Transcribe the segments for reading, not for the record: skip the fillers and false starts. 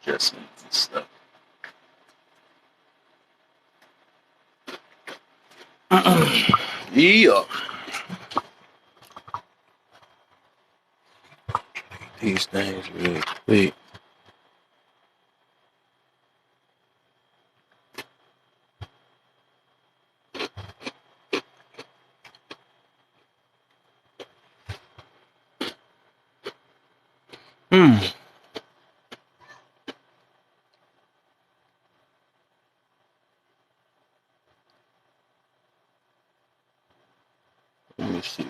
Adjustments and stuff. Yeah. These things really quick. Let me see.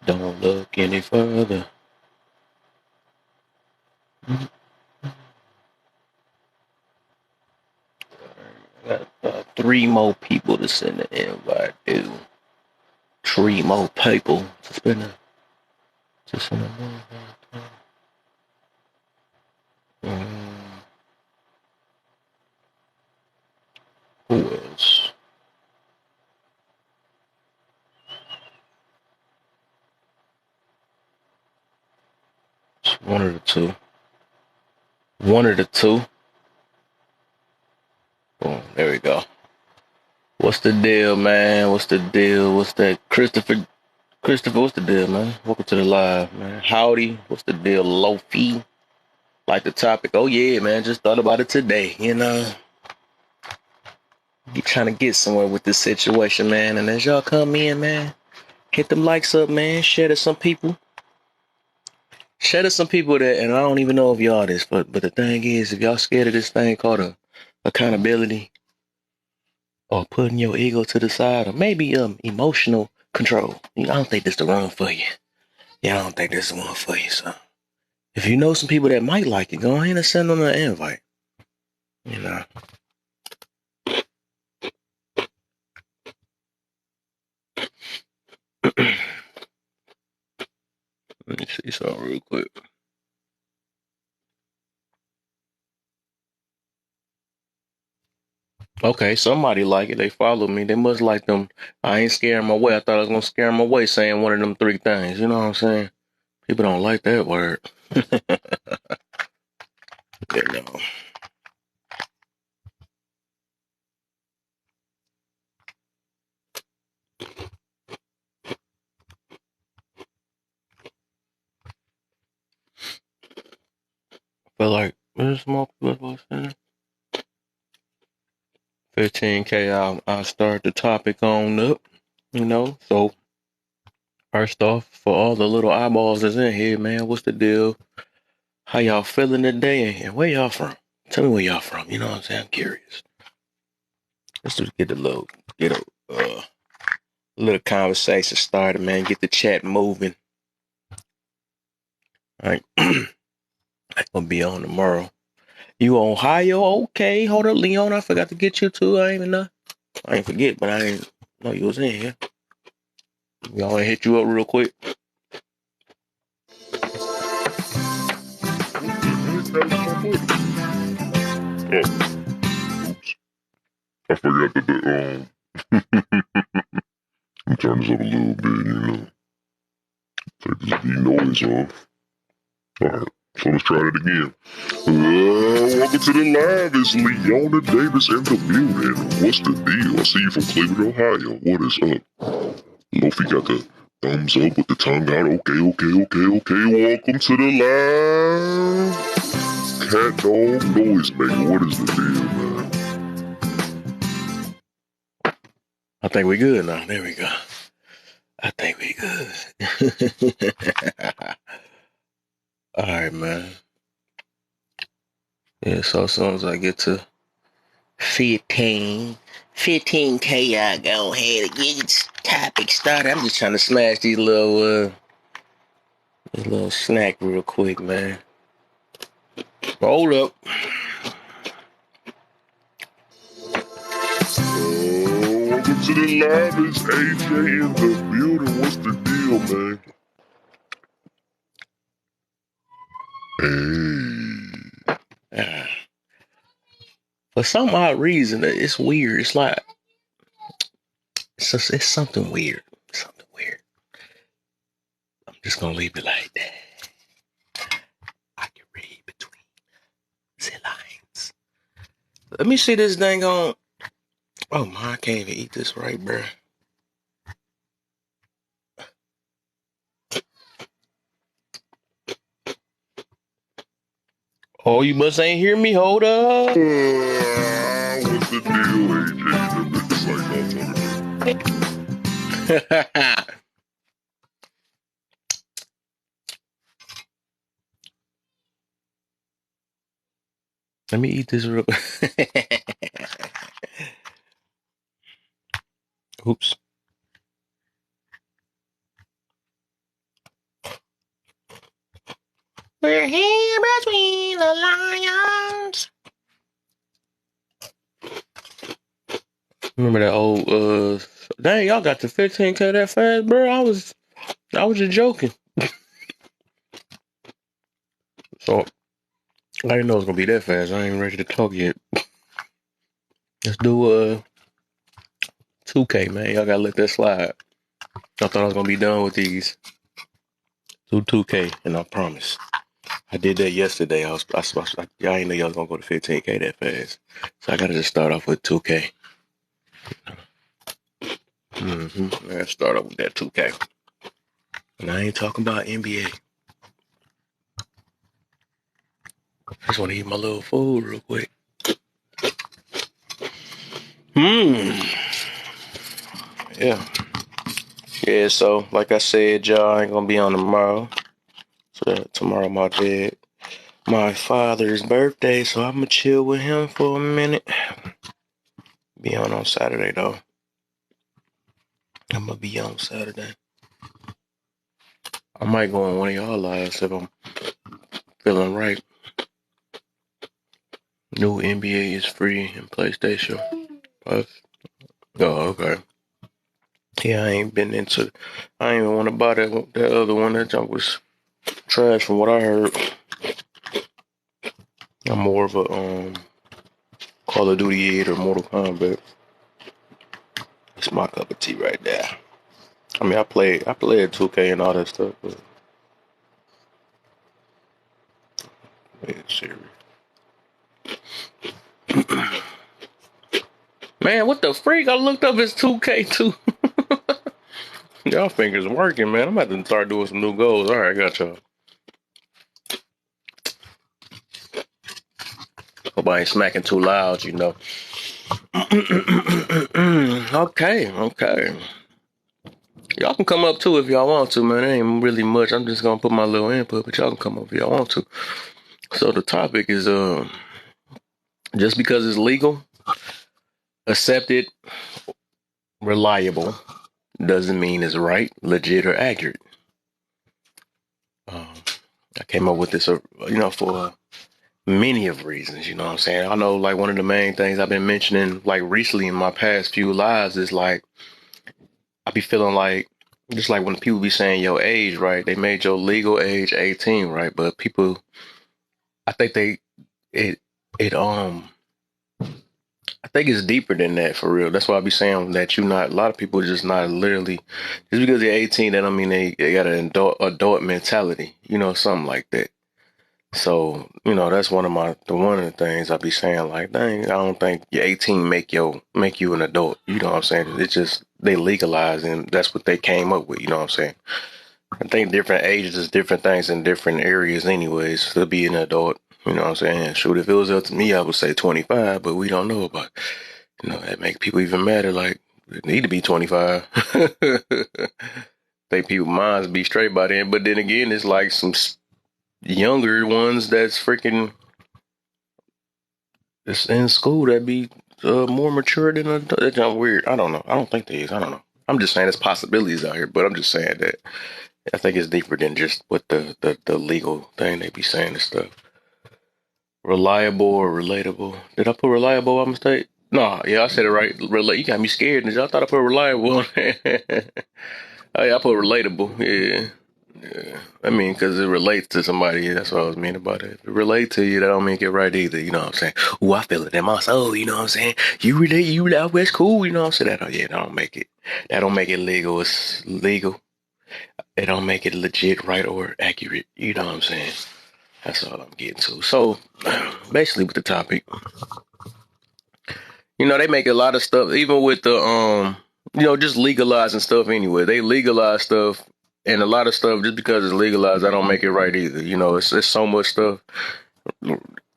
Don't look any further. I got 3 more people to send an invite to. 3 more people to send a who else? It's one of the two. One of the two. Boom, there we go. What's the deal, man? What's the deal? What's that? Christopher, what's the deal, man? Welcome to the live, man. Howdy. What's the deal? Lofi. Like the topic. Oh, yeah, man. Just thought about it today, you know. You trying to get somewhere with this situation, man. And as y'all come in, man, hit them likes up, man. Share to some people. Share to some people that, and I don't even know if y'all this, but the thing is, if y'all scared of this thing called accountability, or putting your ego to the side, or maybe emotional control, I don't think this the one for you. Yeah, I don't think this is the one for you. So, if you know some people that might like it, go ahead and send them an invite. You know. Let me see something real quick. Okay, somebody like it. They follow me. They must like them. I ain't scaring them away. I thought I was gonna scare them away saying one of them 3 things. You know what I'm saying? People don't like that word. You know. But like, there's more people saying. 15K, I'll start the topic on up. You know, so first off, for all the little eyeballs that's in here, man, what's the deal? How y'all feeling today? And where y'all from? Tell me where y'all from. You know what I'm saying? I'm curious. Let's just get a little conversation started, man. Get the chat moving. All right. I'm gonna be on tomorrow. You Ohio? Okay. Hold up, Leon. I forgot to get you too. I ain't even know. I ain't forget, but I didn't know you was in here. Y'all wanna hit you up real quick? I forgot that I'm turn this up a little bit, you know. Take this beat noise off. Alright, so let's try it again. Welcome to the live. It's Leona Davis in the building. What's the deal? I see you from Cleveland, Ohio. What is up? Lofi got the thumbs up with the tongue out. Okay. Welcome to the live. Cat dog noise maker. What is the deal, man? I think we good now. There we go. I think we good. All right, man. Yeah, so as soon as I get to 15K, I go ahead and get this topic started. I'm just trying to smash these little snack real quick, man. Hold up. to the live. It's AJ in the building. What's the deal, man? Hey. For some odd reason, it's weird. It's like it's something weird. Something weird. I'm just gonna leave it like that. I can read between the lines. Let me see this dang on. Oh my, I can't even eat this right, bro. Oh, you must ain't hear me. Hold up. What's the deal, AJ? Let me eat this real. Oops. We're here between the lions. Remember that old dang, y'all got to 15K that fast, bro. I was just joking. So I didn't know it was gonna be that fast. I ain't ready to talk yet. Let's do 2K, man. Y'all gotta let that slide. I thought I was gonna be done with these. Do 2K, and I promise. I did that yesterday. Y'all ain't know y'all was gonna go to 15K that fast. So I gotta just start off with 2K. I gotta start off with that 2K. And I ain't talking about NBA. I just wanna eat my little food real quick. Yeah. Yeah, so like I said, y'all, I ain't gonna be on tomorrow. So tomorrow my father's birthday, so I'm gonna chill with him for a minute. Be on Saturday though. I'm gonna be on Saturday. I might go on one of y'all lives if I'm feeling right. New NBA is free in PlayStation Plus. Oh, okay. Yeah, I ain't even want to buy that other one. That junk was trash from what I heard. I'm more of a Call of Duty 8 or Mortal Kombat. It's my cup of tea right there. I mean, I played 2K and all that stuff, but yeah, serious. Man, what the freak? I looked up his 2K too. Y'all fingers working, man. I'm about to start doing some new goals. All right, got y'all. Hope I ain't smacking too loud, you know. Okay. Y'all can come up too if y'all want to, man. It ain't really much. I'm just gonna put my little input, but y'all can come up if y'all want to. So the topic is just because it's legal, accepted, reliable, doesn't mean it's right, legit, or accurate. I came up with this, for many of reasons. You know what I'm saying? I know, like, one of the main things I've been mentioning, like, recently in my past few lives is, like, I be feeling like, just like when people be saying your age, right? They made your legal age 18, right? But people, I think it, it, I think it's deeper than that for real. That's why I be saying that a lot of people are just not literally, just because they're 18, that don't mean they got an adult mentality, something like that. So, that's one of the things I be saying, like, dang, I don't think your 18 make you an adult. You know what I'm saying? It's just they legalize and that's what they came up with. You know what I'm saying? I think different ages is different things in different areas anyways to be an adult. You know what I'm saying? Shoot, if it was up to me, I would say 25, but we don't know about, that make people even madder. Like, it need to be 25. Think people minds be straight by then, but then again, it's like some younger ones that's freaking it's in school that be more mature than that's weird. I don't know. I don't think they is. I don't know. I'm just saying there's possibilities out here, but I'm just saying that I think it's deeper than just what the legal thing they be saying and stuff. Reliable or relatable. Did I put reliable by mistake? No, yeah, I said it right. Relate. You got me scared. Y'all thought I put reliable on there. Oh, yeah, I put relatable. Yeah. Yeah. I mean, because it relates to somebody. That's what I was mean about it. If it relate to you, that don't make it right either. You know what I'm saying? Oh, I feel it in my soul. You know what I'm saying? You relate. That's cool. You know what I'm saying? That don't make it. That don't make it legal. It's legal. It don't make it legit, right, or accurate. You know what I'm saying? That's all I'm getting to. So, basically, with the topic, they make a lot of stuff, even with the just legalizing stuff anyway. They legalize stuff, and a lot of stuff just because it's legalized, I don't make it right either. It's so much stuff.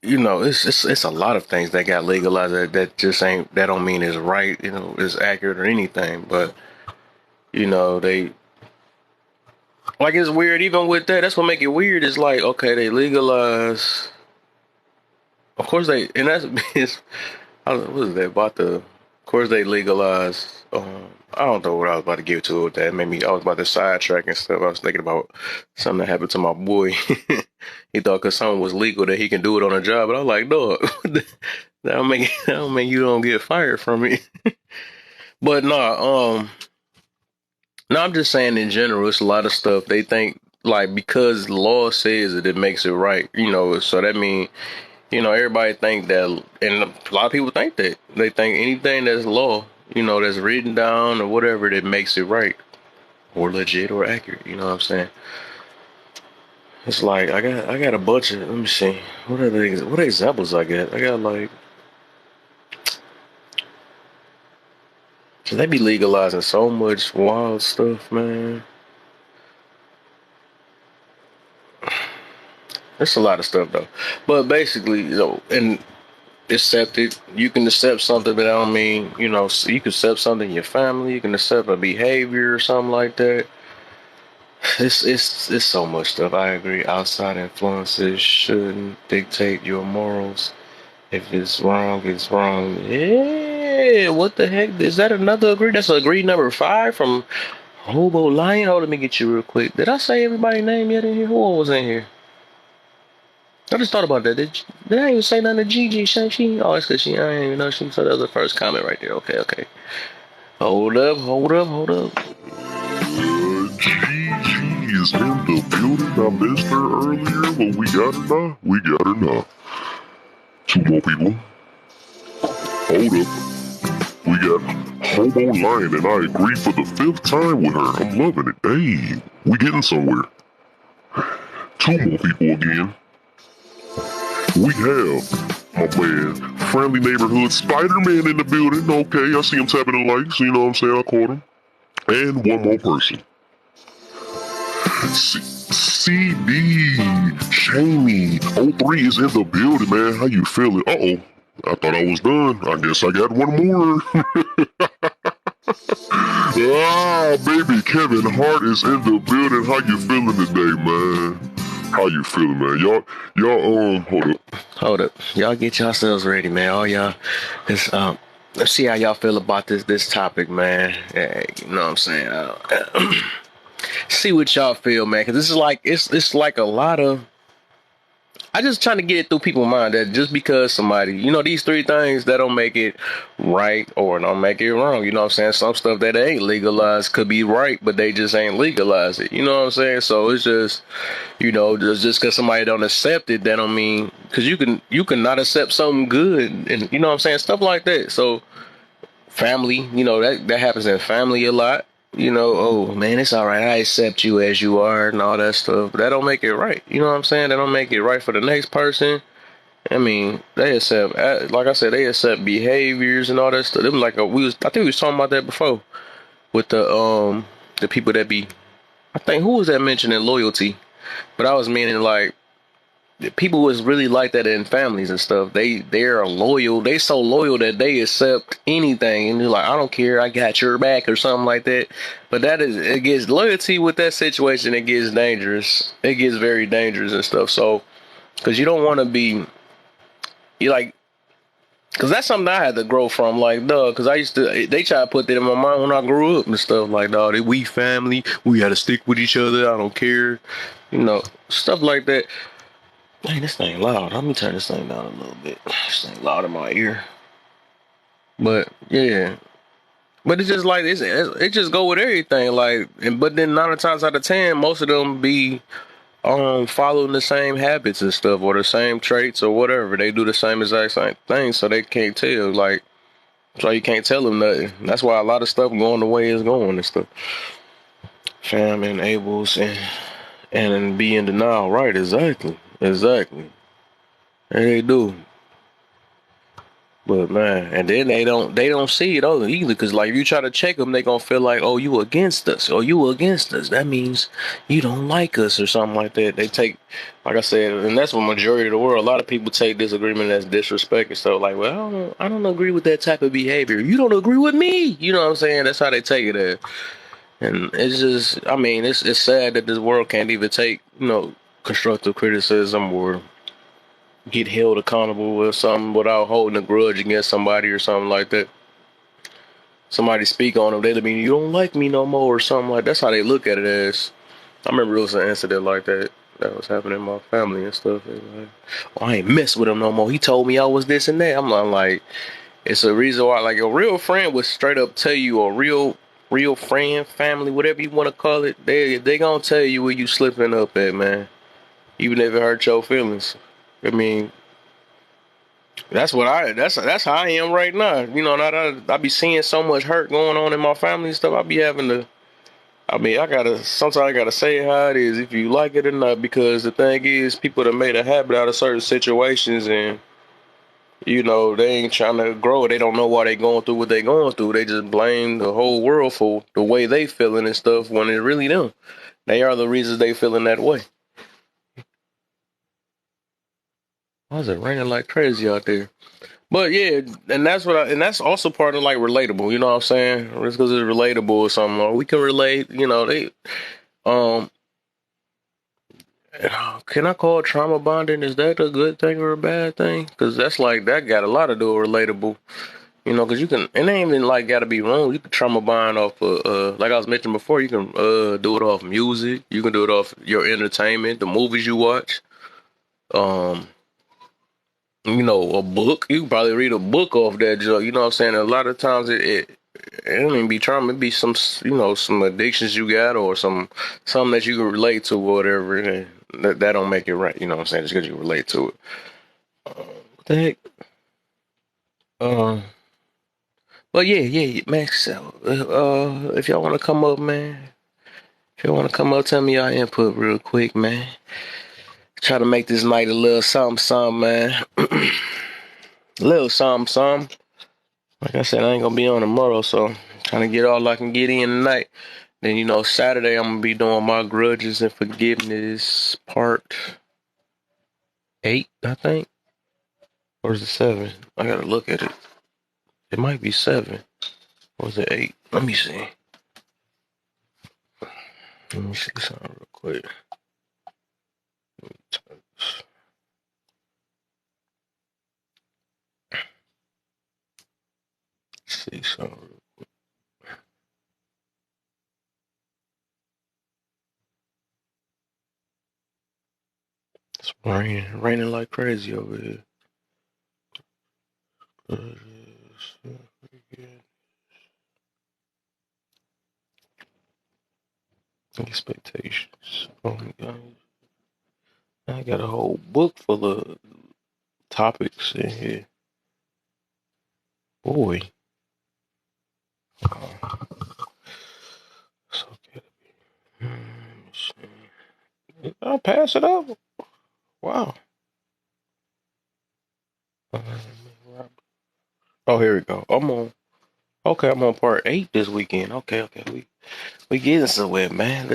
It's a lot of things that got legalized that just ain't, that don't mean it's right. It's accurate or anything. But they, like, it's weird. Even with that, that's what make it weird. It's like, okay, they legalize. Of course they, and that's it's, what is that about the? Of course they legalized. I don't know what I was about to get to with that. Maybe I was about to sidetrack and stuff. I was thinking about something that happened to my boy. He thought because something was legal that he can do it on a job, but I was like, dog, that don't mean you don't get fired from it. But no, I'm just saying in general, it's a lot of stuff they think like because the law says it makes it right. So that means. Everybody think that, and a lot of people think that. They think anything that's law, that's written down or whatever that makes it right or legit or accurate. You know what I'm saying? It's like I got a bunch of. Let me see. What examples I got? I got like. So they be legalizing so much wild stuff, man. There's a lot of stuff though, but basically, and accept it. You can accept something, but I don't mean, so you can accept something in your family. You can accept a behavior or something like that. It's so much stuff. I agree. Outside influences shouldn't dictate your morals. If it's wrong, it's wrong. Yeah. What the heck? Is that another agree? That's agree number 5 from Hobo Lion. Oh, let me get you real quick. Did I say everybody's name yet in here? Who all was in here? I just thought about that. Did I even say nothing to Gigi? She? Oh, it's because I didn't even know she said that was the first comment right there. Okay. Hold up. Gigi is in the building. I missed her earlier, but we got her now. We got her now. 2 more people. Hold up. We got Hobo Lion, and I agree for the 5th time with her. I'm loving it. Dang, we getting somewhere. 2 more people again. We have my man, Friendly Neighborhood Spider-Man in the building. Okay, I see him tapping the likes. You know what I'm saying? I caught him. And 1 more person. CD Shamey 03 is in the building, man. How you feeling? Uh-oh. I thought I was done. I guess I got 1 more. Baby Kevin Hart is in the building. How you feeling today, man? How you feeling, man? Y'all, Hold up. Y'all get yourselves ready, man. All y'all, let's see how y'all feel about this topic, man. Yeah, you know what I'm saying? See what y'all feel, man. Because this is like it's like a lot of. I just trying to get it through people's mind that just because somebody, these 3 things that don't make it right or don't make it wrong. You know what I'm saying? Some stuff that ain't legalized could be right, but they just ain't legalized it. You know what I'm saying? So it's just, just because somebody don't accept it, that don't mean, because you can not accept something good, and you know what I'm saying, stuff like that. So family, that happens in family a lot. Oh man, it's all right. I accept you as you are and all that stuff. But that don't make it right. You know what I'm saying? That don't make it right for the next person. I mean, they accept, like I said, they accept behaviors and all that stuff. Them like I think we was talking about that before with the people that be. I think who was that mentioning loyalty? But I was meaning like people was really like that in families and stuff. They're loyal. They so loyal that they accept anything, and they're like, I don't care, I got your back or something like that. But it gets loyalty with that situation. It gets dangerous. It gets very dangerous and stuff. So, because you don't want to be, you like, because that's something I had to grow from. Like, dog, because they try to put that in my mind when I grew up and stuff. Like, dog, we family. We got to stick with each other. I don't care. Stuff like that. Dang, this thing loud. Let me turn this thing down a little bit. This thing loud in my ear. But yeah. But it's just like it just go with everything. Like, but then 9 times out of 10, most of them be following the same habits and stuff, or the same traits or whatever. They do the same exact same thing, so they can't tell. Like, so you can't tell them nothing. That's why a lot of stuff going the way it's going and stuff. Fam enables and be in denial. Right? Exactly. Exactly. And they do. But man, and then they don't see it either, because like if you try to check them, they gonna feel like, oh, you against us, or you against us. That means you don't like us or something like that. They take, like I said, and that's what majority of the world. A lot of people take disagreement as disrespect and stuff. Like, well, I don't agree with that type of behavior. You don't agree with me. You know what I'm saying? That's how they take it as. And it's just, I mean, it's sad that this world can't even take constructive criticism or get held accountable or something without holding a grudge against somebody or something like that. Somebody speak on them, they mean you don't like me no more or something like that. That's how they look at it as. I remember it was an incident like that was happening in my family and stuff. They like, oh, I ain't mess with him no more. He told me I was this and that. I'm not like, it's a reason why. Like a real friend would straight up tell you, a real friend, family, whatever you want to call it. They gonna tell you where you slipping up at, man. Even if it hurt your feelings. I mean, that's how I am right now. Now that I be seeing so much hurt going on in my family and stuff, I be having to. I mean, sometimes I gotta say how it is, if you like it or not, because the thing is, people that made a habit out of certain situations, and they ain't trying to grow. They don't know why they going through what they going through. They just blame the whole world for the way they feeling and stuff, when it's really them. They are the reasons they feeling that way. Why is it raining like crazy out there? But yeah, and that's also part of like relatable. You know what I'm saying? Just because it's relatable or something, or we can relate. They um. Can I call trauma bonding? Is that a good thing or a bad thing? Because that's like that got a lot to do with relatable. Because you can. It ain't even like got to be wrong. You can trauma bond off of like I was mentioning before. You can do it off music. You can do it off your entertainment, the movies you watch. Um, a book. You can probably read a book off that joke. You know what I'm saying? A lot of times it don't even be trauma. It be some addictions you got, or something that you can relate to or whatever. And that don't make it right. You know what I'm saying? Just because you relate to it. What the heck? Uh, but yeah, man. So, if y'all want to come up, man. If y'all want to come up, tell me y'all input real quick, man. Try to make this night a little something, man. A little something. Like I said, I ain't gonna be on tomorrow, so trying to get all I can get in tonight. Then Saturday I'm gonna be doing my grudges and forgiveness part 8, I think. Or is it 7? I gotta look at it. It might be 7. Or is it 8? Let me see. Let me see something real quick. See something. It's raining like crazy over here. Expectations. Oh my God. I got a whole book full of topics in here. Boy. Oh, it's okay. I'll pass it up. Wow. Oh, here we go. I'm on part 8 this weekend. Okay. We getting somewhere, man.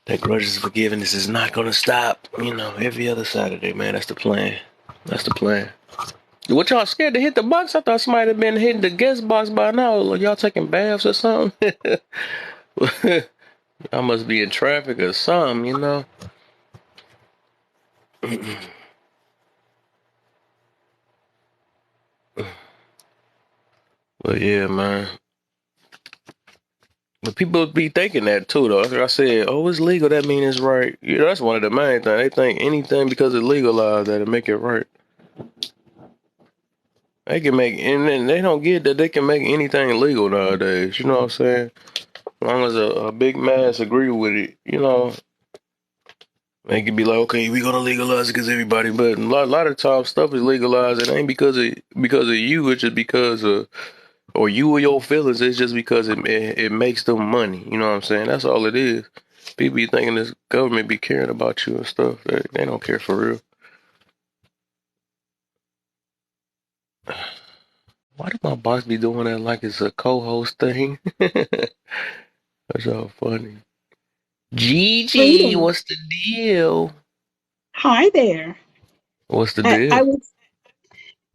That grudges forgiveness is not gonna stop. Every other Saturday, man. That's the plan. That's the plan. What y'all scared to hit the box? I thought somebody had been hitting the guest box by now. Like, y'all taking baths or something? I must be in traffic or something. But yeah, man. But people be thinking that too, though. Like I said, oh, it's legal. That means it's right. Yeah, that's one of the main things. They think anything because it's legalized that'll make it right. They can make, and then they don't get that they can make anything legal nowadays. You know what I'm saying? As long as a big mass agree with it, they can be like, okay, we gonna legalize it because everybody. But a lot of times stuff is legalized. It ain't because of you. It's just because of or you or your feelings. It's just because it makes them money. You know what I'm saying? That's all it is. People be thinking this government be caring about you and stuff. They don't care for real. Why do my boss be doing that like it's a co-host thing? That's all funny. Gigi, Freedom. what's the deal? Hi there. What's the I, I deal? was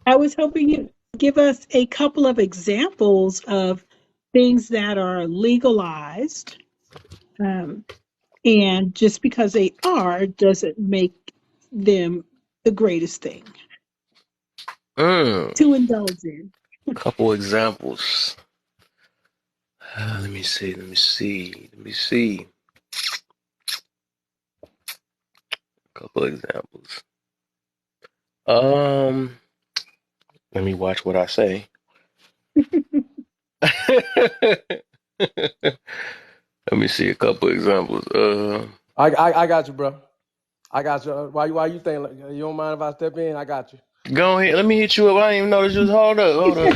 I was hoping you'd give us a couple of examples of things that are legalized, um, and just because they are doesn't make them the greatest thing Mm, to indulge in. couple examples. Let me see. Let me see. Let me see. Couple examples. Um, Let me watch what I say. Let me see a couple examples. I got you, bro. I got you. Why you think you don't mind if I step in? I got you. Go ahead. Let me hit you up. I didn't even notice you was hold up. Hold up.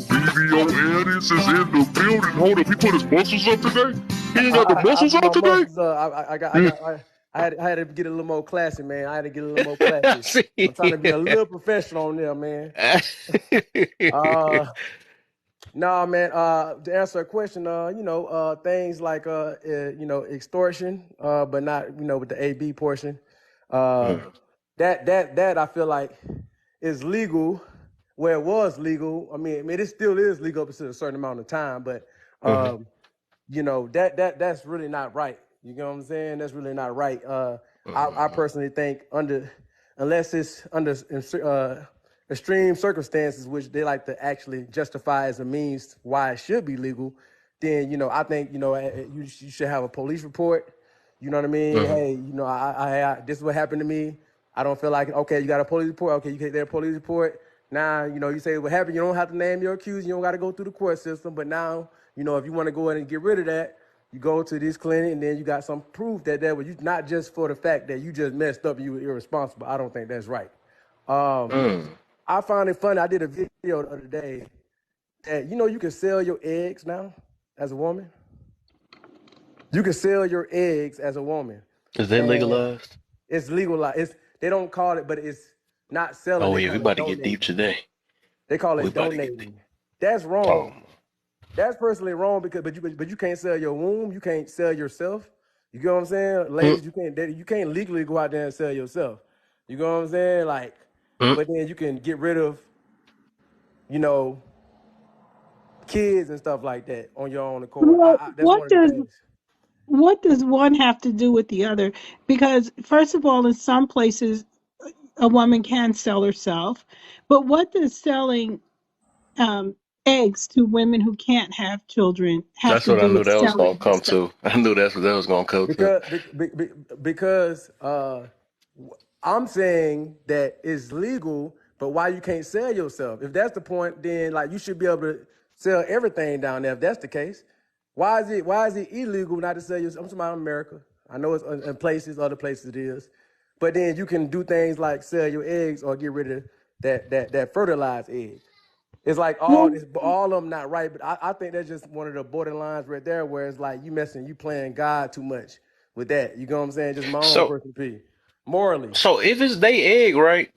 BBO Edits is in the building. Hold up, he put his muscles up today? He ain't got the I muscles put out my today? muscles up. I had to get a little more classy, man. I had to get a little more classy. See. I'm trying to be a little professional on there, man. Uh, Nah, man. To answer a question, things like extortion, but not with the AB portion. Uh, Mm, that I feel like is legal, where it was legal. I mean, it still is legal up to a certain amount of time, but mhm, um, that's really not right. You know what I'm saying? That's really not right. I mhm, personally think unless it's under extreme circumstances, which they like to actually justify as a means why it should be legal, then I think you should have a police report. You know what I mean? mhm, Hey, this is what happened to me. I don't feel like it. Okay, you got a police report. Okay, you get their police report. Now, you say what happened. You don't have to name your accused. You don't got to go through the court system. But now, if you want to go ahead and get rid of that, you go to this clinic and then you got some proof that was you, not just for the fact that you just messed up and you were irresponsible. I don't think that's right. Um, mm. I found it funny. I did a video the other day that you can sell your eggs now as a woman. You can sell your eggs as a woman, Is that and legalized? it's legal. They don't call it, but it's not selling. Oh They yeah, we call it about to get deep donating. today. They call We it about to get deep. donating. That's Oh, wrong. That's personally wrong because but you can't sell your womb. You can't sell yourself. You get what I'm saying, mm, ladies? You can't legally go out there and sell yourself. You get what I'm saying? Like, mm. but then you can get rid of you know kids and stuff like that on your own accord. Well, That's one of the things. what does one have to do with the other? Because first of all, in some places, a woman can sell herself, but what does selling um, eggs to women who can't have children have That's to what I do knew with that was gonna selling come herself? to. I knew that's what that was gonna come to. Because I'm saying that it's legal, but why you can't sell yourself? If that's the point, then like you should be able to sell everything down there. If that's the case, why is it illegal not to sell yourself? I'm talking about America. I know it's in places, other places it is, but then you can do things like sell your eggs or get rid of that fertilized egg. It's like Well, all of them not right, but I think that's just one of the borderlines right there where it's like you playing God too much with that. You know what I'm saying? Just my own So, personal opinion. Morally, so if it's they egg, right?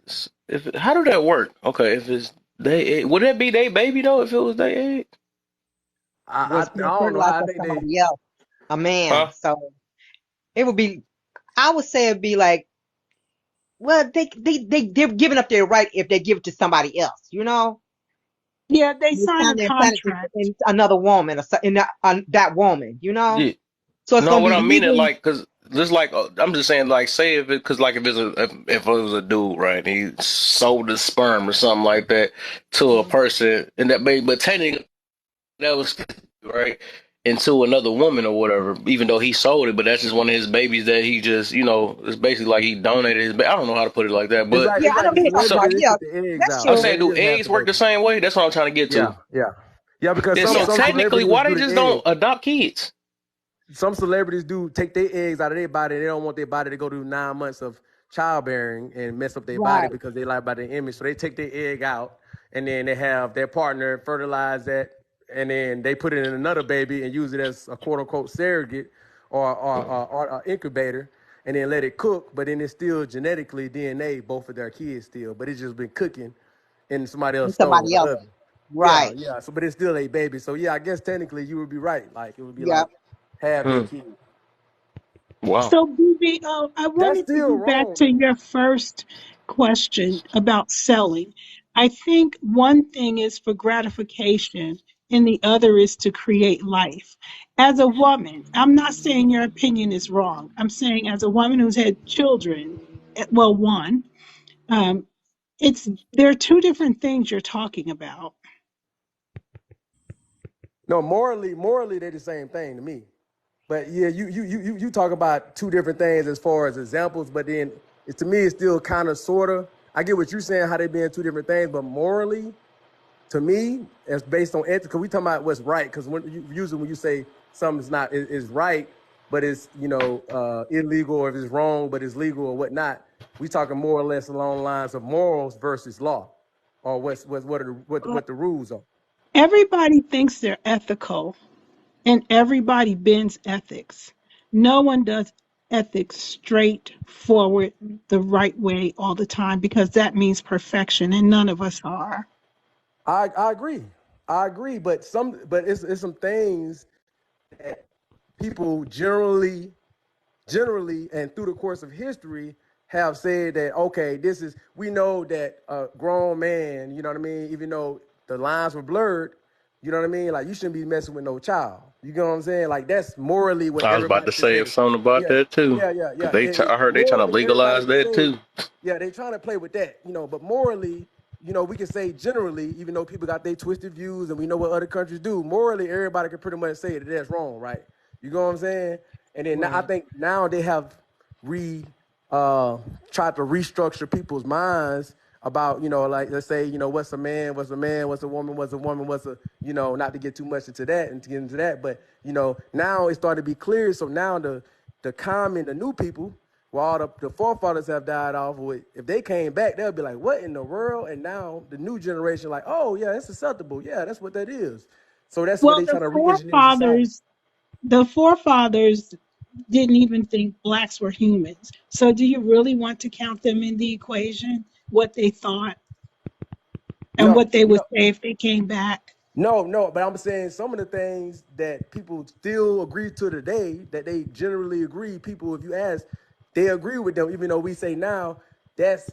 If how do that work? Okay, if it's they egg, would that be they baby though? If it was they egg, I Was I being don't know. fertilized I by think they somebody else, a man. huh? So it would be, I would say it'd be like, well, they're giving up their right if they give it to somebody else, you know? yeah, they They sign a sign it contract. in another woman, or in that woman, you know? Yeah. So it's No, going to what be I mean is legally. like, cause just like I'm just saying, like, say if it, cause like if it was a dude, right, and he sold his sperm or something like that to a Mhm. person, and that baby, but technically that was right. into another woman or whatever, even though he sold it, but that's just one of his babies that he just, it's basically like he donated his I don't know how to put it like that, but Yeah, It's I like know the what you're talking so about. celebrity, they Yeah, took the eggs that's out, I'm but true. saying, that do is half eggs the work the baby. same way? That's what I'm trying to get Yeah, to. yeah. Yeah, because Yeah, some so some technically, celebrities why do they the just don't eggs. adopt kids? Some celebrities do take their eggs out of their body. They don't want their body to go through 9 months of childbearing and mess up their body Right. because they like by their image. So they take their egg out and then they have their partner fertilize that and then they put it in another baby and use it as a quote unquote surrogate or incubator and then let it cook. But then it's still genetically DNA, both of their kids still, but it's just been cooking in somebody else's And stove somebody or else. oven. Yeah, Right. yeah. So, but it's still a baby. So, yeah, I guess technically you would be right. Like it would be Yep. like half their Hmm. kids. Wow. So, BB, I That's wanted to still go back wrong to though. your first question about selling. I think one thing is for gratification, and the other is to create life. As a woman, I'm not saying your opinion is wrong. I'm saying, as a woman who's had children, well, one, um, there are two different things you're talking about. No, morally, they're the same thing to me. But yeah, you talk about two different things as far as examples, but then to me it's still kind of sorta. I get what you're saying, how they being two different things, but morally, to me, it's based on ethics. Because we talking about what's right. Because usually when you say something's not is right, but it's illegal, or if it's wrong but it's legal or whatnot, we talking more or less along the lines of morals versus law, or what the rules are. Everybody thinks they're ethical, and everybody bends ethics. No one does ethics straight forward the right way all the time because that means perfection, and none of us are. I agree. I agree, but it's some things that people generally and through the course of history have said that okay, this is we know that a grown man, you know what I mean, even though the lines were blurred, you know what I mean, like you shouldn't be messing with no child. You know what I'm saying? Like that's morally what I was about everybody to can say say. something about Yeah, that too, yeah. cause I heard they trying to Morally, everybody legalize can that say, too. yeah, they trying to play with that, but morally, we can say generally, even though people got their twisted views and we know what other countries do, morally, everybody can pretty much say that that's wrong, right? You know what I'm saying? And then I Right. think now they have re tried to restructure people's minds about, like let's say, what's a man, what's a woman, what's a, not to get too much into that and to get into that, but now it started to be clear. So now the new people, while all the forefathers have died off with, if they came back, they'll be like, what in the world? And now the new generation, like, oh yeah, it's acceptable. Yeah, that's what that is. So that's what Well, they trying to re-engineer society. the forefathers didn't even think blacks were humans. So, do you really want to count them in the equation? What they thought and No, what they would say if they came back? no, but I'm saying some of the things that people still agree to today, that they generally agree. People, if you ask, they agree with them, even though we say now that's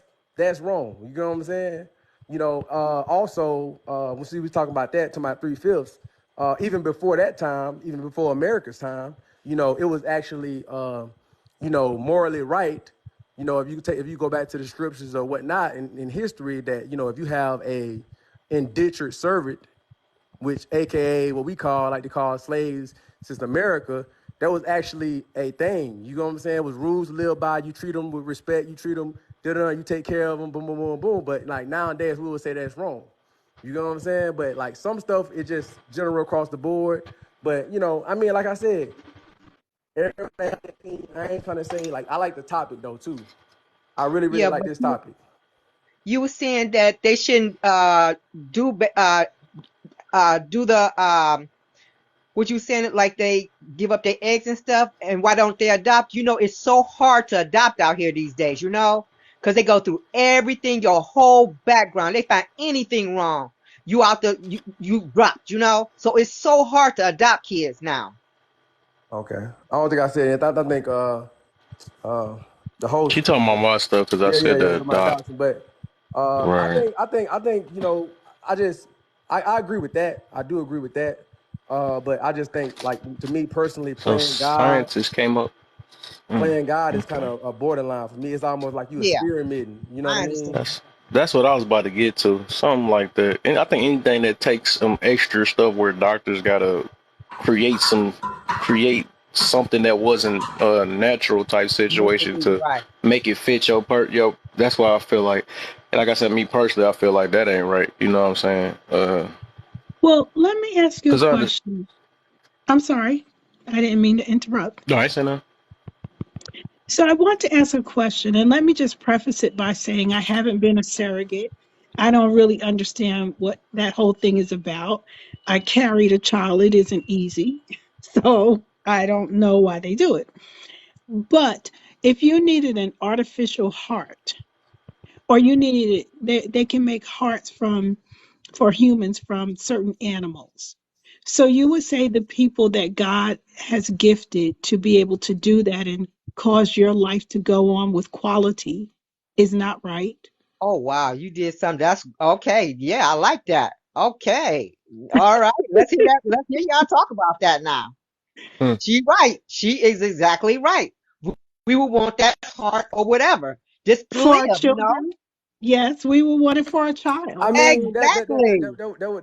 wrong. You know what I'm saying? Also, we see we talking about that to my 3/5. Even before that time, even before America's time, it was actually morally right. If you go back to the scriptures or whatnot in history, that if you have a indentured servant, which AKA what we call, like they call slaves since America, that was actually a thing. You know what I'm saying? It was rules to live by. You treat them with respect. You treat them, you take care of them, boom, boom, boom, boom. But like nowadays, we would say that's wrong. You know what I'm saying? But like some stuff, it just general across the board. But I mean, like I said, everybody, I ain't trying to say, like, I like the topic though too. I really, really Yeah, like but this topic. you were saying that they shouldn't do do the what you saying it like they give up their eggs and stuff, and why don't they adopt? It's so hard to adopt out here these days, because they go through everything, your whole background. They find anything wrong. You out the you dropped, so it's so hard to adopt kids now. Okay. I don't think I said it. I think uh the She host. talking about my stuff because I said Yeah, that to my doc. adoption. But Right. I think, I just, I agree with that. I do agree with that. But I just think, like, to me personally, Some scientists came up. playing God is kind Okay. of a borderline for me. It's almost like you Yeah, experimenting. You know what I I mean? understand. That's what I was about to get to. Something like that. And I think anything that takes some extra stuff where doctors gotta create something that wasn't a natural type situation to Right. make it fit your that's why I feel like I said, me personally, I feel like that ain't right. You know what I'm saying? Well, let me ask you a Cause I just question. I'm sorry. I didn't mean to interrupt. no, I ain't saying nothing. So I want to ask a question, and let me just preface it by saying I haven't been a surrogate. I don't really understand what that whole thing is about. I carried a child. It isn't easy. So I don't know why they do it. But if you needed an artificial heart, or you needed it, they can make hearts for humans from certain animals. So you would say the people that God has gifted to be able to do that and cause your life to go on with quality is not right. Oh wow, you did something. That's okay. Yeah, I like that. Okay. All right. Let's hear that. Let's hear y'all talk about that now. Hmm. She right. She is exactly right. We would want that heart or whatever just to For our live, you know? children, yes, we will want it for a I child. mean Exactly.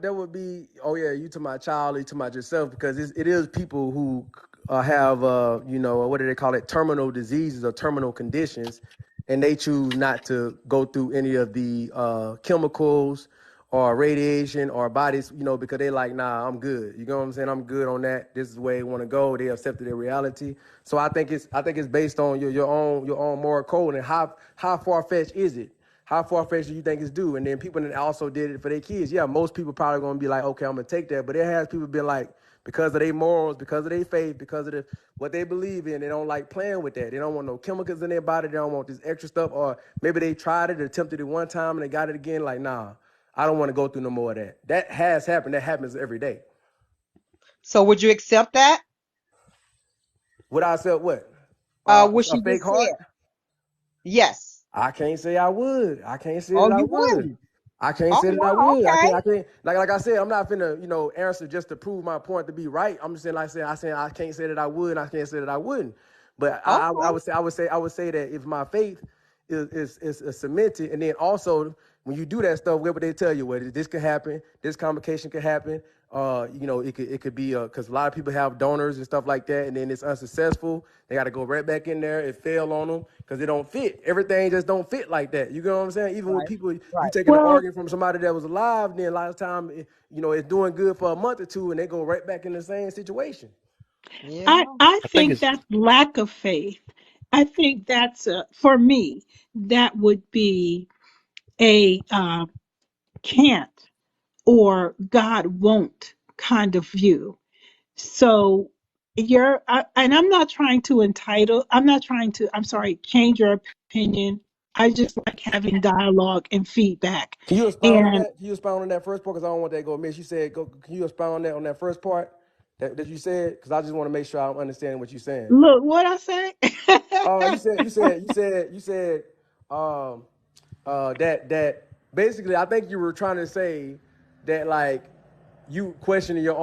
that would be, oh yeah, you to my child, you to my yourself, because it is people who have you know, what do they call it, terminal diseases or terminal conditions, and they choose not to go through any of the chemicals or radiation or bodies, you know, because they like, nah, I'm good. You know what I'm saying? I'm good on that. This is the way they want to go. They accepted their reality. So I think it's based on your own moral code, and how far fetched is it? How far fetched do you think it's due? And then people that also did it for their kids. Yeah, most people probably gonna be like, okay, I'm gonna take that. But it has people been like, because of their morals, because of their faith, because of what they believe in, they don't like playing with that. They don't want no chemicals in their body. They don't want this extra stuff. Or maybe they tried it, attempted it one time, and they got it again. Like, nah, I don't want to go through no more of that. That has happened. That happens every day. So would you accept that? Would I say what? What A she fake just heart? said. Yes. I can't say I would. I can't say Oh, that I you would. wouldn't. I can't Oh say that I wow, would. okay. I can't. Like I said, I'm not finna, answer just to prove my point to be right. I'm just saying, like I said, I can't say that I would, and I can't say that I wouldn't. But I Okay. would say that if my faith is cemented, and then also when you do that stuff, what would they tell you? Well, this could happen, this complication could happen. It could be because a lot of people have donors and stuff like that, and then it's unsuccessful. They got to go right back in there. It fail on them because it don't fit. Everything just don't fit like that. You know what I'm saying? Even with Right. people, you Right. taking an Well, organ from somebody that was alive, then a lot of time, it's doing good for a month or two, and they go right back in the same situation. Yeah. I I think think it's that's lack of faith. I think that's for me, that would be a can't or God won't kind of view. So and I'm not trying to I'm not trying to, I'm sorry, change your opinion. I just like having dialogue and feedback. Can you expound on And that? Can you expound on that first part? Because I don't want that to go miss. You said, go. Can you expound on that first part that you said? Because I just want to make sure I'm understanding what you're saying. look what I say. You said um that basically I think you were trying to say that like you questioning your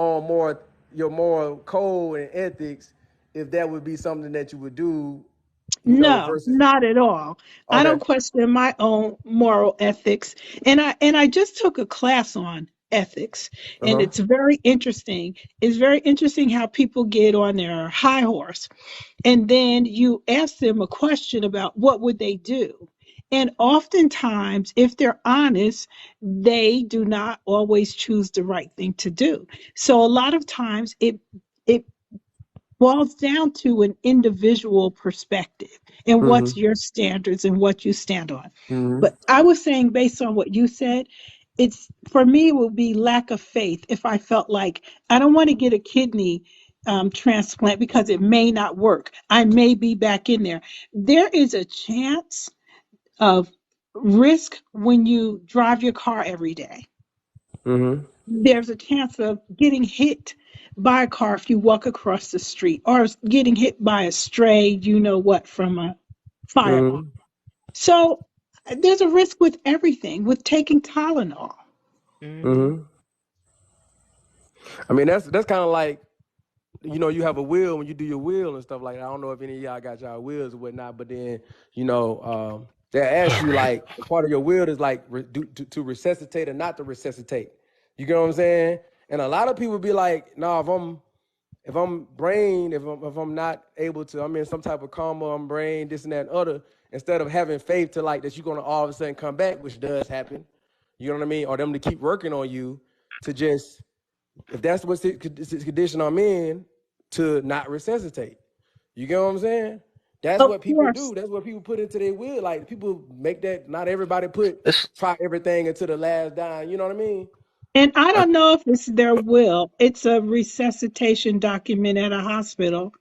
moral code and ethics, if that would be something that you would do, No, versus not at all. I okay. don't question my own moral ethics. And I just took a class on ethics, and Uh-huh. it's very interesting. It's very interesting how people get on their high horse, and then you ask them a question about what would they do. And oftentimes, if they're honest, they do not always choose the right thing to do. So a lot of times it boils down to an individual perspective and what's Mm-hmm. your standards and what you stand on. Mm-hmm. But I was saying, based on what you said, it's for me, it would be lack of faith if I felt like I don't want to get a kidney transplant because it may not work. I may be back in there. There is a chance of risk when you drive your car every day. Mm-hmm. There's a chance of getting hit by a car if you walk across the street, or getting hit by a stray, you know what, from a fireball. Mm-hmm. So there's a risk with everything, with taking Tylenol. Hmm. Mm-hmm. I mean, that's kind of like, you have a will when you do your will and stuff like that. I don't know if any of y'all got y'all wills or whatnot, but then, they ask you like part of your will is like to resuscitate or not to resuscitate. You get what I'm saying? And a lot of people be like, "No, if I'm if I'm not able to, I'm in some type of coma, I'm brain, this and that and other, instead of having faith to like that you're gonna all of a sudden come back, which does happen, you know what I mean? Or them to keep working on you to just, if that's what condition I'm in, to not resuscitate. You get what I'm saying? That's Of what people course. do. That's what people put into their will. Like people make that. Not everybody It's try everything until the last dime. You know what I mean? And I I, don't know if it's their will. It's a resuscitation document at a hospital.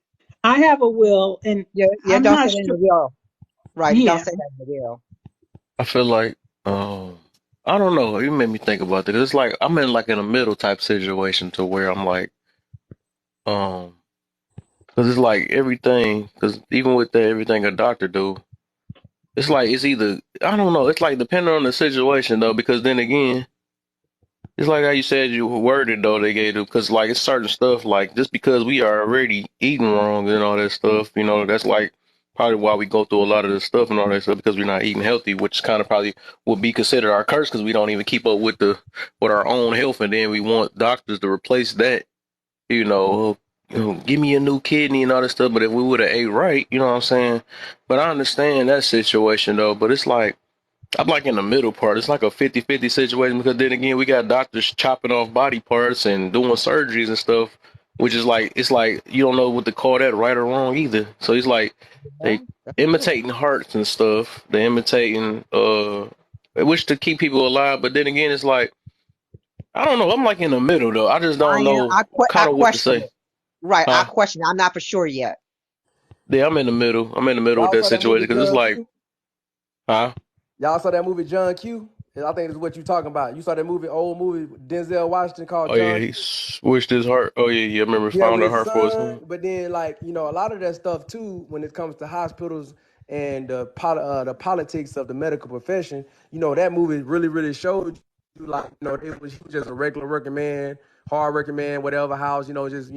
I have a will, and Yeah, yeah, I'm don't say not that in sure. the will. Right, don't Yeah. say that in the will. I feel like I don't know. You made me think about that. It's like I'm in like in a middle type situation to where I'm like um because it's like everything because even with that everything a doctor do, it's like it's either I don't know. It's like depending on the situation though because then again. It's like how you said you worded though they gave it because like it's certain stuff like just because we are already eating wrong and all that stuff, that's like probably why we go through a lot of this stuff and all that stuff because we're not eating healthy, which kind of probably would be considered our curse because we don't even keep up with our own health, and then we want doctors to replace that, give me a new kidney and all that stuff. But if we would have ate right, you know what I'm saying? But I understand that situation though. But it's like I'm like in the middle part. It's like a 50-50 situation because then again, we got doctors chopping off body parts and doing surgeries and stuff, which is like, it's like you don't know what to call that right or wrong either. So it's like Yeah, they that's true. imitating hearts and stuff. They imitating, they wish to keep people alive. But then again, it's like, I don't know. I'm like in the middle though. I just I don't am. know I kind of what to question say. it. Right, I Huh? question it. I'm not for sure yet. Yeah, I'm in the middle. I'm in the middle with Y'all that saw that movie situation because it's John like, Q. huh? Y'all saw that movie John Q. I think this is what you're talking about. You saw that movie, old movie Denzel Washington called Oh yeah, John he Q. swished his heart. Oh yeah, yeah. I remember Yeah, found with a his heart for his son. son. But then, like, a lot of that stuff too, when it comes to hospitals and the politics of the medical profession, that movie really, really showed you, like, he was just a regular working man, hard working man, whatever house, just,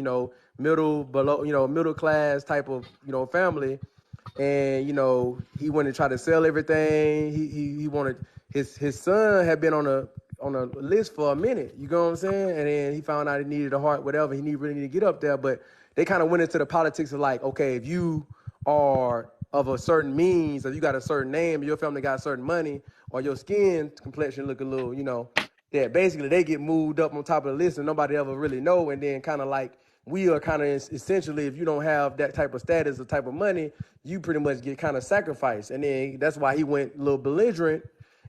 middle below, middle class type of, family. And he went and tried to sell everything. He wanted his son had been on a list for a minute. You know what I'm saying? And then he found out he needed a heart, whatever. Really needed to get up there. But they kind of went into the politics of like, okay, if you are of a certain means, or you got a certain name, or your family got certain money, or your skin complexion look a little, that basically they get moved up on top of the list and nobody ever really know. And then kind of like we are kind of essentially, if you don't have that type of status or type of money, you pretty much get kind of sacrificed. And then that's why he went a little belligerent.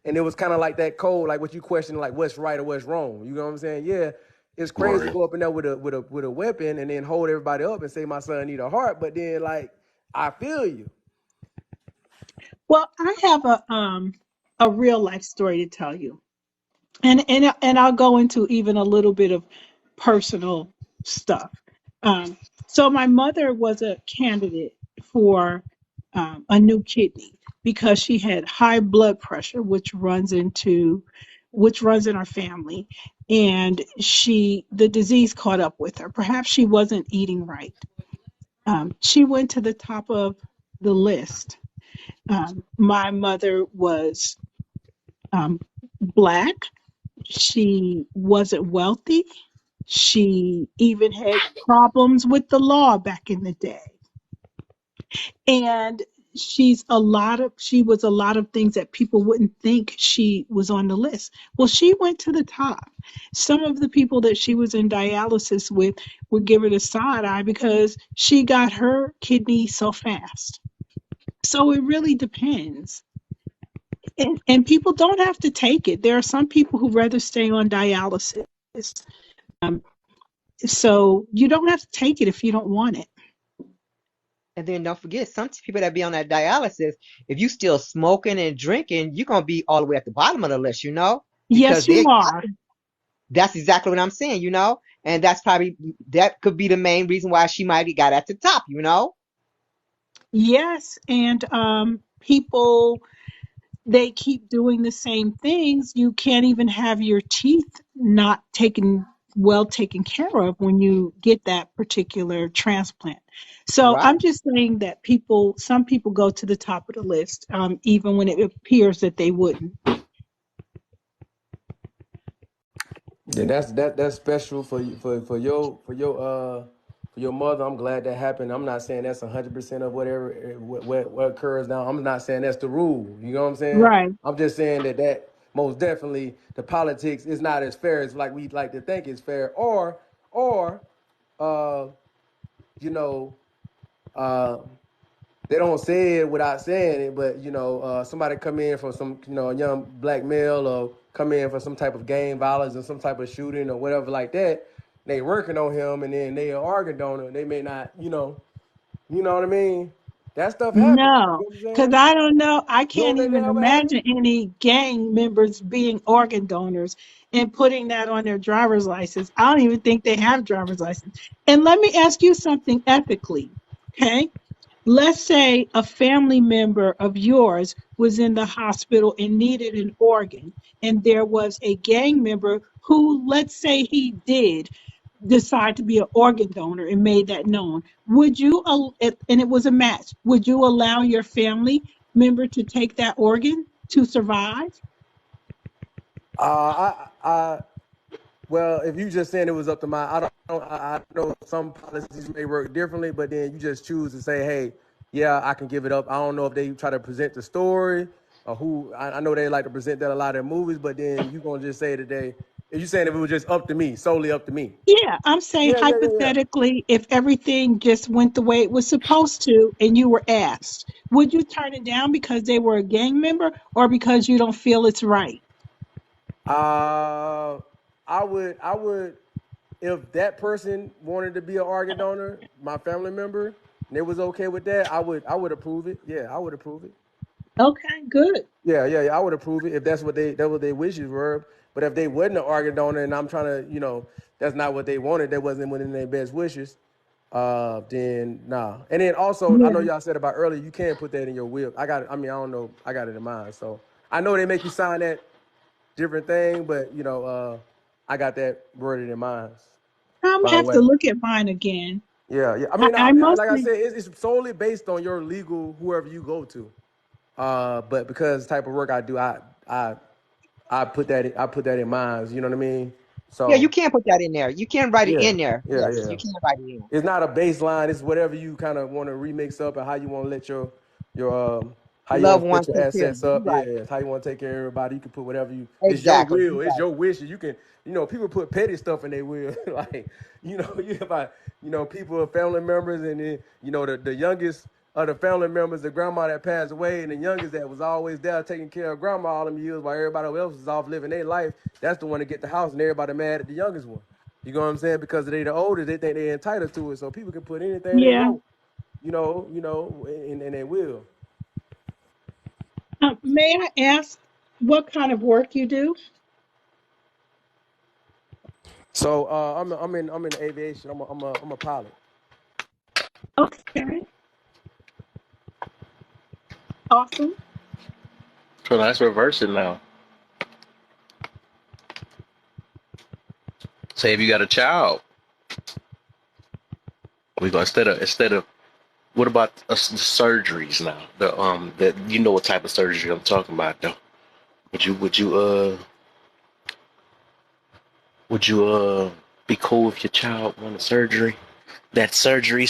And it was kind of like that code, like what you question, like what's right or what's wrong. You know what I'm saying? Yeah, it's crazy to Right. go up in there with a weapon and then hold everybody up and say my son need a heart. But then like I feel you. Well, I have a real life story to tell you. And I'll go into even a little bit of personal stuff. Um, so my mother was a candidate for a new kidney because she had high blood pressure, which runs in our family, and the disease caught up with her. Perhaps she wasn't eating right. She went to the top of the list. My mother was Black. She wasn't wealthy. She even had problems with the law back in the day. And she was a lot of things that people wouldn't think she was on the list. Well, she went to the top. Some of the people that she was in dialysis with would give her the side eye because she got her kidney so fast. So it really depends. And people don't have to take it. There are some people who rather stay on dialysis. Um, So you don't have to take it if you don't want it. And then don't forget, some people that be on that dialysis, if you still smoking and drinking, you're gonna be all the way at the bottom of the list, because Yes, you are. that's exactly what I'm saying. And that could be the main reason why she might have got at the top. Yes, and people they keep doing the same things. You can't even have your teeth not taken care of when you get that particular transplant. So Right. I'm just saying that some people go to the top of the list, even when it appears that they wouldn't. Then that's special for for your mother. I'm glad that happened. I'm not saying that's 100% of whatever what occurs now. I'm not saying that's the rule. You know what I'm saying? Right. I'm just saying that most definitely the politics is not as fair as like we like to think it's fair, or uh, you know, uh, they don't say it without saying it, but somebody come in for some, a young black male or come in for some type of gang violence or some type of shooting or whatever like that. They working on him, and then they are organ donor. They may not, you know what I mean. That stuff happens. No, You know what I'm because saying? I don't know. I You don't can't think that even ever happened? imagine any gang members being organ donors and putting that on their driver's license. I don't even think they have driver's license. And let me ask you something ethically. Okay. Let's say a family member of yours was in the hospital and needed an organ, and there was a gang member who, let's say he did decide to be an organ donor and made that known. Would you, and it was a match, would you allow your family member to take that organ to survive? I Well, if you just saying it was up to I know some policies may work differently, but then you just choose to say, hey, yeah, I can give it up. I don't know if they try to present the story or who. I know they like to present that a lot in movies, but then you gonna just say today, if you saying if it was just up to me, solely up to me. Yeah, I'm saying Yeah. hypothetically, if everything just went the way it was supposed to and you were asked, would you turn it down because they were a gang member or because you don't feel it's right? I would, if that person wanted to be an organ donor, my family member, and it was okay with that, I would approve it. Yeah, I would approve it. Okay, good. Yeah. I would approve it if that's what their wishes were. But if they wasn't an organ donor and I'm trying to, that's not what they wanted, that wasn't within their best wishes, then nah. And then also, I know Yeah. y'all said about earlier, you can't put that in your will. I got it. I mean, I don't know. I got it in mind. So I know they make you sign that different thing, but I got that worded in mind. I'm By gonna the have to way. look at mine again. Yeah. I I, mean, I like I mostly, said, it's solely based on your legal whoever you go to. But because the type of work I do, I I put that in mind. You know what I mean? Yeah, you So can't put that in there. You can write it yeah, in there. Yes, yeah. you can write it in. It's not a baseline. It's whatever you kind of want to remix up and how you want to let your how you Loved want to set ones your take care of assets you. You're up. Yeah, right. it's how you want to take care of everybody. You can put whatever you. It's your Exactly. will. You're It's right. your wishes. You can. People put petty stuff in their will. Like you about people are family members, and then the youngest of the family members, the grandma that passed away, and the youngest that was always there taking care of grandma all them years while everybody else was off living their life. That's the one to get the house, and everybody mad at the youngest one. You know what I'm saying? Because they the oldest, they think they're entitled to it. So people can put anything they yeah. want, and they will. May I ask what kind of work you do? So I'm in aviation. I'm a pilot. Okay, awesome. So let's reverse it now. Say if you got a child, we go instead of what about surgeries now? That you know what type of surgery I'm talking about though. Would you be cool if your child wanted surgery? That surgery,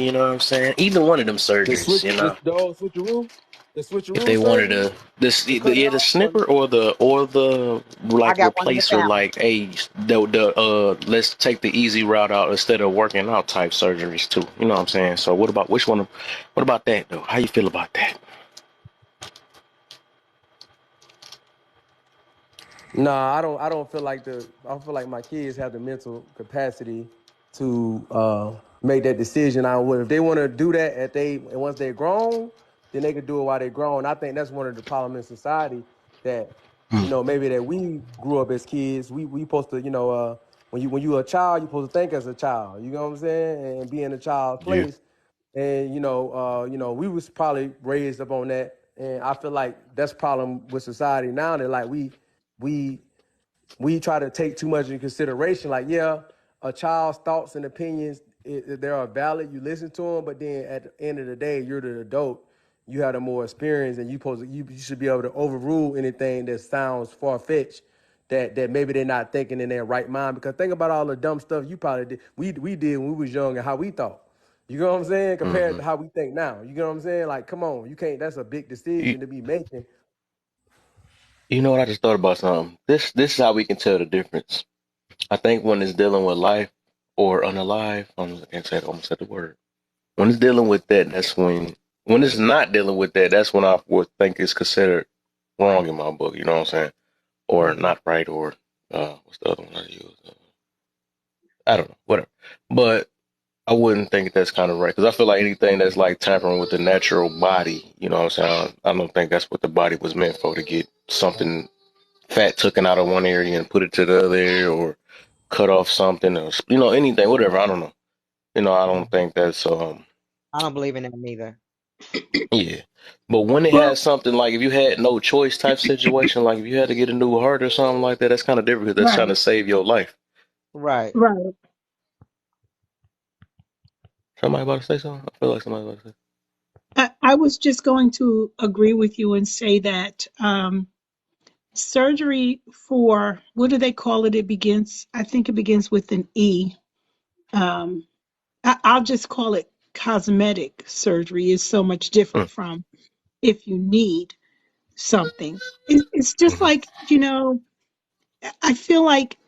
you know what I'm saying? Either one of them The surgeries, switch, you know. the old switcheroo, the If switcheroo they wanted surgery to this to cut it the off. Or, snipper or the I like got one in the replacer, family. like hey the let's take the easy route out instead of working out type surgeries too. You know what I'm saying? So what about that though? How you feel about that? Nah, I don't feel like I don't feel like my kids have the mental capacity to make that decision on what if they want to do that once they're grown, then they can do it while they're grown. I think that's one of the problems in society that maybe that we grew up as kids. We supposed to when you a child, you supposed to think as a child. You know what I'm saying, and be in a child's Yeah. place. And we was probably raised up on that, and I feel like that's a problem with society now. That like we we try to take too much in consideration. Like, yeah, a child's thoughts and opinions, they are valid. You listen to them, but then at the end of the day, you're the adult. You have the more experience, and you should be able to overrule anything that sounds far fetched that maybe they're not thinking in their right mind. Because think about all the dumb stuff you probably did. We did when we was young and how we thought. You know what I'm saying? Compared Mm-hmm. to how we think now. You know what I'm saying? Like, come on, you can't. That's a big You, decision to be making. you know what? I just thought about something. This is how we can tell the difference. I think when it's dealing with life or unalive, I can't say it, I almost said the word. When it's dealing with that, that's when it's not dealing with that, that's when I would think it's considered wrong in my book. You know what I'm saying? Or Mm-hmm. not right, or what's the other one I use? I don't know, whatever. But I wouldn't think that's kind of right because I feel like anything that's like tampering with the natural body, you know what I'm saying? I don't think that's what the body was meant for, to get something fat taken out of one area and put it to the other area, or cut off something, or anything, whatever. I don't know. I don't think that's I don't believe in that neither. yeah. But when it Well, has something like, if you had no choice type situation, like if you had to get a new heart or something like that, that's kind of different because that's trying right, to save your life. Right. right. Somebody about to say something? I feel like somebody about to say. I was just going to agree with you and say that surgery for, what do they call it? It begins, I think it begins with an E. Um, I'll just call it cosmetic surgery, is so much different from if you need something. It's just Mm-hmm. like, I feel like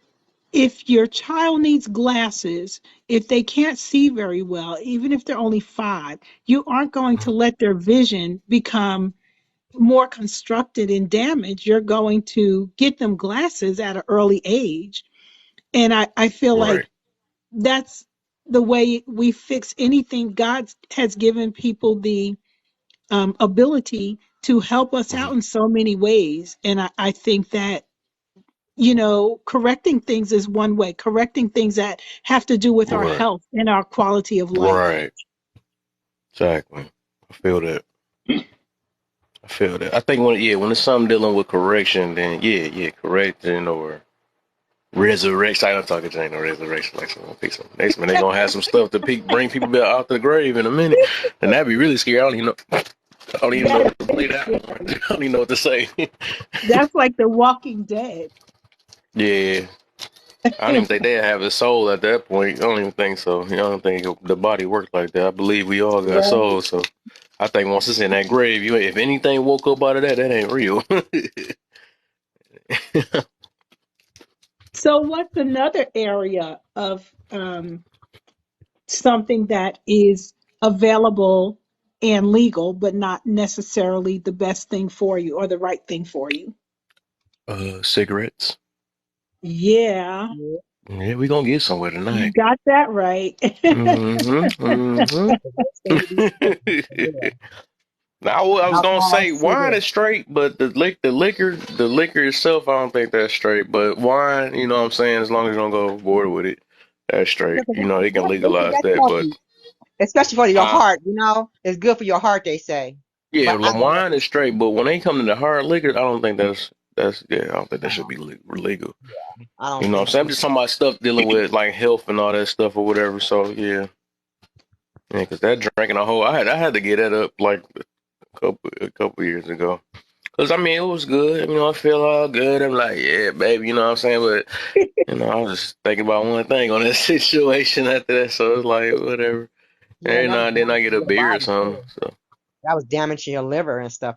if your child needs glasses, if they can't see very well, even if they're only 5, you aren't going to let their vision become more constructed and damaged. You're going to get them glasses at an early age. And I feel Right. like that's the way we fix anything. God has given people the ability to help us Mm-hmm. out in so many ways. And I think that, correcting things is one way, correcting things that have to do with our Right. health and our quality of life. Right. Exactly. I feel that. I feel that. I think when it's something dealing with correction, then yeah, correction or resurrection. I'm talking to ain't no resurrection like some people. Next man, they gonna have some stuff to bring people back out the grave in a minute, and that'd be really scary. I don't even know That what to is play that. scary. I don't even know what to say. That's like The Walking Dead. Yeah, I don't even think they have a soul at that point. I don't even think so. I don't think the body works like that. I believe we all got Right. souls, so I think once it's in that grave, if anything woke up out of that, that ain't real. So, what's another area of something that is available and legal, but not necessarily the best thing for you or the right thing for you? Cigarettes. Yeah, Yeah. Yeah, we gonna get somewhere you tonight. got that right. Mm-hmm. It's going to be safe. Mm-hmm. Yeah. Now, I was gonna Alcohol, say wine is cigarettes. straight, but the liquor itself, I don't think that's straight. But wine, you know what I'm saying, as long as you don't go overboard with it, that's Yeah, straight. 'cause They can legalize that's that. But healthy, especially for your huh? heart. It's good for your heart, they say. Yeah, But I, wine is straight. But when they come to the hard liquor, I don't think that's yeah. I don't think that should no, be legal. I You don't know what I'm think saying? so. I'm just talking about stuff dealing with like health and all that stuff or whatever. So yeah, because that drinking a whole, I had to get that up like a couple years ago. Cause I mean it was good. I feel all good. I'm like, yeah, baby. You know what I'm saying? But I was just thinking about one thing on that situation after that. So it's like whatever. Yeah, Every that was now and then I get damaging a your beer or body something. too. So That was damaging your liver and stuff.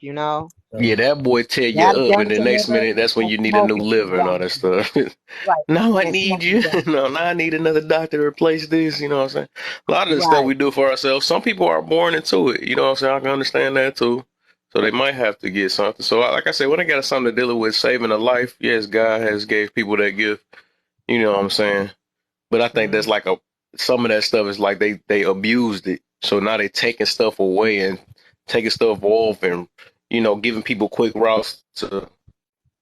yeah, So that boy tear you that up, and damage the your next liver minute that's when and you need a new smoking. liver and all Right, that stuff. right. Now I And need smoking you. damage. No, now I need another doctor to replace this. You know what I'm saying? A lot of the stuff Right. we do for ourselves, some people are born into it. You know what I'm saying? I can understand that too. So they might have to get something. So like I said, when I got something to deal with saving a life, yes, God has gave people that gift. You know what I'm saying? But I think Mhm. that's like some of that stuff is like they abused it. So now they taking stuff away and taking stuff off and giving people quick routes to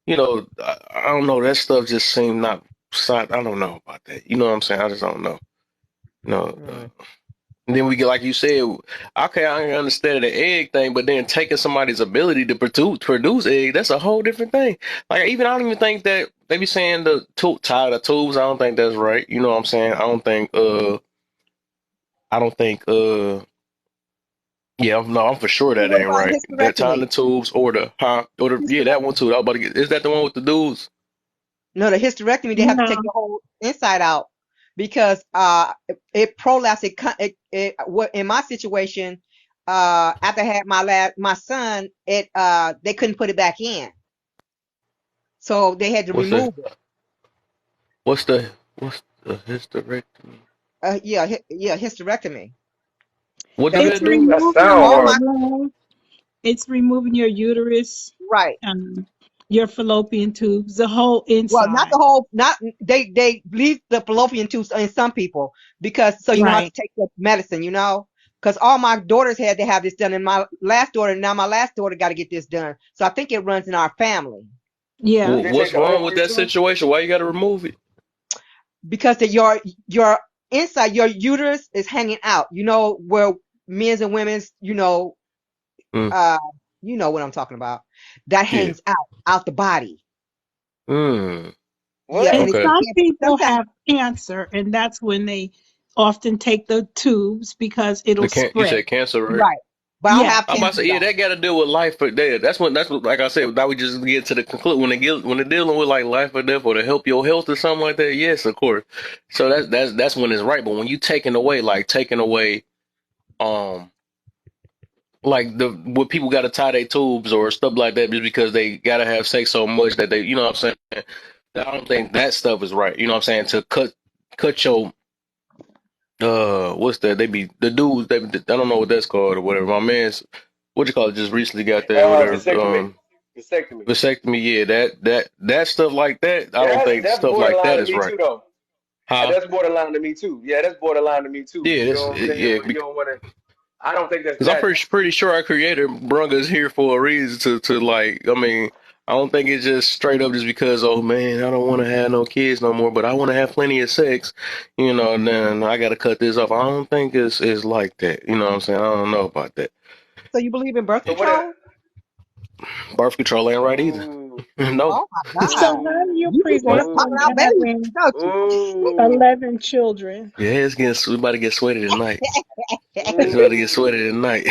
I don't know, that stuff just seemed not I don't know about that. You know what I'm saying? I just don't know. No. Mm. And then we get, like you said, okay, I understand the egg thing, but then taking somebody's ability to produce egg, that's a whole different thing. Like even I don't even think that they be saying the tie the tubes. I don't think that's right. You know what I'm saying? I don't think yeah, no, I'm for sure And that what ain't about right. That tying the hysterectomy? tubes or the yeah, that one too. I was about to get, is that the one with the dudes? No, the hysterectomy, they have to take No. the whole inside out because it prolapsed. What in my situation, after I had my son, they couldn't put it back in, so they had to What's the remove it. what's the what's the hysterectomy? Yeah, hysterectomy. What do That's It's that do? That removing sound all your my hard. womb. It's removing your uterus, right. um, your fallopian tubes, the whole Well, not inside. the whole. Not they leave the fallopian tubes in some people because so you won't have to Right. take the medicine, you know. Because all my daughters had to have this done, and my last daughter now my last daughter got to get this done. So I think it runs in our family Yeah. They take What's the wrong with ovary that too. situation? Why you got to remove it? because your inside your uterus is hanging out. You know where men's and women's, Mm, uh, you know what I'm talking about. That yeah. hangs out the body. Mm, Yeah, What? and And it okay. some can people sometimes have cancer, and that's when they often take the tubes because it'll The can you spread. said cancer, right? right. But I don't Yeah. have I'm about cancer to say, yeah, though. that got to deal with life or death. That's what, like I said, now we just get to the conclusion when they're dealing with like life or death or to help your health or something like that. Yes, of course. So that's when it's right. But when you taking away, um, like the what people got to tie their tubes or stuff like that just because they got to have sex so much that they, you know what I'm saying? I don't think that stuff is right. You know what I'm saying? To cut your what's that? They be the dudes. I don't know what that's called or whatever. My man's what you call it just recently got that whatever. Vasectomy. Vasectomy. Vasectomy. Yeah, that stuff like that. I don't think That's stuff like borderline that to is me right. too, though. Huh? That's borderline to me too. Yeah, that's borderline to me too. Yeah, You that's know what I'm saying? yeah. Where you don't want to. I don't think that's Because I'm natural. pretty sure our creator brung us here for a reason to like. I mean, I don't think it's just straight up just because oh man, I don't want to have no kids no more, but I want to have plenty of sex, you know. And then I got to cut this off. I don't think it's like that. You know what I'm saying? I don't know about that. So you believe in birth So what? control? Birth control ain't right either. Ooh, No, Oh my So God. how do you ooh, You just want us prevent popping from out ooh, babies, having don't you? ooh, 11 children? yeah, it's getting we about to get sweaty tonight. It's about to get sweaty ooh, tonight.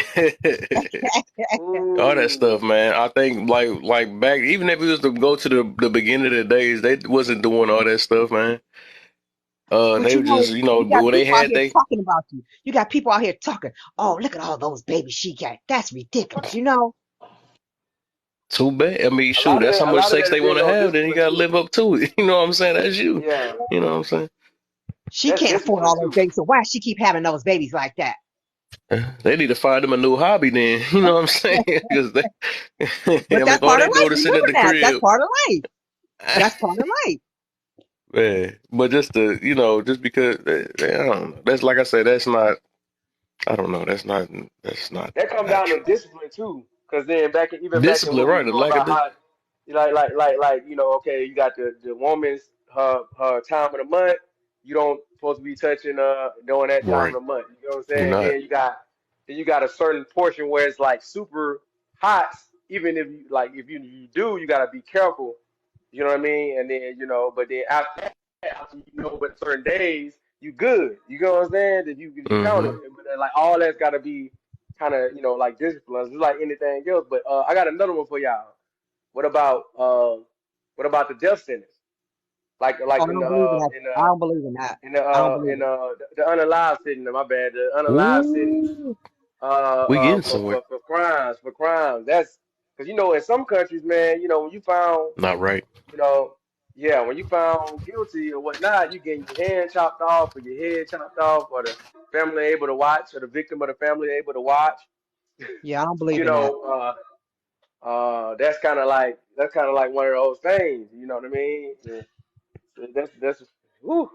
All that ooh. stuff, man. I think like back, even if it was to go to the beginning of the days, they wasn't doing all that stuff, man. But They you were know, just you got when they people out had here they talking about you. You got people out here talking. Oh, look at all those babies she got. That's ridiculous. You know, too bad. I mean, A shoot, lot of that's how that, a much lot of sex that they want depends to on have. Then you discipline gotta too. live up to it. You know what I'm saying? That's you. Yeah, You know what I'm saying? she that's can't afford discipline all those too. babies. So why she keep having those babies like that? They need to find them a new hobby then. You know what I'm saying? Because they, But I mean, that's all part of they life. doing is sitting at Remember the that. That's crib. part of life. That's part of life. Man, but just to just because I don't know. That's like I said. That's not. I don't know. That's not That come down to natural. discipline too. Cause then even back in Discipline, what we right? was The talking lack of about this. how okay, you got the woman's her time of the month. You don't supposed to be touching during that time of Right. the month. You know what I'm You're saying? not. Then you got a certain portion where it's like super hot. Even if you like if you do, you gotta be careful. You know what I mean? And then but then after that, after but certain days you good. You know what I'm saying? That you count it. Mm-hmm. But then, like all that's gotta be kind of like disciplines. It's like anything else. But I got another one for y'all. What about the death sentence? Oh, Like I don't believe in that. I don't believe in that. I don't believe it. the unalive sentence. My bad. The unalive sentence. Ooh, we getting somewhere. For crimes. That's because in some countries, man. When you found Not right. you know, yeah, when you found guilty or whatnot, you getting your hand chopped off or your head chopped off, or the family able to watch, or the victim of the family able to watch. Yeah, I don't You believe in that. know, that's kind of like one of those things. You know what I mean? Yeah, so that's. Whew.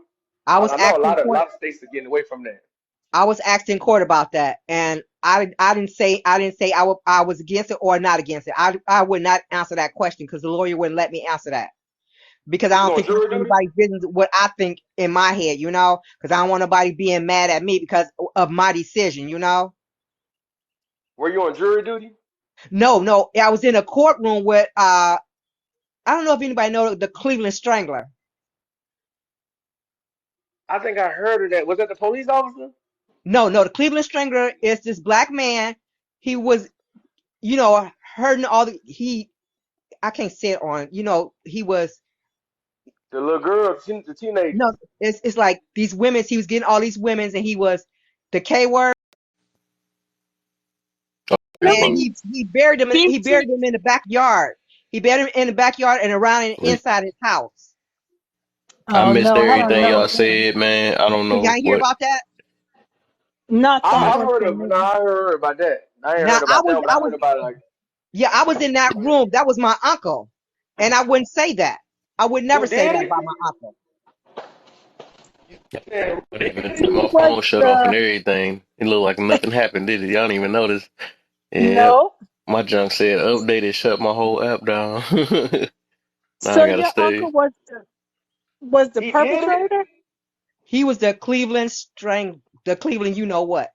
I was I know asking a court. lot of states are getting away from that. I was asking court about that, and I didn't say I was against it or not against it. I would not answer that question because the lawyer wouldn't let me answer that because I You don't on think it's jury duty? anybody's business what I think in my head, because I don't want nobody being mad at me because of my decision. Were you on jury duty? No, no, I was in a courtroom with I don't know if anybody know the Cleveland Strangler. I think I heard of that. Was that the police officer? No, no, the Cleveland Strangler is this black man. He was, hurting all the he I can't say it on, he was The little girl, the No, teenagers. it's like these women. He was getting all these women, and he was the K word, Okay, Let and me well, he buried them. give He to buried them in the backyard. He buried them in the backyard and around and we, inside his house. I Oh missed no, I don't everything know y'all him. said, man. I don't Y'all know ain't hear what. about that? Not that I've No. heard of it. No, information. I ain't heard about that. I ain't Now heard about that one, but I heard about it like, I was in that room. That was my uncle, and I wouldn't say that. I would never who say did that it? about my uncle. Man, But even He my was phone shut off and the everything. It looked like nothing happened, did it? Y'all didn't even notice. Yeah, no. my junk said updated, shut my whole app down. Now I So gotta your stay. uncle was the he did it? perpetrator? He was the Cleveland the Cleveland, you know what?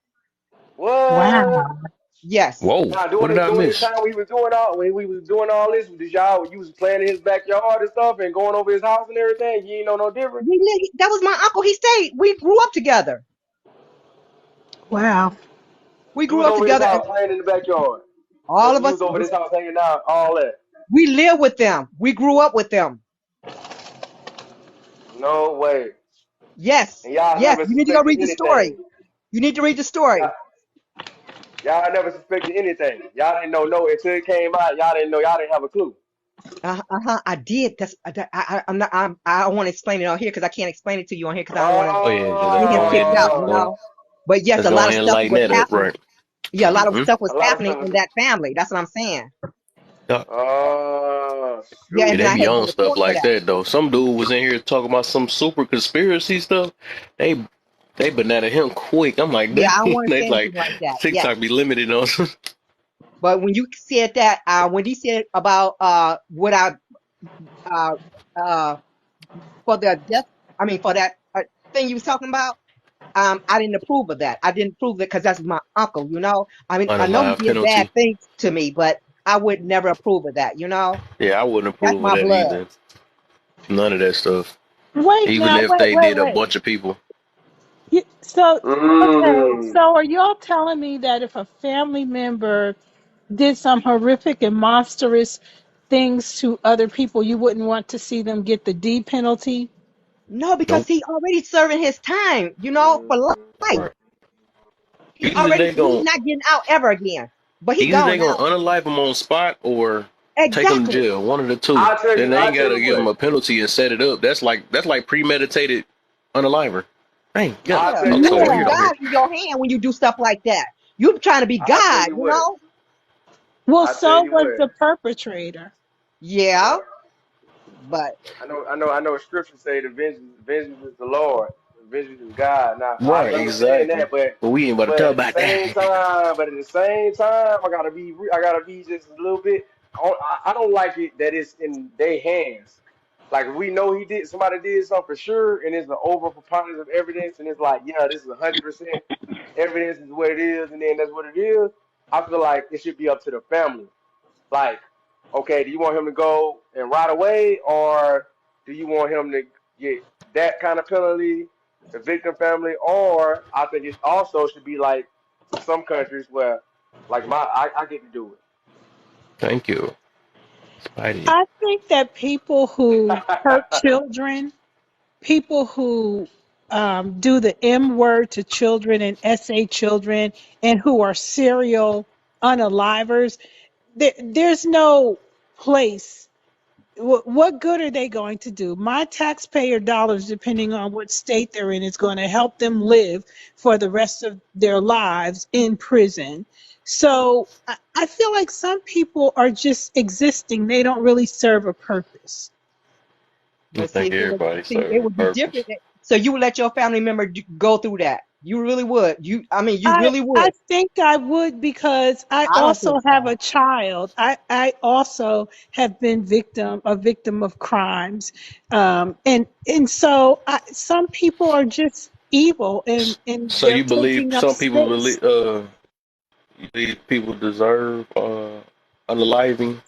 What? Wow. Yes. Whoa, Now what did I during this miss? time when we was doing all this, did y'all you was playing in his backyard and stuff and going over his house and everything? You ain't know no different. That was my uncle. He stayed. We grew up together. Wow. We You grew was up over his together, and house playing in the backyard. all of You us, was over his house hanging out, all that. we lived with them. We grew up with them. No way. Yes. And y'all Yes. never You need to go suspected read the story. anything. You need to read the story. Y'all, y'all never suspected anything. Y'all didn't know no until it came out. Y'all didn't know. Y'all didn't have a clue. Uh-huh. I did. I'm not. I don't want to explain it on here because I can't explain it to you on here because I don't want to Oh yeah, let's get him go ahead kicked and out. Oh, But yes, let's a go lot of ahead and stuff lighten was that up, happening. right? Yeah, a lot of Mm-hmm. stuff was a lot of happening stuff. in that family. That's what I'm saying. Yeah, Oh, Yeah, yeah, and shoot. they I be had to on stuff report for like that. that though. Some dude was in here talking about some super conspiracy stuff. They they banana him quick. I'm like, Yeah, dang. I don't want to They say anything like like that. Yes. TikTok be limited on. But when you said that, when he said about what I uh uh for the death, I mean for that thing you was talking about, I didn't approve of that. I didn't approve of it because that's my uncle. I mean, I know he Unalive did bad penalty. things to me, but I would never approve of that. Yeah, I wouldn't That's approve of my that blood. either. None of that stuff. Wait Even now, if wait, they wait, did a wait. bunch of people. So okay, Mm. so are y'all telling me that if a family member did some horrific and monstrous things to other people, you wouldn't want to see them get the D penalty? No, because Nope. he already serving his time, for life. Right. Either they He's gon' not getting out ever again. But he either gone they now. gonna unalive him on spot or take him to Exactly. jail. One of the two. Then they I'll ain't tell gotta you give him what. a penalty and set it up. That's like premeditated unaliver. Dang, yeah. I'll Yeah. tell Talk you That's so what. putting weird Yeah. on here. God in your hand when you do stuff like that. You trying to be I'll tell God, you what. Well, I'll tell so you was what. the perpetrator. Yeah, Yeah. but I know scripture say the vengeance is the Lord. The vengeance is God. Now I Right, understand exactly. that, but But we ain't about to talk about that. at the same time, I gotta be just a little bit. I don't like it that it's in their hands. Like we know somebody did something for sure, and it's an over preponderance of evidence, and it's like, yeah, this is 100% evidence is what it is, and then that's what it is. I feel like it should be up to the family. Like, okay, do you want him to go and right away, or do you want him to get that kind of penalty, the victim family, or I think it also should be like some countries where, like I get to do Thank you, Spidey. I think that people who hurt it. children, people who do the M word to children and SA children, and who are serial unalivers, there's no place. What good are they going to do? My taxpayer dollars, depending on what state they're in, is going to help them live for the rest of their lives in prison. So I feel like some people are just existing. They don't really serve a purpose. I but think everybody it serves would a be purpose. different. So you would let your family member go through that. You really would. You I really I would. think I would because I I don't also think have so. a child. I also have been a victim of crimes, and so some people are just evil and So they're you believe taking up some people space. believe you believe people deserve unaliving?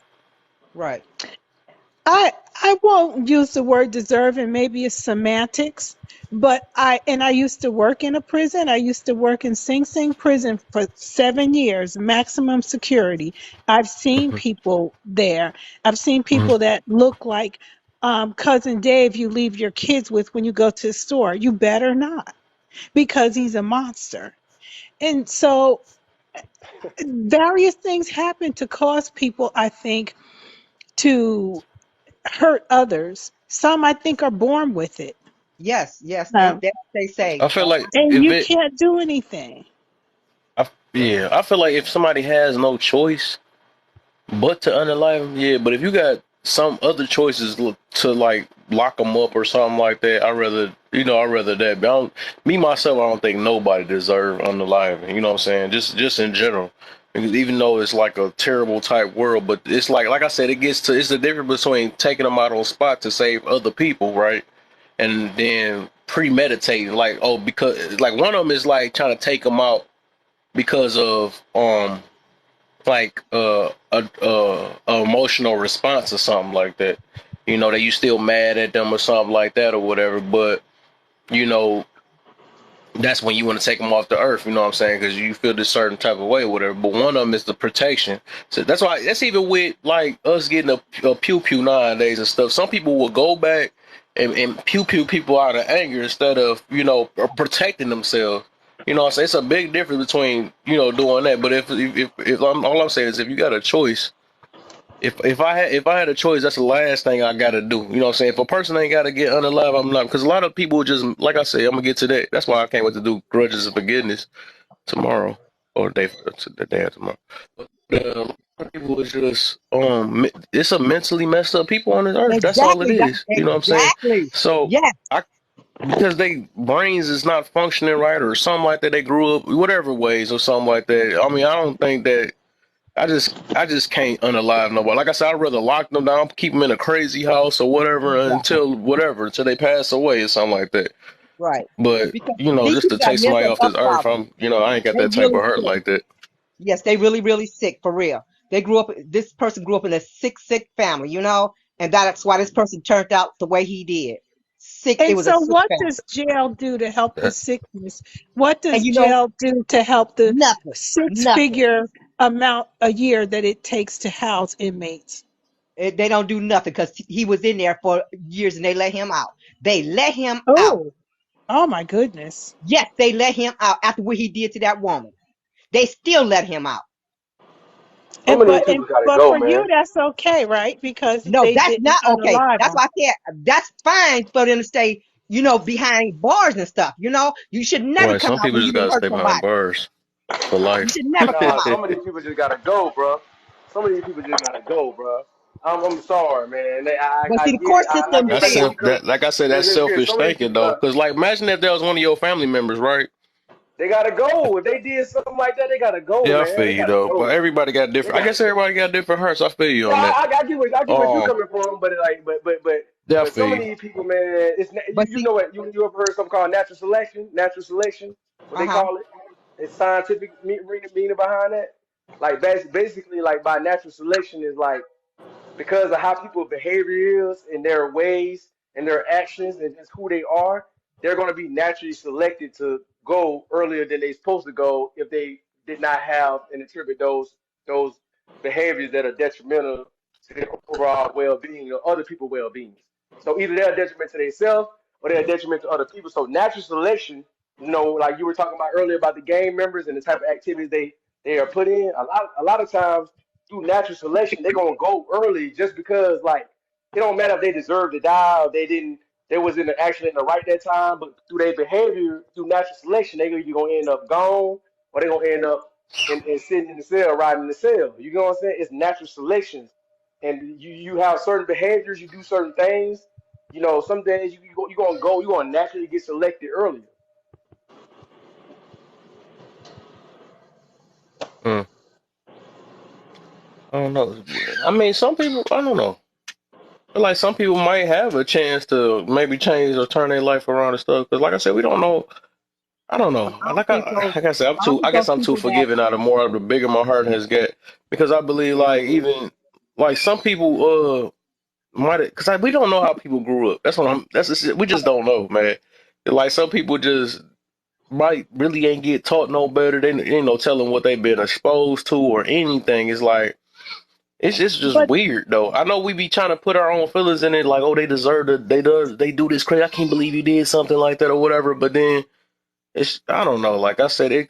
Right. I won't use the word deserve, and maybe it's semantics, but I used to work in a prison. I used to work in Sing Sing prison for 7 years, maximum security. I've seen Hmm. people there. I've seen Hmm. people that look like cousin Dave you leave your kids with when you go to the store. You better not, because he's a monster. And so various things happen to cause people, I think, to hurt others. Some I think are born with it. Yes, yes, Um, they say. I feel like and if you it, can't do anything. yeah, I feel like if somebody has no choice but to unalive him, yeah. But if you got some other choices to like lock them up or something like that, I'd rather that. But me myself, I don't think nobody deserve unaliving. You know what I'm saying? Just in general. Because even though it's like a terrible type world, but it's like I said, it's the difference between taking them out on spot to save other people, right? And then premeditating, like, oh, because like one of them is like trying to take them out because of like a emotional response or something like that. You know, that you still mad at them or something like that or whatever. But you know, that's when you want to take them off the earth. You know what I'm saying? Because you feel this certain type of way or whatever. But one of them is the protection. So that's even with like us getting a pew pew nowadays and stuff. Some people will go back and pew pew people out of anger instead of protecting themselves. You know what I'm saying? It's a big difference between doing that. But if all I'm saying is if you got a choice, if I had a choice, that's the last thing I gotta do. You know what I'm saying? If a person ain't gotta get unalive, I'm not, because a lot of people just, like I say, I'm gonna get to that. That's why I can't wait to do grudges and forgiveness tomorrow or the day after tomorrow. But a lot of people is just it's a mentally messed up people on this earth. That's all it Exactly. That's is. You know what I'm saying? exactly. So Yes. I because they brains is not functioning right or something like that. They grew up whatever ways or something like that. I mean, I don't think that I just can't unalive nobody. Like I said, I'd rather lock them down, keep them in a crazy house or whatever until they pass away or something like that. Right. But Because these just to people got take somebody mental off health this earth, problems. I ain't got They that type really of hurt sick. like that. Yes, they really, really sick for real. This person grew up in a sick family, and that's why this person turned out the way he did. Sick, it And was a so, sick what family. does jail do to help the That sickness? What And does jail do to help the nothing, six nothing. figure amount a year that it takes to house inmates? They don't do nothing because he was in there for years and they let him out. They let him out. Oh, oh my goodness. Yes, they let him out after what he did to that woman. They still let him out. Some And of these but people gotta but go, for you man. that's okay, right? Because No, they that's didn't not okay. unalive That's them. why I said that's fine for them to stay, behind bars and stuff. You should never right. come Some out people when you just done gotta hurt stay behind somebody. bars for You life. should never come Nah, out. some of these people just gotta go, bro. Some of these people just gotta go, bro. I'm sorry, man. But I see, the get it. court I system get That's like failed. like I said, that's selfish some of these thinking people, though. Because like, imagine if that was one of your family members, right? they gotta go. If they did something like that, they gotta go, Yeah, I man. feel They you gotta though. But go. everybody got They different. I gotta guess go. everybody got different hurts. I feel you Yeah, on that. I get where you Um, coming from, but like, yeah, I but feel some of you. these people, man, But you see, know what you ever heard something called natural selection, what they uh-huh. call it. It's scientific meaning behind that. Like basically, like by natural selection is like because of how people behavior is and their ways and their actions and just who they are, they're going to be naturally selected to go earlier than they're supposed to go if they did not have and attribute those behaviors that are detrimental to their overall well-being or other people's well-being. So either they're a detriment to themselves or they're a detriment to other people. So natural selection, like you were talking about earlier about the gang members and the type of activities they are put in, a lot of times through natural selection, they're gonna go early just because like it don't matter if they deserve to die or they didn't they was in the actually in the right that time, but through their behavior, through natural selection, they either gonna end up gone or they're gonna end up in sitting in the cell, riding in the cell. You know what I'm saying? It's natural selections. And you have certain behaviors, you do certain things. Some days you're gonna naturally get selected earlier. Mm, I don't know. I mean, some people. I don't know. Feel like some people might have a chance to maybe change or turn their life around and stuff. Because, like I said, we don't know. I don't know. I don't think so. Like I said, I'm I don't too. I think guess those I'm too people that forgiving. Out of more, the bigger my heart has got. Because I believe, like even like some people, might because we don't know how people grew up. That's what I'm. That's the shit. We just don't know, man. Like some people just might really ain't get taught no better. They telling what they've been exposed to or anything. It's like It's just But weird though. I know we be trying to put our own feelings in it, like, oh, they deserve it. They do this crazy. I can't believe you did something like that or whatever. But then I don't know. Like I said, I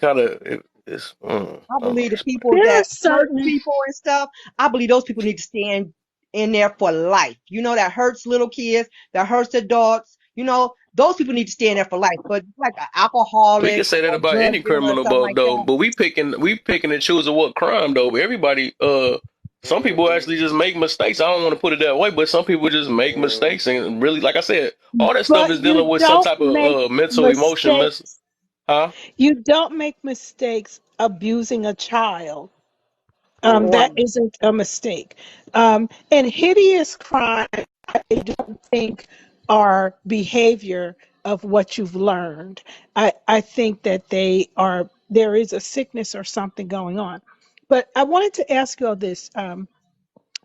I don't know. believe the It's like, people there are that hurt certain, people and stuff, I believe those people need to stand in there for life. That hurts little kids, that hurts adults. Those people need to stay in there for life. But like an we can alcoholic say that or about drug any dealer or criminal, something but like though, that. but we picking and choosing what crime though. But everybody, some people Mm-hmm. actually just make mistakes. I don't want to put it that way, but some people just make Mm-hmm. mistakes and really, like I said, all that stuff but is you dealing with some don't type make of mental, emotion, mistakes. huh? You don't make mistakes abusing a child. Mm-hmm. That isn't a mistake. And hideous crime, I don't think, are behavior of what you've learned. I think that there is a sickness or something going on. But I wanted to ask you all this.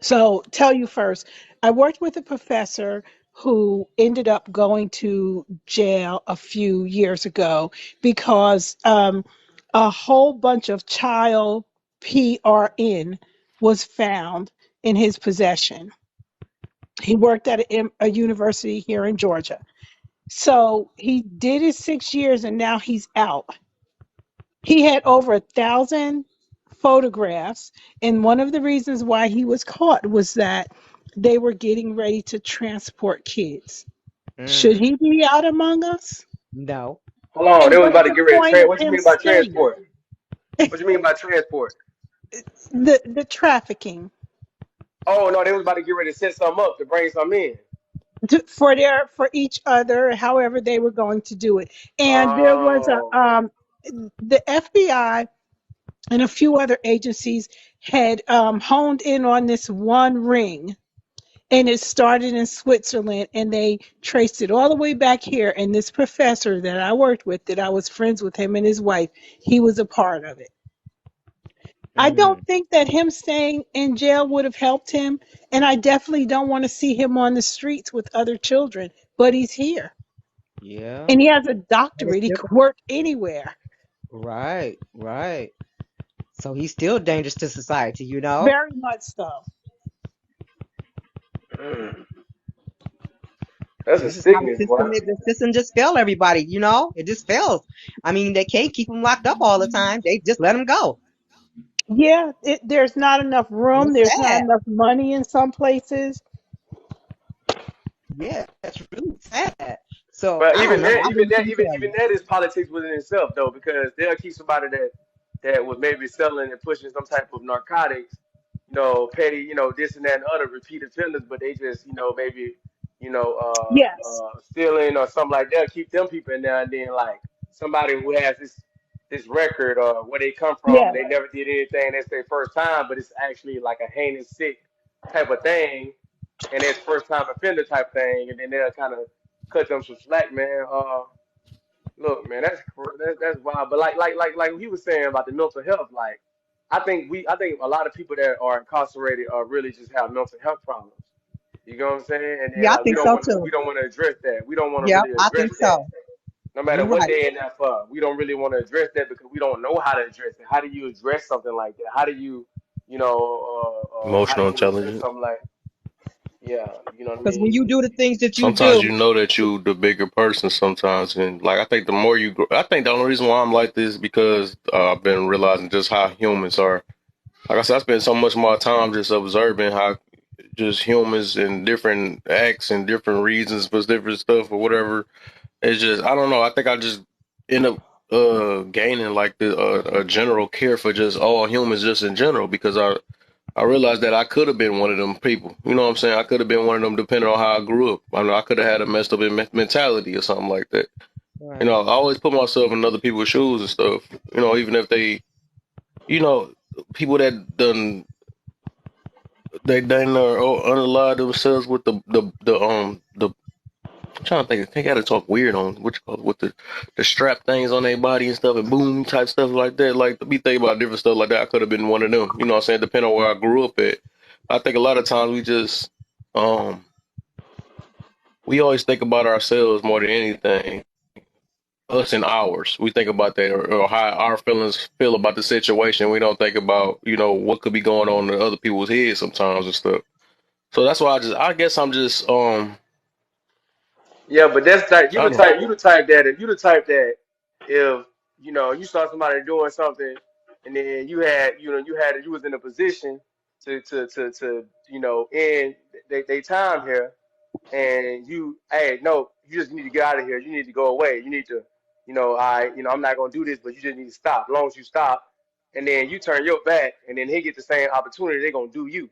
So tell you first, I worked with a professor who ended up going to jail a few years ago because a whole bunch of child PRN was found in his possession. He worked at a university here in Georgia. So he did his 6 years and now he's out. He had over 1,000 photographs, and one of the reasons why he was caught was that they were getting ready to transport kids. Should Mm, he be out among us? no. Hold on, they And was what's about to the get ready to point of What you him mean by staying? transport? What you mean by transport? The trafficking Oh no, they was about to get ready to set something up to bring some in. for each other, however they were going to do it. And there was Oh. the FBI and a few other agencies had honed in on this one ring, and it started in Switzerland and they traced it all the way back here. And this professor that I worked with, that I was friends with him and his wife, he was a part of it. I don't Mm, think that him staying in jail would have helped him. And I definitely don't want to see him on the streets with other children, but he's here. yeah. And he has a And it's doctorate. He still could work anywhere. right, right. So he's still dangerous to society. Very much so. Mm. That's a This is how the sickness, boy. system is. The system just failed everybody. It just fails. I mean, they can't keep them locked up all the time. They just let them go. Yeah, there's not enough And room. it's There's not sad. enough money in some places. Yeah, that's really sad. So But I don't even know. that, I even really that, couldn't even tell even you. that is politics within itself, though, because they'll keep somebody that was maybe selling and pushing some type of narcotics, petty, this and that and other repeat offenders, but they just, maybe, Yes. stealing or something like that. Keep them people in there, and then like somebody who has this record or where they come from, Yes. they never did anything. That's their first time, but it's actually like a heinous, sick type of thing, and it's first time offender type thing, and then they'll kind of cut them some slack, man. Look, man, that's wild. But like he was saying about the mental health, like I think a lot of people that are incarcerated are really just have mental health problems. You know what I'm saying? And then Yeah, I like think so we too. don't want to address that. We don't want to Yeah, really I address think that. so. No matter You're what right. they in there for, we don't really want to address that because we don't know how to address it. How do you address something like that? How do you, how do Emotional you address intelligence. something like, yeah, you know what I Because when mean? you do the things that you Sometimes do, you know that you the bigger person sometimes, and like I think the more you grow, I think the only reason why I'm like this is because I've been realizing just how humans are. Like I said, I spend so much more time just observing how just humans and different acts and different reasons for different stuff or whatever. It's just I don't know. I think I just end up gaining like the a general care for just all humans just in general because I realized that I could have been one of them people. You know what I'm saying? I could have been one of them depending on how I grew up. I know I could have had a messed up mentality or something like that. right? I always put myself in other people's shoes and stuff. Even if you know, people that they done or underlie themselves with the I'm trying to think. They got to talk weird on what you call it, with the strap things on their body and stuff and boom type stuff like that. Like to be thinking about different stuff like that. I could have been one of them. You know what I'm saying? Depending on where I grew up at. I think a lot of times um we always think about ourselves more than anything. us and ours. We think about that, or how our feelings feel about the situation. We don't think about, what could be going on in other people's heads sometimes and stuff. So that's why I guess I'm just, Yeah, but that's like I don't. you the type that if you saw somebody doing something and then you was in a position to end they time here and hey, no, you just need to get out of here. You need to go away. You need to, I'm not gonna do this, but you just need to stop. As long as you stop, and then you turn your back, and then he get the same opportunity, they're gonna do you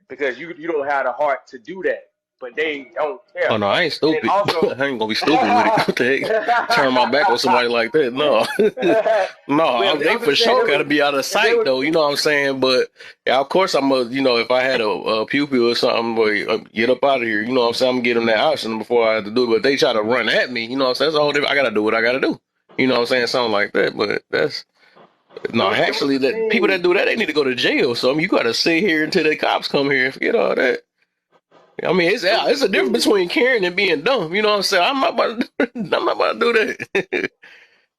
because you don't have the heart to do that, but they don't Oh care. no, I ain't And then stupid. also, I ain't gonna be stupid with it. but What the heck? Turn my back on somebody like that? No, no. They I'm for just saying, sure gotta be out of if they sight, was, though. You know what I'm saying? But yeah, of course I'm a. If I had a pupil or something, like, get up out of here. You know what I'm saying? I'm gonna give them that option before I have to do it. But if they try to run at me, you know what I'm saying? That's a whole different. I gotta do what I gotta do. You know what I'm saying? Something like that. But that's no. it was Actually, a that people that scene. do that, they need to go to jail. So I mean, you gotta sit here until the cops come here and forget all that. I mean, it's It was it's a a difference scene. between caring and being dumb. You know what I'm saying? I'm not about to I'm not about to do that.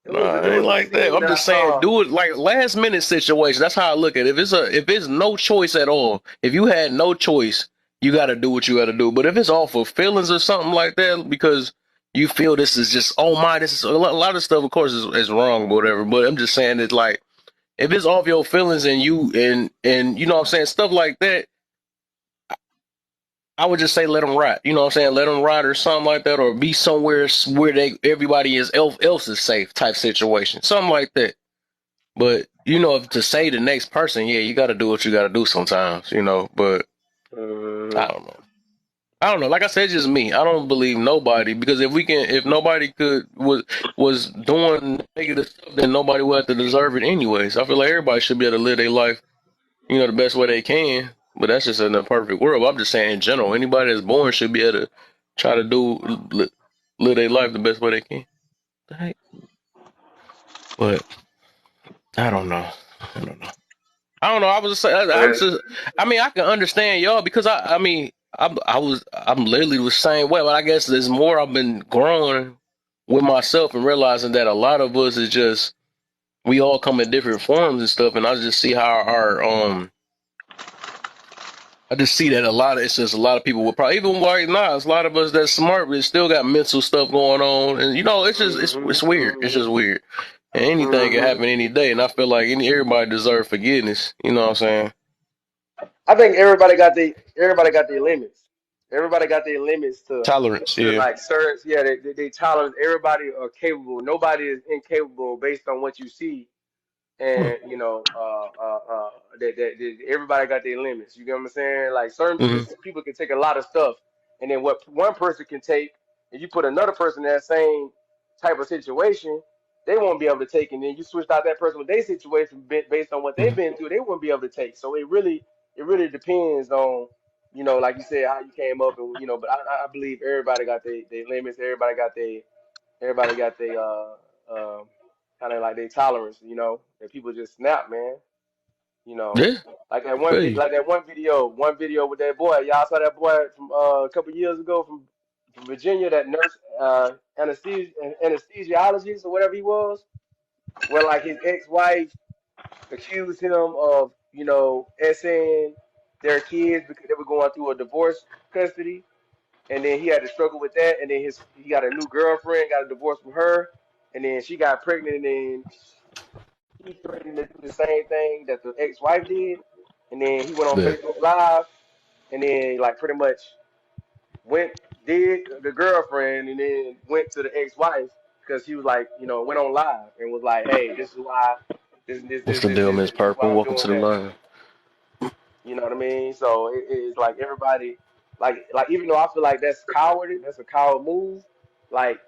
Nah, It I ain't was a like that. scene I'm that I just saying, saw. do it like last minute situation. That's how I look at it. If it's no choice at all, if you had no choice, you got to do what you got to do. But if it's off of feelings or something like that, because you feel this is just this is a lot of stuff. Of course, is wrong, or whatever. But I'm just saying it's like if it's off your feelings and and you know what I'm saying stuff like that. I would just say let them ride. You know what I'm saying? Let them ride or something like that, or be somewhere where everybody else is safe type situation, something like that. But if to say the next person, yeah, you got to do what you got to do sometimes. But I Mhm. don't know. I don't know. Like I said, it's just me. I don't believe nobody because if nobody was doing negative stuff, then nobody would have to deserve it anyways. I feel like everybody should be able to live their life the best way they can. But that's just in a perfect world. I'm just saying in general, anybody that's born should be able to try to live their life the best way they can. Right? But I don't know. I don't know. I don't know. I was just saying. I'm Well, just. I mean, I can understand y'all because I mean, I'm literally the same way. But I guess there's more. I've been growing with myself and realizing that a lot of us is just we all come in different forms and stuff. And I just see how I just see that it's just a lot of people with probably even right now, it's a lot of us that's smart, but still got mental stuff going on, and it's just it's mhm, weird. It's just mhm, weird, and anything can mhm. happen any day. And I feel like everybody deserves forgiveness. You know what I'm saying? I think everybody got their limits. Everybody got their limits Tolerance, to yeah. like certain, yeah, they tolerance. Everybody are capable. Nobody is incapable based on what you see, and that everybody got their limits. You get what I'm saying? Like certain Mm-hmm. people can take a lot of stuff, and then what one person can take, and you put another person in that same type of situation, they won't be able to take, and then you switched out that person with their situation based on what they've Mm-hmm. been through, they won't be able to take. So it really depends on like you said, how you came up, and but I believe everybody got their limits. Everybody got their kind of like their tolerance, and people just snap, man. You know, Yeah, hey, like that one video with that boy. Y'all saw that boy from a couple years ago from Virginia, that nurse, anesthesiologist or whatever he was, where like his ex-wife accused him of, essaying their kids because they were going through a divorce custody, and then he had to struggle with that, and then he got a new girlfriend, got a divorce from her, and then she got pregnant, and then he threatened to do the same thing that the ex-wife did, and then he went on yeah. Facebook Live, and then like pretty much went did the girlfriend, and then went to the ex-wife because he was like, went on live and was like, hey, this is why What's the deal, Miss this is why Purple? I'm Welcome to doing the that. line. You know what I mean? So it's like everybody, like even though I feel like that's a coward move. Like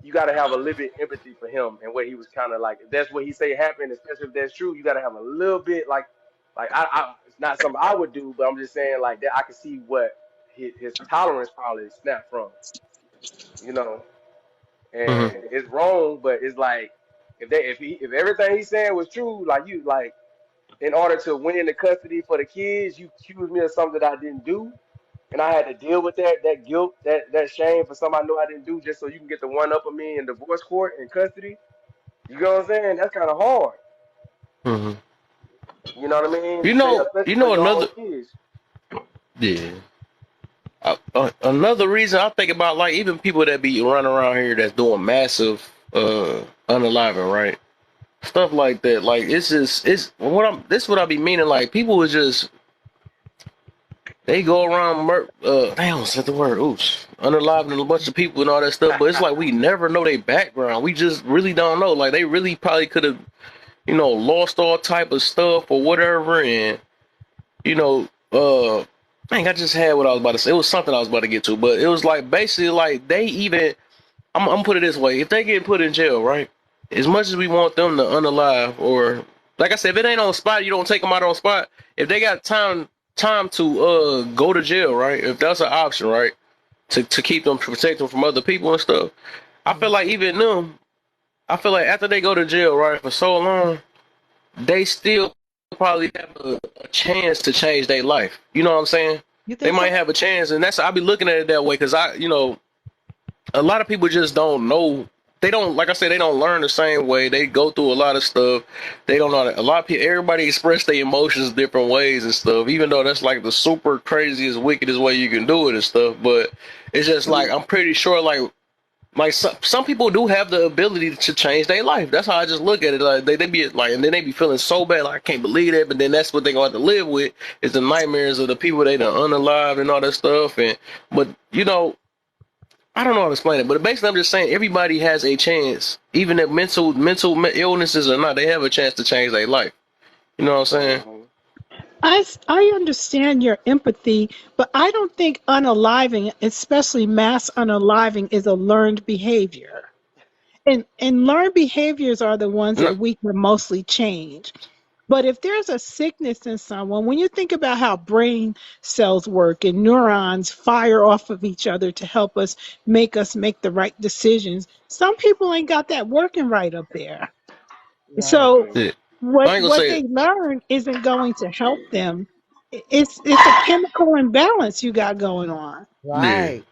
you got to have a little bit empathy for him and what he was kind of like. If that's what he say happened, especially if that's true, you got to have a little bit like it's not something I would do, but I'm just saying like that I can see what his tolerance probably snapped from, you know. Mm-hmm. And it's wrong, but it's like if everything he's saying was true, like you in order to win the custody for the kids, you accuse me of something that I didn't do. and I had to deal with that guilt, that shame for something I know I didn't do, just so you can get the one up of me in divorce court and custody. You know what I'm saying? That's kind of hard. Hmm. You know what I mean? You Especially for know your another. own kids. Yeah. Another reason I think about, like, even people that be running around here that's doing massive unaliving, right? Stuff like that. Like, it's what I'm this what I be meaning. Like, people is just, they go around damn, said the word, oops, unaliving a bunch of people and all that stuff, but it's like we never know their background. We just really don't know. Like, they really probably could have, lost all type of stuff or whatever, and you know, dang, I just had what I was about to say. It was something I was about to get to, but it was like basically like they even. I'm gonna put it this way: if they get put in jail, right? As much as we want them to unalive, or like I said, if it ain't on spot, you don't take them out on spot. If they got time to go to jail, right? If that's an option, right? To keep them, protect them from other people and stuff. I feel like even them. I feel like after they go to jail, right, for so long, they still probably have a chance to change their life. You know what I'm saying? You They think so? might have a chance, and I be looking at it that way because a lot of people just don't know. They don't, like I said, they don't learn the same way. They go through a lot of stuff. They don't know. A lot of people, everybody express their emotions different ways and stuff. Even though that's like the super craziest, wickedest way you can do it and stuff. But it's just like I'm pretty sure, like some people do have the ability to change their life. That's how I just look at it. Like they be like, and then they be feeling so bad, like I can't believe that. But then that's what they gonna have to live with is the nightmares of the people they done unalive and all that stuff. And but I don't know how to explain it. But basically, I'm just saying everybody has a chance, even if mental illnesses or not, they have a chance to change their life. You know what I'm saying? Mhm. I understand your empathy, but I don't think unaliving, especially mass unaliving, is a learned behavior. And learned behaviors are the ones No, that we can mostly change. But if there's a sickness in someone, when you think about how brain cells work and neurons fire off of each other to help us make the right decisions, some people ain't got that working right up there. Right. So Mhm. yeah. I what ain't gonna what say they learn isn't going to help them. It's a chemical imbalance you got going on. yeah. Right.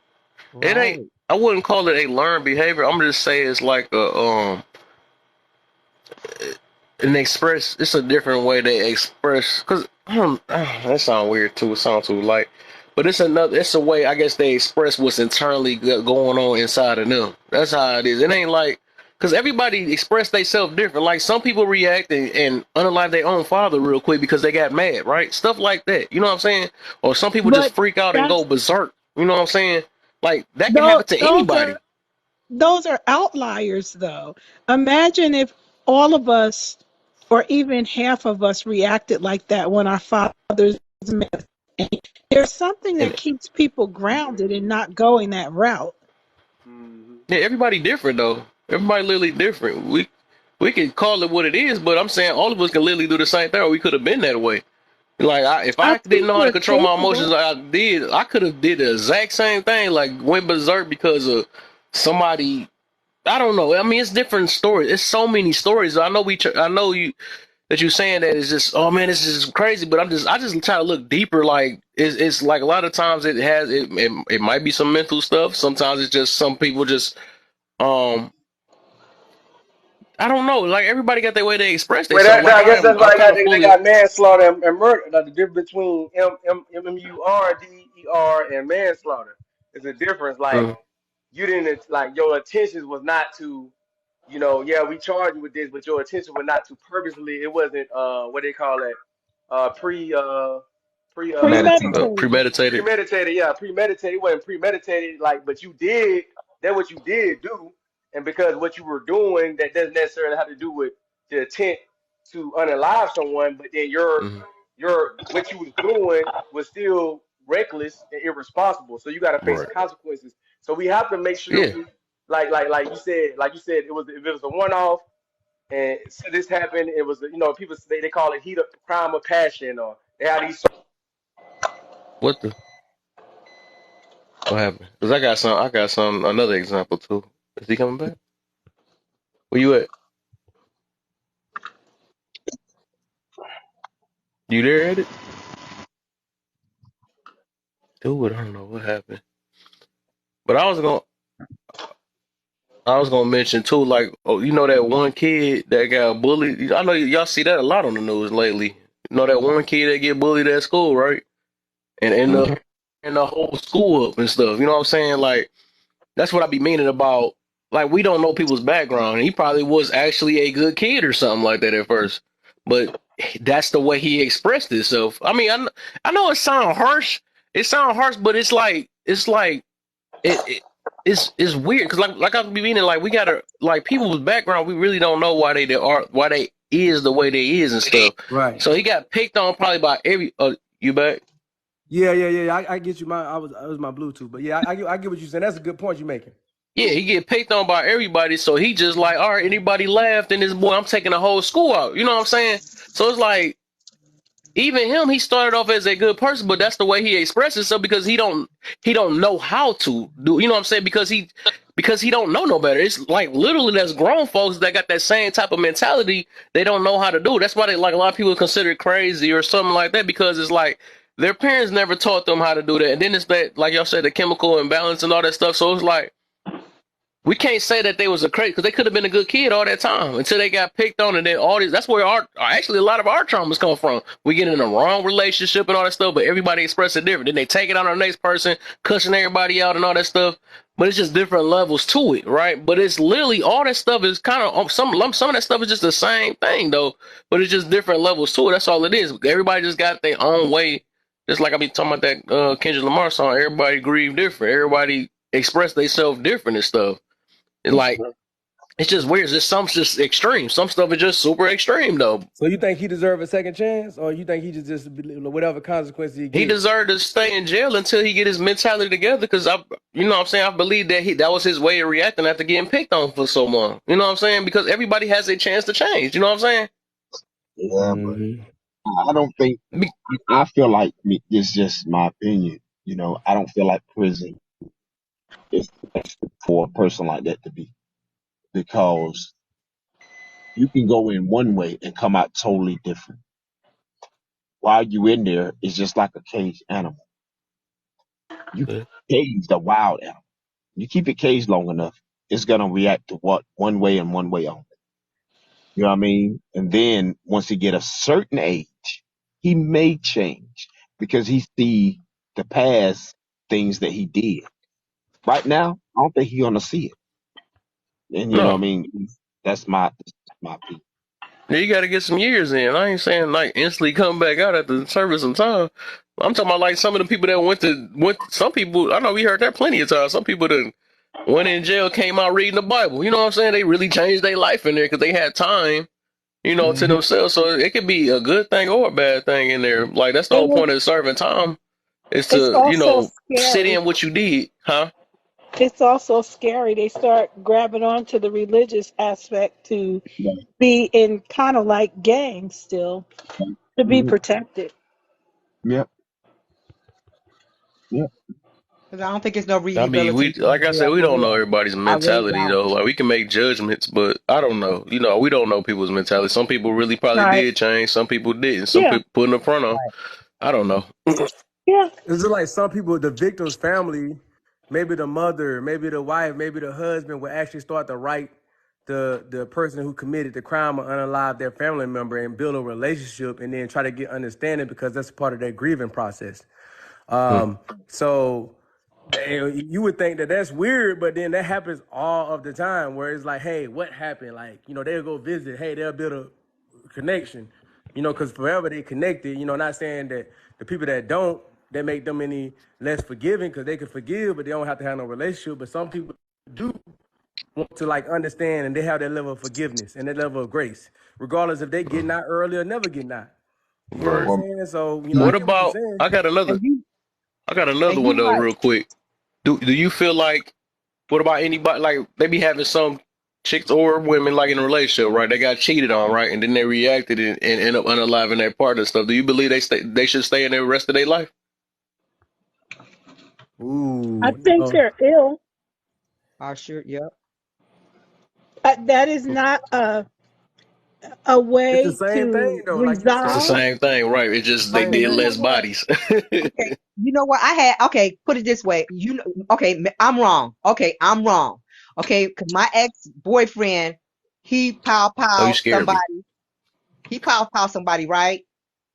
It ain't. Right. I wouldn't call it a learned behavior. I'm just say it's like an express. It's a different way they express. Cause that sound weird too. It sounds too light. But it's another. It's a way I guess they express what's internally going on inside of them. That's how it is. It ain't like because everybody express themselves different. Like some people react and unalive their own father real quick because they got mad, right? Stuff like that. You know what I'm saying? Or some people just But freak out and go that's berserk. You know what I'm saying? Like that can those happen to those anybody. are those are outliers though. Imagine if all of us or even half of us reacted like that when our fathers met. There's something that And keeps people grounded and not going that route. Mhm. yeah, everybody different though. Everybody literally different. We can call it what it is, but I'm saying all of us can literally do the same thing. Or we could have been that way. Like if I I didn't think know how to we're control my capable. emotions, like I did. I could have did the exact same thing. Like went berserk because of somebody. I don't know. I mean, it's different stories. It's so many stories. I know I know you that you're saying that it's just. Oh man, this is crazy. But I just try to look deeper. Like it's like a lot of times it might be some mental stuff. Sometimes it's just some people just um I don't know. Like everybody got their way they express Well, themselves. Like I guess that's I'm why kind of they fully got manslaughter and murder. Like the difference between MMURDER and manslaughter is a difference. Like uh, you didn't like your intentions was not to, yeah, we charge you with this, but your intention was not to purposely. It wasn't what they call it, pre pre Meditate. Premeditated. premeditated. premeditated. Yeah, premeditated. It wasn't premeditated. Like, but you did that. What you did do, and because what you were doing, that doesn't necessarily have to do with the intent to unalive someone. But then Hmm. your what you was doing was still reckless and irresponsible. So you got to face Right. the consequences. So we have to make sure Yeah. we like you said, it was if it was a one off. And so this happened. It was, people they call it heat of crime of passion, or they have these. What the? What happened? Cause I got some another example too. Is he coming back? Where you at? You there at it? do it. I don't know what happened. But I was gonna mention too, like, oh, you know that one kid that got bullied. I know y'all see that a lot on the news lately. You know that one kid that get bullied at school, right? And end up and the whole school up and stuff. You know what I'm saying? Like that's what I be meaning about. Like we don't know people's background. He probably was actually a good kid or something like that at first, but that's the way he expressed himself. I mean, I know it sounds harsh. It sounds harsh, but it's like it's weird because like I be meaning like we gotta like people's background. We really don't know why they is the way they is and stuff. Right. So he got picked on probably by every. You back? Yeah. I get you. I was my Bluetooth, but yeah, I get what you're saying. That's a good point you're making. Yeah, he get picked on by everybody, so he just like, all right, anybody laughed, and this boy, I'm taking the whole school out. You know what I'm saying? So it's like, even him, he started off as a good person, but that's the way he expresses himself because he don't know how to do. You know what I'm saying? Because he don't know no better. It's like literally there's grown folks that got that same type of mentality. They don't know how to do. That's why they like a lot of people consider it crazy or something like that because it's like their parents never taught them how to do that, and then it's that like y'all said the chemical imbalance and all that stuff. So it's like we can't say that they was a crazy because they could have been a good kid all that time until they got picked on, and then all these. That's where actually a lot of our traumas come from. We get in the wrong relationship and all that stuff, but everybody expresses it different. Then they take it on the next person, cussing everybody out and all that stuff. But it's just different levels to it, right? But it's literally all that stuff is kind of some of that stuff is just the same thing though, but it's just different levels to it. That's all it is. Everybody just got their own way. Just like I be talking about that Kendrick Lamar song. Everybody grieve different. Everybody express themselves different and stuff. And like it's just weird. Some's just extreme. Some stuff is just super extreme though. So you think he deserved a second chance, or you think he just whatever consequences he He get? deserved to stay in jail until he get his mentality together. Because you know what I'm saying, I believe that was his way of reacting after getting picked on for so long. You know what I'm saying? Because everybody has a chance to change. You know what I'm saying? Yeah, but Mm-hmm. I don't think, Be- I feel like it's just my opinion. I don't feel like prison is for a person like that to be because you can go in one way and come out totally different. While you in there, it's just like a caged animal. You Yeah. caged a wild animal. You keep it caged long enough, it's gonna react to what one way and one way only. You know what I mean? And then once he get a certain age, he may change because he see the past things that he did. Right now, I don't think he gonna see it. And you know what I No. mean? That's my opinion. Yeah, you got to get some years in. I ain't saying like instantly come back out after serving some time. I'm talking about like some of the people that went. Some people I know we heard that plenty of times. Some people that went in jail came out reading the Bible. You know what I'm saying? They really changed their life in there because they had time. To Mm-hmm. themselves. So it could be a good thing or a bad thing in there. Like that's the whole And point of serving time is it's to also sit scary. in what you did, huh? It's also scary. They start grabbing onto the religious aspect to Right. be in kind of like gangs still, to be Mhm. protected. Yep. Yep. Because I don't think it's no I mean, we rehabilitation like I said, jail we for don't know real. everybody's I really mentality don't. though. Like we can make judgments, but I don't know. We don't know people's mentality. Some people really probably Right. did change. Some people didn't. Some Yeah. people put in the front on. Right. I don't know. Yeah. It's just like some people, the victim's family, maybe the mother, maybe the wife, maybe the husband will actually start to write the person who committed the crime or unalive their family member and build a relationship and then try to get understanding because that's part of their grieving process. Hmm. So you would think that that's weird, but then that happens all of the time where it's like, hey, what happened? Like, they'll go visit. Hey, they'll build a connection, because forever they connected. Not saying that the people that don't, that make them any less forgiving because they can forgive, but they don't have to have no relationship. But some people do want to like understand and they have that level of forgiveness and that level of grace, regardless if they getting out early or never getting out. You know what I'm Right. Well, saying? So, I What get what you're about? saying. I got another And one you though, right. real quick. Do you feel like what about anybody like they be having some chicks or women like in a relationship, right? They got cheated on, right? And then they reacted and end up unaliving their partner and stuff. Do you believe they should stay in there the rest of their life? I Ooh, think they're ill. I sure, yep. That is not. a It's the way same thing to though, like you It's the said. resolve. same thing, right? It just they Okay, did you know less what? bodies. Okay, you know what? Okay, put it this way. Okay, I'm wrong. Okay, I'm wrong. Okay, 'cause my ex-boyfriend, he Oh, you pow scared me. somebody. He pow somebody, right?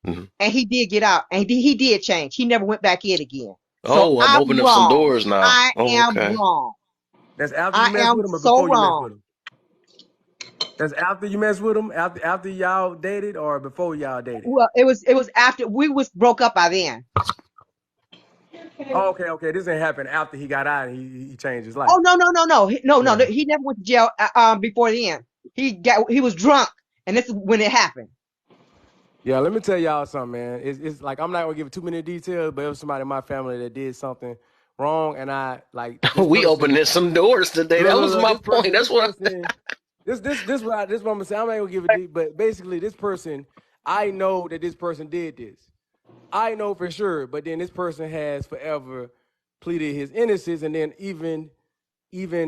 Mhm. And he did get out, and he did change. He never went back in again. So Oh, I'm I'm opening up some wrong. doors now. I Oh, am okay. wrong. That's after you I mess am with him or so before you mess wrong. with him. That's after you mess with him, after y'all dated or before y'all dated. Well, it was after we was broke up by then. Oh, okay. This ain't happened after he got out and he changed his life. Oh no. No. Yeah. He never went to jail before then. He was drunk, and this is when it happened. Yeah, let me tell y'all something, man. It's like I'm not gonna give too many details, but it was somebody in my family that did something wrong, and I like this We person. opening some doors today. That was my This point. person, That's this what person, this what I'm gonna say. I'm not gonna give it deep, but basically, this person, I know that this person did this. I know for sure, but then this person has forever pleaded his innocence, and then even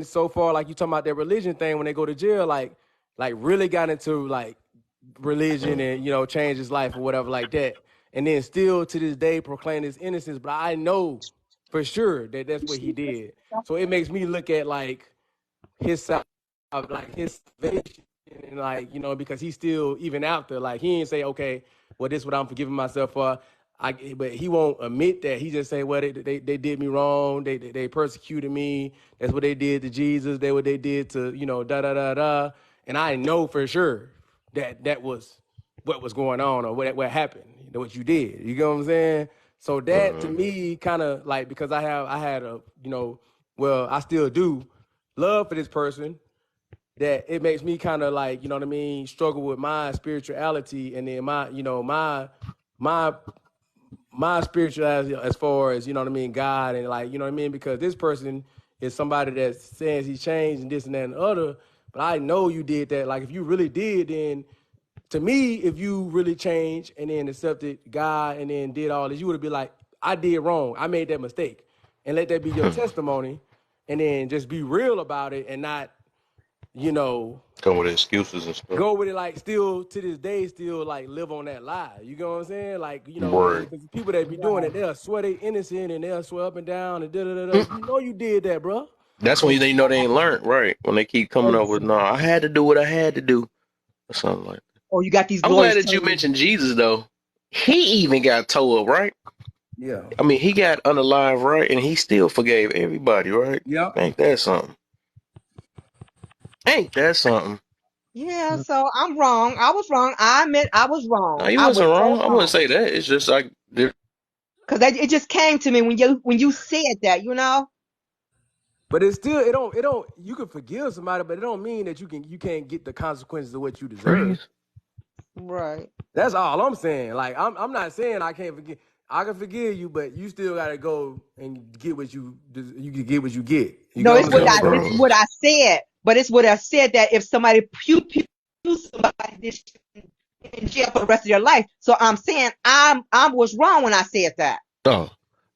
so far, like you talking about that religion thing when they go to jail, like really got into like religion and changed his life or whatever like that, and then still to this day proclaim his innocence. But I know for sure that that's what he did. So it makes me look at like his like his salvation and like because he still even after like he ain't say okay, well this is what I'm forgiving myself for. But he won't admit that. He just say, well, they did me wrong. They persecuted me. That's what they did to Jesus. What they did to da da da da. And I know for sure that was what was going on or what happened. What you did. You know what I'm saying? So that to me kind of like because I had a well I still do love for this person that it makes me kind of like what I mean struggle with my spirituality and then my my my spirituality as far as what I mean God and like what I mean because this person is somebody that says he changed and this and that and the other, but I know you did that. Like if you really did, then to me if you really changed and then accepted God and then did all this, you would be like I did wrong, I made that mistake, and let that be your testimony, and then just be real about it and not you know, come with excuses and stuff. go with it like still to this day, still like live on that lie. You know what I'm saying? Like, Right. because people that be doing Right. it, they'll swear they innocent and they'll swear up and down and da da da da. You know you did that, bro. That's when they know they ain't learned, right? When they keep coming up with, no, I had to do what I had to do, or something like that. Or you got these I'm glad lawyers that you telling you. mentioned Jesus, though. He even got towed up, right? Yeah. I mean, he got unalive, right? And he still forgave everybody, right? Yep. Ain't that something? Ain't that something? Yeah, so I'm wrong. I was wrong. I admit I was No, wrong. you I was wasn't so wrong. I wouldn't wrong. say that. It's just like, Because it just came to me when you said that. But it's still it don't you can forgive somebody, but it don't mean that you can't get the consequences of what you deserve. freeze. Right. That's all I'm saying. Like I'm not saying I can't forgive. I can forgive you, but you still gotta go and get what you can get what you get. You No, get what it's I'm what No saying? I So it's problem. what I said, but it's what I said that if somebody pew somebody this in jail for the rest of their life. So I'm saying I was wrong when I said that. Oh.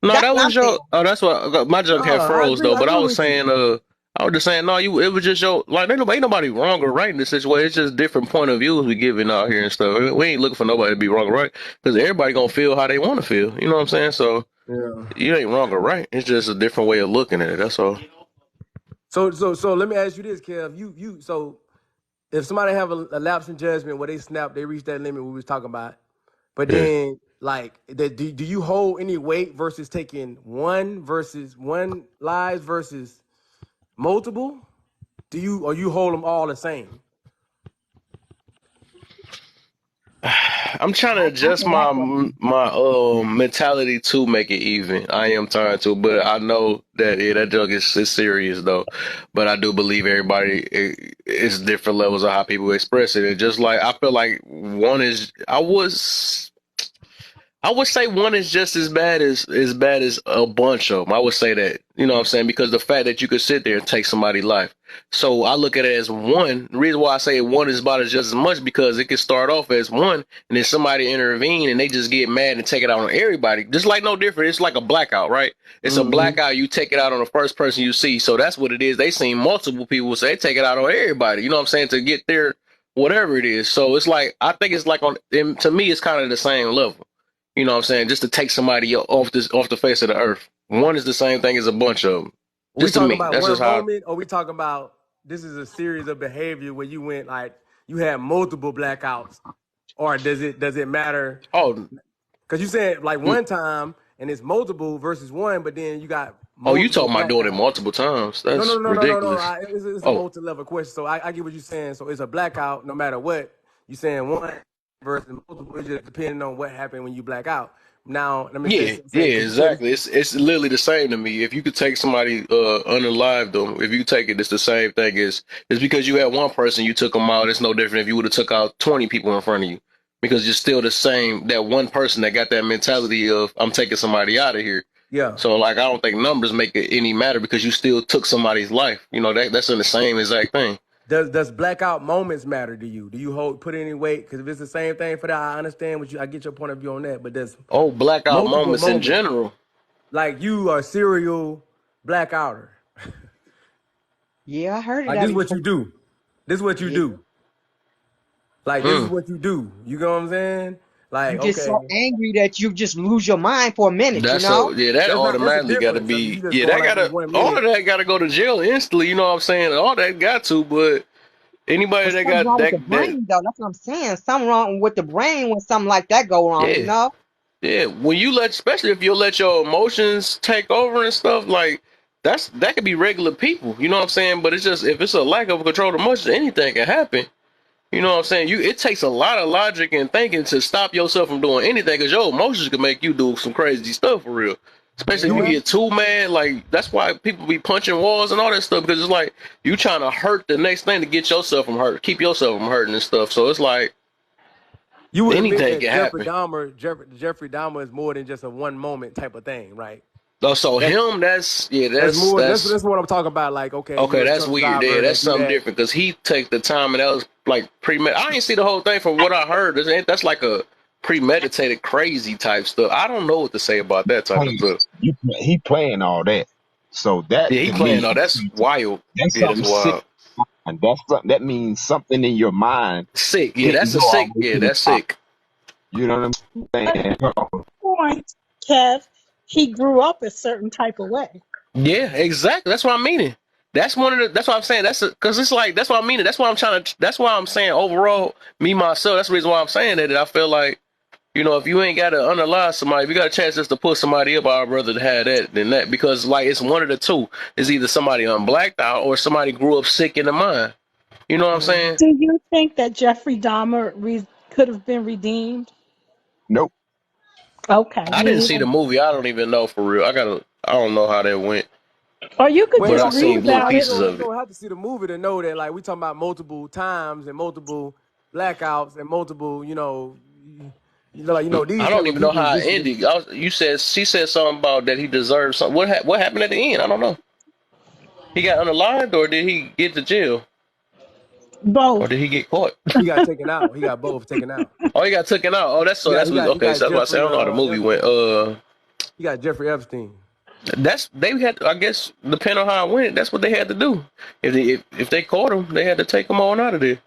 No, That's that what I'm was saying. your. Oh, that's what my no, junk had froze though. I But I agree was with you. saying, I was just saying, no, you. It was just your. Like, ain't nobody wrong or right in this situation. It's just different point of views we giving out here and stuff. We ain't looking for nobody to be wrong or right because everybody gonna feel how they want to feel. You know what I'm saying? So Yeah. you ain't wrong or right. It's just a different way of looking at it. That's all. So let me ask you this, Kev. So if somebody have a lapse in judgment where they reach that limit we was talking about, but Yeah. then like do you hold any weight versus taking one lies versus multiple? Or you hold them all the same? I'm trying to I adjust answer that question. my mentality to make it even. I am trying to, but I know that that junk is serious though. But I do believe everybody it's different levels of how people express it. And just like I feel like one is I would say one is just as bad as a bunch of them. I would say that, you know what I'm saying? Because the fact that you could sit there and take somebody's life. So I look at it as one. The reason why I say one is about as just as much because it could start off as one and then somebody intervene and they just get mad and take it out on everybody. Just like no different. It's like a blackout, right? It's a Mm-hmm. blackout. You take it out on the first person you see. So that's what it is. They seen multiple people, so they take it out on everybody. You know what I'm saying? To get their whatever it is. So it's like I think it's like to me it's kind of the same level. You know what I'm saying? Just to take somebody off the face of the earth. One is the same thing as a bunch of them. Are we Just to talking me, about that's one just how. moment, or we talking about this is a series of behavior where you went like you had multiple blackouts, or does it matter? Oh, Because you said like mm, one time and it's multiple versus one, but then you got oh, you multiple talking about doing it blackouts. multiple times? No, no, That's no, no, no, no. ridiculous. It's a Oh, multi-level question. So I get what you're saying. So it's a blackout no matter what. You saying one versus multiple. It's just depending on what happened when you black out. Now, let me yeah, say yeah, because you said exactly. It's literally the same to me. If you could take somebody unalive them, if you take it, it's the same thing. It's because you had one person, you took them out. It's no different if you would have took out 20 people in front of you, because you're still the same. That one person that got that mentality of I'm taking somebody out of here. yeah. So like I don't think numbers make it any matter because you still took somebody's life. You know that's in the same exact thing. Does blackout moments matter to you? Do you put any weight? Because if it's the same thing for that, I understand what you. I get your point of view on that. But does Oh, blackout multiple moments in moments general. like you are serial blackouter? Yeah, I heard of Like that this is what before. you do. This is what you Yeah. do. Like this is Mm, what you do. You know what I'm saying? Like You just okay, so angry that you just lose your mind for a minute, you that's know? a yeah. That that's a automatically got to difference. If be you just yeah. going That like this gotta one all minute. of that got to go to jail instantly. You know what I'm saying? All that got to, but anybody But that something got wrong with the that brain, though. That's what I'm saying. Something wrong with the brain when something like that go wrong, you yeah. know? Yeah, when you especially if you let your emotions take over and stuff, like that could be regular people. You know what I'm saying? But it's just if it's a lack of control of emotions, anything can happen. You know what I'm saying? It takes a lot of logic and thinking to stop yourself from doing anything because your emotions can make you do some crazy stuff for real. Especially if you Yeah. get too mad, like that's why people be punching walls and all that stuff because it's like you trying to hurt the next thing to get yourself from hurt, keep yourself from hurting and stuff. So it's like You would admit anything that can happen. Jeffrey Dahmer is more than just a one moment type of thing, right? Oh, so That's him, that's yeah, that's more that's that's what I'm talking about. Like, okay, okay, you a that's truck weird. Yeah, driver that's that do something that. different because he take the time and that was like I didn't see the whole thing from what I heard. That's like a premeditated, crazy type stuff. I don't know what to say about that type of Playing, stuff. he playing all that. So that Yeah, he to playing. me, Oh, that's wild. that's Yeah, that's something sick. wild. And that's something that means something in your mind Sick. Yeah, didn't that's a go all sick. the way Yeah, to the that's top. sick. You know what I'm saying? Point, Kev, he grew up a certain type of way. Yeah, exactly. That's what I'm meaning. That's one of the. That's what I'm saying. Because it's like that's what I'm meaning. That's why I'm trying to. That's why I'm saying overall, me myself. That's the reason why I'm saying that. I feel like. You know, if you ain't got to unalive somebody, if you got a chance just to put somebody up, I'd rather have that than that because, like, it's one of the two. It's either somebody unblacked out or somebody grew up sick in the mind. You know what I'm Mhm. saying? Do you think that Jeffrey Dahmer could have been redeemed? Nope. Okay, I me didn't see neither. the movie. I don't even know for real. I don't know how that went, Or you could but just I Well, read seen little about you it. pieces don't you of it. don't have to see the movie to know that. Like we talking about multiple times and multiple blackouts and multiple, like these I type don't of even know people. how it ended. She said something about that he deserved something. What happened at the end? I don't know. He got unalived or did he get to jail or Both. did he get caught? He got taken out. He got both taken out. Oh, he got taken out. Oh, that's He so. got That's he what. got he Okay, got so that's why I said I Jeffrey don't know how the movie went. Epstein. He got Jeffrey Epstein. That's they had. I guess depending on how it went, that's what they had to do. If they caught him, they had to take him on out of there.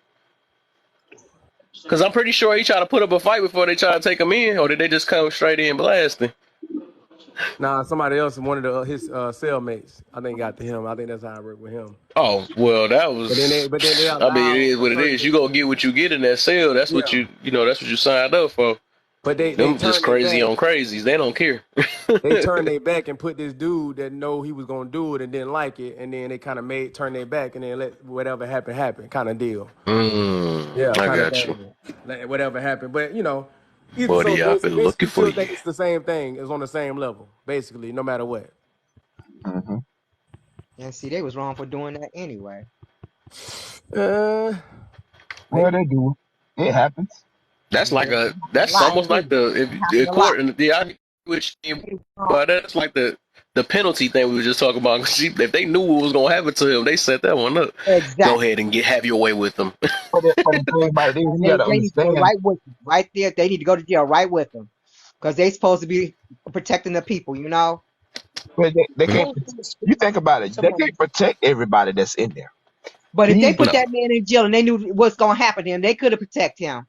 Because I'm pretty sure he tried to put up a fight before they tried to take him in, or did they just come straight in blasting? Nah, somebody else, one of his cellmates, I think got to him. I think that's how I worked with him. Oh well, that But then was. they I mean, it allowed is a what it certain. is. You gonna get what you get in that cell. That's what Yeah, That's what you signed up for. but they Them just turned their crazy back. on crazies. They don't care. They turned their back and put this dude that know he was gonna do it and didn't like it, and then they kind of turned their back and then let whatever happen, kind of deal. Yeah, I kind of got you, thing. Let whatever happened, but either so buddy. I've been basically, looking you for still you. think it's the same thing. It's on the same level, basically, no matter what. Hmm. And see, they was wrong for doing that anyway. Uh, Well, maybe. they do. It happens. That's Yeah, like it happened a that's lot almost like too. the It if the happened a lot. court and the I which They was wrong. but that's like the penalty thing we were just talking about. If they knew what was gonna happen to him, they set that one up. Go Exactly. ahead and have your way with them. But the thing about it is, And you got to they need to go understand. right with them. Right there. They need to go to jail right with them. Because they supposed to be protecting the people, you know? But they Mm. can't. You think about it. They can't protect everybody that's in there. But if they He's the put No. that man in jail and they knew what's gonna happen to him, they could have protected him.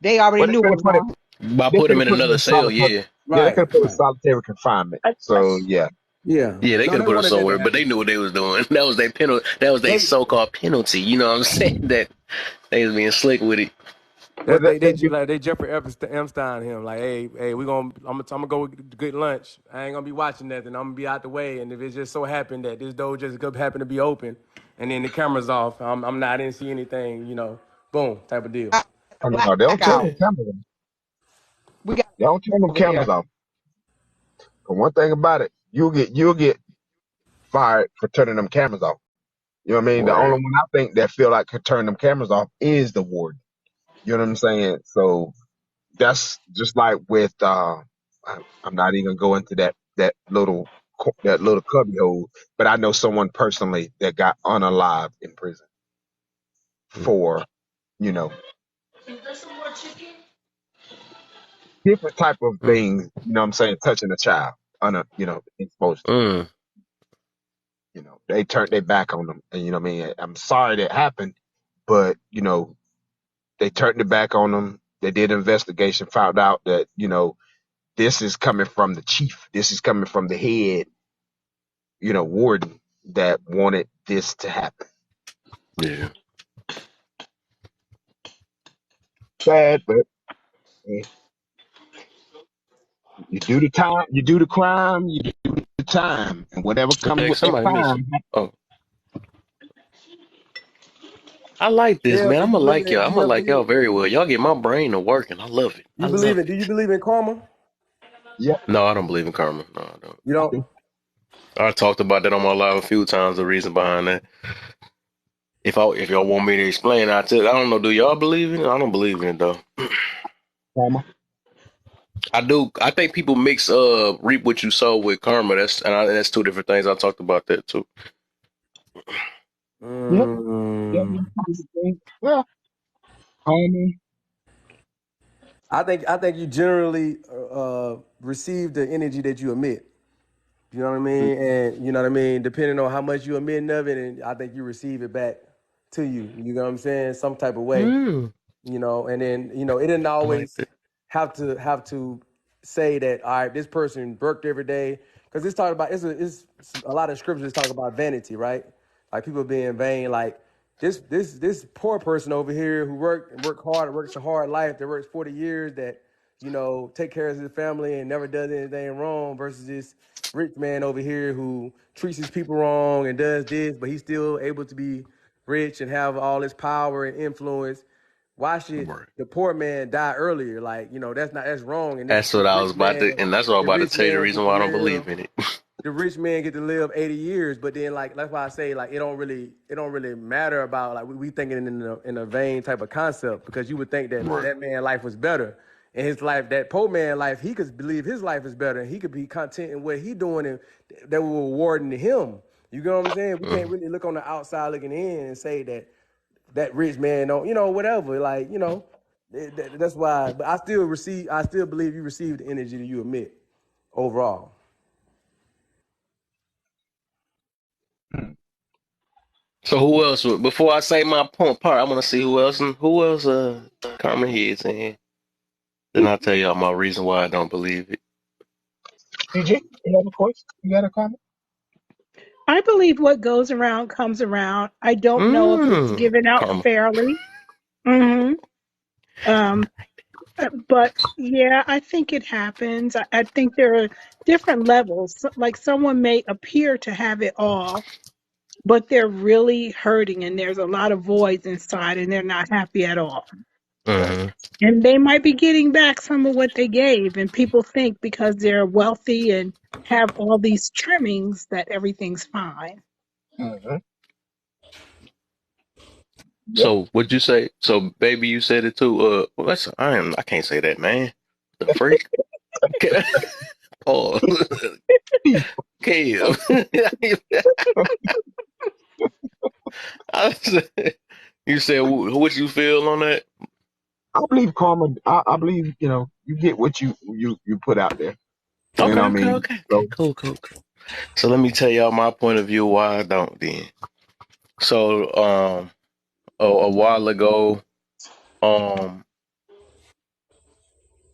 They already well, knew what was going. By they putting could him have in put him another in cell, solitary. yeah. Yeah, they Right, could have put him in right. solitary confinement. I, So yeah, Yeah. Yeah, they No, could they have put him wanted that to somewhere, but happen. they knew what they was doing. That was their penalty. That was their They, so-called penalty. You know what I'm saying? That they was being slick with it. but they Jeffrey Epstein him like, hey, I'm gonna go get lunch. I ain't gonna be watching nothing. I'm gonna be out the way. And if it just so happened that this door just happened to be open, and then the camera's off, I'm not. I didn't see anything. Boom, type of deal. I mean, no, they don't turn Blackout. them cameras. We got They don't turn them over cameras here. off. But one thing about it, you'll get fired for turning them cameras off. You know what I mean? The only Right. one I think that feel like could turn them cameras off is the warden. You know what I'm saying? So that's just like with I'm not even gonna go into that little cubby hole, but I know someone personally that got unalived in prison for, you know, different type of Mm. things, you know what I'm saying, touching a child, exposed to. Mm. They turned their back on them. And you know what I mean? I'm sorry that happened, but they turned their back on them. They did an investigation, found out that, this is coming from the chief. This is coming from the head, warden that wanted this to happen. Yeah. Sad, but eh, you do the time, you do the crime, you do the time, and whatever comes Hey, with that somebody missing. time. Oh, I like this, Yeah. man. So I'm you gonna believe like in? y'all. I'm gonna like y'all very well. Y'all get my brain to working. I love it. I You believe love in? it. Do you believe in karma? Yep, No, I don't believe in karma. No, I don't. You I don't. do. I talked about that on my live a few times. The reason behind that. If y'all want me to explain, I don't know. Do y'all believe in it? I don't believe in it though. Karma. I do. I think people mix reap what you sow with karma. That's two different things. I talked about that too. Yep, yep. Mm, Well, karma. I think you generally receive the energy that you emit. You know what I mean? And you know what I mean? Depending on how much you emit of it, and I think you receive it back to you. You know what I'm saying? Some type of way. Mm, And then it didn't I like always that. have to say that, all right, this person worked every day, because it's talking about it's a lot of scriptures talk about vanity, right? Like people being vain, like this poor person over here who work hard, works a hard life, that works 40 years, that take care of his family and never does anything wrong, versus this rich man over here who treats his people wrong and does this, but he's still able to be rich and have all this power and influence. Why should Right. the poor man die earlier? Like, that's wrong. And That's what I was rich about to, man, and that's what I was the about to rich tell you. The man reason get to why I don't live believe in it. the rich man get to live 80 years, but then, like, that's why I say, like, it don't really matter about, like, we thinking in a vain type of concept, because you would think that Right. that man life was better. And his life, that poor man life, he could believe his life is better, and he could be content in what he doing, and that will rewarding to him. You know what I'm saying? We can't Mm. really look on the outside looking in and say that rich man don't, whatever. Like, that's why. But I still believe you receive the energy that you emit overall. So who else? Before I say my point part, I want to see who else. Karma heads in here. Then I'll tell y'all my reason why I don't believe it. DJ, you have a question? You got a comment? I believe what goes around comes around. I don't know if it's given out Karma. fairly. hmm Um, but yeah, I think it happens. I think there are different levels. Like someone may appear to have it all, but they're really hurting and there's a lot of voids inside and they're not happy at all. Hmm. And they might be getting back some of what they gave. And people think because they're wealthy and have all these trimmings that everything's fine. Mm-hmm. Yep. So what'd you say? So baby, you said it too. Well, I can't say that, man. The freak. Oh, Kev. You said what you feel on that? I believe karma. I believe you get what you put out there. You know Okay, what I okay, mean? okay, okay. So Cool, cool, cool. So let me tell y'all my point of view why I don't then. So a while ago, um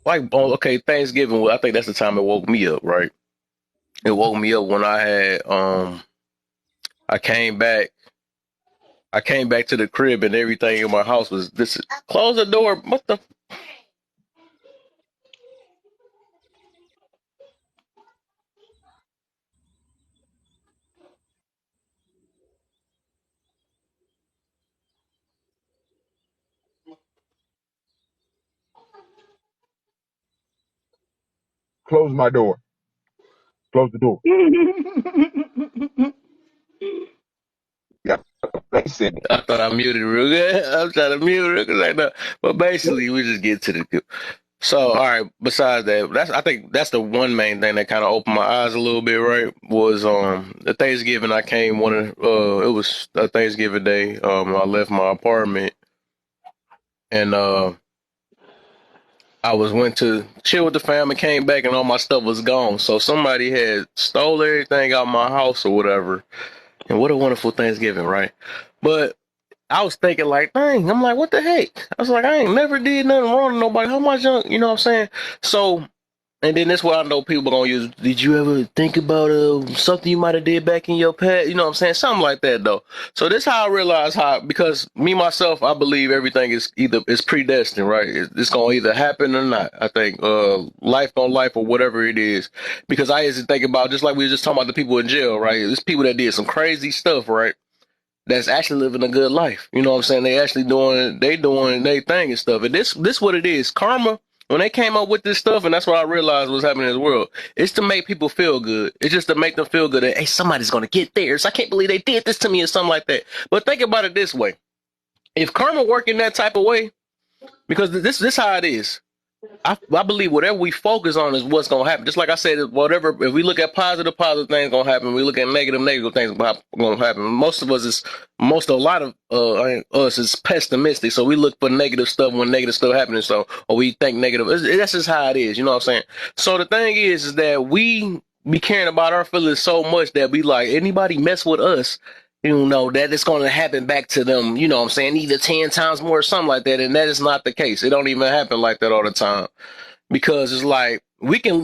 like okay, Thanksgiving, I think that's the time it woke me up, right? It woke me up when I had I came back I came back to the crib and everything in my house was this. Close the door. What the? Close my door. Close the door. Yeah, they said it. I thought I muted real good. I'm trying to mute it because I know. But basically, we just get to the. So, all right. Besides that, I think that's the one main thing that kind of opened my eyes a little bit. Right, was the Thanksgiving I came it was a Thanksgiving day. I left my apartment and I went to chill with the family, came back and all my stuff was gone. So somebody had stole everything out my house or whatever. And what a wonderful Thanksgiving, right? But I was thinking like, dang, I'm like, what the heck? I was like, I ain't never did nothing wrong to nobody. How much junk, you know what I'm saying? So, and then that's why I know people gonna use, did you ever think about something you might have did back in your past? You know what I'm saying? Something like that though. So this how I realized because me myself, I believe everything is it's predestined, right? It's gonna either happen or not. I think life on life or whatever it is. Because I used to think about, just like we were just talking about the people in jail, right? There's people that did some crazy stuff, right? That's actually living a good life. You know what I'm saying? They actually doing their thing and stuff. And this what it is. Karma, when they came up with this stuff, and that's what I realized was happening in the world, it's to make people feel good. It's just to make them feel good that, hey, somebody's gonna get theirs. I can't believe they did this to me or something like that. But think about it this way. If karma work in that type of way, because this how it is. I believe whatever we focus on is what's gonna happen. Just like I said, whatever, if we look at positive things gonna happen. We look at negative things gonna happen. A lot of us is pessimistic, so we look for negative stuff when negative stuff happening. So, or we think negative. That's just how it is. You know what I'm saying? So the thing is that we be caring about our feelings so much that we like anybody mess with us. You know, that it's going to happen back to them, you know what I'm saying, either 10 times more or something like that. And that is not the case. It don't even happen like that all the time because it's like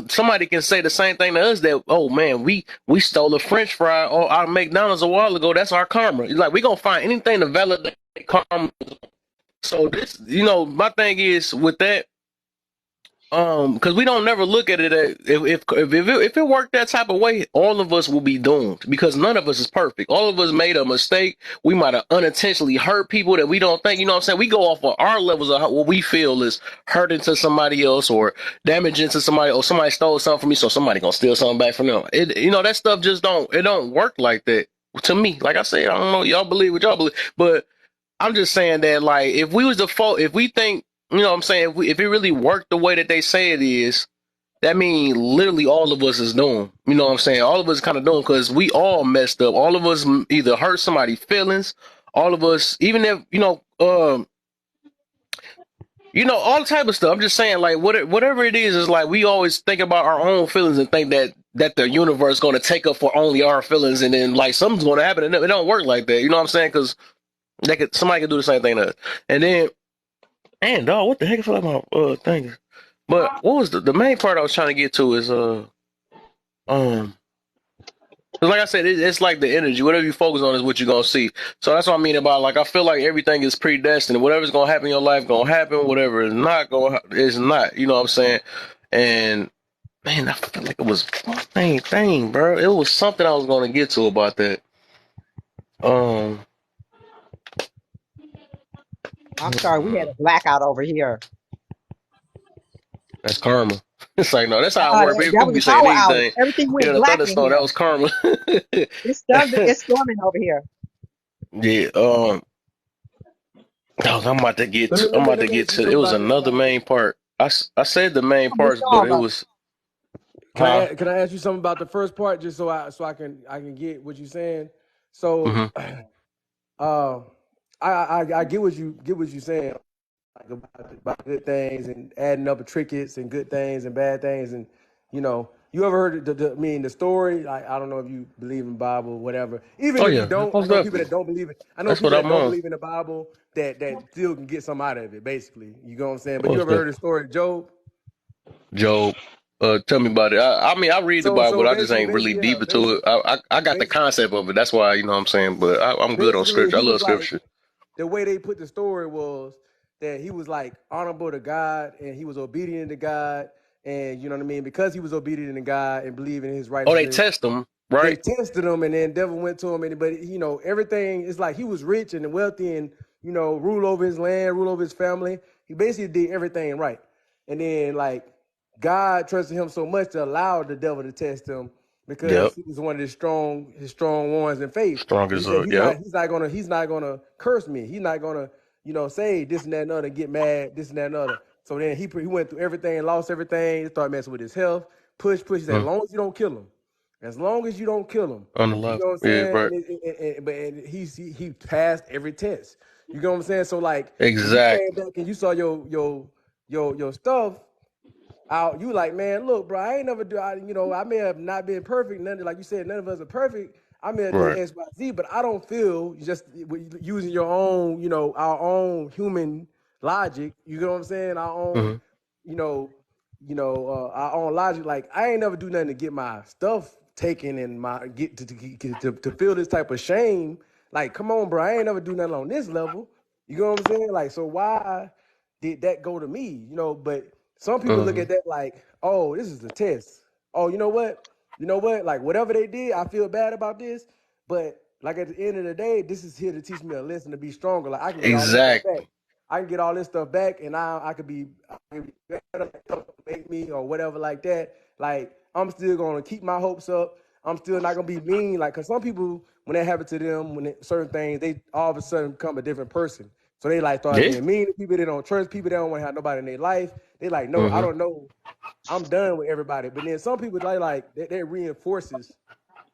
somebody can say the same thing to us that, oh man, we stole a French fry or our McDonald's a while ago. That's our karma. It's like we gonna find anything to validate karma. So this, my thing is with that, because we don't never look at it at, if it worked that type of way, all of us will be doomed because none of us is perfect. All of us made a mistake. We might have unintentionally hurt people that we don't think. You know what I'm saying? We go off of our levels of what we feel is hurting to somebody else or damaging to somebody, or somebody stole something from me, so somebody gonna steal something back from them. That stuff just don't work like that to me. Like I said, I don't know, y'all believe what y'all believe, but I'm just saying that, like, if we was the fault, if we think, you know what I'm saying, if it really worked the way that they say it is, that means literally all of us is doomed. You know what I'm saying? All of us kind of doomed because we all messed up. All of us either hurt somebody's feelings. All of us, even if, all type of stuff. I'm just saying, like, whatever it is like we always think about our own feelings and think that the universe is going to take up for only our feelings, and then like something's going to happen, and it don't work like that. You know what I'm saying? Because somebody could do the same thing to us. And then, man, dog, what the heck is like my thing? But what was the main part I was trying to get to is um 'cause like I said, it's like the energy. Whatever you focus on is what you're gonna see. So that's what I mean about, like, I feel like everything is predestined. Whatever's gonna happen in your life gonna happen. Whatever is not gonna is not. You know what I'm saying? And man, I feel like it was one main thing, bro. It was something I was gonna get to about that. Um, I'm sorry, we had a blackout over here. that's karma. It's like, no, that's how it works. That People was be a saying power outage. anything. Everything In went a black in thunderstorm, that here. was karma. It's storming over here. Yeah. Dog, Let I'm me about to let me get ask you to. It something was about the another main part. I said the main Oh, the parts, but it storm. was, huh? can I ask you something about the first part just so I can get what you're saying. So Mm-hmm. uh I get what you're saying, like about good things and adding up trinkets and good things and bad things, and you know you ever heard the story? Like, I don't know if you believe in the Bible or whatever. Even Oh if you yeah, don't, I most know people that definitely. don't believe it. I know That's what people that I'm don't on. believe in the Bible that still can get something out of it, basically. You know what I'm saying? But you Most ever heard definitely. the story of Job? Job. Tell me about it. I mean, I read the Bible, So but I just ain't really basically, deep into it. I got the basically, concept of it. That's why, you know what I'm saying. But I'm good on basically, scripture. I he love was like, scripture. the way they put the story was that he was like honorable to God and he was obedient to God. And you know what I mean? Because he was obedient to God and believing in his Oh, they righteousness, test them, they right? tested him, and then devil went to him, and but you know everything is like he was rich and wealthy, and you know rule over his land, rule over his family. He basically did everything right, and then like God trusted him so much to allow the devil to test him Yep. because he was one of his strong ones in faith. Strong And he as said yep. he's not gonna curse me. He's not gonna say this and that and other, and get mad, this and that and other. So then he went through everything, lost everything, started messing with his health, push. He said, as Mm. long as you don't kill him. As long as you don't kill him, On the you left. know what I'm Yeah, saying. right. But he passed every test. You know what I'm saying. So like when you came Exactly. back and you saw your stuff out, you like, man, look, bro, I ain't never do. I may have not been perfect. None, like you said, none of us are perfect. I may have did Right. X, Y, Z, but I don't feel just using your own, our own human logic. You know what I'm saying? Our own, Hmm. you know, our own logic. Like I ain't never do nothing to get my stuff taken and my get to feel this type of shame. Like, come on, bro, I ain't never do nothing on this level. You know what I'm saying? Like, so why did that go to me? But some people look Hmm. at that like, oh, this is a test. Oh, you know what? Like whatever they did, I feel bad about this. But like at the end of the day, this is here to teach me a lesson to be stronger. Like I can get all this stuff back. Exactly. I can get all this stuff back, and I could be better, make me or whatever like that. Like I'm still gonna keep my hopes up. I'm still not gonna be mean. Like, cause some people, when that happens to them, certain things, they all of a sudden become a different person. So they like start Yeah. being mean to people. They don't trust people. They don't want to have nobody in their life. They like, no, I Hmm. don't know. I'm done with everybody. But then some people that reinforces.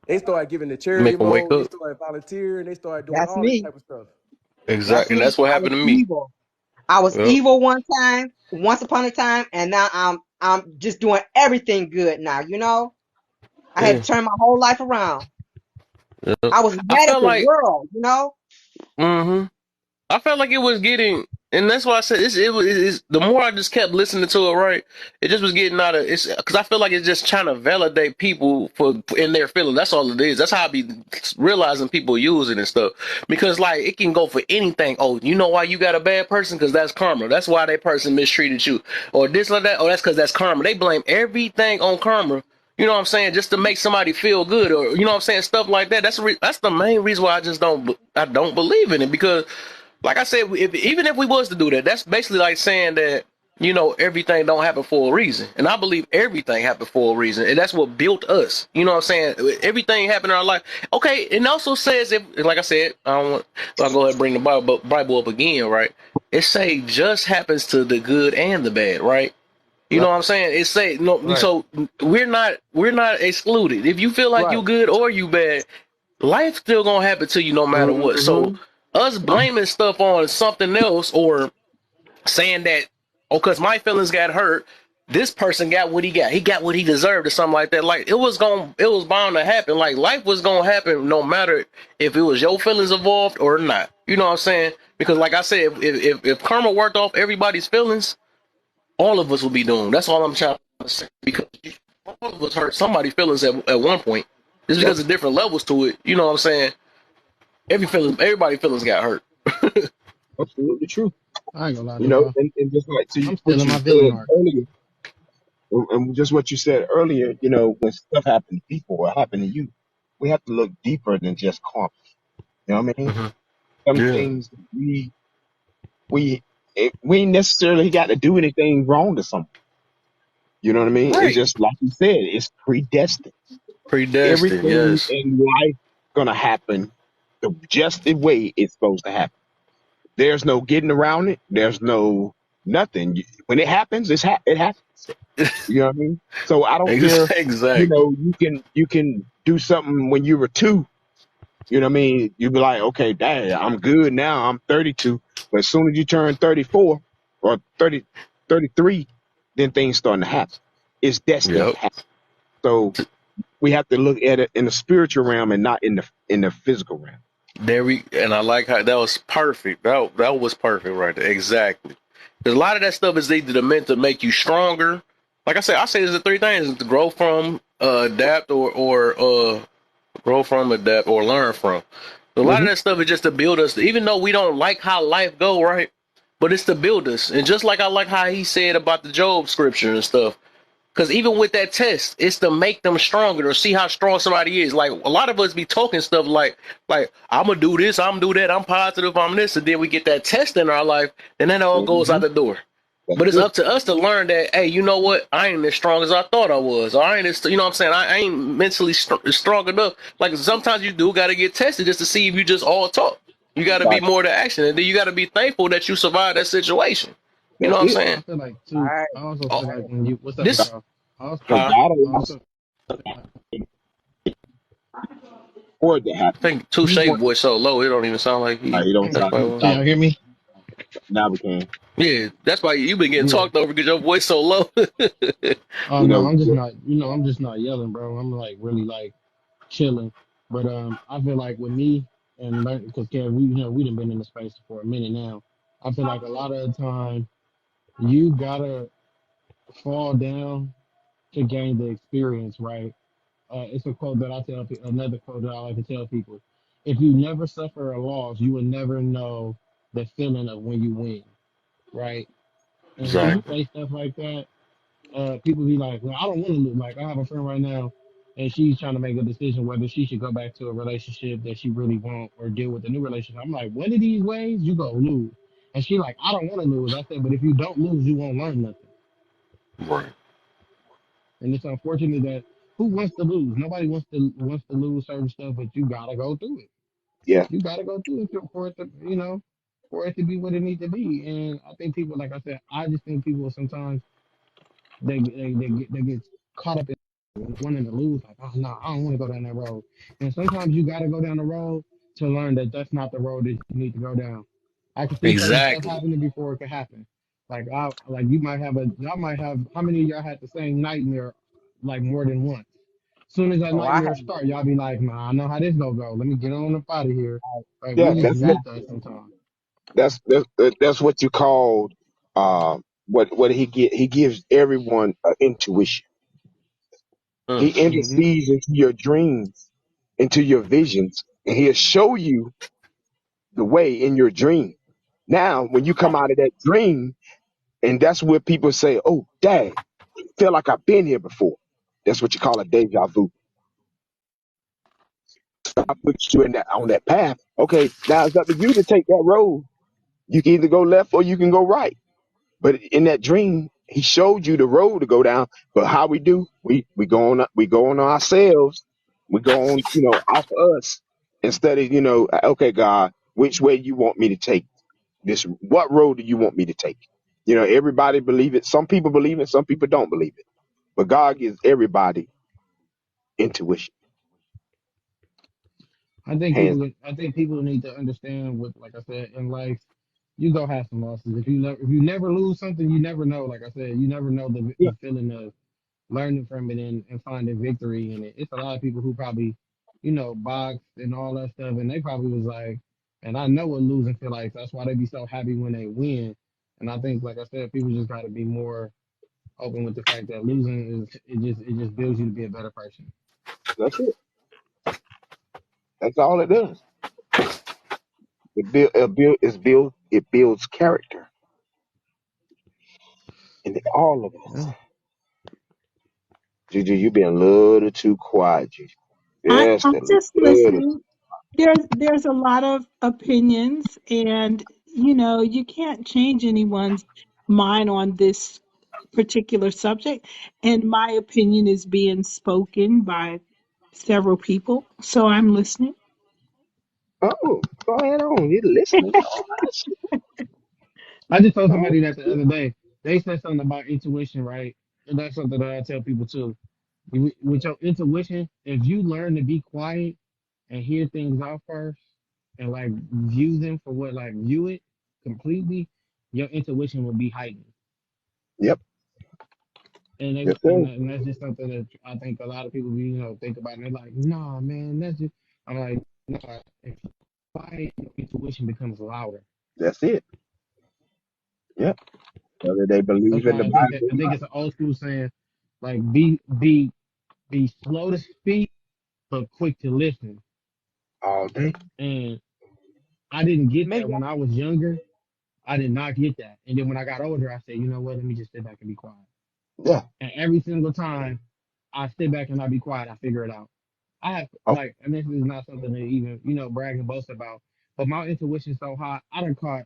They start giving the charity Make them wake mode. They up. start volunteering. They start doing That's all this me. type of stuff. That's Exactly. And me. that's what I was happened to me. evil. I was Yep. evil one time, once upon a time, and now I'm just doing everything good now. I had Yeah. to turn my whole life around. Yep. I was I mad at felt the like. world. Hmm. I felt like it was getting, and that's why I said the more I just kept listening to it, right, it just was getting out of it's because I feel like it's just trying to validate people for in their feelings. That's all it is. That's how I be realizing people use it and stuff because like it can go for anything. Oh, you know why you got a bad person? Because that's karma. That's why that person mistreated you, or this or that. Oh, that's because that's karma. They blame everything on karma. You know what I'm saying? Just to make somebody feel good, or you know what I'm saying, stuff like that. That's the main reason why I don't believe in it because like I said, even if we was to do that, that's basically like saying that everything don't happen for a reason, and I believe everything happened for a reason, and that's what built us. You know what I'm saying? Everything happened in our life. Okay, it also says if, like I said, I don't want. I'll go ahead and bring the Bible up again, right? It say just happens to the good and the bad, right? You know Right. what I'm saying? It say no, Right. so we're not excluded. If you feel like you Right. good or you bad, life still gonna happen to you no matter what. So Mm-hmm. us blaming stuff on something else or saying that, oh, because my feelings got hurt, this person got what he got. He got what he deserved or something like that. Like it was bound to happen. Like life was gonna happen no matter if it was your feelings involved or not. You know what I'm saying? Because like I said, if karma worked off everybody's feelings, all of us would be doomed. That's all I'm trying to say. Because all of us hurt somebody's feelings at one point. Just Yep, because of different levels to it. You know what I'm saying? Everybody's feelings got hurt. absolutely true. I ain't gonna lie to y'all. And just like I'm still what in you my villain said arc. earlier, and just what you said earlier, when stuff happen to people or happen to you, we have to look deeper than just karma. You know what I mean? Hmm. Some Yeah. things we we ain't necessarily got to do anything wrong to someone. You know what I mean? It's Right. just like you said, it's predestined. Predestined. Everything Yes. in life gonna happen just the way it's supposed to happen. There's no getting around it. There's no nothing. When it happens, it happens. You know what I mean? So I don't care. Exactly. You can do something when you were two. You know what I mean? You be like, okay, dad, I'm good now. I'm 32. But as soon as you turn 34 or 30, 33, then things starting to happen. It's destined to Yep. happen. So we have to look at it in the spiritual realm and not in the physical realm. And I like how that was perfect. That was perfect right there. Exactly. Because a lot of that stuff is either meant to make you stronger. Like I say there's the three things: to grow from, adapt, or grow from, adapt, or learn from. A lot of Hmm. that stuff is just to build us. Even though we don't like how life go, right? But it's to build us. And just like I like how he said about the Job scripture and stuff. Because even with that test, it's to make them stronger or see how strong somebody is. Like a lot of us be talking stuff like I'm gonna do this, I'm gonna do that, I'm positive, I'm this, and then we get that test in our life, and then it all goes Hmm. out the door. That's But it's it. up to us to learn that, hey, you know what? I ain't as strong as I thought I was. Or I ain't as, you know what I'm saying? I ain't mentally strong enough. Like sometimes you do got to get tested just to see if you just all talk. You got to be Right. more to action, and then you got to be thankful that you survived that situation. You know That's what I'm it. saying? I feel like All too. right. I also Oh, feel like when you what's up, this, Michelle? I also, Because huh? God I allows also for it to I happen. think He Touche want. voice so low it don't even sound like Right, he. he don't That's sound. probably He why. can sound y'all hear me? now we can. Yeah, that's why you been getting Yeah. talked over because your voice so low. Oh You no, know. I'm just not. I'm just not yelling, bro. I'm like really like chilling. But I feel like with me and because Kev, we done been in the space for a minute now. I feel like a lot of the time you gotta fall down to gain the experience, right? It's a quote that another quote that I like to tell people. If you never suffer a loss, you will never know the feeling of when you win, right? And when I Exactly. say stuff like that, people be like, well, I don't want to lose. Like, I have a friend right now, and she's trying to make a decision whether she should go back to a relationship that she really want or deal with a new relationship. I'm like, one of these ways, you go lose. And she like, I don't want to lose. I said, but if you don't lose, you won't learn nothing. Right. And it's unfortunate that who wants to lose? Nobody wants to lose certain stuff, but you gotta go through it. Yeah. You gotta go through it for it to, for it to be what it needs to be. And I think people, like I said, I just think people sometimes they get caught up in wanting to lose. Like, oh no, I don't want to go down that road. And sometimes you got to go down the road to learn that that's not the road that you need to go down. I can see certain stuff Exactly. happening before it could happen. Like y'all might have, how many of y'all had the same nightmare like more than once? Soon as that Oh, I nightmare have. start, y'all be like, nah, I know how this gonna go. Let me get on up out of here. Like we Yeah. just That's it. forget that sometimes. That's what you called. What he gives everyone intuition. He Mm. Hmm. intercedes into your dreams, into your visions, and he'll show you the way in your dream. Now, when you come out of that dream, and that's where people say, "Oh, Dad, I feel like I've been here before." That's what you call a deja vu. I put you in that on that path. Okay, now it's up to you to take that road. You can either go left or you can go right. But in that dream, he showed you the road to go down. But how we do, we go on ourselves. We go on, off of us instead of, okay, God, which way you want me to take this? What road do you want me to take? Everybody believe it. Some people believe it. Some people don't believe it. But God gives everybody intuition. Hands. I think people need to understand what, like I said, in life, you go have some losses. If you never lose something, you never know. Like I said, you never know Yeah, the feeling of learning from it and finding victory in it. It's a lot of people who probably, boxed and all that stuff, and they probably was like, and I know what losing feel like. That's why they be so happy when they win. And I think, like I said, people just got to be more open with the fact that losing is it just builds you to be a better person. that's it. That's all it does. It builds character in all of us. Yeah. Juju, you being a little too quiet, Juju. Just I'm a just little. listening. There's a lot of opinions, and you can't change anyone's mind on this particular subject. And my opinion is being spoken by several people, so I'm listening. Oh, go ahead on. You're listening. All right. I just told Oh, somebody that the other day. They said something about intuition, right? And that's something that I tell people too. With your intuition, if you learn to be quiet and hear things out first and like view them for what, like view it completely, your intuition will be heightened. yep. and Yes, sir. that's just something that I think a lot of people think about, and they're like, nah, man, that's just. I'm like, no, if you fight, your intuition becomes louder. That's it. Yep. Whether they believe That's in the why Bible or I think not, it's an old school saying, like, be slow to speak but quick to listen. all day. And I didn't get Maybe that when I was younger. I did not get that. And then when I got older, I said, you know what? Let me just sit back and be quiet. Yeah. And every single time I sit back and I be quiet, I figure it out. I have Oh, like, and this is not something to even brag and boast about, but my intuition's so high. I done caught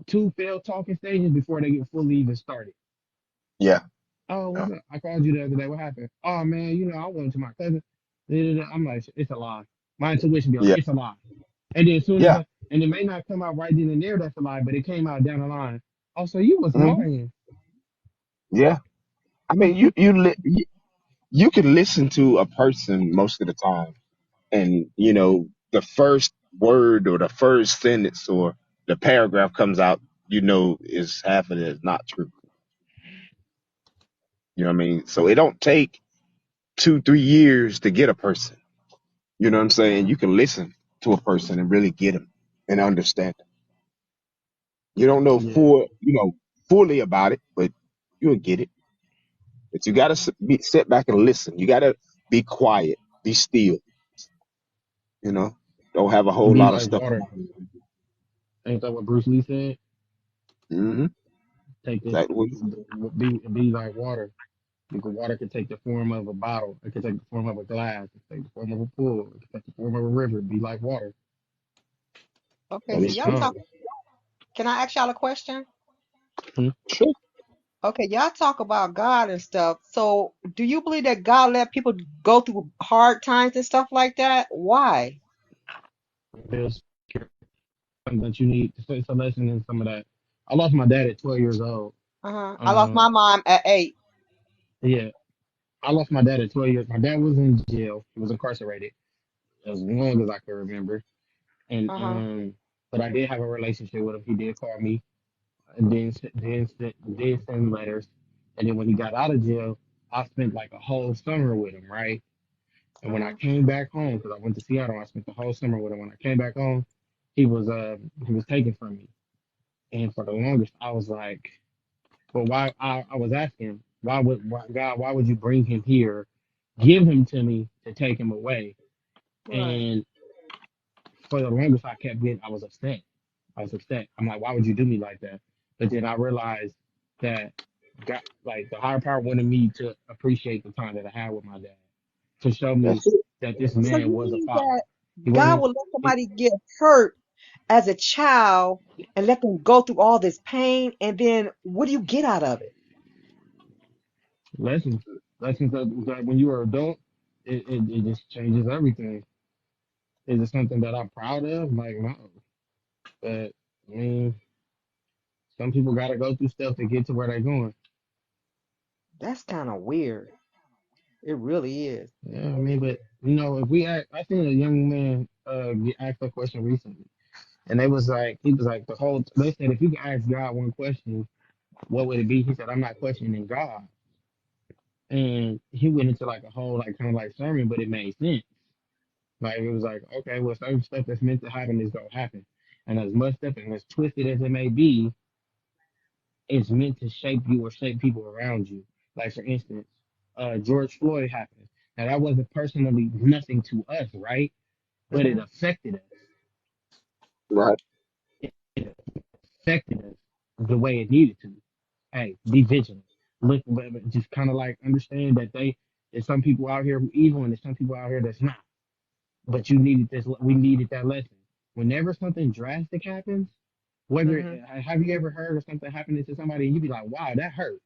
two failed talking stages before they get fully even started. yeah. Oh, Yeah. what's up? I called you the other day. What happened? Oh man, I went to my cousin. I'm like, it's a lie. My intuition be like, Yeah. it's a lie. And then as soon as Yeah. and it may not come out right then and there, that's a lie, but it came out down the line. Oh, so you was Hmm. lying. Yeah. I mean, you can listen to a person most of the time, and the first word or the first sentence or the paragraph comes out, is half of it is not true. You know what I mean? So it don't take 2, 3 years to get a person. You know what I'm saying? You can listen to a person and really get them and understand them. You don't know Yeah. fully about it, but you'll get it. But you gotta sit back and listen. You gotta be quiet, be still. You know, don't have a whole Be lot of like stuff. water. Ain't that what Bruce Lee said? Mm-hmm. Take this, Exactly. be like water. Because water can take the form of a bottle. It can take the form of a glass. It can take the form of a pool. It can take the form of a river. Be like water. okay. That And So it is y'all true. comes. talk. Can I ask y'all a question? Hmm? Sure. Okay, y'all talk about God and stuff. So, do you believe that God let people go through hard times and stuff like that? Why? There's something that you need. It's a lesson in some of that. I lost my dad at 12 years old. Uh-huh. I lost my Um, mom at 8. yeah, I lost my dad at 12 years. My dad was in jail. He was incarcerated as long as I can remember. And Uh-huh. but I did have a relationship with him. He did call me and then send letters. And then when he got out of jail, I spent like a whole summer with him, right? And when I Uh-huh. came back home, because I went to Seattle, I spent the whole summer with him. When I came back home, he was taken from me. And for the longest, I was like, well, why? I was asking, God, why would you bring him here, give him to me to take him away? Right. And for the longest, I was upset. I was upset. I'm like, why would you do me like that? But then I realized that God, like the higher power wanted me to appreciate the time that I had with my dad, to show me That's it. that this So man you was a mean father. that He God wasn't will let he, somebody get hurt as a child and let them go through all this pain, and then what do you get out of it? lessons, lessons that when you are an adult, it just changes everything. Is it something that I'm proud of? Like no, but I mean, some people got to go through stuff to get to where they're going. That's kind of weird. It really is. Yeah, I mean, but if I seen a young man get asked a question recently, and he was like they said if you could ask God one question, what would it be? He said, I'm not questioning God, and he went into like a whole like kind of like sermon, but it made sense. Like it was like, okay, well, certain stuff that's meant to happen is gonna happen, and as much stuff and as twisted as it may be, it's meant to shape you or shape people around you. Like for instance, George Floyd happened. Now that wasn't personally nothing to us, right? But it Hmm. affected us. Right. It affected us the way it needed to. Hey, be vigilant. Look, but just kind of like understand that there's some people out here who evil and there's some people out here that's not. But you needed this. We needed that lesson. Whenever something drastic happens, whether Hmm. have you ever heard of something happening to somebody and you be like, wow, that hurt.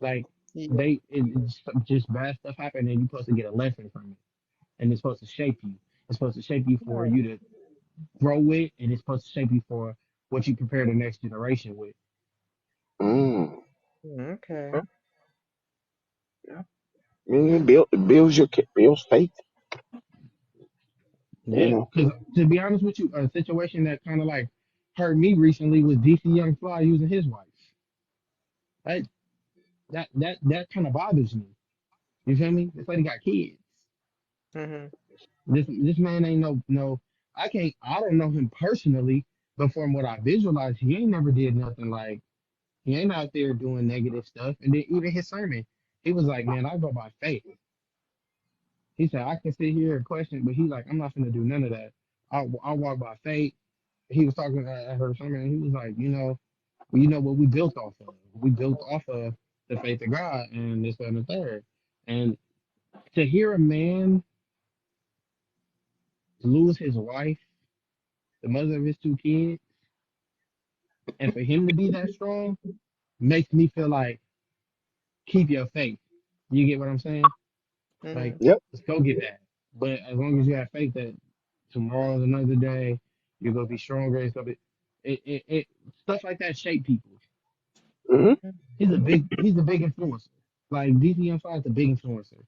Like Yeah. it's just bad stuff happen and you're supposed to get a lesson from it, and it's supposed to shape you. It's supposed to shape you for Right. you to grow with, and it's supposed to shape you for what you prepare the next generation with. Mm. Okay. Yeah. Yeah. I mean, it builds faith. You Yeah, know. because to be honest with you, a situation that kind of like hurt me recently was DC Young Fly using his wife. Like that kind of bothers me. You feel me? This lady got kids. Hmm. This man ain't no. I don't know him personally, but from what I visualize, he ain't never did nothing like. He ain't out there doing negative stuff. And then even his sermon, he was like, "Man, I go by faith." He said, "I can sit here and question, but he's like, I'm not gonna do none of that. I walk by faith." He was talking at her sermon, and he was like, you know what we built off of? We built off of the faith of God and this that, and the third. And to hear a man lose his wife, the mother of his two kids, and for him to be that strong makes me feel like keep your faith. You get what I'm saying? Like, Hmm. Yep. let's go get that. But as long as you have faith that tomorrow's another day, you're gonna be stronger and stuff. It stuff like that shape people. Hmm. He's a big influencer. Like DCM5 is a big influencer.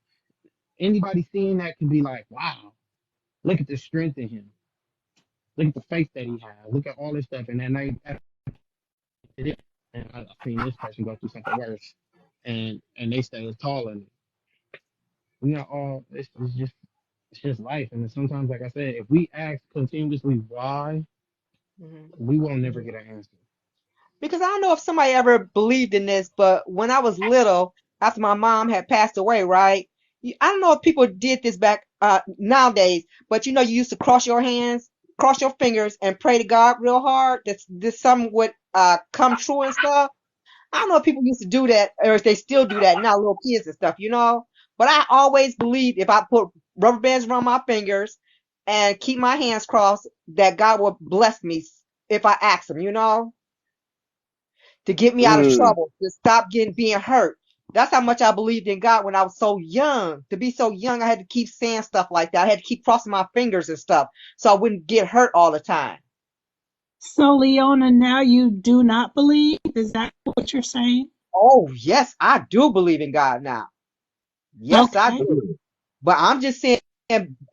Anybody seeing that can be like, wow, look at the strength in him. Look at the faith that he has. Look at all this stuff. And then and I've seen this person go through something worse, and they stay as tall in it. We not all. It's just life. And then sometimes, like I said, if we ask continuously why, Hmm. we won't never get an answer. Because I don't know if somebody ever believed in this, but when I was little, after my mom had passed away, right? I don't know if people did this back nowadays, but you used to cross your hands, cross your fingers, and pray to God real hard that this something would come true and stuff. I don't know if people used to do that or if they still do that now, little kids and stuff. But I always believed if I put rubber bands around my fingers and keep my hands crossed, that God would bless me if I ask Him, to get me out of Mm. trouble, to stop being hurt. That's how much I believed in God when I was so young. To be so young, I had to keep saying stuff like that. I had to keep crossing my fingers and stuff so I wouldn't get hurt all the time. So, Leona, now you do not believe? Is that what you're saying? Oh, yes, I do believe in God now. Yes, I Okay. do. But I'm just saying,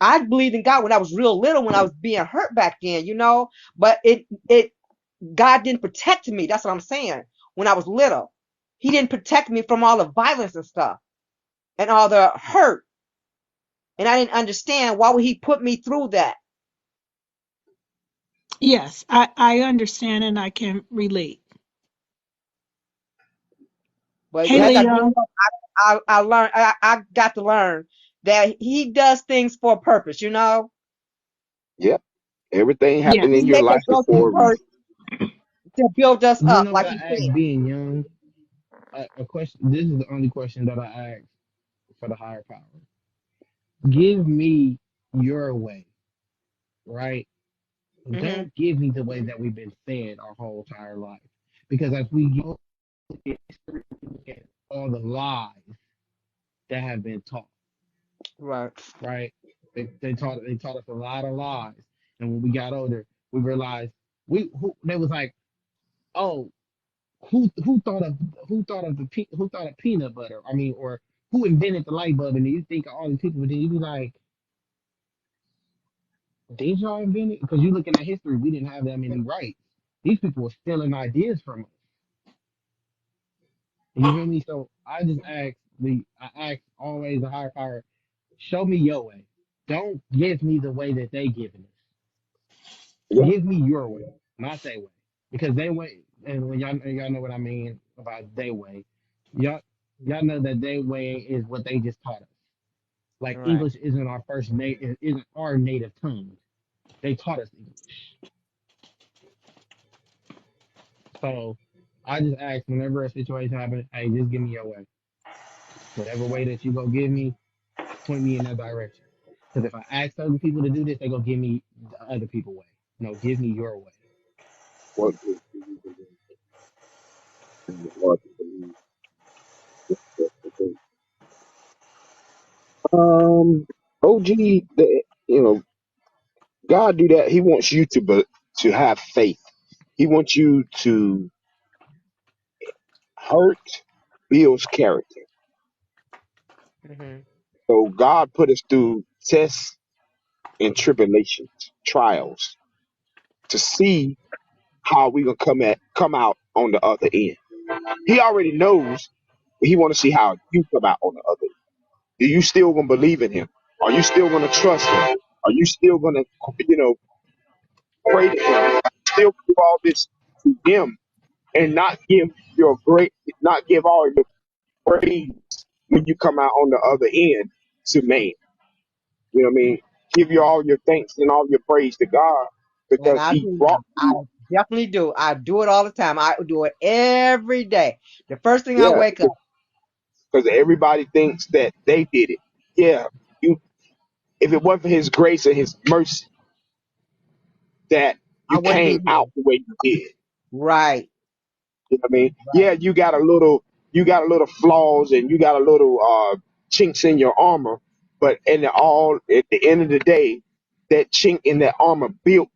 I believed in God when I was real little, when I was being hurt back then. But God didn't protect me. That's what I'm saying. When I was little, He didn't protect me from all the violence and stuff and all the hurt. And I didn't understand why would He put me through that. Yes, I understand and I can relate. But Hey, as I grew Leon. up, I learned. I got to learn that He does things for a purpose. Yep. Everything happened He in Yes. your make us life is go through for a hurt reason. to build us You up, know what like I He said. asked being young? A question. This is the only question that I asked for the higher power. Give me your way, right? Hmm. Don't give me the way that we've been fed our whole entire life. Because as we look at all the lies that have been taught, Right. right? They taught us a lot of lies. And when we got older, we realized they was like, oh, who thought of who thought of peanut butter? I mean, or who invented the light bulb? And then you think of all these people, but then you be like, did y'all invent it? Because you looking at history, we didn't have that many rights. These people were stealing ideas from us. You feel me? So I ask always the higher power, show me your way. Don't give me the way that they giving us. Yep. Give me your way, not their way. Because they way, and when y'all know what I mean about they way, y'all y'all know that they way is what they just taught us. Like Right. English isn't our first native, isn't our native tongue. They taught us English. So I just ask whenever a situation happens, hey, just give me your way. Whatever way that you go give me, point me in that direction. Because if I ask other people to do this, they gonna give me the other people way. No, give me your way. What is hard to believe. OG, God do that. He wants you to have faith. He wants you to hurt builds character. Hmm. So God put us through tests and tribulations, trials, to see how we gonna come out on the other end. He already knows. But he want to see how you come out on the other end. Are you still gonna believe in him? Are you still gonna trust him? Are you still gonna, you know, pray to him? Still do all this to him and not give your great, not give all your praise when you come out on the other end to man. You know what I mean? Give you all your thanks and all your praise to God And because I he do brought that. I you. definitely do. I do it all the time. I do it every day. The first thing I Yeah, wake up, because everybody thinks that they did it. Yeah, you. If it wasn't for his grace and his mercy, that I you wouldn't be came here. out the way you did. Right. You know what I mean? Right. Yeah, you got a little flaws and you got a little chinks in your armor, but at the end of the day, that chink in that armor built.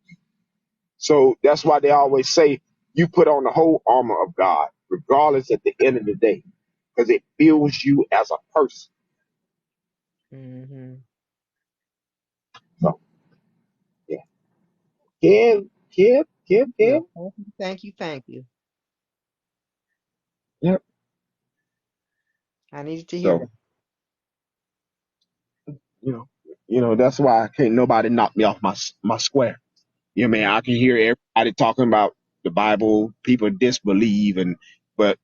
So that's why they always say you put on the whole armor of God, regardless at the end of the day, because it builds you as a person. Hmm. So yeah, give. Yeah. Thank you. Thank you. Thank you. Yep. I needed to hear So that. you know, that's why I can't nobody knock me off my square. You know what I mean? I can hear everybody talking about the Bible, people disbelieve, but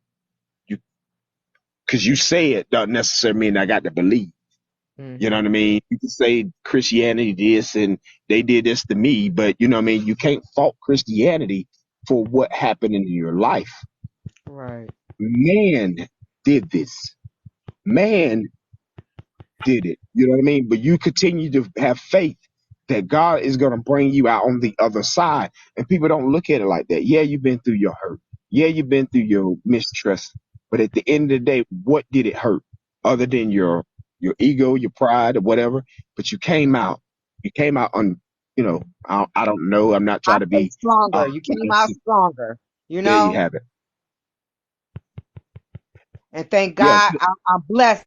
you because you say it doesn't necessarily mean I got to believe. You know Hmm. what I mean? You can say Christianity this and they did this to me, but you know what I mean? You can't fault Christianity for what happened in your life. Right. Man did this. Man did it. You know what I mean? But you continue to have faith that God is going to bring you out on the other side. And people don't look at it like that. Yeah, you've been through your hurt. Yeah, you've been through your mistrust. But at the end of the day, what did it hurt other than your ego, your pride, or whatever? But you came out. You came out on, I don't know. I'm not I trying to say be, stronger. You came out stronger. You there you know. have it. And thank Yeah. God, I'm blessed.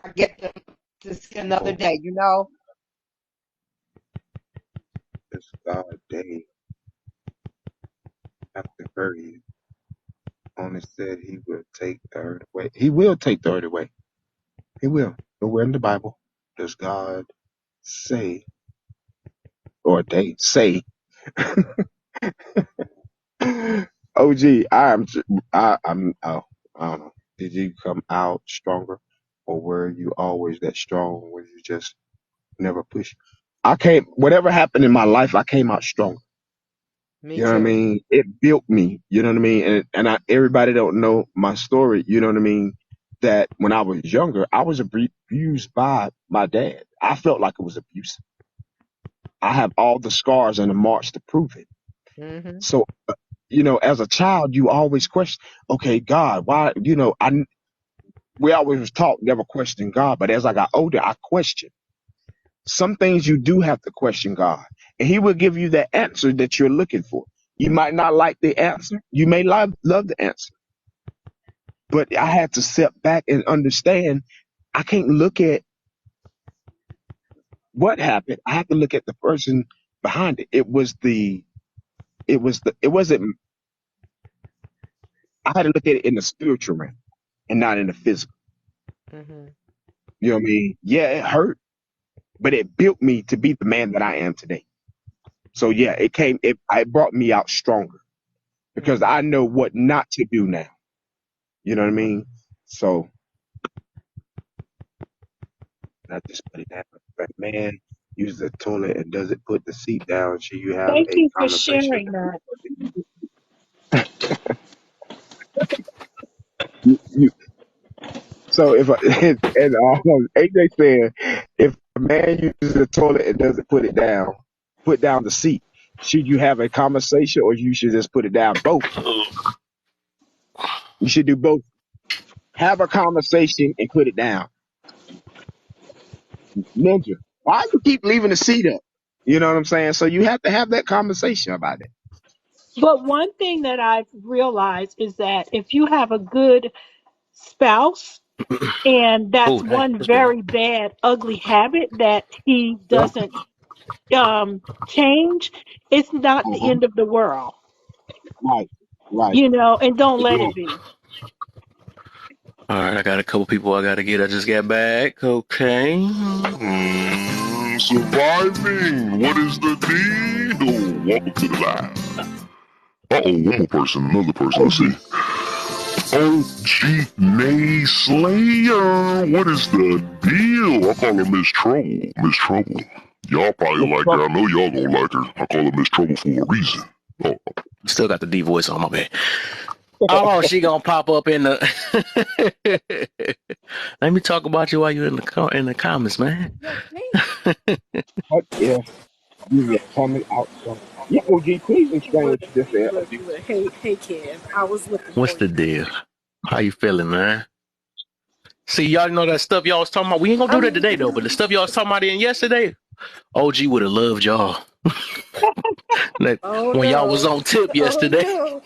I get to see another Oh, day. You know. it's God day after 30. Only said he would take the earth away. He will take the earth away. He will. But where in the Bible does God say, or they say, OG, I don't know. Did you come out stronger, or were you always that strong? Were you just never push? Whatever happened in my life, I came out strong. Me You know what I too. mean? It built me. You know what I mean? Everybody don't know my story. You know what I mean? That when I was younger, I was abused by my dad. I felt like it was abuse. I have all the scars and the marks to prove it. Hmm. So, as a child, you always question, okay, God, why? We always was taught never question God, but as I got older, I questioned. Some things you do have to question God, and He will give you the answer that you're looking for. You might not like the answer. You may love the answer, but I had to step back and understand. I can't look at what happened. I have to look at the person behind it. It wasn't. I had to look at it in the spiritual realm and not in the physical. Hmm. You know what I mean? Yeah, it hurt, but it built me to be the man that I am today. So yeah, it brought me out stronger because Hmm. I know what not to do now. You know what I mean? So I just put it down. But man, use the toilet and doesn't put the seat down. Should you have Thank a you for conversation? sharing that. You, so if and AJ said if a man uses the toilet and doesn't put down the seat, should you have a conversation or you should just put it down? Both. You should do both. Have a conversation and put it down. Ninja, why you keep leaving the seat up? You know what I'm saying? So you have to have that conversation about it. But one thing that I've realized is that if you have a good spouse, and that's Oh, dang, one this big. very bad, ugly habit that he Yep. doesn't change, it's not the Uh-huh. end of the world. Right. Right. you know, and don't let Look, it be. All right, I got a couple people I gotta get. I just got back. Okay. surviving. What is the deal? Welcome to the live. One more person, another person. Let's see. OG Nay Slayer. What is the deal? I call her Miss Trouble. Miss Trouble. Y'all probably Miss like her. I Trouble. know y'all gonna like her. I call her Miss Trouble for a reason. Oh, Still got the D voice on my bad. Oh, she gonna pop up in the. Let me talk about you while you're in the comments, man. What if you were coming out from? Yeah, OG, please explain what you just said, OG. Hey, Kev. I was looking What's for the you. deal? How you feeling, man? See, y'all know that stuff y'all was talking about. We ain't gonna do that today though, but the stuff y'all was talking about in yesterday, OG would have loved y'all. Like, Oh when y'all was no. on tip Oh yesterday. no.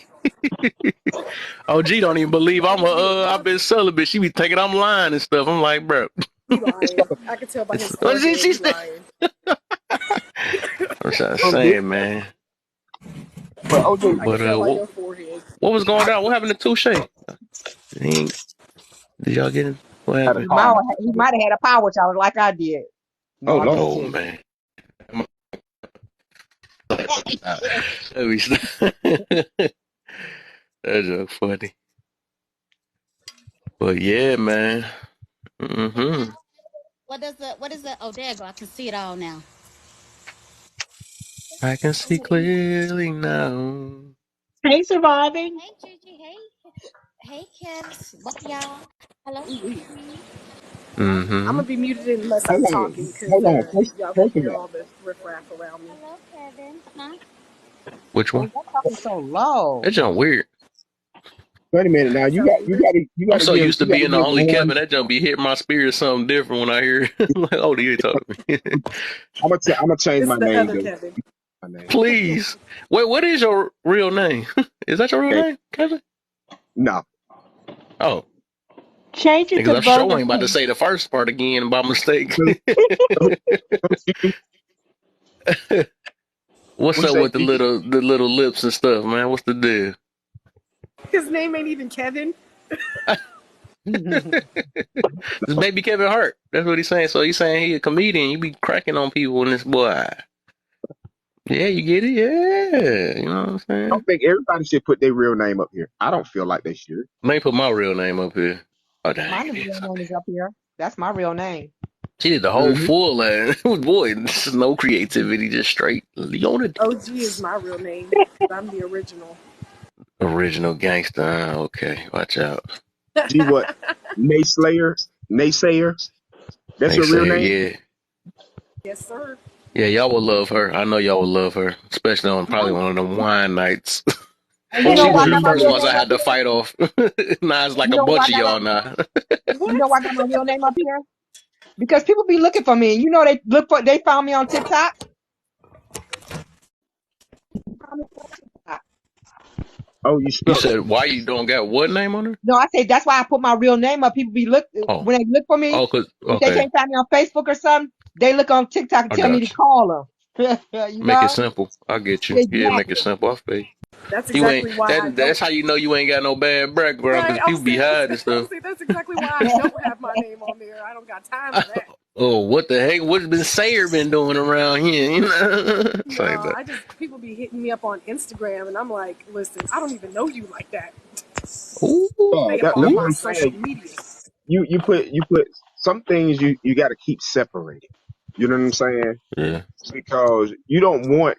OG don't even believe Why did you get I've been celibate. She be thinking I'm lying and stuff. I'm like, bro. He lying. I can tell by his What is forehead she he said? lying. I'm just OG, saying, man. but OG, I can But tell by your forehead. what was going on? What happened to Touche? Did y'all get it? What had a happened? car. He might have had a power challenge like I did. Oh No, I'm just Lord. Oh kidding. man. Let me stop. That's joke funny. But yeah, man. Mm-hmm. What is the oh there you go. I can see it all now. I can see clearly now. Hey, surviving. Hey Gigi, hey Kevs, both of y'all. Hello, Ooh wee. Sheree. Hello, I'm Mm-hmm. gonna be muted unless I'm Hold talking on. because Hold on. y'all gonna First of hear all, all the riffraff around me. hello Kevin. Huh? Which Oh, one? you're talking so low. That junk weird. wait a minute. Now It sounds weird. I'm so used to you got to being the give only one. Kevin. That junk be hitting my spirit something different when I hear it. Like, oh, you ain't talking to me. I'm gonna change It's my the name other though. Kevin. My name. Please. Wait, what is your real name? Is that your real Okay. name, Kevin? No. Oh, Change it because to I sure Burger ain't about to King. say the first part again by mistake. What's What you up say, with the Gigi? little lips and stuff, man? What's the deal? His name ain't even Kevin. This baby Kevin Hart. That's what he's saying. So he's saying he a comedian. You be cracking on people in this boy. Yeah, you get it? Yeah. You know what I'm I saying? don't think everybody should put their real name up here. I don't feel like they should. Let me put my real name up here. Oh, dang, My it real is. name is up here. That's my real name. She did the whole Mm-hmm. full line. Boy, this is no creativity, just straight Leona OG is Davis. my real name because I'm the original. Original gangster. Okay, watch out. G what? Nayslayer? Naysayer? That's They your real say, name? yeah. Yes, sir. Yeah, y'all will love her. I know y'all will love her, especially on probably one of them wine nights. And you Oh know She why one I of the got my first real no. ones I name up had to here? fight off. Now it's like You a know why bunch I of got my y'all now. you What? know why I got my real name up here? Because people be looking for me. You know they found me on TikTok. Oh, you You spelled it. said why you don't got what name on her? No, I say that's why I put my real name up. People be look Oh, when they look for me. oh, cause If they okay, can't find me on Facebook or something, they look on TikTok and I tell me to got you. call them. You Make it know? simple. I get you. Yeah, make it Exactly. simple. I feel you. That's You ain't exactly why I that. don't. That's how you know you ain't got no bad background Right. because people be hiding I was stuff. saying that's exactly why I don't have my name on there. I don't got time for that. Oh, what the heck? What's been Sayer been doing around here? You know, it's No, like that. I just people be hitting me up on Instagram, and I'm like, listen, I don't even know you like that. Ooh, Yeah, Stay up that's off what my ooh. I'm social saying. media. You put some things you got to keep separated. You know what I'm saying? Yeah, Because you don't want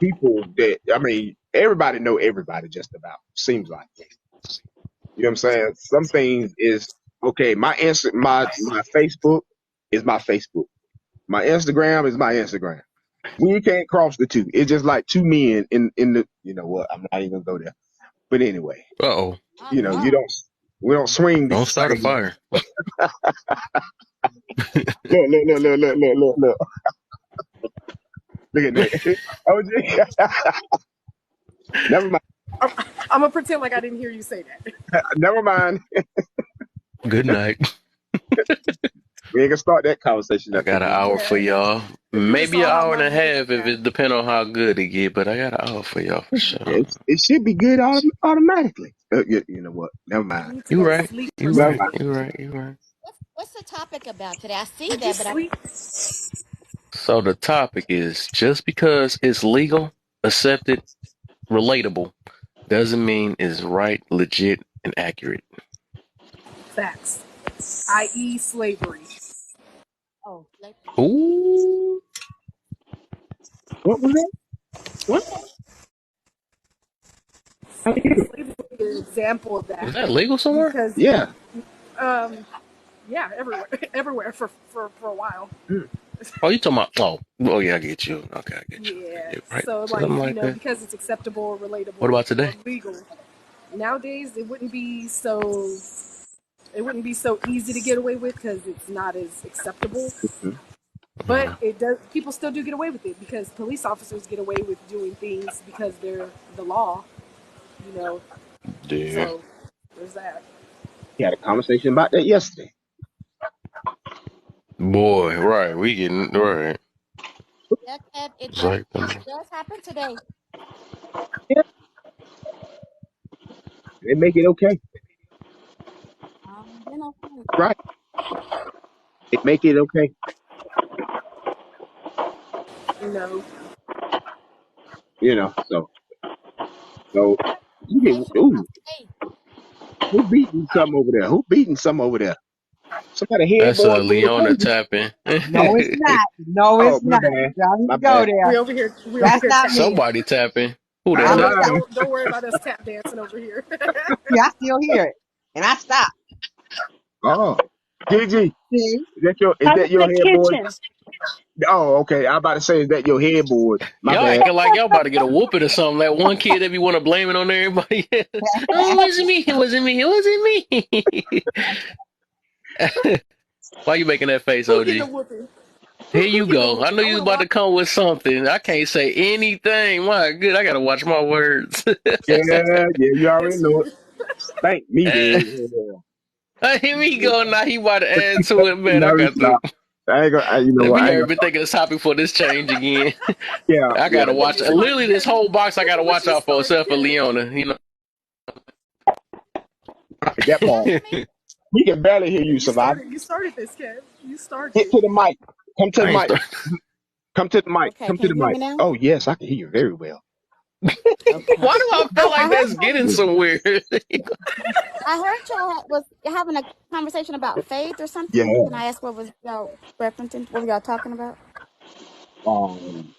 people that I mean, everybody know everybody just about. Seems like. You know what I'm saying? Some things is okay, my Facebook is my Facebook. My Instagram is my Instagram. We can't cross the two. It's just like two men in the you know what, I'm not even gonna go there. But anyway, uh oh. Oh you know, you no. don't we don't swing the Don't start a same. fire. Look. Look at that. Oh, gee. Never mind. I'm, I'm gonna pretend like I didn't hear you say that. Never mind. Good night. We ain't gonna start that conversation I up got an again. hour for Yeah. y'all. You Maybe an saw how hour and long a you half if had. it depend on how good it get, but I got an hour for y'all for sure. It should be good automatically. You know what? Never mind. You need to You go to right. sleep for You Never right. mind. something. You right. You right. What's the topic about today? I see Did you that, but I sleep? So the topic is just because it's legal, accepted, relatable, doesn't mean it's right, legit, and accurate. Facts. I.e. slavery. oh, like, Ooh, What was that? What? okay. I didn't hear it. Slavery is an example of is that that legal somewhere? because Yeah. um yeah, everywhere, everywhere for a while. Mm. Oh, you talking about? Oh, yeah, I get you. Okay, I get you. Yeah. Yeah, right, So like, something like that. because it's acceptable or What relatable about or today? legal. Nowadays it wouldn't be so easy to get away with because it's not as acceptable. Mm. But Uh, it does. People still do get away with it because police officers get away with doing things because they're the law. You know. yeah, So there's that. We had a conversation about that yesterday. boy, right. We getting right. Yeah, Kev, It's like it does happen today. Yeah. They make it okay. Okay. Right. They make it okay. You know. You know. So you get Conversation about ooh. faith. Who beating some over there? Who beating some over there? Somebody that's headboard moving Leona crazy. tapping. No, it's not. No, Oh, it's my not. bad. Y'all need My to go bad. there. We over That's here not tap me. dancing. Somebody tapping. Who I that ain't Uh-huh. tapping? lying. Don't worry about us tap dancing over here. See, I still hear it. And I stopped. Oh. Gigi, See? is I'm that in your the headboard? kitchen. Oh, okay. I about to say, is that your headboard? My Y'all bad. acting like y'all about to get a whooping or something. That one kid that be want to blame it on everybody else. Oh, it wasn't me. It wasn't me. It wasn't me. Why you making that face, Who getting a OG? whooping? Here Who you getting a go. I whooping? knew I you was want to about watch. to come with something. I can't say anything. My good, I gotta watch my words. Yeah, you already Yes, know you it. do. Thank me Eh, then. Here we go. Now he about to add to it, man. No, I got to. stop. I ain't gonna, you know Let what? me I ain't never gonna, been thinking this topic for this change again. yeah, I yeah. gotta watch. It's funny Literally, this because whole box I gotta what watch you out for, started, except for Kev. Leona. You That Can you part. hear know. me? We can barely hear you, You Survivor. started. You started this, Kev. You Get started. to the mic. Come to the I ain't mic. start. Come to the mic. Okay, Come to can the you hear mic. me now? Oh, yes, I can hear you very well. Okay. Why do I feel I like heard that's y'all getting somewhere? I heard y'all was having a conversation about faith or Yeah. something. Can I ask what was y'all referencing? What were y'all talking about? Um,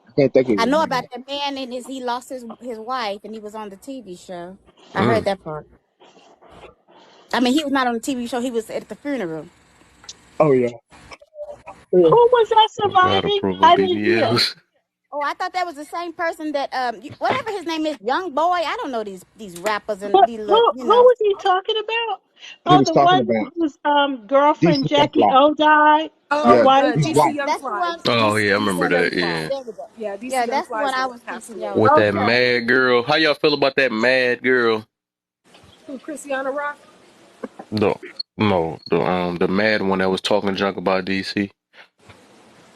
I can't think of I his know name. about the man and he lost his wife and he was on the TV show. I heard Mm, that part. I mean, he was not on the TV show. He was at the funeral. Oh, yeah. Yeah. Who was that God surviving? approve of I didn't hear. BBLs. Oh, I thought that was the same person that whatever his name is, Young Boy. I don't know these rappers and Who, these who, little, who was he talking about? He Oh, was the talking one about whose girlfriend DC Young Jackie Fly. O died, or Yeah, wife. his DC wife. Young That's the Fly. one. Oh yeah, I DC remember Young that. Fly. Yeah, There we go. Yeah, DC Yeah, Young that's the Fly is one the I one was that passed teaching away. y'all with about. that Okay. mad girl. How y'all feel about that mad girl? Who, Christiana Rock? No, no, the mad one that was talking junk about DC.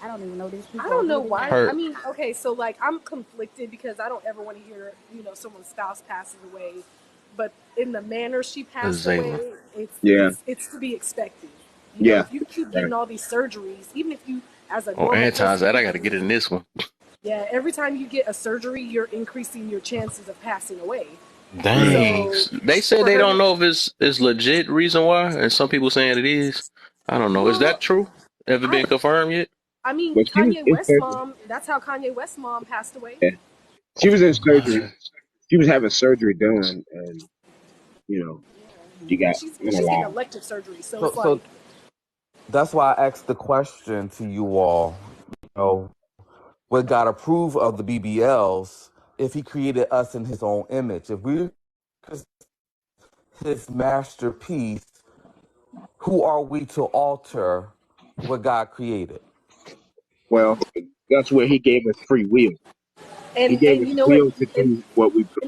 I don't even know these I people or don't know who they why. are. I Her mean, okay, so like I'm conflicted because I don't ever want to hear, someone's spouse passes away, but in the manner she passed Zayla. away, it's Yeah, it's it's to be expected. yeah, If you keep right. getting all these surgeries, even if you as a Oh, normal and times person that you I got to get do, in this one. yeah, every time you get a surgery, you're increasing your chances of passing away. Right. Dang, So they said for they her don't to, know if it's legit reason why, and some people saying it is. I don't know. Is well, that true? Ever I been confirmed yet? I mean But she was Kanye in West surgery. mom, that's how Kanye West mom passed away. Yeah. She Oh was in surgery. God. She was having surgery done, and you know, she And got she's getting unalive. elective surgery, so So, it's like, so that's why I asked the question to you all. You know, would God approve of the BBLs if He created us in His own image? If we're His masterpiece, who are we to alter what God created? Well, that's where he gave us free will. He gave and us you know what, will to and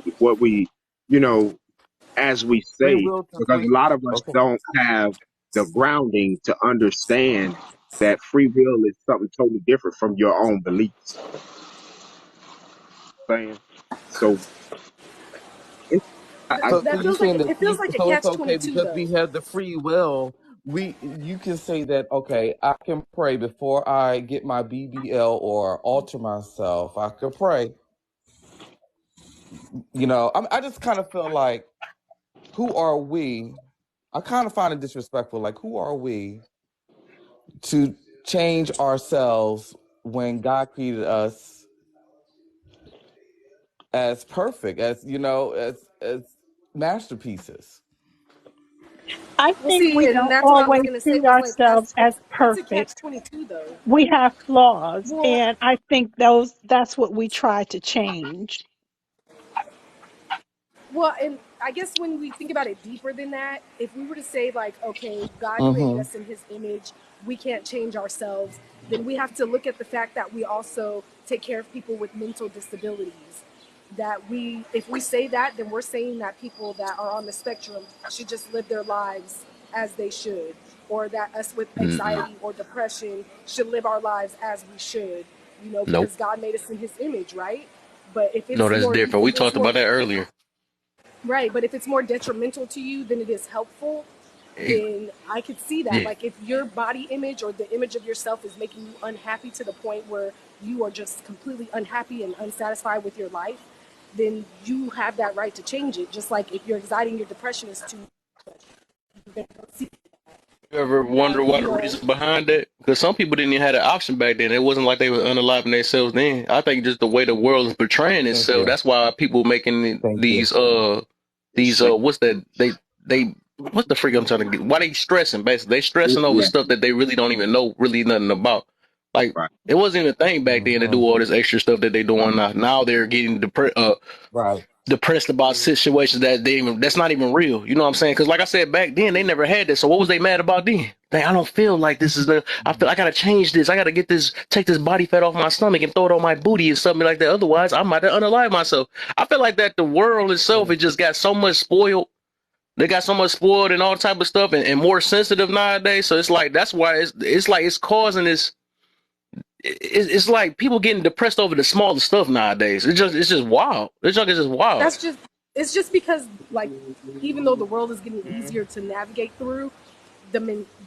do what we, you know, as we Free say, will to because free. a lot of us Okay. don't have the grounding to understand. That free will is something totally different from your own beliefs. Saying so, it's, I So That you feels like saying that it feels like a so it's catch okay 22 because though. we have the free will. You can say that okay, I can pray before I get my BBL or alter myself. I could pray. I just kind of feel like who are we? I kind of find it disrespectful. Like who are we to change ourselves when God created us as perfect, as as masterpieces? I We'll think see, we and don't that's what I was always gonna say. see Was like ourselves as that's a catch perfect. 22 though. We have flaws, Well, and I think that's what we try to change. Well, and I guess when we think about it deeper than that, if we were to say, like, okay, God created Mm-hmm. us in his image, we can't change ourselves, then we have to look at the fact that we also take care of people with mental disabilities. If we say that, then we're saying that people that are on the spectrum should just live their lives as they should, or that us with Mm-mm. anxiety or depression should live our lives as we should, Nope. because God made us in his image, right? But No, that's different. We if it's talked more about that earlier. Right, but if it's more detrimental to you than it is helpful, It- then I could see that. yeah. Like if your body image or the image of yourself is making you unhappy to the point where you are just completely unhappy and unsatisfied with your life, then you have that right to change it. Just like if your anxiety and your depression is too, you're gonna go see You ever that, wonder what the reason behind that? Because some people didn't even have the option back then. It wasn't like they were unaliving themselves then. I think just the way the world is portraying Thank itself. you. That's why people making Thank you. these what's that they what's the freak I'm trying to get? Why they stressing? Basically, they stressing over yeah, stuff that they really don't even know really nothing about. Like right. it wasn't even a thing back then to Mm-hmm. do all this extra stuff that they doing now. Now they're getting Right. depressed about situations that's not even real. You know what I'm saying? Because like I said back then, they never had this. So what was they mad about then? Dang, I don't feel like this is the. I feel I gotta change this. I gotta take this body fat off my stomach and throw it on my booty and something like that. Otherwise, I might unalive myself. I feel like that the world itself it just got so much spoiled. They got so much spoiled and all type of stuff and more sensitive nowadays. So it's like that's why it's like it's causing this. It's like people getting depressed over the smallest stuff nowadays. It's just wild. This junk is just wild. that's just it's just because, like, even though the world is getting easier to navigate through,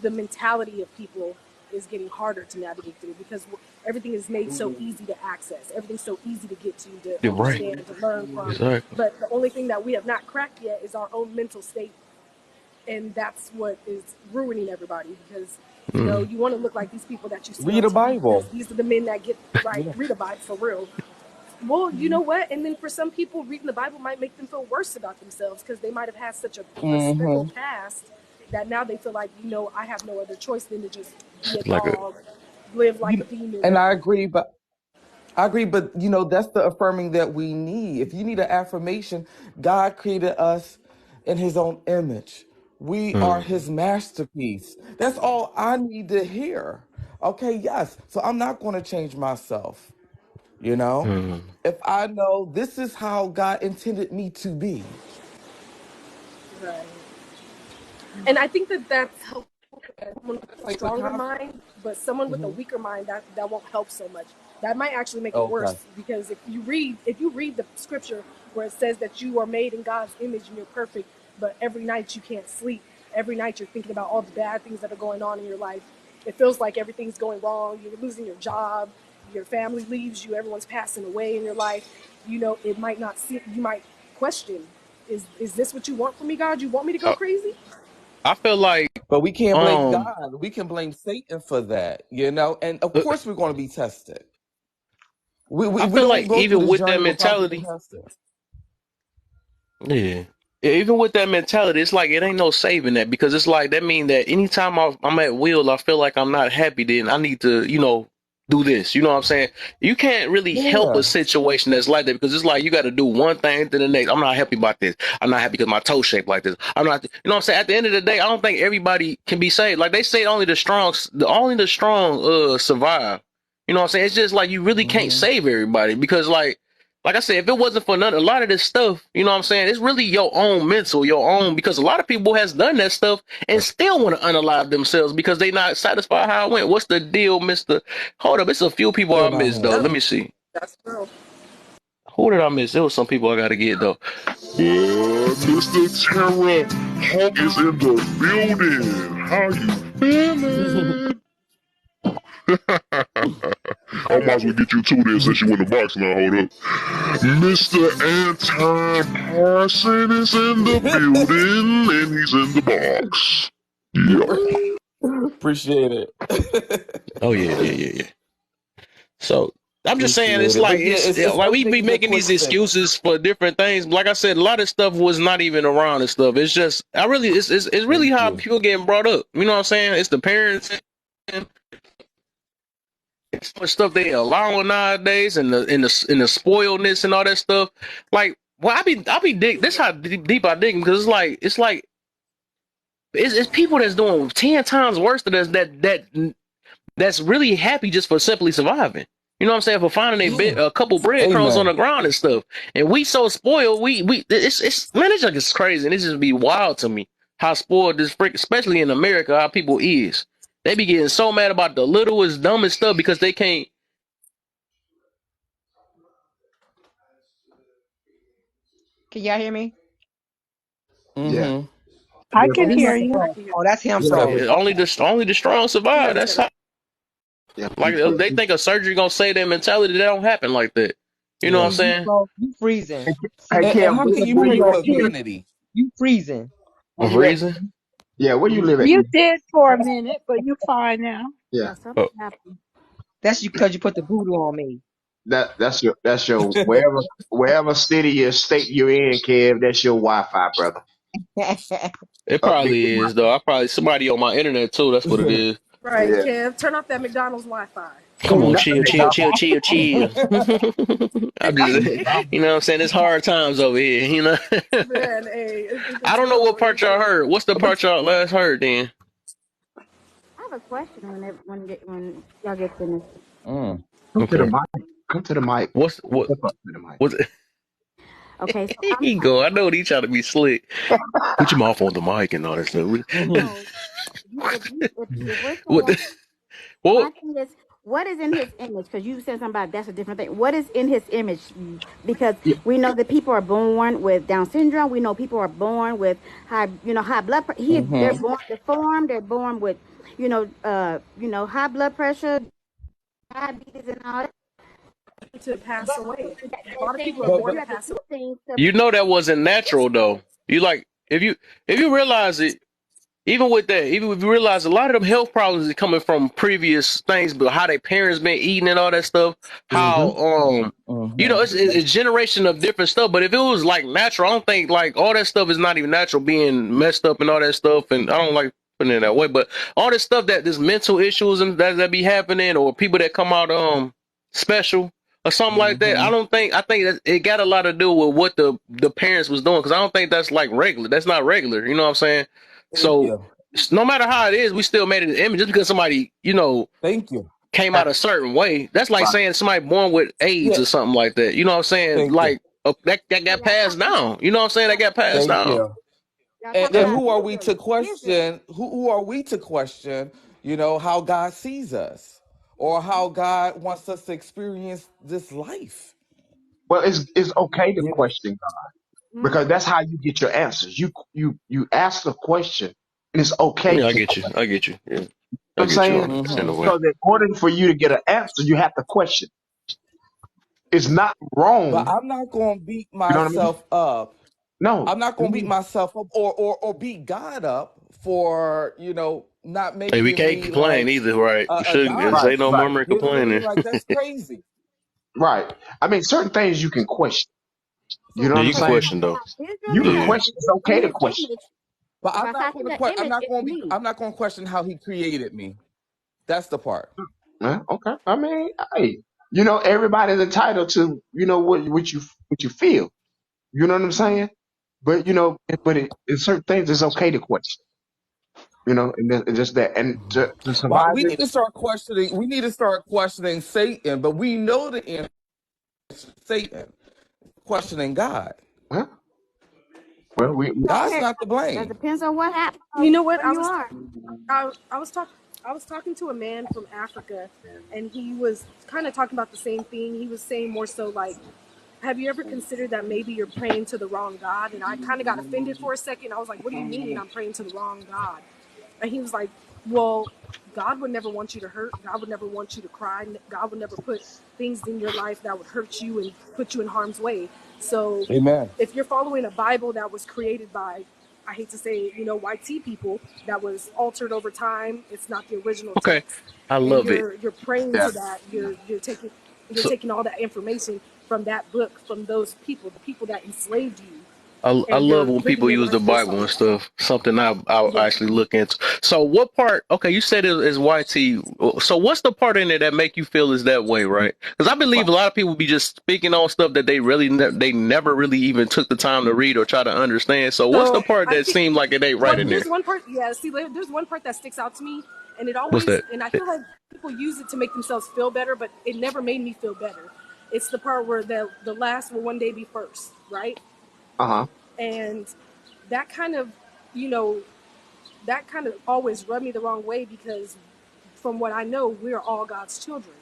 the mentality of people is getting harder to navigate through because everything is made so easy to access, everything's so easy to get to You're right. understand, to learn from. Exactly. But the only thing that we have not cracked yet is our own mental state, and that's what is ruining everybody because Mm. you want to look like these people that you see Read on the TV because Bible. these are the men that get right. Yeah. Read a Bible for real. Well, you know what? And then for some people, reading the Bible might make them feel worse about themselves because they might have had such a Mm-hmm. speckled past that now they feel like, I have no other choice than to just be a Like a dog, live like a You, demon. and I agree, but that's the affirming that we need. If you need an affirmation, God created us in his own image. We are mm, his masterpiece. That's all I need to hear. Okay, yes. So I'm not going to change myself, you know? mm. If I know this is how God intended me to be. Right. And I think that that's helpful for someone with a Like the stronger conf- mind, but someone with a Mhm. weaker mind that won't help so much. That might actually make it Okay. worse because if you read the scripture where it says that you are made in God's image and you're perfect, but every night you can't sleep. Every night you're thinking about all the bad things that are going on in your life. It feels like everything's going wrong. You're losing your job. Your family leaves you. Everyone's passing away in your life. It might not seem. You might question: Is this what you want from me, God? You want me to go Uh, crazy? I feel like But we can't blame um God. We can blame Satan for that, you know? And of uh, course we're going to be tested. We, we, I we feel don't like go through even this with that journey without being mentality, tested. yeah. Yeah, even with that mentality, it's like it ain't no saving that because it's like that mean that anytime I'm at will, I feel like I'm not happy. Then I need to, do this. You know what I'm saying? You can't really help a Yeah. situation that's like that because it's like you got to do one thing to the next. I'm not happy about this. I'm not happy because my toe shaped like this. I'm not. You know what I'm saying? At the end of the day, I don't think everybody can be saved. Like they say, only the strong survive. You know what I'm saying? It's just like you really can't Hmm. save everybody because like. like I said, if it wasn't for none, a lot of this stuff, you know what I'm saying? It's really your own mental, your own, because a lot of people has done that stuff and still want to unalive themselves because they not satisfied how it went. What's the deal, Mister? Hold up, it's a few people Clear I my missed though. head. Let me see. That's true. Who did I miss? There was some people I gotta get though. Mr. Terra Hawk is in the building. How you feeling? I might as well get you two there since you in the box now. Hold up. Mr. Anton Parson is in the building and he's in the box. Yeah. Appreciate it. Oh yeah. So I'm just saying, Appreciate it's it. like But yeah, it's like some we be things are making these twisted. excuses for different things. Like I said, a lot of stuff was not even around and stuff. It's just it's really Thank how you. people getting brought up. You know what I'm saying? It's the parents and so much stuff they allowing nowadays, and the spoiledness and all that stuff. Like, well, I be dig. This how deep I dig because it's people that's doing 10 times worse than us that's really happy just for simply surviving. You know what I'm saying? For finding Yeah. a couple breadcrumbs on Amen. the ground and stuff. And we so spoiled. We it's man, it's like it's crazy. And it just be wild to me how spoiled this freak, especially in America, how people is. They be getting so mad about the littlest, dumbest stuff because they can't. Can y'all hear me? Yeah. Mm-hmm. I Oh, can he hear must have you. froze. Oh, that's him Yeah. froze. Yeah, only Okay. the strong survive. Yes, That's sir. how. Yeah. Like they think a surgery gonna save their mentality. That don't happen like that. You know what I'm Yeah. See, you saying? froze. You freezing. Hey, See, And Kev, how can you where pray you for at, Kev? unity? you freezing. Where Of you at? reason. Yeah, where you live at, You Kev? did for a minute, but you're fine now. Yeah. Yeah, something Oh, happened. That's you because you put the voodoo on me. That's your wherever city or state you're in, Kev. That's your Wi-Fi, brother. it Update probably the is though. I probably somebody on my internet too. That's what it is. Right, Wi-Fi. Kev. Turn off that McDonald's Wi-Fi. Come on, Not the McDonald's. chill. I'm Not the just, McDonald's. you know what I'm saying? It's hard times over here, you know? Man, hey, I it's don't know real what over part y'all here. heard. What's the part y'all last heard then? I have a question when y'all get finished. Mm. Come to the Okay. mic. Come to the mic. What, Step up to the mic. what's, Okay, so here you go. I know he trying to be slick. Put your mouth on the mic and all that stuff. so if we're What, saying well, my thing is, what is in his image? Because you said something about that's a different thing. What is in his image? Because Yeah. we know that people are born with Down syndrome. We know people are born with high blood pressure. They're Mm-hmm. born deformed. They're born with, high blood pressure, diabetes, and all that. To pass away. A lot of Saying people are that But born you to have to pass do away. things to. you know that wasn't natural though. You like, if you realize it, even with that, even if you realize a lot of them health problems is coming from previous things, but how their parents been eating and all that stuff, Mm-hmm. how mm-hmm. it's a generation of different stuff. But if it was like natural, I don't think like all that stuff is not even natural, being messed up and all that stuff. And I don't like putting it that way, but all this stuff that this mental issues and that be happening, or people that come out special or something like that. Mm-hmm. I think that it got a lot to do with what the parents was doing, because I don't think that's like regular. That's not regular. You know what I'm saying? Thank So you. no matter how it is, we still made it an image. Just because somebody, Thank you. came out a certain way, that's like Right. saying somebody born with AIDS Yeah. or something like that. You know what I'm saying? Thank you. Like that got passed down. You know what I'm saying? That got passed Thank down. you. Y'all And, talking and about who are we to Israel. question? Who are we to question? How God sees us, or how God wants us to experience this life. Well, it's okay to You know. question God Hmm? because that's how you get your answers. You ask a question, and it's okay Yeah, I to get you. question. I get you. Yeah, You know what I I'm get you saying? on this in a Mm-hmm. way. Because in order for you to get an answer, you have to question. It's not But wrong. I'm not going to beat You know what I mean? myself up. No. I'm not going to beat Mm-mm. myself up or beat God up for not Hey, we making can't me complain like either, right? We a shouldn't God. Right. say no Right. murmuring, You know what I mean? complaining. Like that's crazy. Right. I mean, certain things you can question. You So, know Yeah, what I'm you can because saying? question though. Israel You is can Yeah, question. It's in okay to his question. image. But If I'm I not say going to the question. image, it's me. I'm not going to question how He created me. That's the part. Yeah, okay. I mean, hey, everybody's entitled to, what you feel. You know what I'm saying? But in certain things, it's okay to question. And just that, and to Well, survive we it. need to start questioning. We need to start questioning Satan. But we know the answer is Satan. questioning God. Huh? Well, God's Okay. not to That blame. depends on what happened, You know what? where you are. I was talking to a man from Africa, and he was kind of talking about the same thing. He was saying more so like, have you ever considered that maybe you're praying to the wrong God? And I kind of got offended for a second. I was like, what do you mean I'm praying to the wrong God? And he was like, well, God would never want you to hurt. God would never want you to cry. God would never put things in your life that would hurt you and put you in harm's way. So Amen. if you're following a Bible that was created by, I hate to say it, white tea people, that was altered over time, it's not the original Okay, text, I and love it. you're praying yeah. to that, you're So taking all that information from that book, from those people, the people that enslaved you, I and love you're when living people your use the life based Bible off and of that. stuff. Something I Yeah. actually look into. So what part? Okay, you said it is YT. So what's the part in it that make you feel is that way, right? Because I believe a lot of people be just speaking on stuff that they really they never really even took the time to read or try to understand. So what's the So part I that think, seemed like it ain't right well, in there? there's one part. Yeah, see, there's one part that sticks out to me, and What's that? and I feel like people use it to make themselves feel better, but it never made me feel better. It's the part where the last will one day be first, right? Uh-huh. And that kind of, you know, that kind of always rubbed me the wrong way because, from what I know, we're all God's children.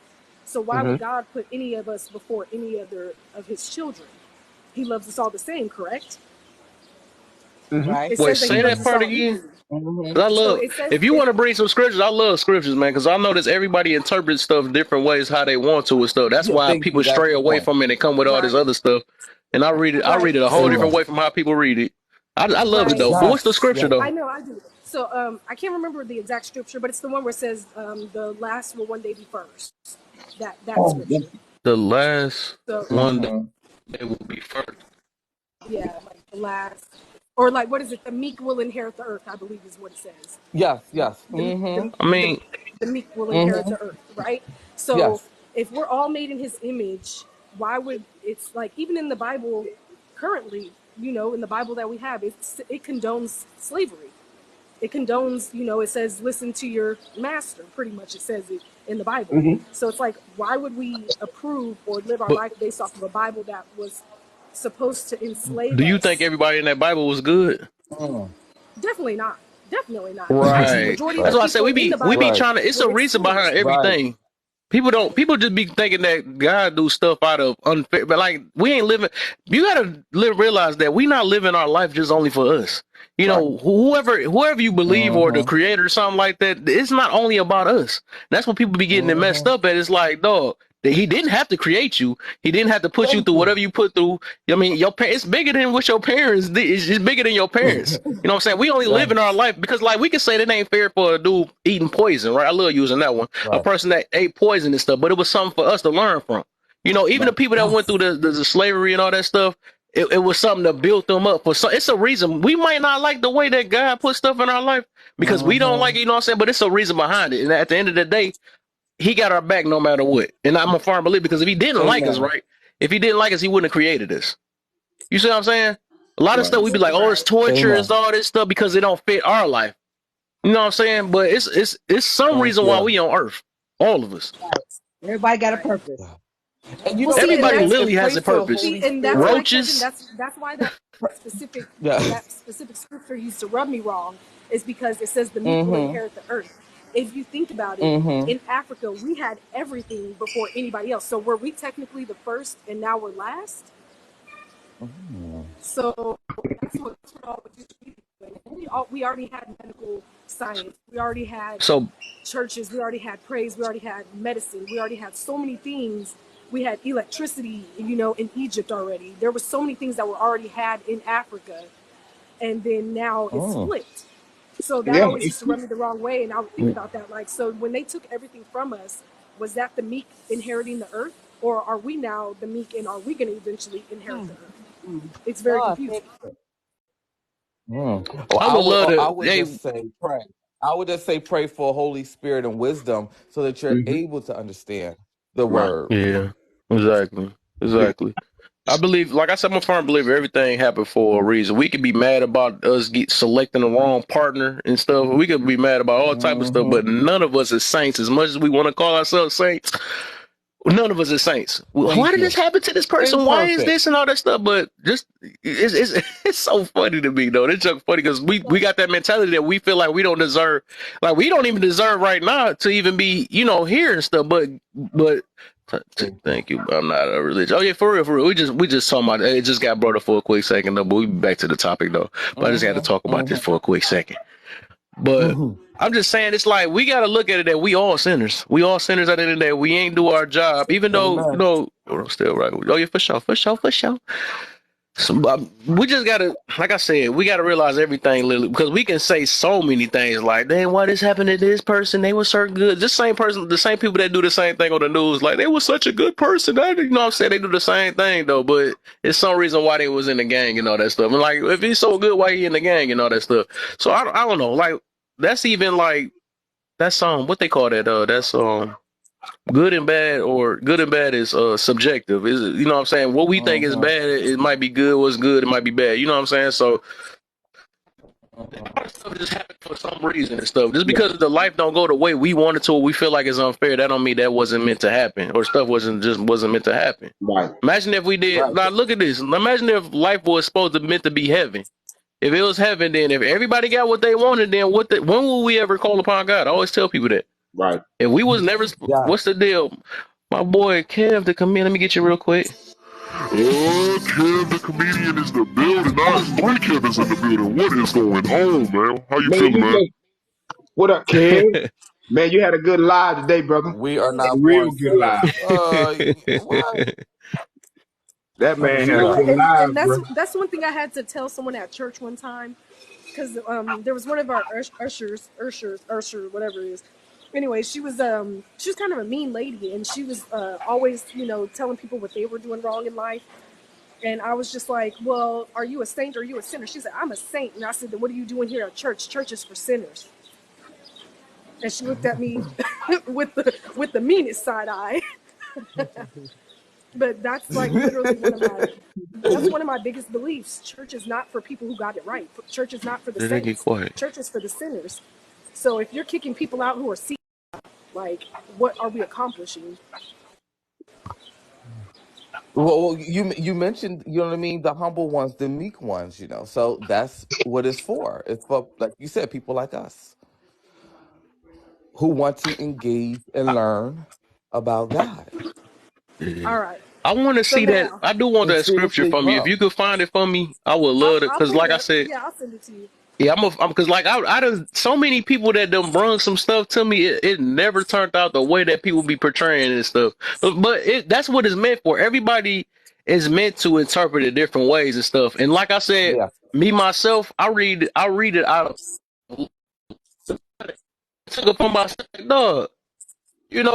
So why would Mm-hmm. God put any of us before any other of His children? He loves us all the same, correct? Mm-hmm. Right. It Wait, says that He say loves that us part all again. equally. Cause I So love it says if you want to bring some scriptures, I love scriptures, man. Because I notice everybody interprets stuff different ways how they want to and stuff. That's Yeah, why thank you. people That's stray the away point. from it and come with all this right, other stuff. And I read it. I right. read it a whole different So Amen. way from how people read it. I love it right. though. But what's the Yes. scripture Yes. I though? know I do. So I can't remember the exact scripture, but it's the one where it says the last will one day be first. That Oh, scripture. The last So one Mm-hmm. day will be first. yeah, like the last, or like what is it? The meek will inherit the earth. I believe is what it says. Yes. Yes. The Mm-hmm. the I the, mean, the meek will inherit Mm-hmm. the earth, right? So Yes. if we're all made in His image, why would it's like even in the Bible currently, in the Bible that we have, it condones slavery. It condones, it says listen to your master. Pretty much, it says it in the Bible. mm-hmm. So it's like, why would we approve or live our but life based off of a Bible that was supposed to enslave do you think us? everybody in that Bible was good? Mm. Definitely not. Definitely not. The Right. majority of That's the Right. why I said people we in be the we be Bible Right. trying to. It's were a reason behind experienced. Right. everything. People just be thinking that God do stuff out of unfair, but like we ain't living. You gotta realize that we not living our life just only for us. Right. Whoever you believe or the Mm-hmm. creator or something like that, it's not only about us. That's what people be getting it messed Mm-hmm. up at. It's like, dog, that he didn't have to create you. He didn't have to put you Thank through you. whatever you put through. I mean, it's bigger than what your parents did. It's bigger than your parents. You know what I'm saying? We only live in our Yes. life because, like, we can say that ain't fair for a dude eating poison, right? I love using that one. A Right. person that ate poison and stuff, but it was something for us to learn from. Even Right. the people that went through Yes. the slavery and all that stuff, it was something that built them up. It's a reason. We might not like the way that God put stuff in our life because we don't like Mm-hmm. it, you know what I'm saying? But it's a reason behind it. And at the end of the day, he got our back no matter what. And I'm a firm believer because if he didn't like us, Amen. right? If he didn't like us, he wouldn't have created us. You see what I'm saying? A lot of Right. stuff we be like, oh, it's Right. torture, it's Amen. all this stuff because it don't fit our life. You know what I'm saying? But it's some Thank reason why you. we on Earth. All of us. Everybody got a Right. purpose. And you Well, know see, what it and Everybody is? that's literally And has pray a for the purpose. Holy see, and that's Spirit. why, Kevin. Roaches. That's why that specific Yeah. that specific scripture used to rub me wrong, is because it says the meek will Mm-hmm. inherit the earth. If you think about it, Mm-hmm. in Africa we had everything before anybody else. So were we technically the first, and now we're last? Mm-hmm. So that's what all the Jews were doing. We already had medical science. We already had So churches. We already had praise. We already had medicine. We already had so many things. We had electricity, in Egypt already. There were so many things that were already had in Africa, and then now it's Mm. flipped. So that Yeah. always used to rub me the wrong way, and I would think about that. Like, so when they took everything from us, was that the meek inheriting the earth, or are we now the meek, and are we going to eventually inherit the earth? It's very Lord, confusing. Mm. Well, I would love I to. would Hey, just say pray. I would just say pray for Holy Spirit and wisdom so that you're Mm-hmm. able to understand the Right. word. yeah, exactly, Yeah. exactly. I believe, like I said, I'm a firm believer. Everything happened for a reason. We could be mad about us selecting the wrong partner and stuff. We could be mad about all type of stuff, Mm-hmm. but none of us as saints, as much as we want to call ourselves saints, None of us are saints. Why Thank did you. this happen to this person? Why is Imperfect. this and all that stuff? But just it's so funny to me though. It's just funny because we got that mentality that we feel like we don't deserve, like we don't even deserve right now to even be here and stuff. But thank you. I'm not a religion. Oh yeah, for real, for real. We just talking about it. Just got brought up for a quick second though. But we back to the topic though. But I just had to talk about this for a quick second. But I'm just saying, it's like we got to look at it that we all sinners. We all sinners at the end of the day. We ain't do our job, even though Amen. I'm still right. Oh yeah, for sure, for sure, for sure. So, we just gotta, like I said, we gotta realize everything, Lily, because we can say so many things like, "Damn, why this happened to this person? They were so good." This same person, the same people that do the same thing on the news, like they were such a good person. You know what I'm saying? They do the same thing though, but it's some reason why they was in the gang and all that stuff. And like, if he's so good, why he in the gang and all that stuff? So I don't know. Like that's even like that's what they call that. That's good and bad, or good and bad is subjective. Is you know what I'm saying? What we think is bad, it might be good. What's good, it might be bad. You know what I'm saying? So a lot of stuff just happened for some reason and stuff. Just Yeah. because the life don't go the way we want it to, or we feel like it's unfair, that don't mean that wasn't meant to happen, or stuff wasn't meant to happen. Right. Imagine if we did. Right. Now look at this. Imagine if life was supposed to meant to be heaven. If it was heaven, then if everybody got what they wanted, then when will we ever call upon God? I always tell people that. Right. If we was never, Yeah. what's the deal? My boy Kev to come in. Let me get you real quick. Kev the comedian is the building. Not three Kevins in the building. What is going on, man? How you Man, feeling, you man? just what up, Kev? Man, you had a good live today, brother. We are A not real born good live. sinners. What? That man Mute had a No, up. good and live, bro. that's one thing I had to tell someone at church one time, because there was one of our usher, whatever it is. Anyway, she was kind of a mean lady, and she was always telling people what they were doing wrong in life. And I was just like, well, are you a saint or are you a sinner? She said, I'm a saint. And I said, then what are you doing here at church? Church is for sinners. And she looked at me with the meanest side eye. But that's like literally one of my biggest beliefs. Church is not for people who got it right. Church is not for the Did they get saints. quiet? Church is for the sinners. So if you're kicking people out who are seeking, like, what are we accomplishing? Well, you mentioned, you know what I mean, the humble ones, the meek ones, So that's what it's for. It's for, like you said, people like us who want to engage and learn about God Yeah. All right. I want to So see that. now I do want and that scripture spiritually from you. If grow. you could find it for me, I would love it. I'll Cause pull like it I up. said, Yeah, I'll send it to you. yeah, cause like I done so many people that done brung some stuff to me. It never turned out the way that people be portraying and stuff. But that's what it's meant for. Everybody is meant to interpret it different ways and stuff. And like I said, Yeah. me myself, I read it out of took it upon myself. Like, dog,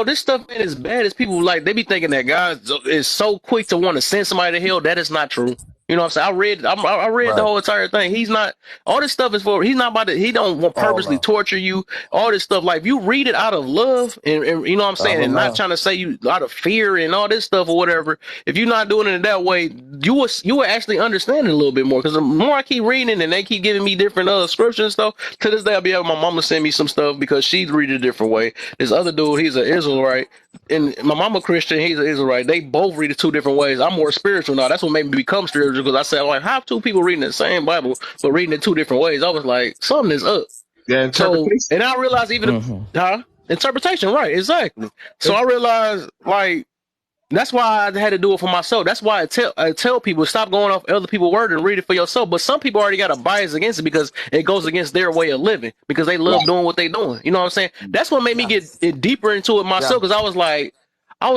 this stuff ain't as bad as people like. They be thinking that God is so quick to want to send somebody to hell. That is not true. You know what I'm saying? I read the Right. whole entire thing. He's not, all this stuff is for, he's not about to, he don't want Oh, purposely no. torture you. All this stuff. Like, if you read it out of love and you know what I'm I saying? don't And not know. trying to say you out of fear and all this stuff or whatever. If you're not doing it that way, you will actually understand it a little bit more. Cause the more I keep reading and they keep giving me different scriptures and stuff, to this day I'll be having my mama send me some stuff because she's reading it a different way. This other dude, he's an Israelite. And my mama Christian, he's an Israelite. They both read it two different ways. I'm more spiritual now. That's what made me become spiritual, because I said, like, how two people reading the same Bible but reading it two different ways? I was like, something is up. The So, interpretation. and I realized even interpretation, right? Exactly. So I realized, like, that's why I had to do it for myself. That's why I tell people, stop going off other people's word and read it for yourself. But some people already got a bias against it because it goes against their way of living, because they love Right. doing what they doing. You know what I'm saying? That's what made me get Yes. it deeper into it Yeah. myself, because I was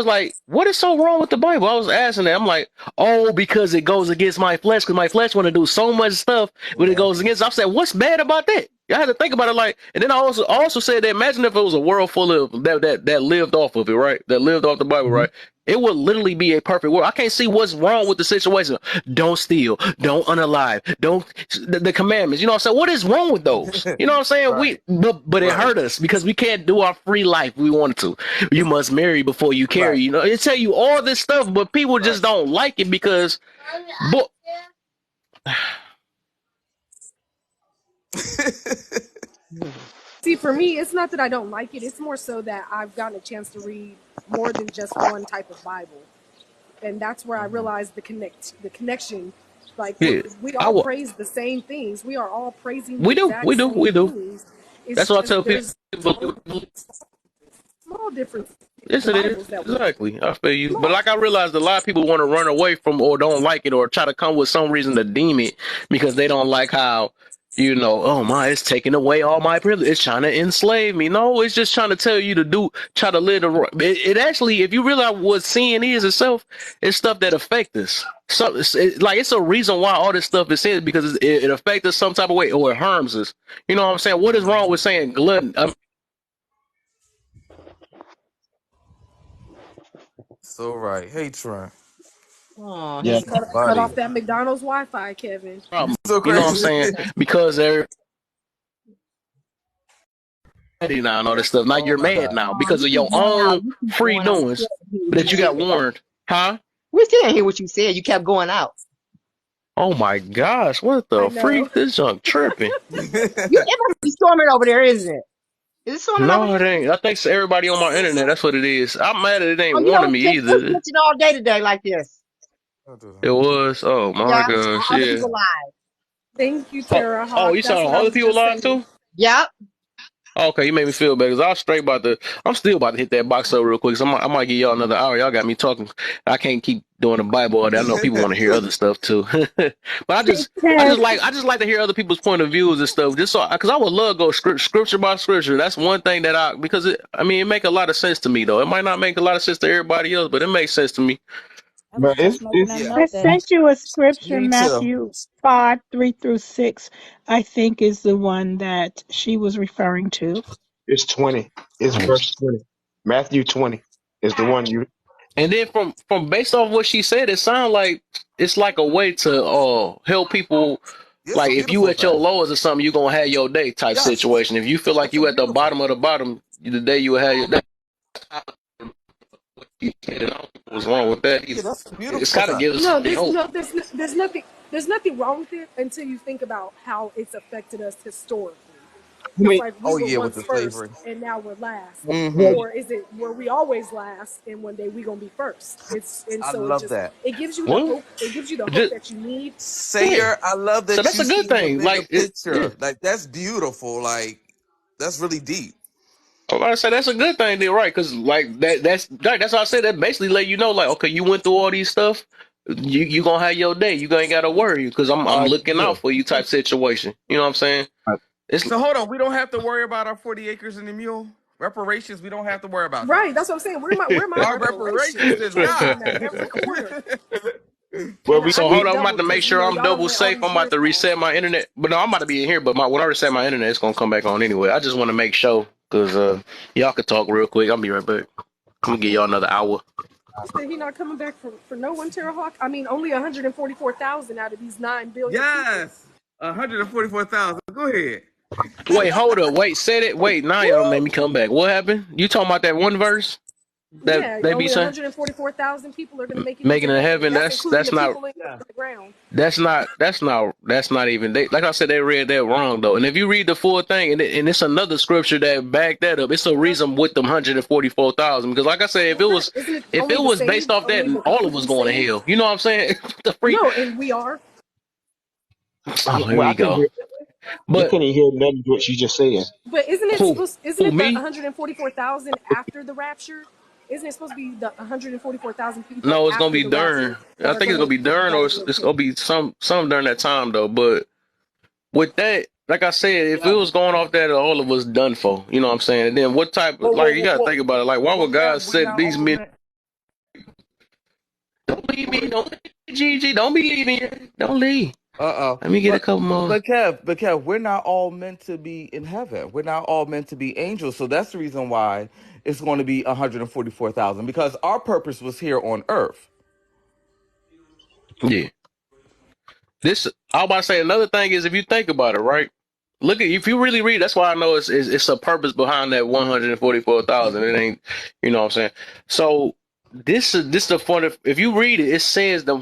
like, what is so wrong with the Bible? I was asking that. I'm like, oh, because it goes against my flesh, because my flesh want to do so much stuff when it Yeah. goes against. I said, what's bad about that? I had to think about it, like, and then I also said that, imagine if it was a world full of that lived off of it, right? That lived off the Bible, Mm-hmm. right? It would literally be a perfect world. I can't see what's wrong with the situation. Don't steal, don't unalive, don't the commandments. You know what I'm saying? What is wrong with those? You know what I'm saying? Right. But it Right. hurt us because we can't do our free life we wanted to. You must marry before you carry. Right. You know, it tell you all this stuff, but people Right. just don't like it because. But See, for me, it's not that I don't like it. It's more so that I've gotten a chance to read more than just one type of Bible. And that's where I realized the connection. Like Yeah, we I all will. praise the same things. We are all praising the We do, exact we do, same we do. things. It's That's what I just tell there's people. small differences in Yes, the it is. Bibles that we Exactly. I feel you. But small. like I realized a lot of people want to run away from or don't like it or try to come with some reason to deem it because they don't like how, oh my, it's taking away all my privilege. It's trying to enslave me. No, it's just trying to tell you to try to live it actually, if you realize what sin is itself, it's stuff that affect us. So it's a reason why all this stuff is said because it affects us some type of way or it harms us. You know what I'm saying? What is wrong with saying glutton? So right. Hey Trent. Oh, Yeah. hey, Cut Buddy. off that McDonald's Wi-Fi, Kevin. You Problem. so You know what I'm crazy. saying? Because they're ready now and all this stuff. Now Oh you're my mad God. now oh, because you of your keep going out. own You keep free going out. We doings still didn't hear what you that you got said. warned. Huh? We still didn't hear what you said. You kept going out. Oh my gosh, what I the know. freak? This junk tripping. It must be storming over there, isn't it? Is it storming over No, there? it ain't. I think it's everybody on my internet. That's what it is. I'm mad that it Oh, ain't you warning know, me it's either. glitching all day today like this. It was. Oh my Yeah, gosh. other Yeah. people lie. Thank you, Oh, Tara oh, Hawk. you That's saw what I other was people just live saying. too? Yep. Okay, you made me feel better. 'Cause I was straight about to. I'm still about to hit that box up real quick. So I might give y'all another hour. Y'all got me talking. I can't keep doing the Bible all day. I know people want to hear other stuff too. But Kev, I just like to hear other people's point of views and stuff. Just so because I would love to go scripture by scripture. That's one thing that because it make a lot of sense to me though. It might not make a lot of sense to everybody else, but it makes sense to me. I was But just making a Yeah. I note that sent you a scripture, Me too. Matthew 5, 3 through 6, I think is the one that she was referring to. it's 20. It's verse 20. Matthew 20 is the one you. And then from based off what she said, it sounds like it's like a way to help people. It's a Like if you beautiful at your thing. lowest or something, you gonna have your day type Yes. situation. If you feel like It's a you at the beautiful bottom thing. of the bottom, the day you will have your day. I don't know what's wrong with that Yeah, either. that's a It's beautiful kind of thing. gives No, hope. there's nothing wrong with it until you think about how it's affected us historically. I Because mean, like we Oh were yeah, with once the first slavery. and now we're last, well, Mm-hmm. or is it were we always last and one day we gonna be first? It's and I so it love just that. it gives you the Well, hope. It gives you the hope just that you need. yeah. Sayer, I love So that that's you a good see the thing. bigger Yeah. picture. Like that's beautiful. Like that's really deep. Well, I say that's a good thing, then, right? Because like that's how I said that basically let you know, like, okay, you went through all these stuff, you gonna have your day. You ain't gotta worry because I'm looking Yeah. out for you type situation. You know what I'm saying? It's So hold on, we don't have to worry about our 40 acres and the mule reparations. We don't have to worry about that. Right, that's what I'm saying. Where my Our reparations? reparations Because is y'all doing God. that every quarter, well, and we, I So need hold we it on, I'm about double to make because sure I'm y'all double don't let all safe. these I'm about years to pass. reset my internet, but no, I'm about to be in here. But when I reset my internet, it's gonna come back on anyway. I just want to make sure because y'all could talk real quick. I'll be right back. I'm gonna give y'all another hour. You said he not coming back for no one, Terra Hawk. I mean, only 144,000 out of these 9 billion people. Yes. 144,000. Go ahead. Wait, hold up. Wait, said it. Wait, now y'all made me Woo! come back. What happened? You talking about that one verse that Yeah, they be only saying? 144,000 people are going to make it into Making it in heaven. heaven. That's That's including that's the not people in the ground. that's not even they, like I said, they read that wrong though. And if you read the full thing, and it's another scripture that back that up. It's a reason with them 144,000 because like I said, Isn't it if it only the was based saved? off that, Only the all people of to us be going to saved? hell. You know what I'm saying? The free. No, and we are. Oh, here well, we go. I But couldn't hear nothing what you just said. But isn't it who supposed? Isn't who it the me? 144,000 after the rapture? Isn't it supposed to be the 144,000 people No, it's gonna after be the rapture during. I that are think going it's to gonna make be it into during, or heaven it's, with it's him? gonna be some during that time though. But with that, like I said, if it was going off that, all of us done for. You know what I'm saying? And then what type? Whoa, whoa, Like you whoa, gotta whoa. think about it. Like why would God We're set not these all men? meant. Don't leave me. Don't leave Gigi. Don't be leaving here. Don't leave. Uh-oh. Let me get a couple more. But Kev, we're not all meant to be in heaven. We're not all meant to be angels. So that's the reason why it's going to be 144,000 because our purpose was here on earth. Yeah. This. I was about to say another thing is if you think about it, right? Look at if you really read. That's why I know it's a purpose behind that 144,000. It ain't, you know what I'm saying. So this the fun. If you read it, it says the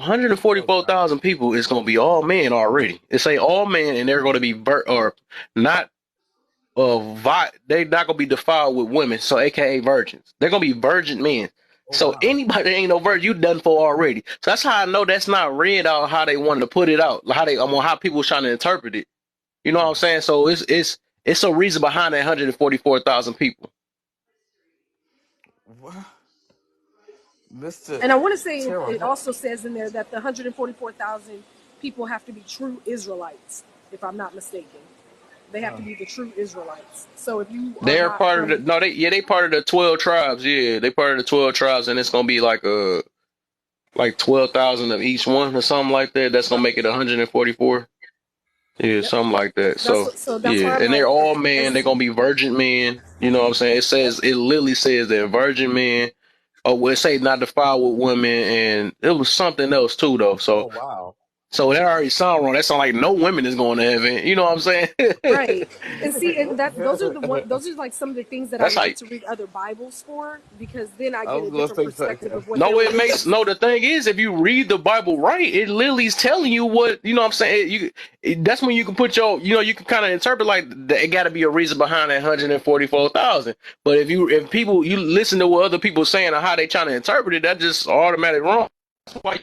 Oh, God. 144,000 people is gonna be all men already. It say all men, and they're gonna be or not. they not gonna be defiled with women, so AKA virgins. They're gonna be virgin men. Oh So wow. anybody that ain't no virgin, you done for already. So that's how I know that's not read out how they wanted to put it out, how they how people was trying to interpret it. You know what I'm saying? So it's a reason behind that 144,000 people. Mr. And I want to say it Terra. also says in there that the 144,000 people have to be true Israelites, if I'm not mistaken. They have to be the true Israelites. So if you are They're not part of the from, no, they part of the 12 tribes. Yeah, they part of the 12 tribes, and it's gonna be like 12,000 of each one or something like that. That's gonna make it 144. Yeah, yep, something like that. So that's why yeah, I'm and they're like, all men. They're it's gonna be virgin men. You know what I'm saying? It literally says that virgin men. Oh, well, it say not defiled with women, and it was something else too, though. Oh So wow. that already sound wrong. That sound like no women is going to heaven. You know what I'm saying? right. And see, and that those are like some of the things that I That's how. like to read other Bibles for, because then I I get was a gonna different say perspective something. of what their No, it religion. makes no. The thing is, if you read the Bible right, it literally is telling you what you know. What I'm saying that's when you can put your, you can kind of interpret like it got to be a reason behind that 144,000. But if people you listen to what other people saying or how they trying to interpret it, that just automatic wrong. That's why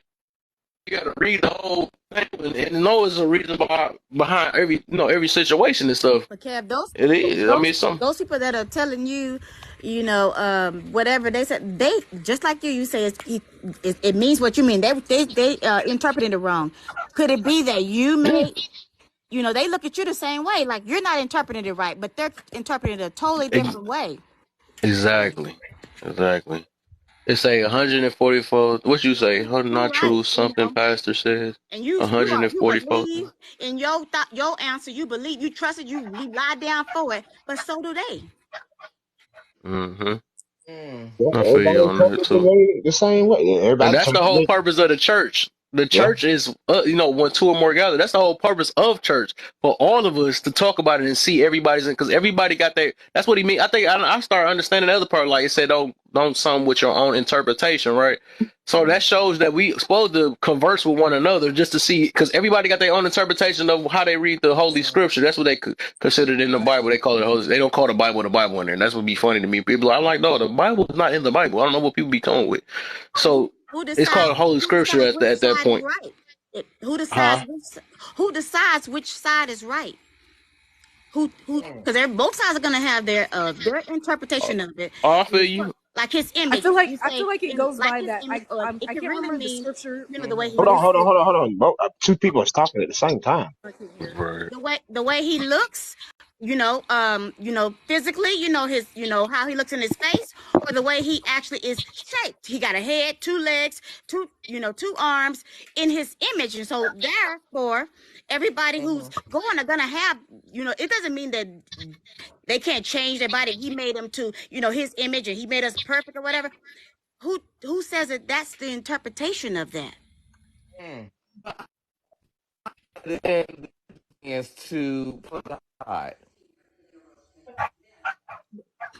you got to read the whole thing and know there's a reason behind every situation and stuff. But Kev, those It people, is. I mean, it's something. those people that are telling you, whatever they said, they just like you say it means what you mean. They interpreted it wrong. Could it be that you Yeah. may, they look at you the same way, like you're not interpreting it right, but they're interpreting it a totally Ex- different way. exactly. Exactly. It say 144. What you say? You're Not right, true. Something pastor says. and you 144. believe in your answer. You believe, you trust it. You lie down for it, but so do they. Mm-hmm. Mm. Yeah, I feel everybody you on that interprets the too. way the same way. Yeah, And everybody that's the interprets whole it. purpose of the church. The Yeah. church is, when two or more gather. That's the whole purpose of church for all of us to talk about it and see everybody's because everybody got that. That's what he mean. I think I start understanding the other part. Like it said, don't sum with your own interpretation, right? So that shows that we supposed to converse with one another just to see because everybody got their own interpretation of how they read the Holy Scripture. That's what they considered in the Bible. They call it Holy. They don't call the Bible in there. And that's what be funny to me. People are like, no, the Bible is not in the Bible. I don't know what people be coming with. Who So who it's decides called Holy who Scripture decides at which that side is point. right? Huh? Who decides which side is right? Who Mm. because both sides are gonna have their Oh, interpretation of it. I feel you. Like his I image, feel like you I say feel like it in goes like by his that. image, or it I can can't really remember the mean, scripture, the way he Hold but on, it's hold on, looks. hold on, hold on. Two people are talking at the same time. I can hear. Right. The way he looks, physically, his, how he looks in his face, or the way he actually is shaped. He got a head, two legs, two arms in his image, and so therefore, everybody who's going are gonna have, it doesn't mean that they can't change their body. He made them to, his image, and he made us perfect or whatever. Who says that that's the interpretation of that? Mm. And is to put God.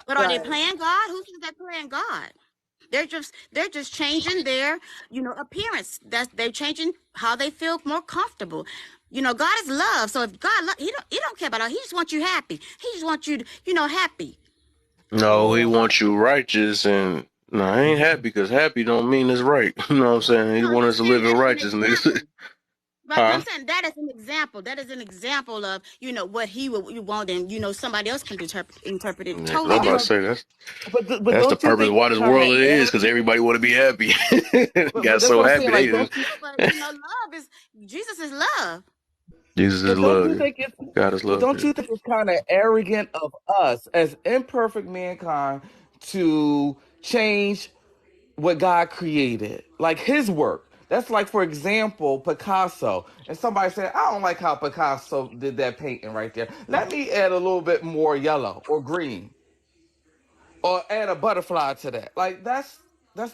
But are they Right. playing God? Who says they're playing God? They're just changing their, appearance. They're changing how they feel more comfortable. God is love. So if God he don't care about all. He just wants you happy. He just wants you, happy. No, he wants you righteous, and no, I ain't happy because happy don't mean it's right. You know what I'm saying? He No, I'm wants us just to saying live in that is an righteousness. example. But I'm Huh? saying that is an example. That is an example of, what he would you want, and somebody else can interpret it Yeah, 'cause I'm totally about to different. say But that's the don't you purpose of think why it's this kind world of is because arrogant? everybody want to be happy. But Got that's so what I'm happy saying. Like, they don't you? But love is Jesus is love. Jesus is But don't love. you Yeah. think it's? God is But love. don't Yeah. you think it's kind of arrogant of us as imperfect mankind to change what God created, like His work? That's like, for example, Picasso. And somebody said, "I don't like how Picasso did that painting right there. Let me add a little bit more yellow or green, or add a butterfly to that." Like that's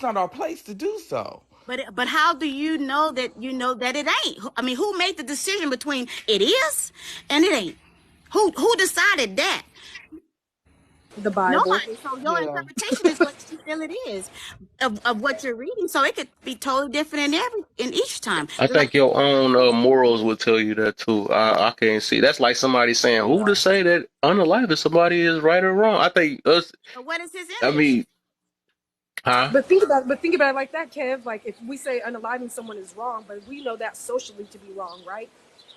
not our place to do so. But how do you know that that it ain't? I mean, who made the decision between it is and it ain't? Who decided that? The Bible. Nobody. So your Yeah. interpretation is what you feel it is of what you're reading. So it could be totally different in each time. I Just like think your own morals will tell you that too. I can't see. That's like somebody saying, "Who to Yeah. say that unalive if somebody is right or wrong?" I think us. what is his I image? mean, huh? But think about it like that, Kev. Like if we say unaliving someone is wrong, but we know that socially to be wrong, right?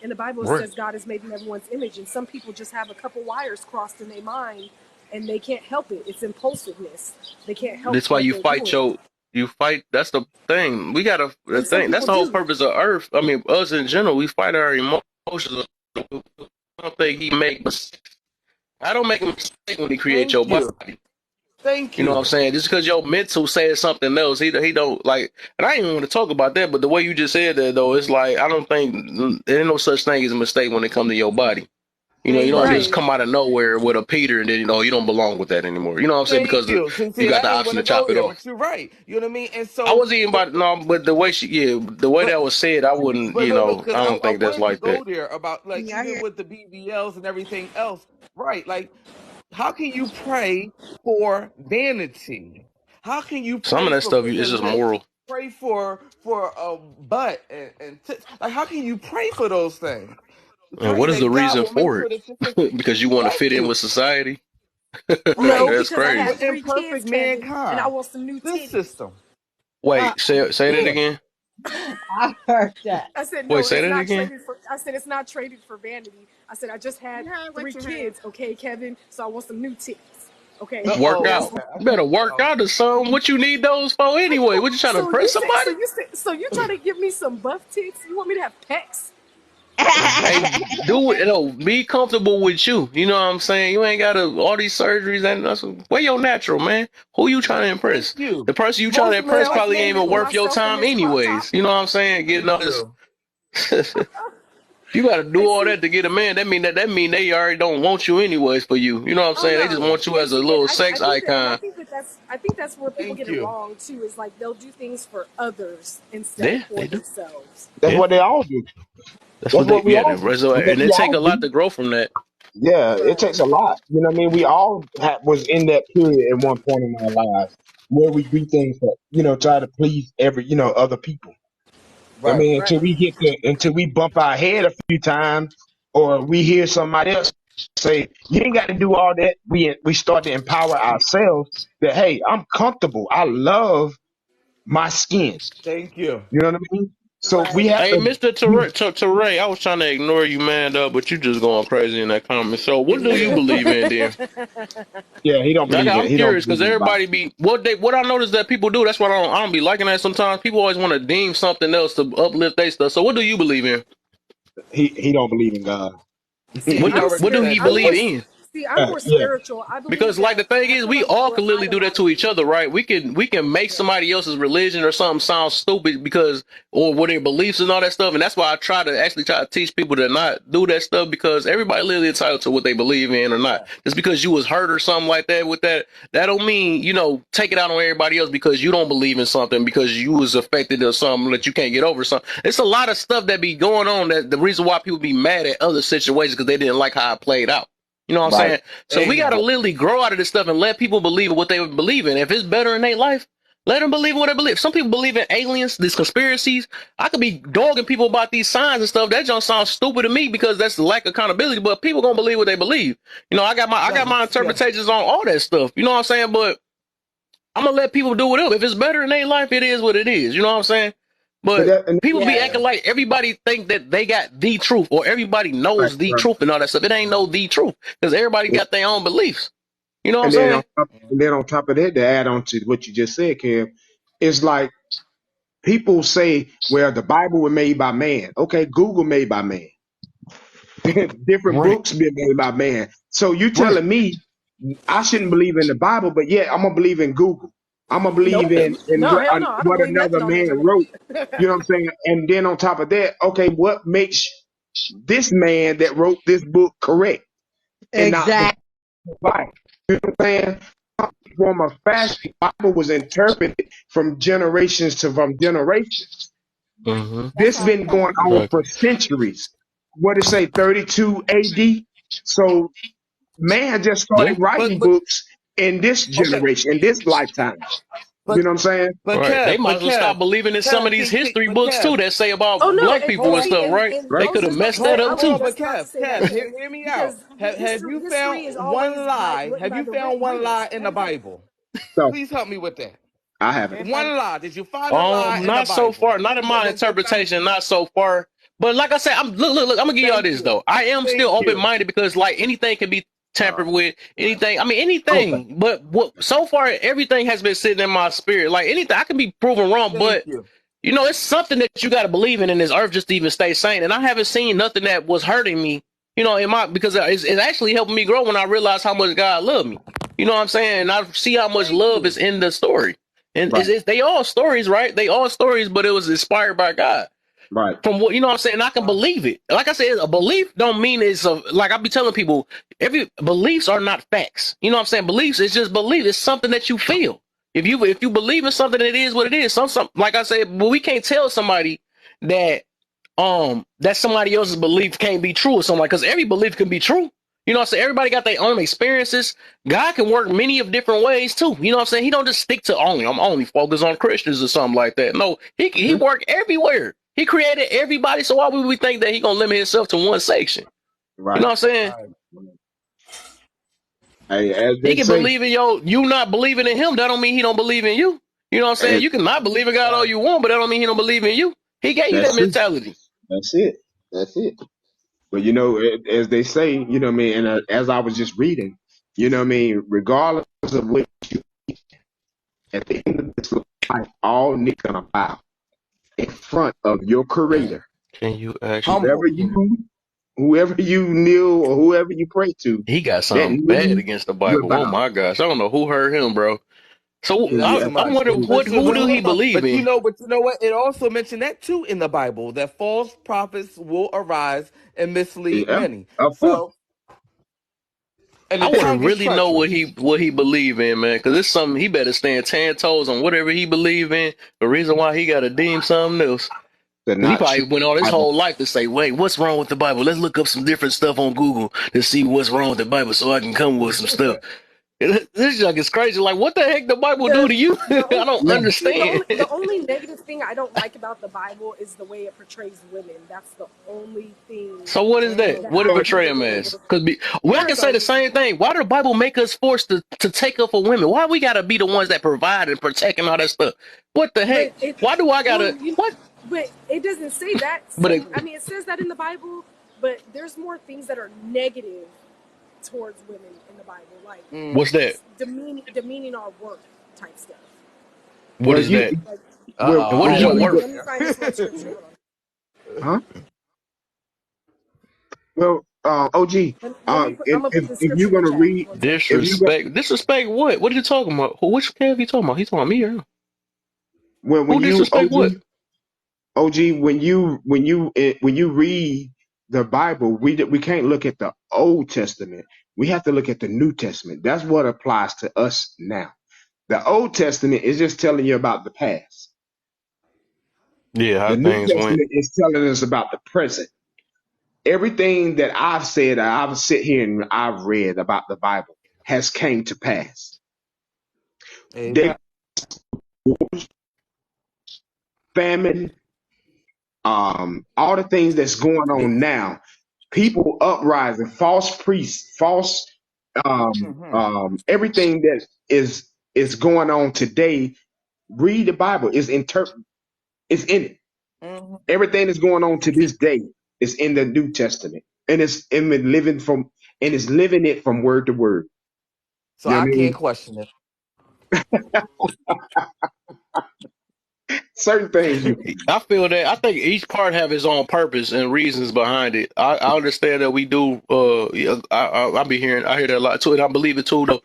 In the Bible, it Right. says God is made in everyone's image, and some people just have a couple wires crossed in their mind, and they can't help it. It's impulsiveness. They can't help That's why what you they're fight doing, your. You fight. That's the thing. We gotta. The and some thing. That's people the whole do. purpose of Earth. I mean, us in general. We fight our emotions. I don't think he make mistakes. I don't make a mistake when he create Thank your you. body. Thank You know what you. I'm saying? Just because your mental says something else, he don't like. And I ain't even want to talk about that. But the way you just said that though, it's like I don't think there ain't no such thing as a mistake when it comes to your body. You Thank don't you. just Right. come out of nowhere with a Peter and then you don't belong with that anymore. You know what I'm saying? Thank Because you. you See, got I the didn't option want to to go chop it there, off. but you're right. You know what I mean? And I so, wasn't even about no, but the way the way but that was said, I wouldn't. because I don't I think that's wanted to like that. go there about like Yeah, I even hear. with the BBLs and everything else, right? Like, how can you pray for vanity? How can you Some of pray that for stuff is bigger just lips? moral. Pray for a butt and tits. Like, how can you pray for those things? And Pray what is the that God reason will make for sure it? that your. Because you want to Thank fit in you. with society. No, Right. That's because I crazy. had For 3 kids, imperfect Kevin, and I mankind. want some new This titties. system. Uh, Wait, say that Yeah. again. I heard that. I said, Wait, no, say it's that not again. traded for. I said it's not traded for vanity. I said I just had You heard three what you heard. kids, okay, Kevin. So I want some new titties, okay. Work Oh, That's out. okay. You better work out or something. What you need those for anyway? What you trying to so impress you say somebody? so you trying to give me some buff tits? You want me to have pecs? Hey, do it. Be comfortable with you. You know what I'm saying? You ain't got to all these surgeries and that's where your natural man. Who you trying to Thank impress? you. The person you trying to Most You impress men, know, probably you ain't want me to even put thank worth your myself in time this crop top? anyways. You know what I'm saying? Getting all this. you. You got to do And all see, that to get a man. That mean they already don't want you anyways for you. You know what I'm oh saying? They just no, want you and as a see, and little sex I icon. think that's where people Thank get it you. wrong too. Is like they'll do things for others instead of Yeah, for they do. themselves. That's Yeah, what they all do. that's That's what they. what we Yeah, all do. and We it take all a do. lot to grow from that. Yeah, it Right. takes a lot. You know what I mean? We all was in that period at one point in our lives where we do things that, try to please other people. I Right. mean, Right. until we bump our head a few times or we hear somebody else say, you ain't got to do all that. We start to empower ourselves that, hey, I'm comfortable. I love my skin. Thank you. You know what I mean? So we Right. have Hey, to, Mr. Teray, I was trying to ignore you, man, but you just going crazy in that comment. So, what do you believe in, then? yeah, I'm he don't curious because believe in the Bible. everybody be what I notice that people do. That's what I don't be liking that sometimes. People always want to deem something else to uplift their stuff. So, what do you believe in? He don't believe in God. See, He already What do he said I'm that. more believe in? I'm more Yeah. spiritual. I believe Because like the that thing is, after we life all we're could literally do that to each idolizing. other, right? We can make Yeah. somebody else's religion or something sound stupid because or what their beliefs and all that stuff. And that's why I try to teach people to not do that stuff because everybody literally entitled to what they believe in or not. Yeah. Just because you was hurt or something like that with that don't mean, take it out on everybody else because you don't believe in something because you was affected or something that you can't get over something. It's a lot of stuff that be going on that the reason why people be mad at other situations because they didn't like how it played out. You know what I'm Right. saying? So we gotta Amen. literally grow out of this stuff and let people believe in what they believe in. If it's better in their life, let them believe in what they believe. Some people believe in aliens, these conspiracies. I could be dogging people about these signs and stuff. That just sounds stupid to me because that's the lack of accountability. But people gonna believe what they believe. I got No. my Yeah. interpretations on all that stuff. You know what I'm saying? But I'm gonna let people do whatever. If it's better in their life, it is what it is. You know what I'm saying? But But that, and, people be Yeah. Yeah. acting like everybody think that they got the truth or everybody right, knows the right. truth and all that stuff. It ain't no the truth because everybody got their own beliefs. You know what I'm And then saying? on top of that, to add on to what you just said, Kim, it's like people say, well, the Bible was made by man. Okay, Google made by man. Different Right. books been made by man. So you Right. telling me I shouldn't believe in the Bible, but yet I'm gonna believe in Google. I'm gonna believe Nope. in No, hell no. I don't what believe another nothing on the man internet. wrote. You know what I'm saying? And then on top of that, okay, what makes this man that wrote this book correct and not the Exactly. Bible? You know what I'm saying? Form of fashion, the Bible was interpreted from generations. Mm-hmm. That's This all. been going on Exactly. for centuries. What it say, 32 AD? So man just started Yeah. writing But books. in this Okay, generation, in this lifetime. You but know what I'm saying? Right. They might as well stop believing in some of Kev, these history books too that say Oh about no, black and, people and and see, stuff, and, right? and Right. They I was could have just about messed to that say, up I was too. but just about to say that Kev, too, hear me out. because Have you history found is one always by lie? written Have by you the found one lie winners. in the Bible? So Please help me with that. I haven't. One lie. Did you find a lie in the Not so Bible? far. Not in my interpretation. Not so far. But like I said, look. I'm gonna give y'all Thank this you. though. I am Thank still open you. minded because like anything can be tampered with. Anything. I mean Okay. anything. But what so far everything has been sitting in my spirit. Like anything, I can be proven wrong, Thank but you. it's something that you got to believe in this earth just to even stay sane. And I haven't seen nothing that was hurting me. In my because it's actually helping me grow when I realize how much God loved me. You know what I'm saying? And I see how much Thank love is you. in the story. And Right. they all stories, right? They all stories, but it was inspired by God. Right. From what what I'm saying, I can believe it. Like I said, a belief don't mean it's like I be telling people, every beliefs are not facts. You know what I'm saying? Beliefs is just belief. It's something that you feel. If you believe in something, it is what it is. Some like I said, but we can't tell somebody that that somebody else's belief can't be true or something like because every belief can be true. You know what I'm saying? Everybody got their own experiences. God can work many of different ways too. You know what I'm saying? He don't just stick to I'm only focused on Christians or something like that. No, he Mhm. work everywhere. He created everybody, so why would we think that he gonna limit himself to one section? You know Right. what I'm saying? Hey, as He they can say, believe in you not believing in him. That don't mean he don't believe in you. You know what I'm saying? as, You can not believe in God all you want, but that don't mean he don't believe in you. He gave you that that's it. mentality. That's it. That's it. But as they say, what I mean, and as I was just reading, what I mean, regardless of what at the end of this life, all knee gonna bow in front of your creator. Can you actually? Whoever Humble. you whoever you kneel or whoever you pray to, He got that something bad knee against the will Bible. Oh bow. my gosh, I don't know who hurt him, bro. So Can Not you so I much. wonder actually who do he believe But in? but you know what? It also mentioned that too in the Bible that false prophets will arise and mislead yeah, many. of course. So, and I the want to tongue is really know treacherous. what he believe in, man, because it's something he better stand 10 toes on whatever he believe in. The reason why he got to deem something else, To because he not probably treat went all the his Bible. whole life to say, wait, what's wrong with the Bible? Let's look up some different stuff on Google to see what's wrong with the Bible, so I can come with some stuff. This junk is crazy. Like, what the heck the Bible do to The you? I the only, don't Yeah. see understand. the only negative thing I don't like about the Bible is the way it portrays women. That's the only thing So what is that? that What it I portray don't him like. as? Because I can There's say a the same thing. Why did the Bible make us forced to take up for women? Why we gotta be the ones that provide and protect and all that stuff? What the heck? but it Why do I well gotta you what? but it doesn't say that But same. I mean, it says that in the Bible, but there's more things that are negative towards women in the Bible, like Mm. what's that? demeaning our work type stuff. What Well, is that? Like, well, And what is Here your we worth? let me go. find this one scripture. Hold on. huh? Well, OG, I'm gonna put the if you're scripture in the gonna chat. read, One second. if you go, Disrespect what? What are you talking about? Which Kev you talking about? He talking about me or him? well, when Who you disrespect what? OG, when you read the Bible, we can't look at the Old Testament. We have to look at the New Testament. That's what applies to us now. The Old Testament is just telling you about the past. Yeah, how The New things went. Testament is telling us about the present. Everything that I've said, I've sit here and I've read about the Bible has came to pass. They Amen. famine, all the things that's going on now, people uprising, false priests, false, Hmm. everything that is going on today. Read the Bible. It's in it. Hmm. Everything that's going on to this day is in the New Testament, and it's living it from word to word. So You know I what I can't mean? question it. Certain things you can. I feel that I think each part have its own purpose and reasons behind it. I understand that we do. Yeah, I be hearing I hear that a lot too, and I believe it too though.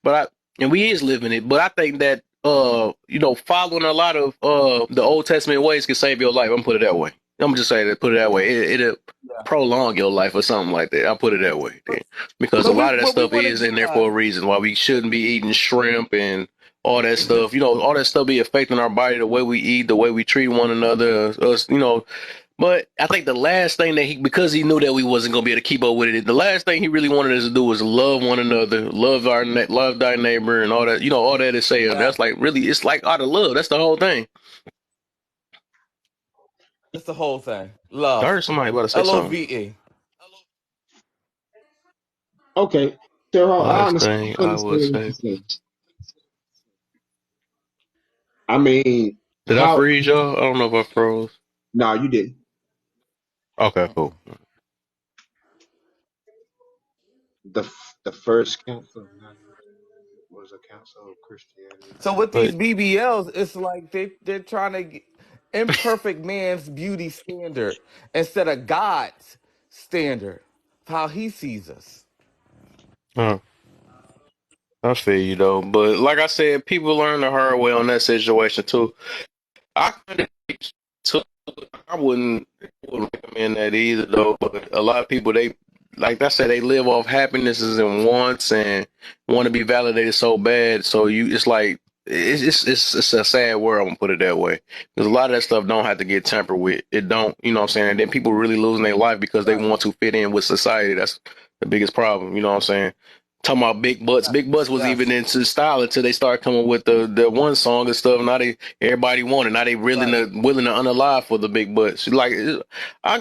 But we is living it. But I think that following a lot of the Old Testament ways can save your life. I'm gonna put it that way. I'm just saying that put it that way. It'll Yeah. prolong your life or something like that. I'll put it that way then, because a lot of that But we stuff want to is in get there for a reason. Why we shouldn't be eating shrimp and all that stuff. All that stuff be affecting our body, the way we eat, the way we treat one another. Us. But I think the last thing that because he knew that we wasn't gonna be able to keep up with it, the last thing he really wanted us to do was love one another, love thy neighbor, and all that. You know, all that is saying. Yeah, That's like really, it's like out of love. That's the whole thing. it's the whole thing. I Love. heard somebody about to say something. LOVE. Okay, Sarah, I Last understand, thing I I would understand what you're say. saying. I mean, Did I how? freeze y'all? I don't know if I froze. No, you didn't. Okay, cool. The first council was a council of Christianity. So with these But BBLs, it's like they're trying to get imperfect man's beauty standard instead of God's standard of how He sees us. uh, I feel you though. But like I said, people learn the hard way on that situation too. I kind of took. I wouldn't recommend that either though. But a lot of people, they like I said, they live off happinesses and wants and want to be validated so bad. So it's like it's a sad world. I'm gonna put it that way because a lot of that stuff don't have to get tampered with. It don't, you know what I'm saying? And then people really losing their life because they Right. want to fit in with society. That's the biggest problem. You know what I'm saying? Talking about big butts. Yes. Big butts was even Yes. into style until they started coming with the one song and stuff. Now everybody want it. Now they really Right. willing to unalive for the big butts. Like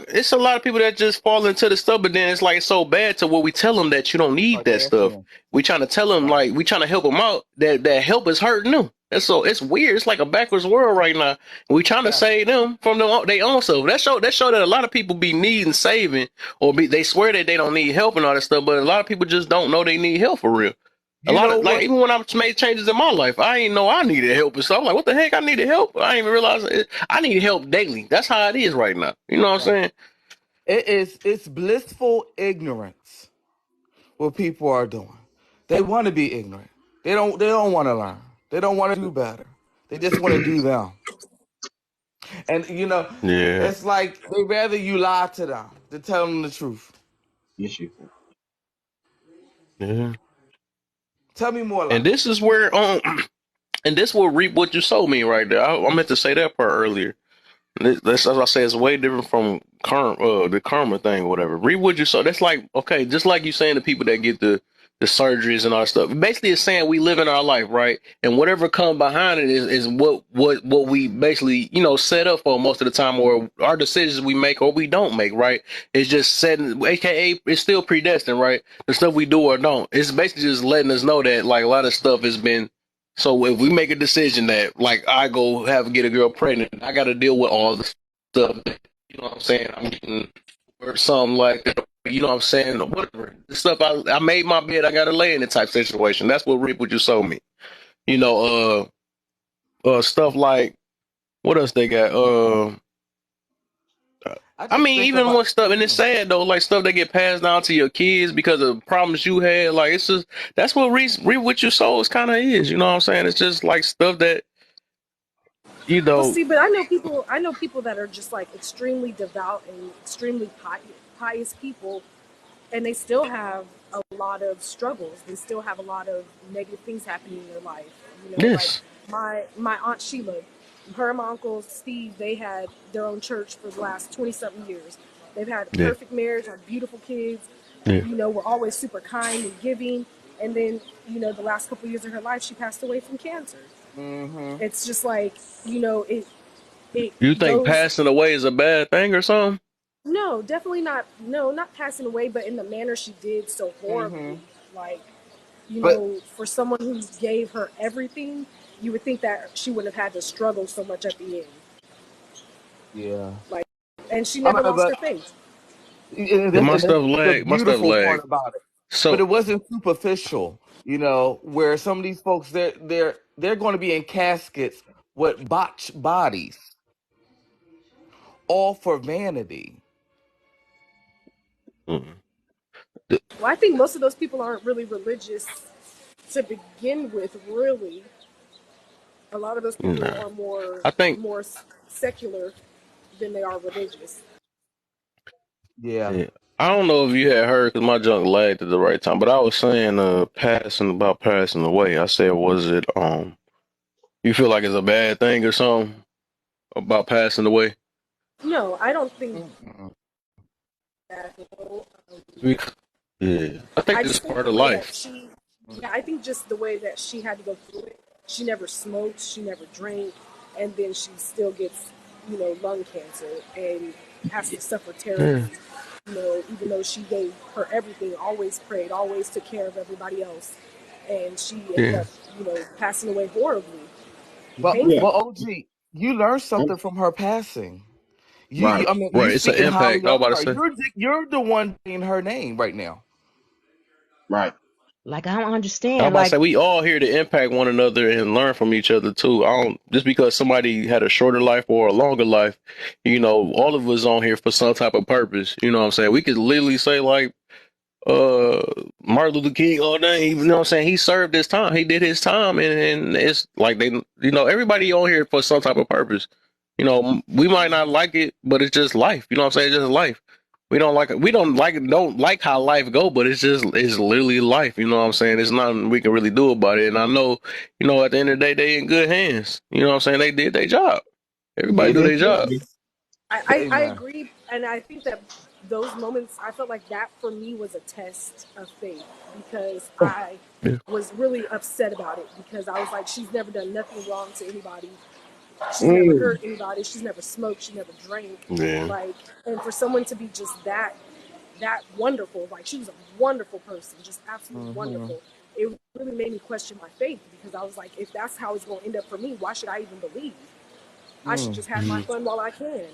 it's a lot of people that just fall into the stuff, but then it's like it's so bad to where we tell them that you don't need that stuff. Kardashian. We trying to tell them Right. like we trying to help them out. That help is hurting them. And so it's weird. It's like a backwards world right now. We trying to Yes. save them from their own self. That show that a lot of people be needing saving, or they swear that they don't need help and all that stuff, but a lot of people just don't know they need help for real. A You lot know of like what? even when I made changes in my life, I didn't know I needed help and stuff. I'm like, what the heck? I needed help. I didn't even realize it. I need help daily. That's how it is right now. You know what I'm Right. saying? It's blissful ignorance what people are doing. They want to be ignorant. They don't want to learn. They don't want to do better. They just want to do them. And Yeah. it's like they rather you lie to them than tell them the truth. Yes, you. Yeah. Tell me more And lies. this is where and this will reap what you sow me right there. I meant to say that part earlier. That's as I say, it's way different from the karma thing, or whatever. Read what you saw. That's like okay, just like you saying the people that get the surgeries and all that stuff. Basically, it's saying we live in our life, right? And whatever come behind it is what we basically set up for most of the time, or our decisions we make or we don't make, right? It's just setting, aka it's still predestined, right? The stuff we do or don't. It's basically just letting us know that like a lot of stuff has been so if we make a decision that, like, I go get a girl pregnant, I got to deal with all the stuff. You know what I'm saying? I'm getting or something like that. You know what I'm saying? Whatever the stuff I made my bed, I got to lay in it type situation. That's what reap what you sold me. You know, stuff like what else they got? I I just mean, think even about when stuff, and it's sad though, like stuff that get passed down to your kids because of problems you had. Like it's just that's what reap what you sow is kind of is. You know what I'm saying? It's just like stuff that you Well, know. see, but I know people. I know people that are just like extremely devout and extremely pious people, and they still have a lot of struggles. They still have a lot of negative things happening in their life. You know, like Yes. my aunt Sheila, her and my uncle Steve, they had their own church for the last 20 something years. They've had a Yeah. perfect marriage, had beautiful kids. Yeah. You know, were always super kind and giving. And then, the last couple of years of her life, she passed away from cancer. mm-hmm. It's just like, it You think goes. passing away is a bad thing or something? No, definitely not. No, not passing away, but in the manner she did so horribly. Mm-hmm. Like, But for someone who gave her everything, you would think that she wouldn't have had to struggle so much at the end. yeah. Like, and she I never mean, lost but her faith. Did my that's stuff the lag? My stuff beautiful part lag. about it. But So it wasn't superficial, where some of these folks they're going to be in caskets with botched bodies, all for vanity. mm, Well, I think most of those people aren't really religious to begin with. Really, a lot of those people nah. are more I think more secular than they are religious. Yeah. yeah. I don't know if you had heard because my junk lagged at the right time, but I was saying passing away. I said, was it you feel like it's a bad thing or something about passing away? No, I don't think Mm-mm. that. No. Yeah, I think I this is just think part the of way that life. yeah, I think just the way that she had to go through it. She never smoked, she never drank, and then she still gets, lung cancer and has to suffer Yeah, terribly. Even though she gave her everything, always prayed, always took care of everybody else, and she ended yeah, up, passing away horribly, Yeah. painfully. But OG, you learned something from her passing. Right. I mean, you right. It's an speaking impact. highly I was of about to her. say. You're the one saying her name right now. Right. Like I don't I was understand. about to Like, say we all here to impact one another and learn from each other too. I don't just because somebody had a shorter life or a longer life, all of us on here for some type of purpose. You know what I'm saying? We could literally say like uh Martin Luther King all day, you know what I'm saying? He served his time. He did his time and it's like everybody on here for some type of purpose. We might not like it, but it's just life. You know what I'm saying? It's just life. We don't like it. We don't like how life go, but it's literally life. You know what I'm saying? There's nothing we can really do about it. And I know, at the end of the day, they in good hands. You know what I'm saying? They did their job. Everybody do their job. Yes. I Amen. agree, and I think that those moments, I felt like that for me was a test of faith because I Yeah. was really upset about it because I was like, she's never done nothing wrong to anybody. She's never Mm. hurt anybody. She's never smoked. She never drank. Yeah. Like, and for someone to be just that wonderful, like she was a wonderful person, just absolutely Mm-hmm. wonderful. It really made me question my faith because I was like, if that's how it's going to end up for me, why should I even believe? I should Mm. just have my fun while I can.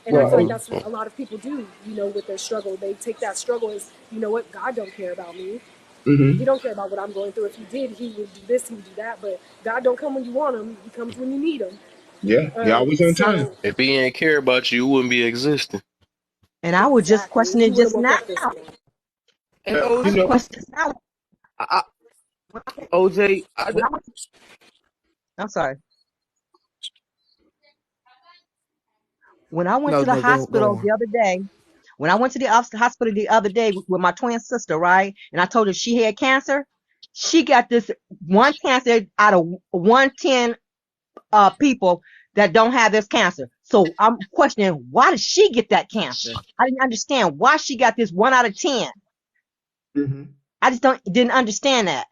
And I feel like Well, that's what a lot of people do, with their struggle. They take that struggle as, you know what, God don't care about me. hmm, He don't care about what I'm going through. If he did, he would do this, he would do that. But God don't come when you want him. He comes when you need him. yeah, he always on time. So If he ain't care about you, you wouldn't be existing. and I was just exactly, he questioning would have just woke now. up this morning. And I You was know, OG, questioning just now. I, When I, OJ, I, when I went, I'm sorry. When I went no, to the no, go hospital on. the other day, when I went to the hospital the other day with my twin sister, right? And I told her she had cancer. She got this one cancer out of 110 people that don't have this cancer. So I'm questioning, why did she get that cancer? I didn't understand why she got this 1 out of 10. hmm, I just didn't understand that.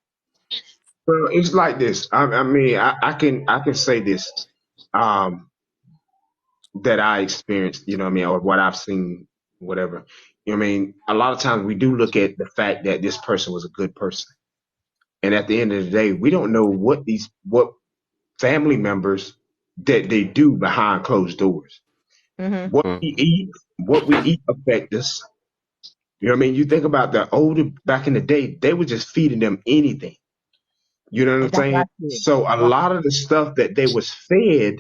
well, it's like this. I mean, I can say this, um, that I experienced. You know what I mean, or what I've seen, whatever. You know what I mean. A lot of times we do look at the fact that this person was a good person, and at the end of the day, we don't know what family members that they do behind closed doors. Hmm. What we Mm-hmm. eat, what we eat affect us. You know what I mean? You think about the older back in the day, they were just feeding them anything. You know what And I'm that's what saying? I said. So a Right. lot of the stuff that they was fed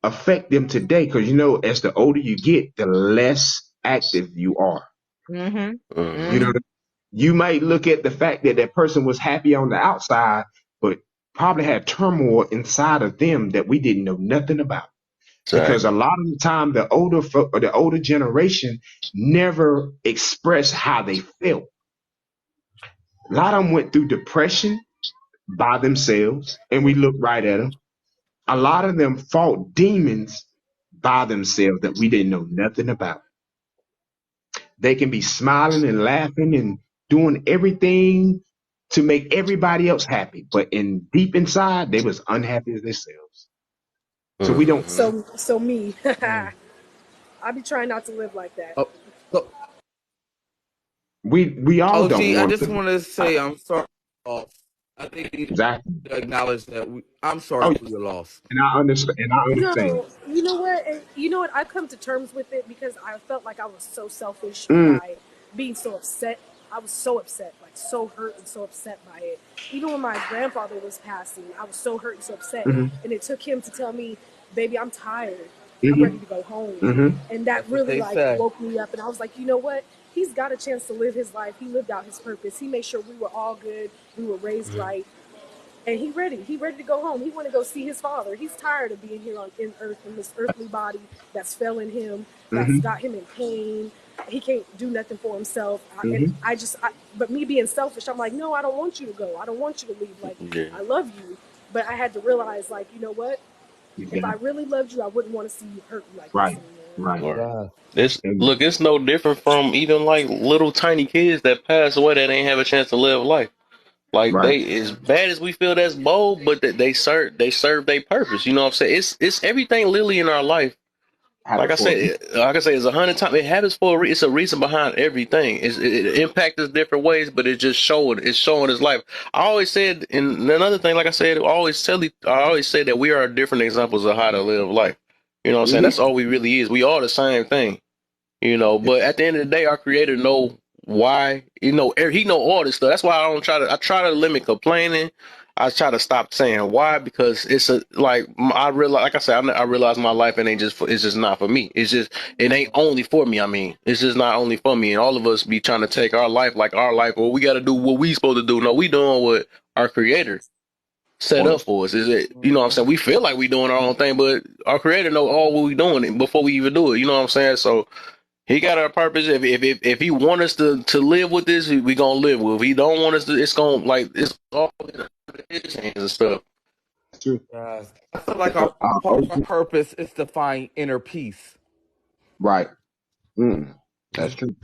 affect them today because as the older you get, the less active you are. Hmm. You know, Hmm. Mm-hmm. you might look at the fact that that person was happy on the outside, but probably had turmoil inside of them that we didn't know nothing about. Because a Exactly. lot of the time, the older generation never expressed how they felt. A lot of them went through depression by themselves, and we look right at them. A lot of them fought demons by themselves that we didn't know nothing about. They can be smiling and laughing and doing everything to make everybody else happy, but in deep inside, they was unhappy as themselves. So we don't. Mm-hmm. So me, Mm. I be trying not to live like that. Oh, so, We all don't OG, I want just to. want to say I'm sorry. I think we need Exactly. to acknowledge that I'm sorry Oh, for your loss. and I understand. And I understand. No, you know what? And you know what? I've come to terms with it because I felt like I was so selfish Mm, by being so upset. I was so upset, like so hurt and so upset by it. Even when my grandfather was passing, I was so hurt and so upset. mm-hmm, And it took him to tell me, baby, I'm tired. I'm ready mm-hmm, to go home. mm-hmm, And that That's what really they like say. woke me up. And I was like, you know what? He's got a chance to live his life. He lived out his purpose. He made sure we were all good. We were raised right, and he ready. He ready to go home. He want to go see his father. He's tired of being here on in earth in this earthly body that's failing him, that's mm-hmm, got him in pain. He can't do nothing for himself. And mm-hmm. but me being selfish, I'm like, no, I don't want you to go. I don't want you to leave. Like, Yeah. I love you, but I had to realize, like, you know what? If I Exactly. really loved you, I wouldn't want to see you hurt like this Right. anymore. Right. Right. Yeah. It's And look, it's no different from even like little tiny kids that pass away that ain't have a chance to live life. Like right. they, as bad as we feel that's bold, but they serve their purpose. You know what I'm saying? It's everything literally in our life. Like Happen I for a said, it's 100 times. It happens for a reason. It's a reason behind everything. It impacts us different ways, but it's showing his life. I always said, and another thing, like I said, I always say that we are different examples of how to live life. You know what I'm saying? hmm That's all we really is. We all the same thing. But at the end of the day, our creator know why. He know all this stuff. That's why I try to limit complaining. I try to stop saying why, because it's I realize, like I said, I realize my life, it ain't it's just not for me. It ain't only for me. I mean, it's just not only for me. And all of us be trying to take our life like our life. Well, we got to do what we supposed to do. No, we doing what our creator set Well, up for us. Is it? You know what I'm Mhm. saying? We feel like we doing our own thing, but our creator know all what we doing before we even do it. You know what I'm saying? So he got our purpose. If he want us to live with this, we gonna live with. If he don't want us to, it's all in his hands and stuff. that's true. Yes. I feel like our part of our OG, purpose is to find inner peace. right. That's true.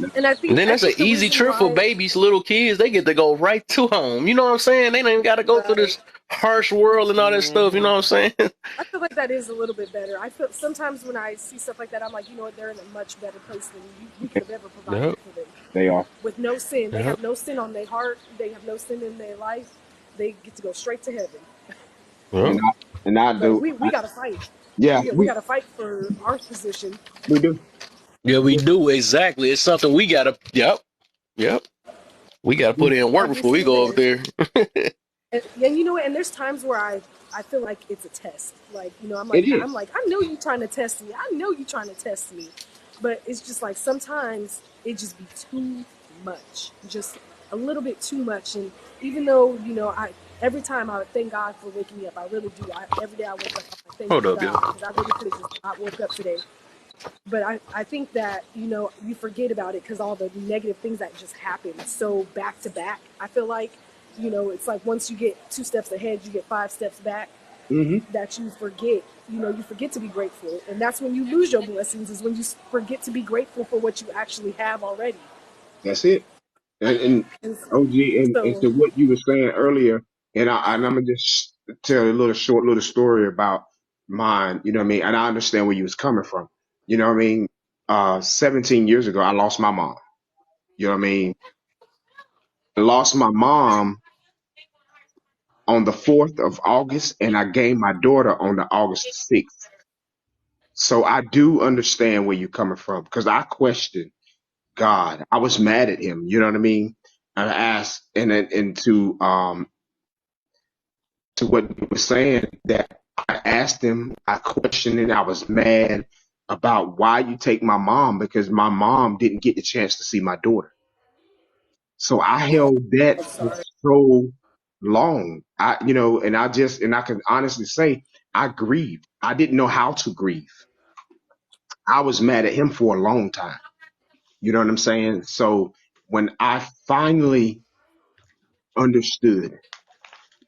And And then I that's an think the easy reason trip for why, babies, little kids. They get to go right to home. You know what I'm saying? They don't even got to go through right? this harsh world and all that stuff. You know Hmm. what I'm saying? I feel like that is a little bit better. I feel sometimes when I see stuff like that, I'm like, you know what? They're in a much better place than we could have ever provided Yep. for them. They are. With no sin, they Yep. have no sin on their heart. They have no sin in their life. They get to go straight to heaven. And Yep. I But do. we got to fight. Yeah, We got to fight for our position. we do. Yeah, we do exactly. It's something we gotta. Yep. Yep. We gotta put in work Like you before we go up said, there. and you know what? And there's times where I feel like it's a test. Like It is. I know you trying to test me. I know you trying to test me, but it's just like sometimes it just be too much, just a little bit too much. And even though I every time I thank God for waking me up, I really do. Every day I wake up, I thank Hold up, God yo. because I really could have just not woke up today. But I think that you forget about it because all the negative things that just happen so back to back. I feel like it's like once you get 2 steps ahead, you get 5 steps back. hmm That you forget. You forget to be grateful, and that's when you lose your blessings. Is when you forget to be grateful for what you actually have already. That's it. And And OG, and so, to what you were saying earlier, and I'm gonna just tell a short little story about mine. You know what I mean? And I understand where you was coming from. You know what I mean? 17 years ago, I lost my mom. You know what I mean? I lost my mom on the 4th of August, and I gained my daughter on the August 6th. So I do understand where you're coming from because I questioned God. I was mad at him. You know what I mean? I asked, and to what you were saying, that I asked him, I questioned it, I was mad about why you take my mom, because my mom didn't get the chance to see my daughter. So I held that I'm for sorry. so long. And I can honestly say I grieved. I didn't know how to grieve. I was mad at him for a long time. You know what I'm saying? So when I finally understood,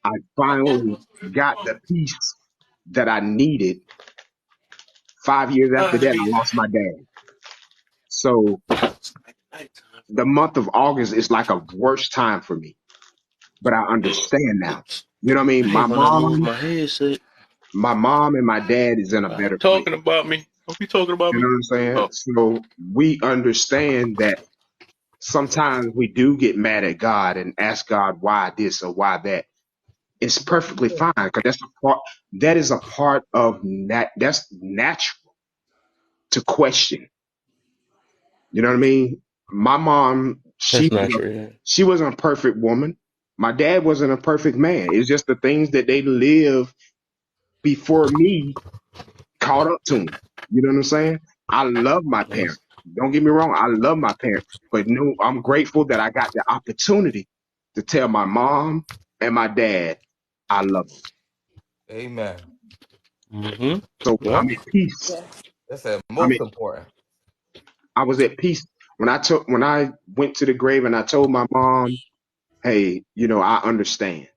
I finally got the peace that I needed. 5 years after that, I lost my dad. So the month of August is like a worse time for me, but I understand now. Oops. You know what I mean? I hate when I lose my headset. My mom and my dad is in a Are you better place. talking about me? Are you talking about You know me? what I'm saying? Oh, So we understand that sometimes we do get mad at God and ask God why this or why that. It's perfectly fine because that is a part of that's natural to question. You know what I mean? My mom, that's not true. Yeah. she wasn't a perfect woman. My dad wasn't a perfect man. It's just the things that they lived before me caught up to him. You know what I'm saying? I love my Yes. parents. Don't get me wrong. I love my parents, but no, I'm grateful that I got the opportunity to tell my mom and my dad I love them. Amen. Mm-hmm. So I'm Yep. at peace. Yeah. That's the I'm most at, important. I was at peace when I went to the grave and I told my mom, "Hey, I understand.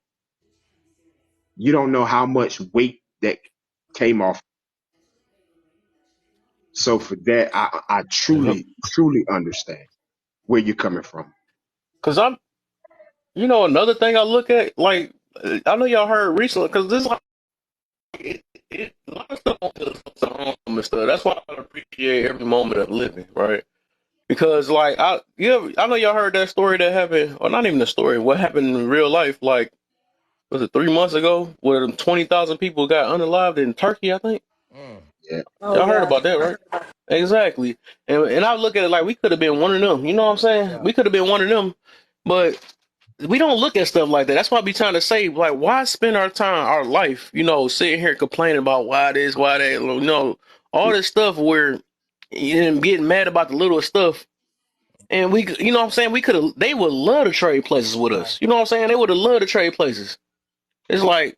You don't know how much weight that came off. So for that, I Yep. truly understand where you're coming from. Cause another thing I look at, like, I know y'all heard recently, cause this, like, a lot of stuff on to home and stuff. That's why I appreciate every moment of living, right? Because, like, I know y'all heard that story that happened, or not even the story, what happened in real life, like, was it 3 months ago, where 20,000 people got unalived in Turkey, I think? Mm. Yeah. Oh Y'all heard yeah, about that, I right? heard about. Exactly. And I look at it like we could have been one of them. You know what I'm saying? Yeah. We could have been one of them. But we don't look at stuff like that. That's why I be trying to say, like, why spend our time, our life, sitting here complaining about why this, why that, all this stuff where you getting mad about the little stuff. And what I'm saying? They would love to trade places with Right. us. You know what I'm saying? They would have loved to trade places. It's like,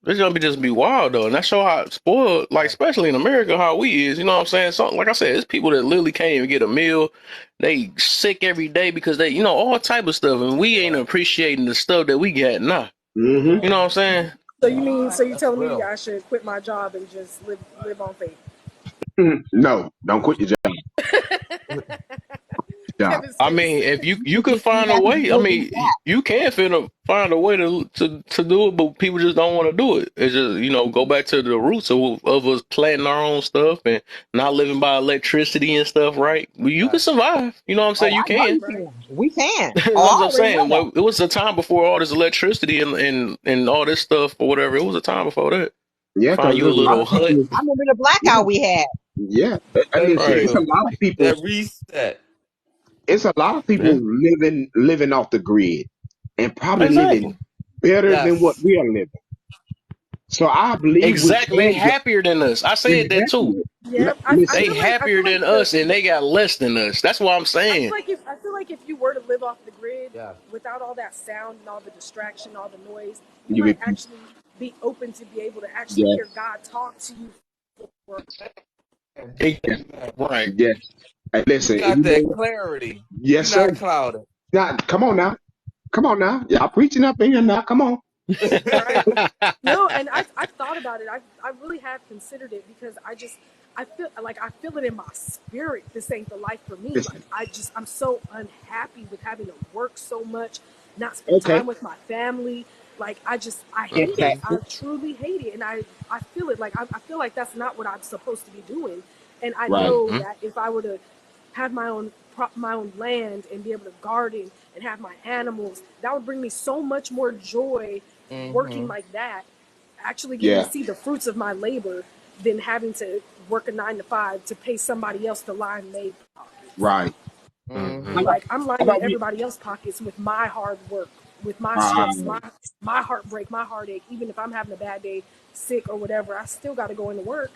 it's gonna be just be wild though, and that show how spoiled, like Right. especially in America, how we is. You know what I'm saying? So, like I said, it's people that literally can't even get a meal. They sick every day because they, all type of stuff, and we ain't Yeah. appreciating the stuff that we got now. Mm-hmm. You know what I'm saying? So you That's telling me real. I should quit my job and just live on faith? No, don't quit your job. Kevin's I face. mean, if you You could just ain't find a got to way, I go mean, you can find a way to do it, but people just don't want to do it. It's just go back to the roots of us planting our own stuff and not living by electricity and stuff, right? You can Right. survive. You know what I'm Oh, saying? You I know can. you Right. can. We can. That's Oh, I what I'm already know saying. that. Well, it was a time before all this electricity and all this stuff or whatever. It was a time before that. Yeah, Find because you a there's a I, lot little of hut. people. I remember the blackout we had. Yeah, and Thank listen, it's Right. a you. lot of people. That reset. It's a lot of people Yeah. living off the grid and probably living Exactly. better than what Yes. we are living. So I believe we Exactly. can get Happier than us. I said that too. exactly. Yep. I They Listen, feel like happier than the us and they got less than us. That's what I'm saying. I feel like if you were to live off the grid Yeah. without all that sound and all the distraction, all the noise, you you might be actually be open to be able to actually yeah, hear God talk to you. For, yeah, Right. yeah. And You listen, got you know that what? clarity. Yes, You're sir. not clouded. Now, come on now. Y'all preaching up in here now. Come on. right. No, and I've thought about it. I really have considered it because I feel it in my spirit. This ain't the life for me. Like Listen, I'm so unhappy with having to work so much, not spend okay, time with my family. Like I that hate it. hmm I pastor. truly hate it, and I feel it. Like I feel like that's not what I'm supposed to be doing. And I Right, know hmm that if I were to have my own land and be able to garden and have my animals, that would bring me so much more joy working Mm-hmm. like that, actually getting to yeah, see the fruits of my labor than having to work a 9 to 5 to pay somebody else to line their pockets. right. hmm How Mm-hmm. about, Like I'm how lining about we? everybody else's pockets with my hard work, with my Ah, stress, my heartbreak, my heartache. Even if I'm having a bad day, sick or whatever, I still got to go into work.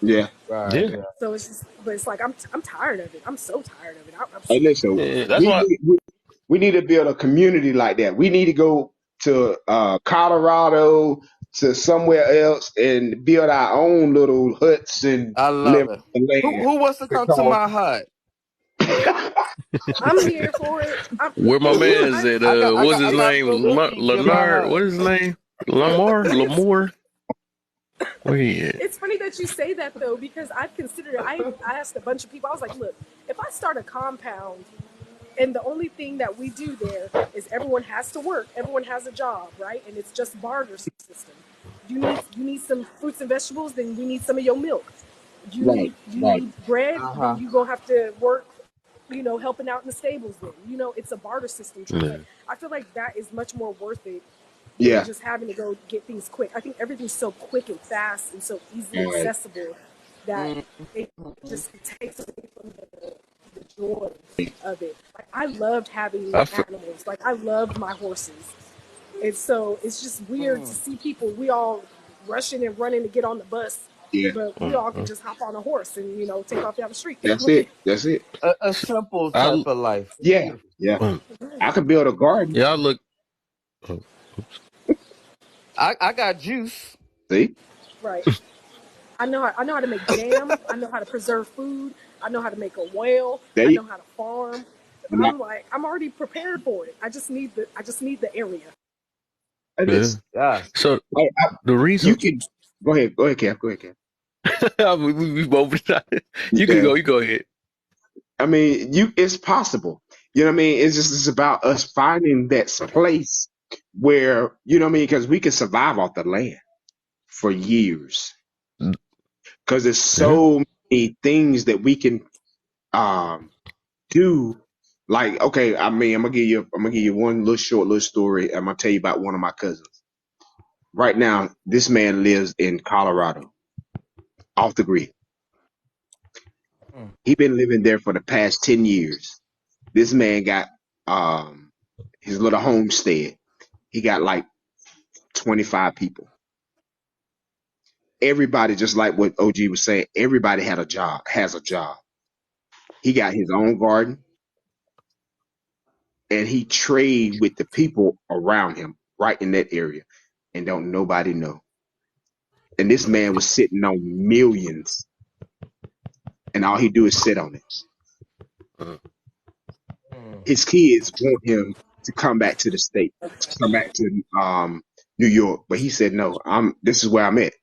yeah. Right. Yeah. Yeah. So it's just, but it's like I'm tired of it. I'm so tired of it. Hey, listen, Yeah. That's we why. need we need to build a community like that. We need to go to Colorado, to somewhere else, and build our own little huts and I live love it. on the Who land. wants to come to Because my hut? I'm here for it. Where my man's I at? What's I his got name? real cookies in my Leonard. hut. What is his name? Lamar. it's Lamore. Where he at? it's funny that you say that though because I've considered it. I asked a bunch of people. I was like, look, if I start a compound and the only thing that we do there is everyone has to work, everyone has a job, right? And it's just barter system. You need some fruits and vegetables, then we need some of your milk. right, You right, need bread, then Uh-huh. you gonna have to work, helping out in the stables. Then it's a barter system. Like Yeah. I feel like that is much more worth it than yeah, just having to go get things quick. I think everything's so quick and fast and so easily right, accessible that it Mm-hmm. just it takes away from the joy of it. Like I loved having I feel. animals. Like I loved my horses. And so it's just weird to see people, we all rushing and running to get on the bus, yeah. but we all can Mhm. just hop on a horse and, take off down the street That's with it. it. That's it. A simple type I of life. It's Yeah, beautiful. yeah. um, I could build a garden. yeah. I look. Oh, I got juice. See, Right. I know how to make jam. I know how to preserve food. I know how to make a well. there I you. know how to farm. And I'm like, I'm already prepared for it. I just need the area. I yeah. just, Yes. So I, the you reason. can go ahead, Cap, go ahead, Cap. We both. You can Yeah. go. You go ahead. I mean, it's possible. You know what I mean? It's about us finding that place where, you know what I mean? Because we can survive off the land for years. Because there's Yeah. so many things that we can um do. Like, okay, I mean, I'm gonna give you one little story. I'm gonna tell you about one of my cousins. Right now, this man lives in Colorado, off the grid. Mm. He been living there for the past 10 years. This man got um his little homestead. He got like 25 people. Everybody, just like what OG was saying, everybody has a job. He got his own garden and he trade with the people around him right in that area and don't nobody know. And this man was sitting on millions and all he do is sit on it. Mm. Mm. His kids want him to come back to the state, to come back to New York, but he said no. This is where I'm at,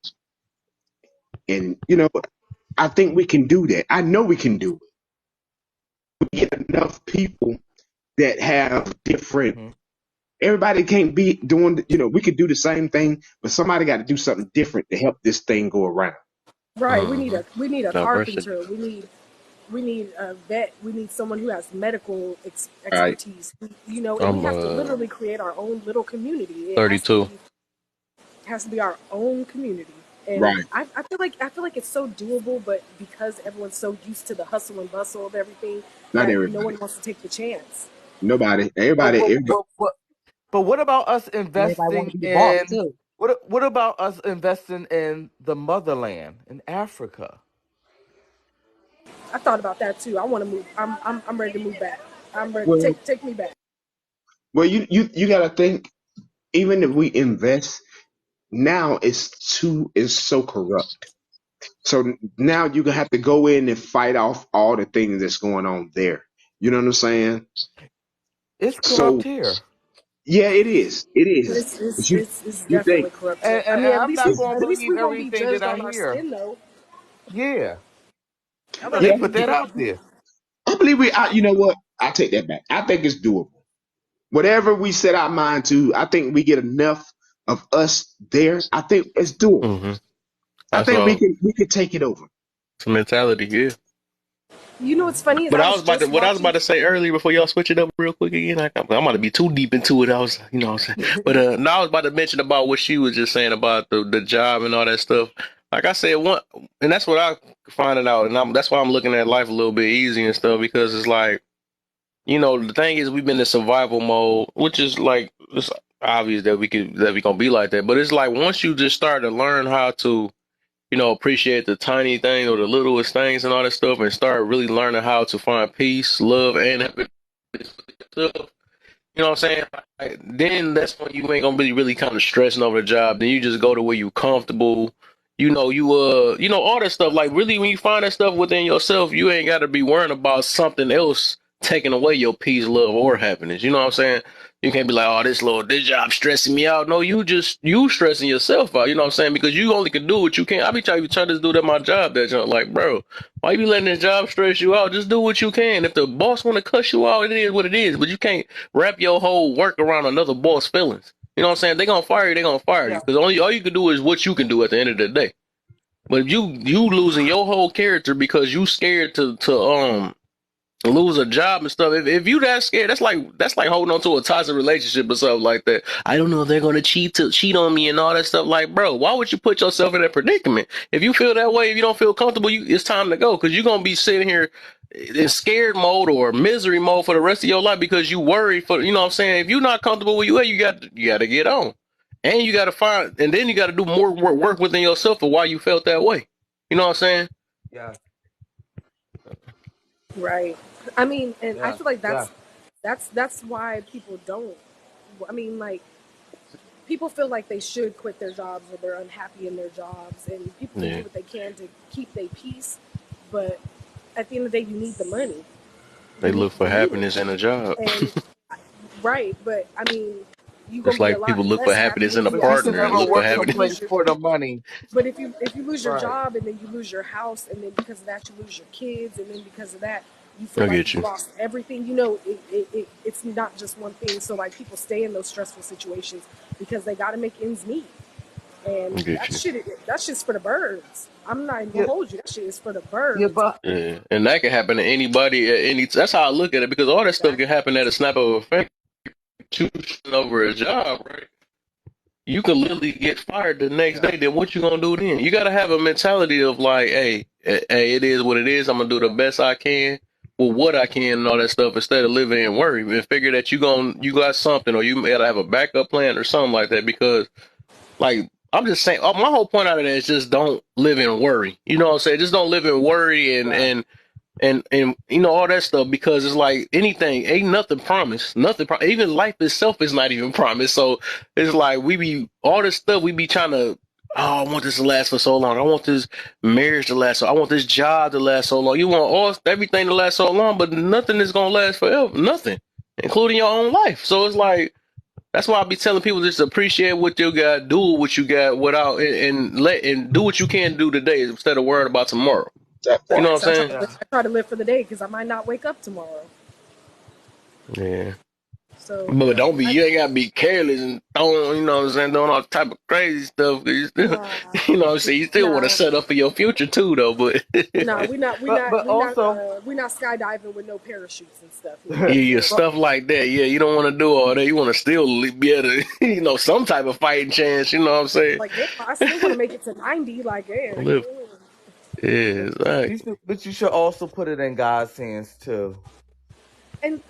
and I think we can do that. I know we can do it. We get enough people that have different. Mhm. Everybody can't be doing. We could do the same thing, but somebody got to do something different to help this thing go around. Right. Mm-hmm. We need a Diversity. carpenter. We need a vet. We need someone who has medical All right, expertise. And we I'm have to literally create our own little community. It 32. has to be our own community. And right. I feel like it's so doable, but because everyone's so used to the hustle and bustle of everything, Not that no everybody. one wants to take the chance. Nobody. But, Everybody. but, Everybody. but, but, but what about us Everybody want investing to be the boss in too. what about us investing in the motherland in Africa? I thought about that too. I want to move. I'm ready to move back. I'm ready. Well, Take me back. you got to think. Even if we invest now, it's so corrupt. So now you're gonna have to go in and fight off all the things that's going on there. You know what I'm saying? It's corrupt So here. yeah, it is. It is. It's, But it's, you it's, it's you think definitely corrupted. And, I and, mean, and I'm not going to at least believe we won't be everything that judged I on our hear. skin, though. Yeah. I'm going to yeah, put that out there. I believe you know what? I take that back. I think it's doable. Whatever we set our mind to, I think we get enough of us there. I think it's doable. Mm-hmm. I That's think all. we can take it over. It's a mentality, yeah. You know what's funny is But I I was was about to, just what I was about watching. to say earlier before y'all switch it up real quick again. I'm about to be too deep into it. I was, what I'm saying. But no, I was about to mention about what she was just saying about the job and all that stuff. Like I said, and that's what I finding out, and that's why I'm looking at life a little bit easy and stuff because it's like, the thing is we've been in survival mode, which is like it's obvious that we gonna be like that. But it's like once you just start to learn how to appreciate the tiny things or the littlest things and all that stuff and start really learning how to find peace, love, and happiness with yourself. You know what I'm saying? Like, then that's when you ain't gonna be really kind of stressing over the job. Then you just go to where you comfortable. All that stuff. Like really, when you find that stuff within yourself, you ain't got to be worrying about something else taking away your peace, love, or happiness. You know what I'm saying? You can't be like, oh, this job stressing me out. No, you stressing yourself out. You know what I'm saying? Because you only can do what you can. I be trying to tell this dude at my job that like, bro, why you be letting this job stress you out? Just do what you can. If the boss want to cuss you out, it is what it is. But you can't wrap your whole work around another boss' feelings. You know what I'm saying? They gonna fire you. They gonna fire you Yeah. because all you can do is what you can do at the end of the day. But if you losing your whole character because you scared to lose a job and stuff. If you that scared, that's like holding on to a toxic relationship or something like that. I don't know if they're gonna cheat on me and all that stuff. Like, bro, why would you put yourself in that predicament? If you feel that way, if you don't feel comfortable, it's time to go because you're gonna be sitting here in scared mode or misery mode for the rest of your life because you worry for what I'm saying. If you're not comfortable where you at, you got to get on, and you got to find, and then you got to do more work within yourself for why you felt that way. You know what I'm saying? Yeah. Right. I mean, and I Yeah. feel like Yeah. that's why people don't. I mean, like people feel like they should quit their jobs or they're unhappy in their jobs, and people can do Yeah, what they can to keep their peace. But at the end of the day, you need the money. they look for You need it, happiness in a job. and right. But I mean, you're It's gonna be a like lot people look for less happiness happy if in a you But you actually should partner and never lose look for your work happiness. someplace for the money. but if you lose your Right. job and then you lose your house and then because of that you lose your kids and then because of that you feel I like get you've you. lost everything, you know, it's not just one thing. So like people stay in those stressful situations because they got to make ends meet, I and get you. that shit's for the birds. I'm not even gonna Yeah, hold you. That shit is for the yeah, birds. but Yeah, and that can happen to anybody at any. That's how I look at it because all that stuff can Exactly. happen at a snap of a finger. Choosing over a job, right? You can literally get fired the next yeah, day. Then what you gonna do then? You gotta have a mentality of like, hey, it is what it is. I'm gonna do the yeah. best I can with what I can and all that stuff instead of living in worry and figure that you got something or you gotta have a backup plan or something like that because like I'm just saying, my whole point out of that is just don't live in worry. You know what I'm saying? Just don't live in worry Right. and you know all that stuff because it's like anything ain't nothing promised, even life itself is not even promised. So it's like we be all this stuff we be trying to. Oh, I want this to last for so long. I want this marriage to last. So I want this job to last so long. You want everything to last so long, but nothing is gonna last forever. Nothing, including your own life. So it's like that's why I be telling people just appreciate what you got, do what you got, without and do what you can do today instead of worrying about tomorrow. That You know part. what Facts. I'm saying? Yeah. I try to live for the day because I might not wake up tomorrow. Yeah. So But Yeah. don't be, I you ain't gotta be careless and throwing, you know what I'm saying, doing all type of crazy stuff. 'Cause you still, nah you know what I'm saying, you still want to nah set up for your future too, though. But nah Right. we not we But not we not also, we not skydiving with no parachutes and stuff. No, yeah, we yeah, good. but stuff like that. Yeah, you don't want to do all that. You want to still be able to, some type of fighting chance. You know what I'm saying? Like yeah, I still want to make it to 90. Like yeah, Live. Yeah, you should, but you should also put it in God's hands too.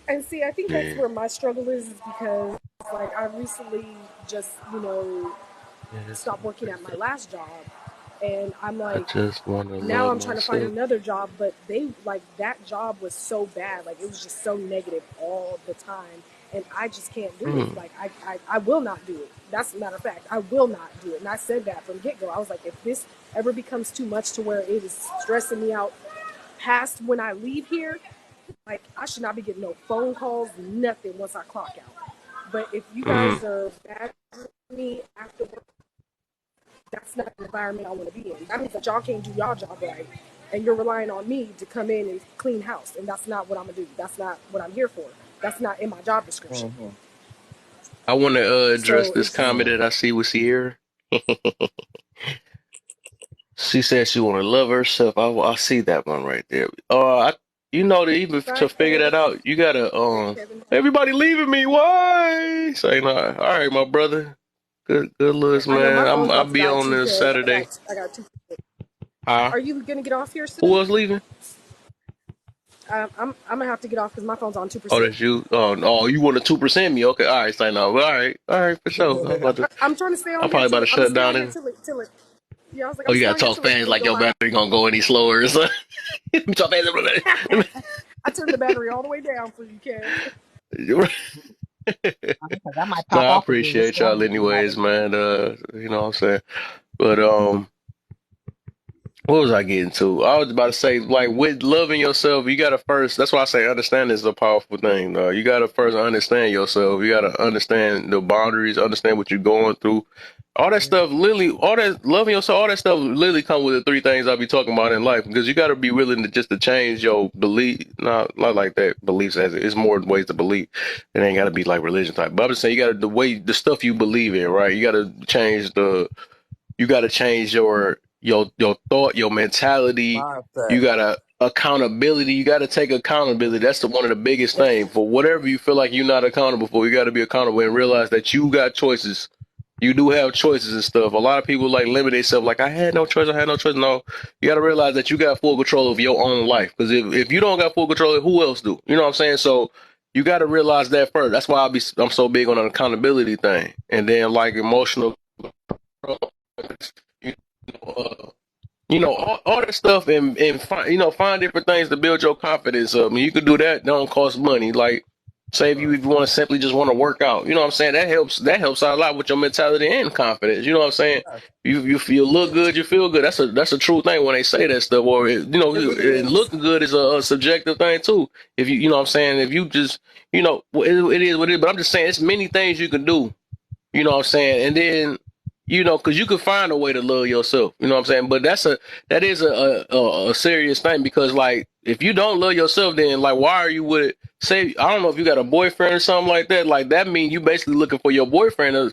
and see, I think that's yeah. where my struggle is because like I recently just Yeah, that's stopped all working right at my there. last job, and I'm I like just want to now love I'm trying to find myself. another job, but they like that job was so bad, like it was just so negative all the time, and I just can't do it. Mm, Like I will not do it. That's a matter of fact, I will not do it, and I said that from get go. I was like, if this ever becomes too much to where it is stressing me out past when I leave here, like I should not be getting no phone calls, nothing once I clock out. But if you mm, guys are bad with me after work, that's not the environment I want to be in. That means that y'all can't do y'all job right, and you're relying on me to come in and clean house, and that's not what I'm gonna do. That's not what I'm here for. That's not in my job description. Hmm. I want to address So this it's comment that I see with Sierra. She said she want to love herself. I see that one right there. To even to bye, figure Kevin. that out, you gotta Bye, Kevin. everybody leaving me. Why? Say no. All right, my brother. Good looks, I know my man. phone's I'll about to be die on too, this Kev. Saturday. I got two. Huh? Are you gonna get off here Who soon? else leaving? I'm gonna have to get off because my phone's on two Oh, percent. that's you. Oh, no, you want to 2% me? Okay, all right. Say no. All right, for sure. I'm trying to stay on I'm here probably about till to I'm gonna shut stay on down. here And till it. Yeah, I was like, oh, I'm you stay gotta on here talk till fast it like go your out. battery gonna go any slower or something. Talk fast. I turned the battery all the way down for you, Kev. Because I might No, pop I off again. appreciate So I'm y'all gonna be right anyways, man. You know what I'm saying? But what was I getting to? I was about to say, like, with loving yourself, you gotta first. That's why I say understanding is a powerful thing. You gotta first understand yourself. You gotta understand the boundaries, understand what you're going through. All that stuff, literally, all that loving yourself, all that stuff, literally come with the three things I'll be talking about in life. Because you gotta be willing to just to change your belief, not like that beliefs as it's more ways to believe. It ain't gotta be like religion type. But I'm just saying, you gotta the stuff you believe in, right? You got to change your thought, your mentality. Mindset. You got to accountability. You got to take accountability. That's one of the biggest Yep. things for whatever you feel like you're not accountable for. You got to be accountable and realize that you got choices. You do have choices and stuff. A lot of people like limit themselves. Like I had no choice. I had no choice. No, you got to realize that you got full control of your own life. Because if you don't got full control, who else do? You know what I'm saying? So you got to realize that first. That's why I'm so big on an accountability thing. And then like emotional you all that stuff and find find different things to build your confidence up. I mean, you could do that. Don't cost money. Like say if you want to simply just want to work out, you know what I'm saying? That helps out a lot with your mentality and confidence. You know what I'm saying? You feel look good, you feel good. That's a true thing when they say that stuff. Or It really and is. looking good is a subjective thing too. If you know what I'm saying, if you just well, it is what it is. But I'm just saying, it's many things you can do You know what I'm saying? And then, because you can find a way to love yourself. You know what I'm saying? But that is a serious thing, because like if you don't love yourself, then like why are you with say I don't know if you got a boyfriend or something like that. Like that means you basically looking for your boyfriend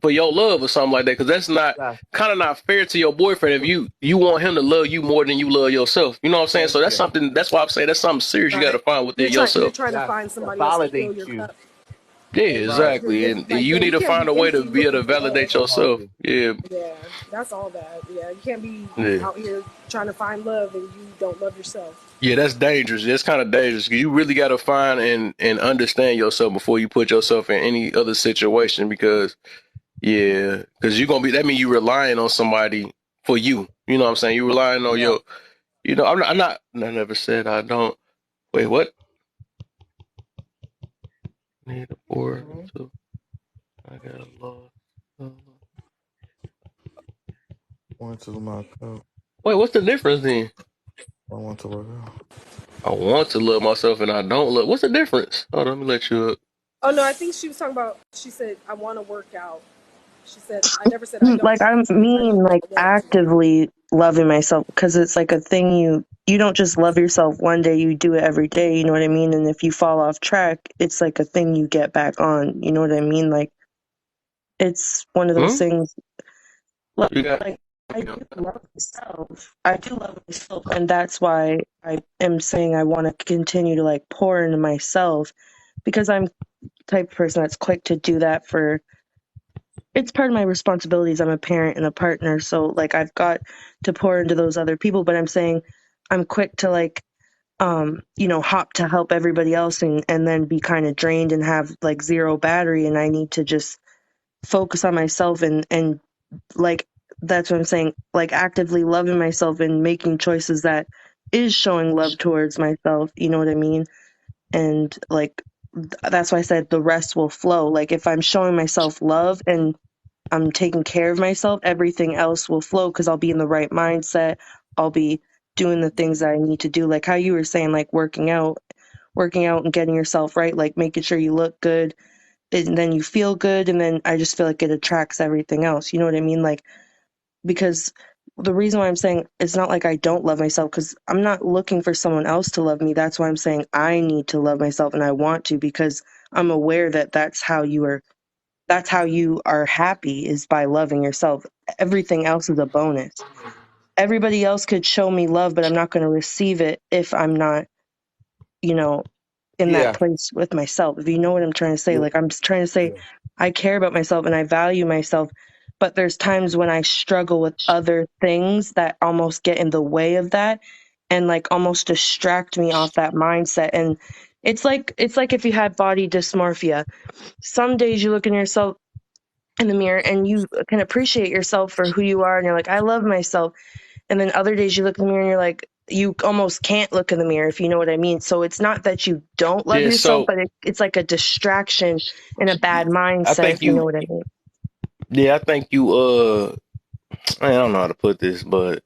for your love or something like that. Because that's not Yeah. kind of not fair to your boyfriend if you want him to love you more than you love yourself. You know what I'm saying? Thank So that's you. something. That's why I'm saying that's something serious you got to Right. find within You're yourself. trying to Yeah. find To somebody else to fill validate your you. cup. Yeah, And Right. exactly. And like you yeah, need you to can't find a be way to empty be able looking to for love. validate yourself. Yeah, Yeah, that's all bad. Yeah, you can't be yeah. out here trying to find love and you don't love yourself. Yeah, that's dangerous. That's kind of dangerous. You really got to find and understand yourself before you put yourself in any other situation. Because yeah, because you're gonna be. That means you relying on somebody for you. You know what I'm saying? You relying on Yeah. your. I'm not. I never said I don't. Wait, what? Need a board. Mhm. So I got lost. Want to my cup. Wait, what's the difference then? I want to work out. I want to love myself and I don't love. What's the difference? Hold on, let me let you up. Oh no, I think she was talking about. She said I want to work out. She said I never said I don't. Like I I just mean said like I want to. actively loving myself, because it's like a thing you don't just love yourself one day, you do it every day, you know what I mean? And if you fall off track, it's like a thing you get back on, you know what I mean? Like it's one of those Hmm? things. Like You got. I do love myself. I do love myself, and that's why I am saying I want to continue to like pour into myself, because I'm the type of person that's quick to do that for it's part of my responsibilities. I'm a parent and a partner, so like I've got to pour into those other people, but I'm saying I'm quick to like hop to help everybody else and then be kind of drained and have like zero battery, and I need to just focus on myself and like that's what I'm saying, like actively loving myself and making choices that is showing love towards myself, you know what I mean? And like that's why I said the rest will flow. Like if I'm showing myself love and I'm taking care of myself, everything else will flow because I'll be in the right mindset. I'll be doing the things that I need to do. Like how you were saying, like working out and getting yourself right, like making sure you look good and then you feel good. And then I just feel like it attracts everything else. You know what I mean? Like, because the reason why I'm saying it's not like I don't love myself, because I'm not looking for someone else to love me. That's why I'm saying I need to love myself and I want to, because I'm aware that that's how you are happy, is by loving yourself. Everything else is a bonus. Everybody else could show me love, but I'm not going to receive it if I'm not, you know, in that Yeah. place with myself. If you know what I'm trying to say, Yeah. like I'm just trying to say Yeah. I care about myself and I value myself, but there's times when I struggle with other things that almost get in the way of that and like almost distract me off that mindset. And it's like if you had body dysmorphia. Some days you look in yourself in the mirror and you can appreciate yourself for who you are and you're like, I love myself. And then other days you look in the mirror and you're like, you almost can't look in the mirror, if you know what I mean. So it's not that you don't love Yeah, yourself, so but it's like a distraction and a bad I mindset, if think you know you. what I mean. Yeah, I think you. I don't know how to put this, but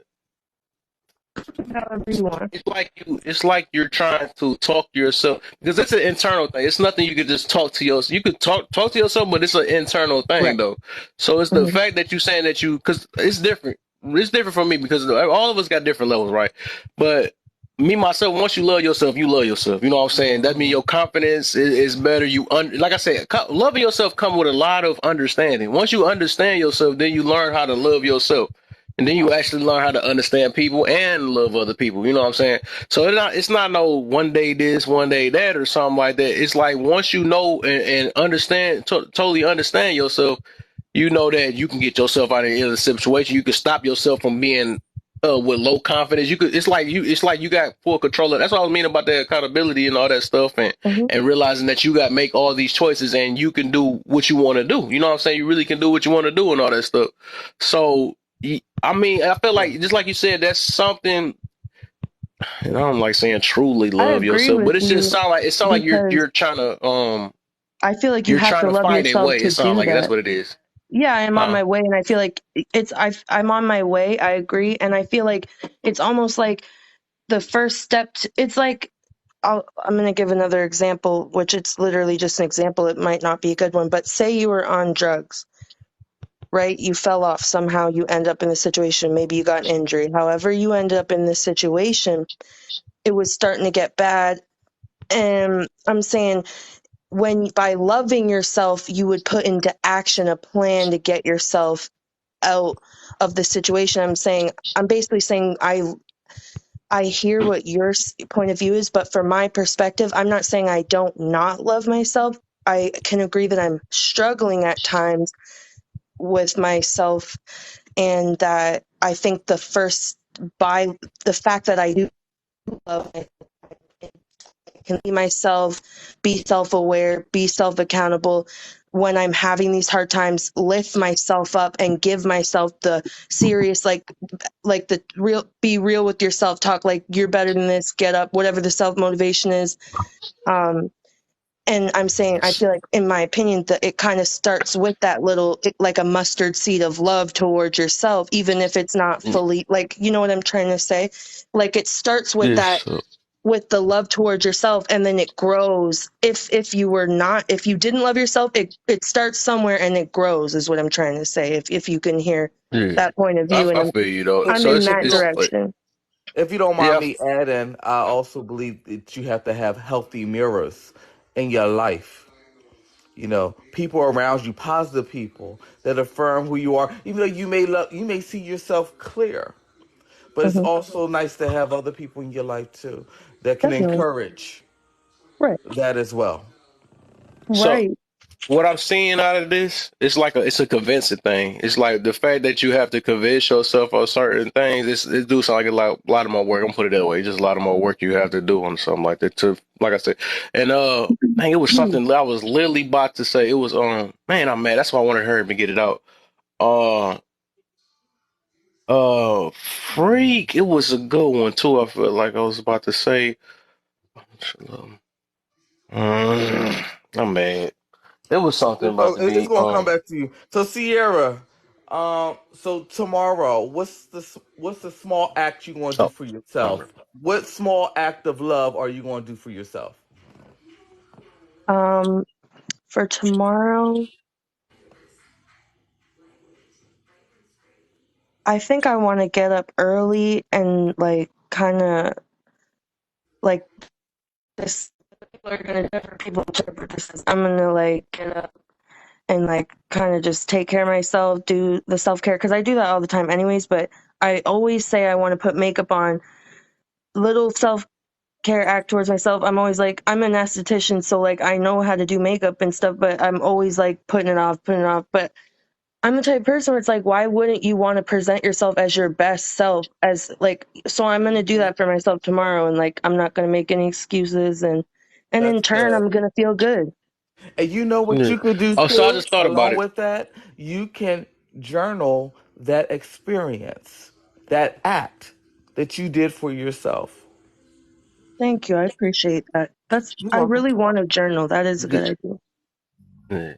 However you want. it's like you're trying to talk to yourself, because it's an internal thing. It's nothing you could just talk to yourself. You could talk to yourself, but it's an internal thing Right. though. So it's the Hmm. fact that you saying that you, because it's different. It's different from me because all of us got different levels, right? But me myself, once you love yourself, you love yourself. You know what I'm saying? That means your confidence is better. Like I said, loving yourself come with a lot of understanding. Once you understand yourself, then you learn how to love yourself. And then you actually learn how to understand people and love other people. You know what I'm saying? So it's not no one day this, one day that, or something like that. It's like once you know and understand, totally understand yourself, you know that you can get yourself out of any other situation. You can stop yourself from being with low confidence. You could. It's like you got full control of. That's what I mean about the accountability and all that stuff, and Hmm. and realizing that you got to make all these choices and you can do what you want to do. You know what I'm saying? You really can do what you want to do and all that stuff. So I mean, I feel Yeah. like just like you said, that's something. And I don't like saying truly I love agree yourself, with but you it sound like you're because you're trying to I feel like you you're have trying to to love find a yourself way. It to sounds do like that's that. what it is, Yeah, I'm on huh? my way, and I feel like I'm on my way. I agree, and I feel like it's almost like the first step. It's like I'm going to give another example, which it's literally just an example. It might not be a good one, but say you were on drugs, right? You fell off somehow. You end up in the situation. Maybe you got an injury. However, you end up in this situation, it was starting to get bad. And I'm saying when by loving yourself, you would put into action a plan to get yourself out of the situation. I'm basically saying I hear what your point of view is, but from my perspective, I'm not saying I don't not love myself. I can agree that I'm struggling at times with myself, and that I think by the fact that I do love myself, I can be myself, be self-aware, be self-accountable. When I'm having these hard times, lift myself up and give myself the serious, like the real, be real with yourself, talk like you're better than this, get up, whatever the self motivation is. And I'm saying, I feel like, in my opinion, that it kind of starts with that like a mustard seed of love towards yourself, even if it's not fully, like, you know what I'm trying to say? Like, it starts with that, Yes. with the love towards yourself, and then it grows. If you didn't love yourself, it starts somewhere and it grows, is what I'm trying to say. If you can hear Yeah. that point of view, and I feel you though. I'm So in it's that direction. If you don't mind yeah. me adding, I also believe that you have to have healthy mirrors in your life. You know, people around you, positive people that affirm who you are. Even though you may see yourself clear, but it's Hmm. also nice to have other people in your life too that can Definitely. encourage Right. that as well. So Right. what I'm seeing out of this, it's a convincing thing. It's like the fact that you have to convince yourself of certain things. It do sound like a lot of more work. I'm gonna put it that way. Just a lot of more work you have to do on something like that. To like I said, and man, it was something I was literally about to say. It was man, I'm mad. That's why I wanted her to get it out. Uh, freak. It was a good one too. I felt like I was about to say. I'm mad. There was something about to It's be gonna come back to you. So Sierra, so tomorrow, what's the small act you gonna do oh for I remember. yourself? What small act of love are you gonna do for yourself? Um, for tomorrow, I think I want to get up early and like kind of like this. People are gonna different people interpret this as I'm gonna like get up and like kind of just take care of myself, do the self care, because I do that all the time anyways. But I always say I want to put makeup on, little self care act towards myself. I'm always like, I'm an esthetician, so like I know how to do makeup and stuff, but I'm always like putting it off. But I'm the type of person where it's like, why wouldn't you want to present yourself as your best self? As like, so I'm gonna do that for myself tomorrow, and like, I'm not gonna make any excuses, and in That's turn, good. I'm gonna feel good. And you know what Yeah. you could do Oh, so I too, just thought about along it. with that? You can journal that experience, that act that you did for yourself. Thank you, I appreciate that. You're I welcome. really want to journal. That is a good idea. Yeah.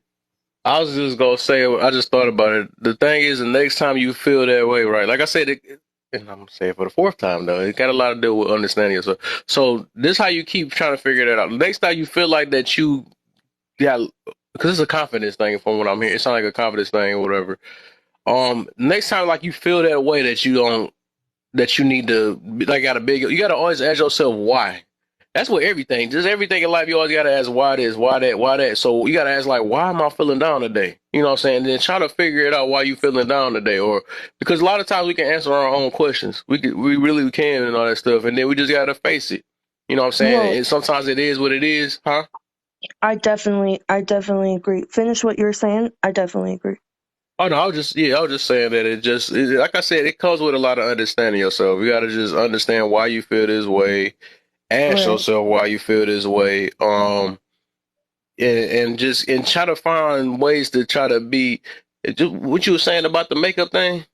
I was just gonna say, I just thought about it. The thing is, the next time you feel that way, right? Like I said, and I'm gonna say it for the fourth time though. It got a lot to do with understanding yourself. So this how you keep trying to figure that out. The next time you feel like that, yeah, because it's a confidence thing. From what I'm hearing, it sounds like a confidence thing or whatever. Next time, like you feel that way that you don't, that you need to, like, you gotta always ask yourself why. That's what everything, just everything in life, you always gotta ask why this, why that, why that. So you gotta ask, like, why am I feeling down today? You know what I'm saying? And then try to figure it out why you feeling down today, or because a lot of times we can answer our own questions. We really can and all that stuff, and then we just gotta face it. You know what I'm saying? Well, And sometimes it is what it is, huh? I definitely agree. Finish what you're saying. I definitely agree. Oh no, I was just saying that like I said, it comes with a lot of understanding yourself. You got to just understand why you feel this way. Ask Right. yourself why you feel this way. And try to find ways to try to be. What you were saying about the makeup thing?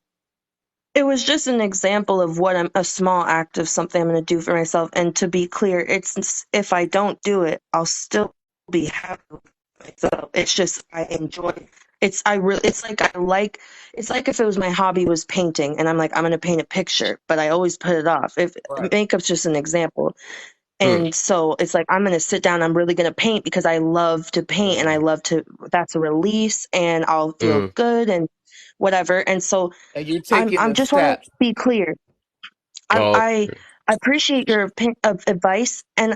It was just an example of what a small act of something I'm going to do for myself. And to be clear, it's if I don't do it, I'll still be happy with myself. It's just I enjoy. It's I really. It's like I like. It's like if it was my hobby was painting, and I'm like I'm going to paint a picture, but I always put it off. If Right. makeup's just an example, Mm, And so it's like, I'm going to sit down. I'm really going to paint because I love to paint and I love to, that's a release and I'll feel mm. good and whatever. And so And you're taking I'm the just want to steps. be clear. Oh, I appreciate your advice and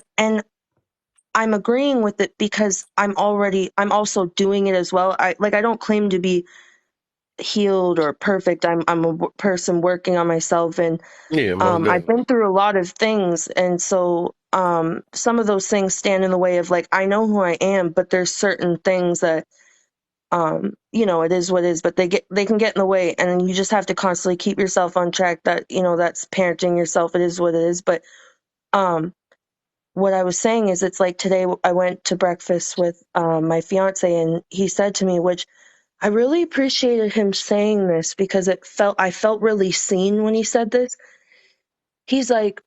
I'm agreeing with it because I'm also doing it as well. I don't claim to be healed or perfect. I'm a person working on myself and yeah, most I've definitely. been through a lot of things, and so some of those things stand in the way of like I know who I am, but there's certain things that it is what it is, but they can get in the way, and you just have to constantly keep yourself on track. That that's parenting yourself. It is what it is, but um, what I was saying is, it's like today I went to breakfast with my fiance, and he said to me, which I really appreciated him saying this because I felt really seen when he said this. He's like,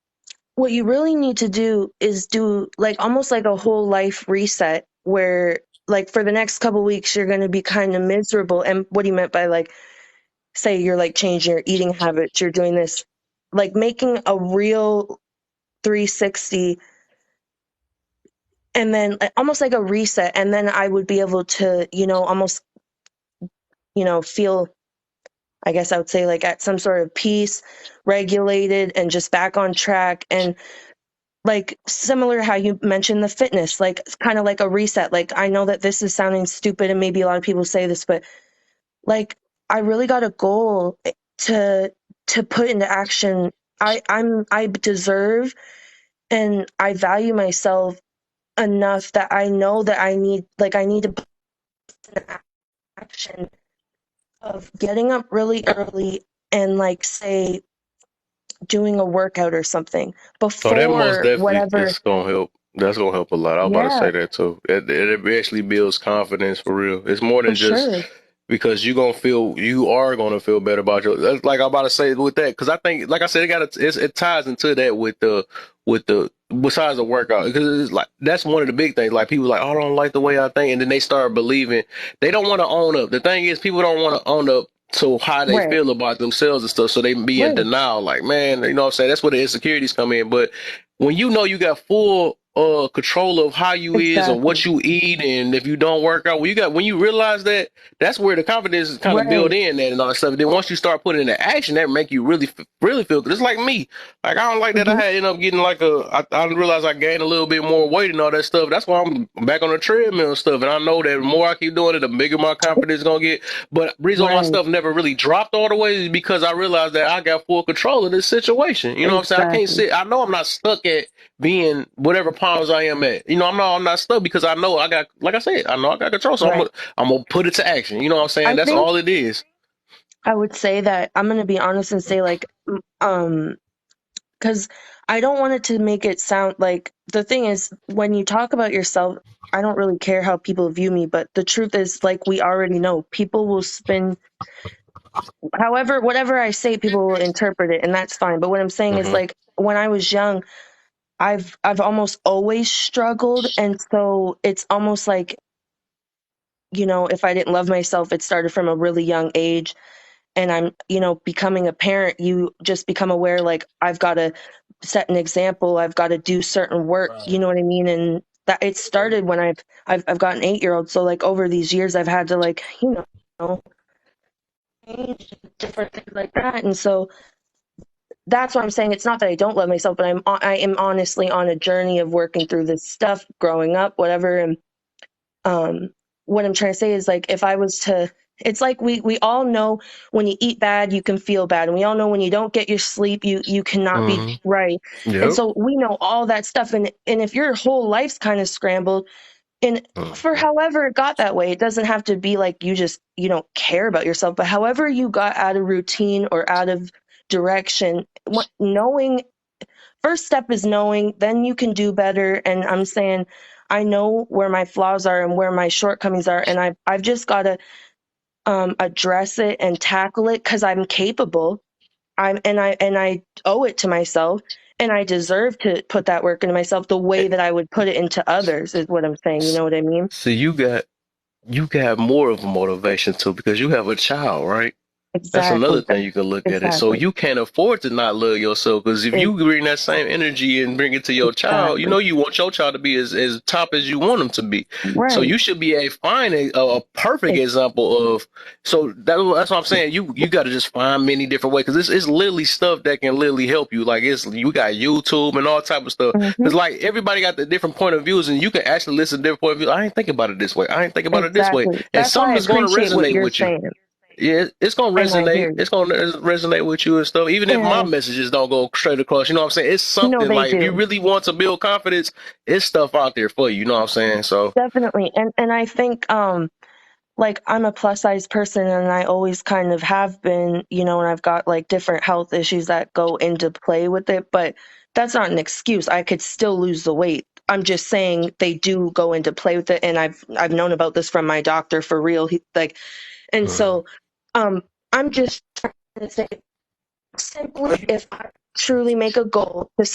what you really need to do is do like almost like a whole life reset where like for the next couple weeks you're going to be kind of miserable. And what he meant by like, say you're like changing your eating habits, you're doing this, like making a real 360 and then almost like a reset. And then I would be able to, almost, feel, I guess I would say like at some sort of peace, regulated and just back on track. And like similar how you mentioned the fitness, like kind of like a reset. Like I know that this is sounding stupid and maybe a lot of people say this, but like I really got a goal to put into action. I deserve and I value myself enough that I know that I need to put into action of getting up really early and like say doing a workout or something Oh, that most before definitely whatever. is gonna help. That's gonna help a lot. I was about to Yeah, say that too. It actually builds confidence for real. It's more for than just sure. because you are gonna feel better about your. That's like I'm about to say with that because I think, like I said, it ties into that with the besides the workout because it's like that's one of the big things. Like people like, oh, I don't like the way I think, and then they start believing they don't want to own up. The thing is, people don't want to own up to how they Right, feel about themselves and stuff, so they be in right. denial. Like, man, you know what I'm saying? That's where the insecurities come in. But when you know you got full control of how you is and Exactly. what you eat, and if you don't work out, when you realize that, that's where the confidence is kind of built Right. in and all that stuff. Then once you start putting it into action, that make you really feel good. It's like me. Like I don't like that I Hmm. had end up getting I realized I gained a little bit more weight and all that stuff. That's why I'm back on the treadmill and stuff. And I know that the more I keep doing it, the bigger my confidence is gonna get. But the reason why my Right. stuff never really dropped all the way is because I realized that I got full control of this situation. You know what I'm saying? I can't Exactly. sit. I know I'm not stuck at being whatever pounds I am at. You know, I'm not stuck because I know I got, like I said, I know I got control. So Right. I'm gonna put it to action. You know what I'm saying? I That's think all it is. I would say that I'm going to be honest and say like, because I don't want it to make it sound like the thing is when you talk about yourself, I don't really care how people view me, but the truth is like we already know people will spin however, whatever I say, people will interpret it and that's fine. But what I'm saying is Hmm. like when I was young, I've almost always struggled. And so it's almost like, if I didn't love myself, it started from a really young age and I'm, becoming a parent, you just become aware like I've got to set an example, I've got to do certain work, you know what I mean? And that it started when I've got an 8-year-old. So like over these years I've had to like, change different things like that. And so that's why I'm saying it's not that I don't love myself, but I am honestly on a journey of working through this stuff, growing up, whatever. And um, what I'm trying to say is like if I was to, it's like we all know when you eat bad, you can feel bad, and we all know when you don't get your sleep, you cannot be Hmm. right. And Yep. so we know all that stuff, and if your whole life's kind of scrambled, and for Hmm. however it got that way, it doesn't have to be like you don't care about yourself, but however you got out of routine or out of direction, knowing first step is knowing, then you can do better. And I'm saying I know where my flaws are and where my shortcomings are, and I've just got to address it and tackle it because I'm capable. I owe it to myself, and I deserve to put that work into myself the way that I would put it into others. Is what I'm saying. You know what I mean? So you got more of a motivation too because you have a child, right? That's another Exactly. thing you can look at it. So Exactly. you can't afford to not love yourself because if It, you bring that same energy and bring it to your child, you exactly. know you want your child to be as top as you want them to be. So Right. you should be a perfect It, example of. So that's what I'm saying. You got to just find many different ways because it's literally stuff that can literally help you. Like you got YouTube and all type of stuff. hmm Because like everybody got the different point of views and you can actually listen to different point of views. I ain't think about it this way. I ain't think about it this way. exactly. And That's why something I is going to appreciate what resonate you're with you. saying. Yeah, it's gonna And I resonate. hear you. It's gonna resonate with you and stuff. Even if my And messages don't go straight across, you know what I'm saying? It's no, something they like if you do. really want to build confidence, it's stuff out there for you. You know what I'm saying? So, Definitely. And I think like I'm a plus size person and I always kind of have been, and I've got like different health issues that go into play with it, but that's not an excuse. I could still lose the weight. I'm just saying they do go into play with it, and I've known about this from my doctor for real. Like, and mm, so um I'm just trying to say simply, if I truly make a goal to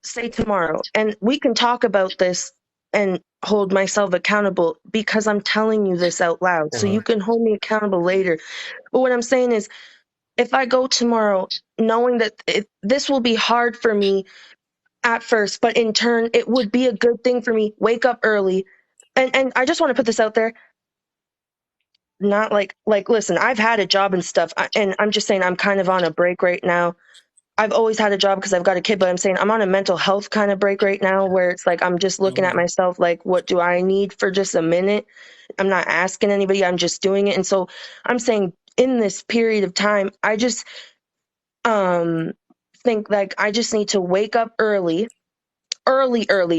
say tomorrow, and we can talk about this and hold myself accountable because I'm telling you this out loud, so you mm, can hold me accountable later. But what I'm saying is, if I go tomorrow, knowing that this will be hard for me at first, but in turn, it would be a good thing for me. Wake up early, and I just want to put this out there. Not like listen, I've had a job and stuff, and I'm just saying I'm kind of on a break right now. I've always had a job because I've got a kid, but I'm saying I'm on a mental health kind of break right now where it's like I'm just looking at Mhm. myself like, what do I need for just a minute? I'm not asking anybody, I'm just doing it. And so I'm saying in this period of time, I just um think like I just need to wake up early,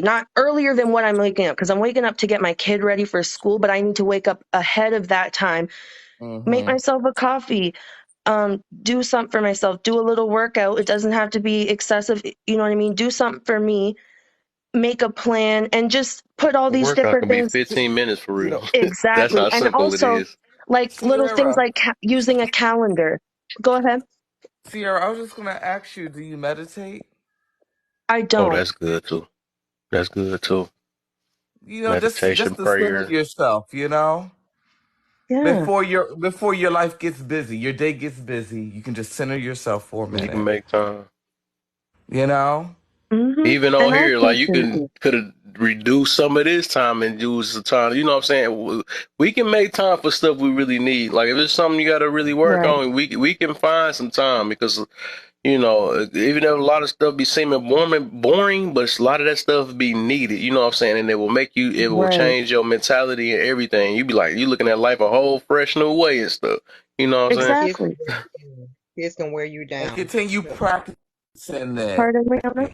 not earlier than what I'm waking up because I'm waking up to get my kid ready for school, but I need to wake up ahead of that time, make Mhm. myself a coffee, do something for myself, do a little workout. It doesn't have to be excessive, you know what I mean? Do something for me, make a plan, and just put all the these workout different can be things. 15 minutes for You real. know, That's Exactly. how And simple it also is. like little things Sierra, like using a calendar. Go ahead. Sierra, I was just gonna ask you, do you meditate? I Oh, don't. that's good too. That's good too. You know, just Meditation, to center prayer. yourself, Yeah. before your life gets busy, your day gets busy, you can just center yourself for a You can minute. make time. You know? Even And on I here, like you appreciate can you. could have reduced some of this time and use the time. You know what I'm saying? We can make time for stuff we really need. Like if it's something you got to really work Right. on, we can find some time because even though a lot of stuff be seeming boring, but a lot of that stuff be needed. You know what I'm saying? And it will Right. change your mentality and everything. You be like you looking at life a whole fresh new way and stuff. You know what I'm saying? Kids can Exactly. wear you down. Kids can wear you And down. continue practicing that. Pardon me on that?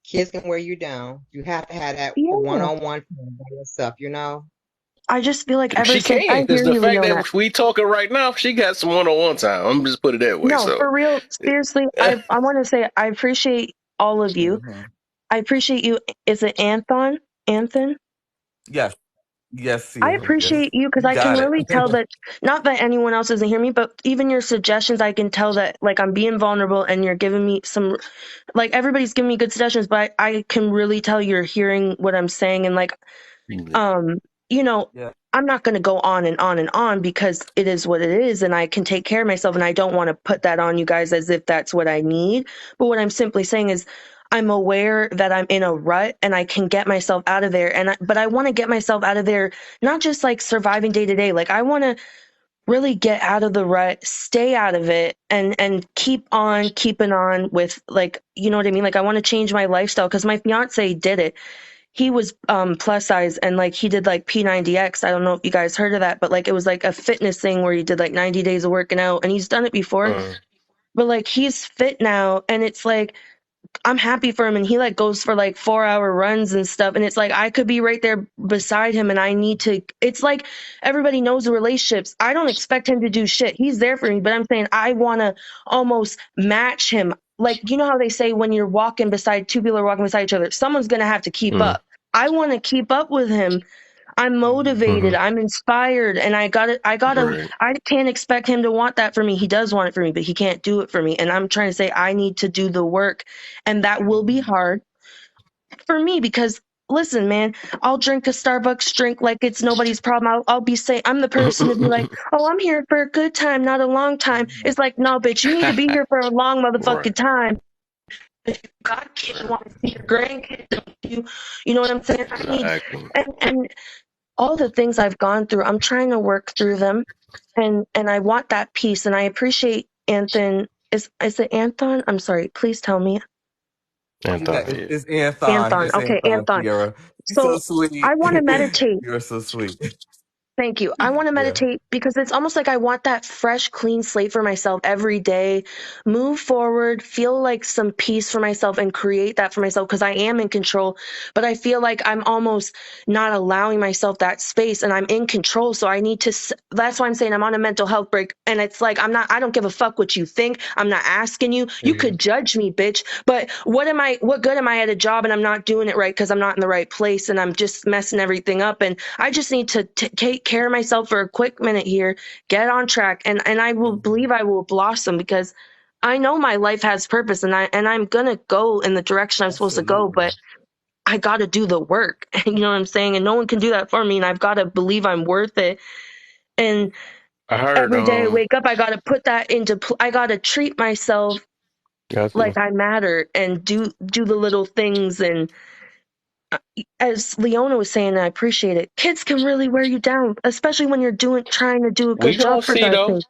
Kids can wear you down. You have to have that Yeah. one-on-one time by yourself. I just feel like ever She since I can because hear the you, fact Leona. that we talking right now, she got some one-on-one time. I'm just put it that way. No, So. for real, seriously, I want to say I appreciate all of you. Hmm. I appreciate you. Is it Anthon? Anthon? Yes, yes, I Sierra, yes. appreciate you because You I can got it. really tell that, not that anyone else doesn't hear me, but even your suggestions, I can tell that like I'm being vulnerable and you're giving me some, like everybody's giving me good suggestions, but I can really tell you're hearing what I'm saying. And like, um, you know, Yeah. I'm not going to go on and on and on because it is what it is and I can take care of myself and I don't want to put that on you guys as if that's what I need. But what I'm simply saying is I'm aware that I'm in a rut and I can get myself out of there but I want to get myself out of there not just like surviving day to day. Like I want to really get out of the rut, stay out of it and keep on keeping on with like, you know what I mean? Like I want to change my lifestyle cuz my fiance did it. He was plus size and like he did like P90X. I don't know if you guys heard of that, but like it was like a fitness thing where he did like 90 days of working out and he's done it before. But like he's fit now and it's like I'm happy for him and he like goes for like 4 hour runs and stuff and it's like I could be right there beside him and I need to it's like everybody knows the relationships. I don't expect him to do shit. He's there for me, but I'm saying I want to almost match him. Like you know how they say when you're walking beside two people are walking beside each other, someone's going to have to keep up. I want to keep up with him. I'm motivated, I'm inspired, and Right. I can't expect him to want that for me. He does want it for me, but he can't do it for me. And I'm trying to say I need to do the work, and that will be hard for me because listen, man, I'll drink a Starbucks drink like it's nobody's problem. I'll be saying, I'm the person to be like, oh, I'm here for a good time, not a long time. It's like, no, bitch, you need to be here for a long Right. motherfucking time. If you got kids, you want to see your grandkids, don't you know what I'm saying? I need, Exactly. and all the things I've gone through, I'm trying to work through them, and I want that peace, and I appreciate Anthony. Is it Anthon? I'm sorry. Please tell me. Anti. It's Anthon. Anthon. It's Okay, Anthon, Anthon. Kiera. You're so So sweet. I want to meditate. You're so sweet. Thank you. I want to Yeah. meditate because it's almost like I want that fresh, clean slate for myself every day. Move forward, feel like some peace for myself and create that for myself because I am in control. But I feel like I'm almost not allowing myself that space and I'm in control. So I need to, that's why I'm saying I'm on a mental health break. And it's like, I don't give a fuck what you think. I'm not asking you. You Mhm. could judge me, bitch. But what good am I at a job and I'm not doing it right because I'm not in the right place and I'm just messing everything up. And I just need to take care of myself for a quick minute here, get on track, and I will believe I will blossom because I know my life has purpose, and I'm gonna go in the direction I'm supposed to go, Absolutely. but I got to do the work. You know what I'm saying? And no one can do that for me, and I've got to believe I'm worth it. And I heard every day I wake up, I got to put that into. I got to treat myself got to. like I matter and do the little things and as Leona was saying, I appreciate it. Kids can really wear you down, especially when you're trying to do a We good job gonna for see God's though. sake.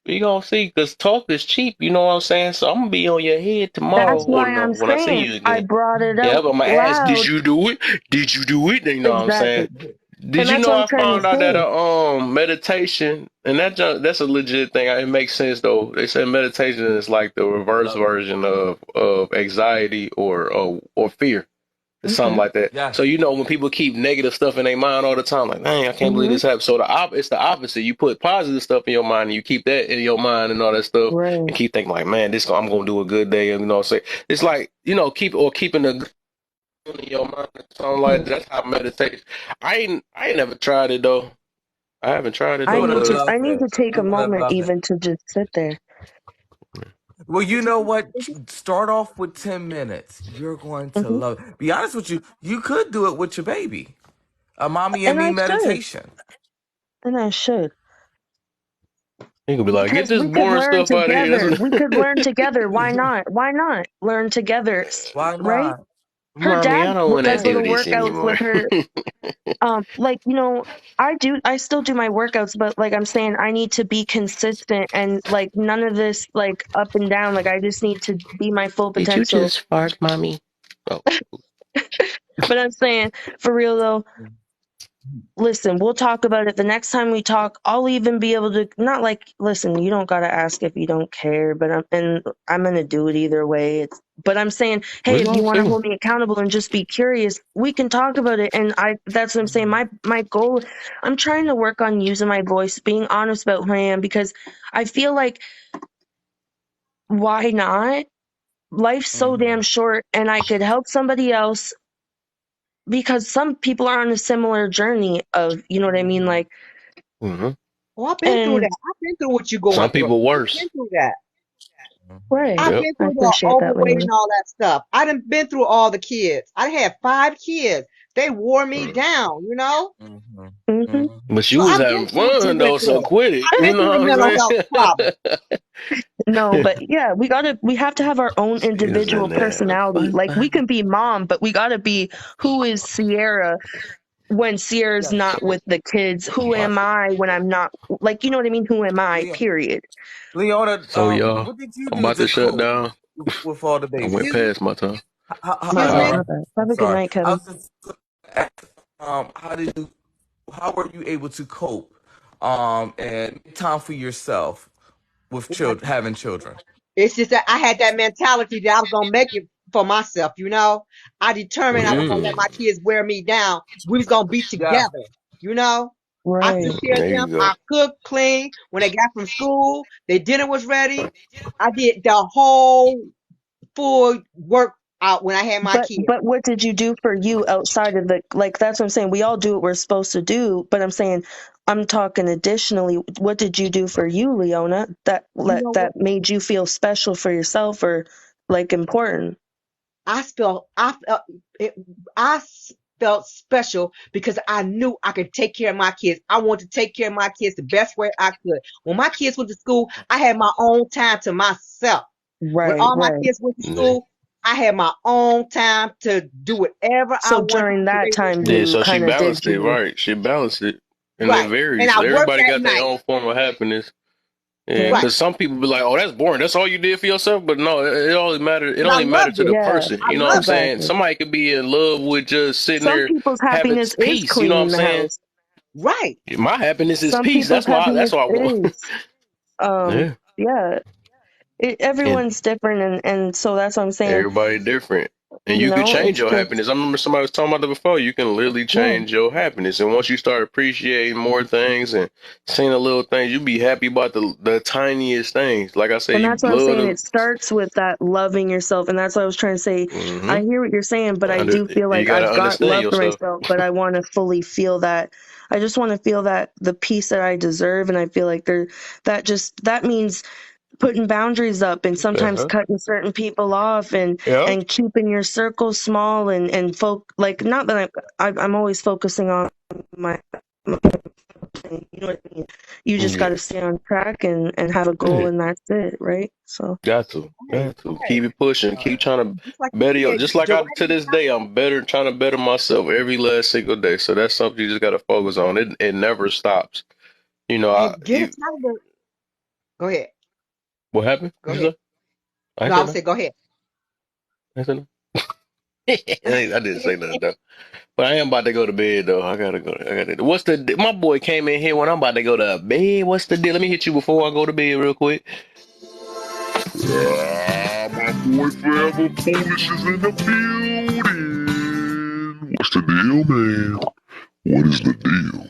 We gonna see, cause talk is cheap. You know what I'm saying? So I'm gonna be on your head tomorrow, That's or why no, I'm when I see saying you I again. brought it Yeah, out I'm gonna ask, did loud. you do it? Did you do it? You know what I'm saying? Exactly. Did And you that's know what I'm I trying to found out that say. meditation and that's a legit thing. It makes sense though. They say meditation is like the reverse version of anxiety or fear. It's something Okay. like that. So Yes. you know when people keep negative stuff in their mind all the time, like, dang, I can't believe Hmm. this happened. So it's the opposite. You put positive stuff in your mind and you keep that in your mind and all that stuff Right. and keep thinking like, man, I'm gonna do a good day. You know what I'm saying? It's like, keeping the good in your mind or something like that. That's how meditation. I ain't never tried it though. I haven't tried it You I though, would have need but to loved it. take a You would have moment loved it. even to just sit there. Well, you know what? Start off with 10 minutes. You're going to Hmm. love it. Be honest with you, you could do it with your baby. A mommy and And me I should. meditation. And I should. you could be like, get Because this we could boring learn stuff out of here. together. We could learn together. Why not? Why not learn together? Why Right? not? Her Mommy, dad I don't want to does Right. do little this workouts with anymore. her. Like, I still do my workouts, but like I'm saying, I need to be consistent and like none of this like up and down. Like I just need to be my full Did you potential. just fart, mommy? Oh, But I'm saying, for real though, listen, we'll talk about it the next time we talk. I'll even be able to not like listen, you don't gotta ask if you don't care, but I'm gonna do it either way. But I'm saying, hey, we if you gonna want to see. hold me accountable and just be curious, we can talk about it. And that's what I'm saying. My goal, I'm trying to work on using my voice, being honest about who I am, because I feel like why not? Life's so damn Mhm. short, and I could help somebody else because some people are on a similar journey of, you know what I mean, Mhm. like. Hmm. Oh, I've been through And that. I've been through what you're going Some through. people I've worse. been through that. right. I've Yep. been I through the appreciate that, overweight and Leona. all that stuff. I done been through all the kids. I had 5 kids. They wore me down, you know? Mhm. Hmm. Mhm. But you So was I've been having through what you fun went though, so through. quit it. I've You been through the know mental what health problem. No, I'm but yeah, we have to have our own saying? She was individual in there having personality. fun, Like we fun. can be mom, but we gotta be who is Sierra when Sierra's Yes. not with the kids. Who Watch am it. I when I'm not like you know what I mean? Who am I? Leo- Period. Leona, So y'all, what did you I'm do about to to shut cope down. with all the I went babies? Excuse me? past my time. Excuse me? My bad. I'm Have a good sorry. night, I Kevin. was just how were you able to cope and make time for yourself with having children? It's just that I had that mentality that I was gonna make it for myself, you know. I determined I was gonna let Mm, my kids wear me down. We was gonna be Yeah. together, you know. I Right. took care of there them. you go. I cooked, cleaned. When they got from school, their dinner was ready. I did the whole full work out when I had my kids. But what did you do for you outside of the like that's what I'm saying. We all do what we're supposed to do, but I'm saying I'm talking additionally, what did you do for you, Leona, You know what? that made you feel special for yourself or like important? I felt I felt it. I. felt special because I knew I could take care of my kids. I wanted to take care of my kids the best way I could. When my kids went to school, I had my own time to myself. When Right, all my right. kids went to Yeah. school, I had my own time to do whatever I So wanted during to that raise those time, Yeah, kids. you so she kind of did balanced it, you. right? She balanced it, and it Right. And varies. I worked Everybody at got their night. own form of happiness. Yeah, Mhm. Right. because some people be like, "Oh, that's boring. That's all you did for yourself." But no, it only matters. It But I only matters loved to it. the Yeah, person. I You know what I'm loved it. saying? exactly. Somebody could be in love with just sitting Some there people's having happiness is peace. You know what I'm cleaning the saying? house. Right. My happiness is Some peace. people's That's happiness what I want. is Yeah, yeah. and Everyone's different, and so that's what I'm saying. everybody different. And You you could know, change it's your just happiness. I remember somebody was talking about that before. You can literally yeah. change your happiness. And once you start appreciating more things and seeing the little things, you be happy about the tiniest things. Like I said, And you that's what I'm love saying. them. It starts with that loving yourself. And that's what I was trying to say. I hear what you're saying, but I do feel You like got to I've got understand love for yourself. myself, but I want to fully feel that. I just want to feel that the peace that I deserve. And I feel like that means putting boundaries up and sometimes Uh-huh. cutting certain people off Yeah. and keeping your circle small and like, not that I'm always focusing on my you know what I mean? You just got Yeah. to stay on track and have a goal, Yeah. and that's it, right? So, Got to. Right. Got to. Right. Keep it pushing. Keep trying to Just like you better your, said, just like I to directing this day, I'm better trying to better myself every last single day. So that's something you just got to focus on. It never stops. You know, and get a calendar. Go ahead. what happened? Go What you ahead. say? I ain't No, I saying would nothing. say go ahead. I ain't saying nothing. I didn't say nothing though. But I am about to go to bed though. I gotta go. I gotta. What's the? My boy came in here when I'm about to go to bed. What's the deal? Let me hit you before I go to bed real quick. My boy Forever Polish is in the building. What's the deal, man? What is the deal?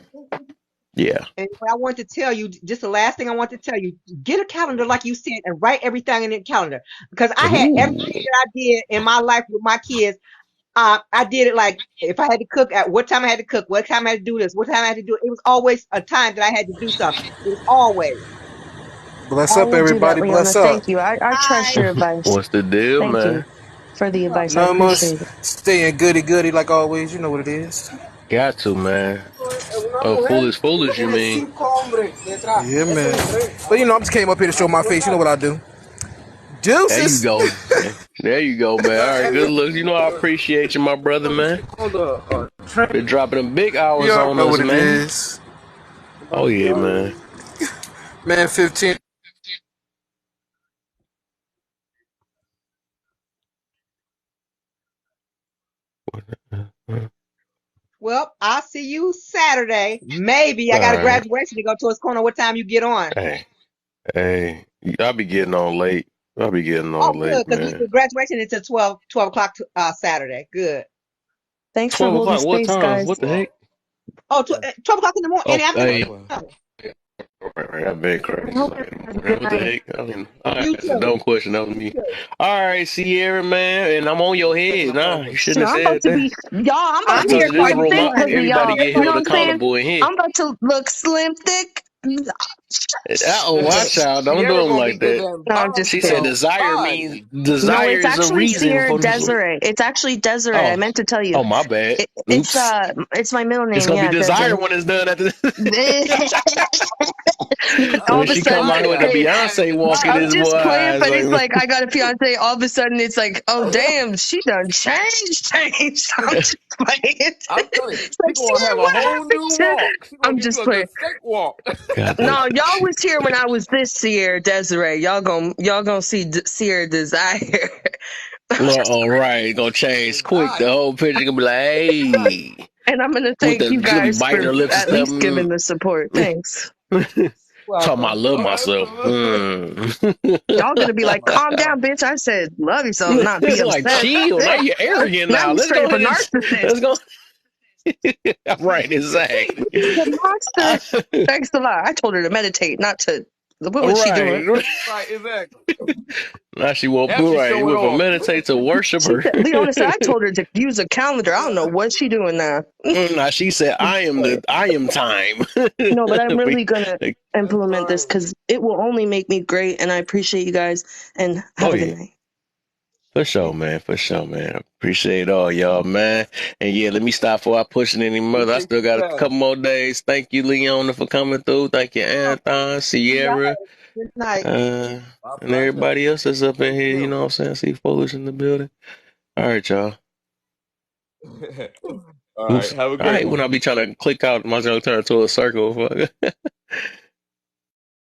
Yeah. And what I want to tell you, just the last thing I want to tell you, get a calendar like you said and write everything in the calendar. Because I had Ooh. everything that I did in my life with my kids. I did it like if I had to cook, at what time I had to cook, what time I had to do this, what time I had to do it. It was always a time that I had to do something. It was always. Bless I up, will do that, everybody. Leona. Bless up. Thank you. I trust Hi. your advice. What's the deal, Thank man? you for the advice. I None of us appreciate it. staying goody goody like always. You know what it is. Got to, man. Oh, foolish, you mean? Yeah, man. But I just came up here to show my face. You know what I do. There you Deuces. go. There you go, man. All right, good looks. You know I appreciate you, my brother, man. Been dropping them big You hours already on know us, what it man. is. Oh yeah, man. Man, 15. Well, I'll see you Saturday. Maybe I All got a right. graduation to go to. It's corner. What time you get on? Hey, hey. I'll be getting on late. I'll be getting Oh, on good, late, because man. the graduation is at 12 o'clock Saturday. Good. Thanks for 12 holding o'clock. What space, time? guys. What the heck? Oh, 12 o'clock in the morning, in Oh, the afternoon. hey. Right, I've been I crazy. hope Like, everyone has a good what the night. heck? I mean, all right, You that's a too. dumb question. That was You me. too. All right, Sierra, man, and I'm on your head. Nah, you shouldn't Shoot, have I'm about said to that. be y'all. I'm I about I'm to be told here you for this you, room, thick honey. because of everybody y'all. I'm here get for You know held what you. I'm saying? accountable in here. I'm about to look slim thick. No, Watch out. Don't do Sierra them gonna be like bigger that. than I'm just She said kidding. bombshell desire means body. No, desire it's is a actually reason Sierra for. Desiree. It's actually Desiree. I Oh, meant to tell you. oh, my bad. It's Oops. it's my middle It's name. gonna be Yeah, desire Desiree. when it's done after this. All When of a she come sudden, out here with the Desire. hey, Beyonce walk in I'm his boy just playing, eyes, but it's like, like I got a fiance. All of a sudden, it's like, oh damn, she done changed. I'm just playing. I'm telling you, It's she like gonna have Sierra, a what whole happened new to? walk. She gonna I'm give you just a playing. good steak walk. God, No, y'all was here when I was this Sierra Desiree. Y'all gonna see Sierra Desire. all right, gonna change quick. The Desire. whole picture gonna be like, hey, And I'm gonna with thank the you she gonna be guys biting for her lips and at stuff. least giving the support. Thanks. Talking about Welcome. love Oh, myself. absolutely. Y'all gonna be like, My calm down, God. bitch. I said, love yourself, not be Like, upset. chill. Now you're arrogant Now now. you Let's straight go up a ahead and narcissist. let's go. Right, exactly. The monster. Thanks a lot. I told her to meditate, not to. What was she doing? Right. Right, exactly. Now she woke Now she's right. You showing went from off. meditate to worship She her. said, Leona said, I told her to use a calendar. I don't know what she doing now. Now she said, I am time. No, but I'm Be- really gonna That's implement this right. because it will only make me great, and I appreciate you guys. And have oh a good yeah. night. For sure, man. For sure, man. Appreciate all y'all, man. And yeah, let me stop before I push it any mother. I Appreciate still you, got a man. couple more days. Thank you, Leona, for coming through. Thank you, Anthon, Y'all Sierra, have a good night. My and pleasure. everybody else that's up in Thank here. You you. know what I'm saying? See Foolish in the building. All right, y'all. All right. Oops. Have a I great hate when one. I be trying to click out, my turn to a circle.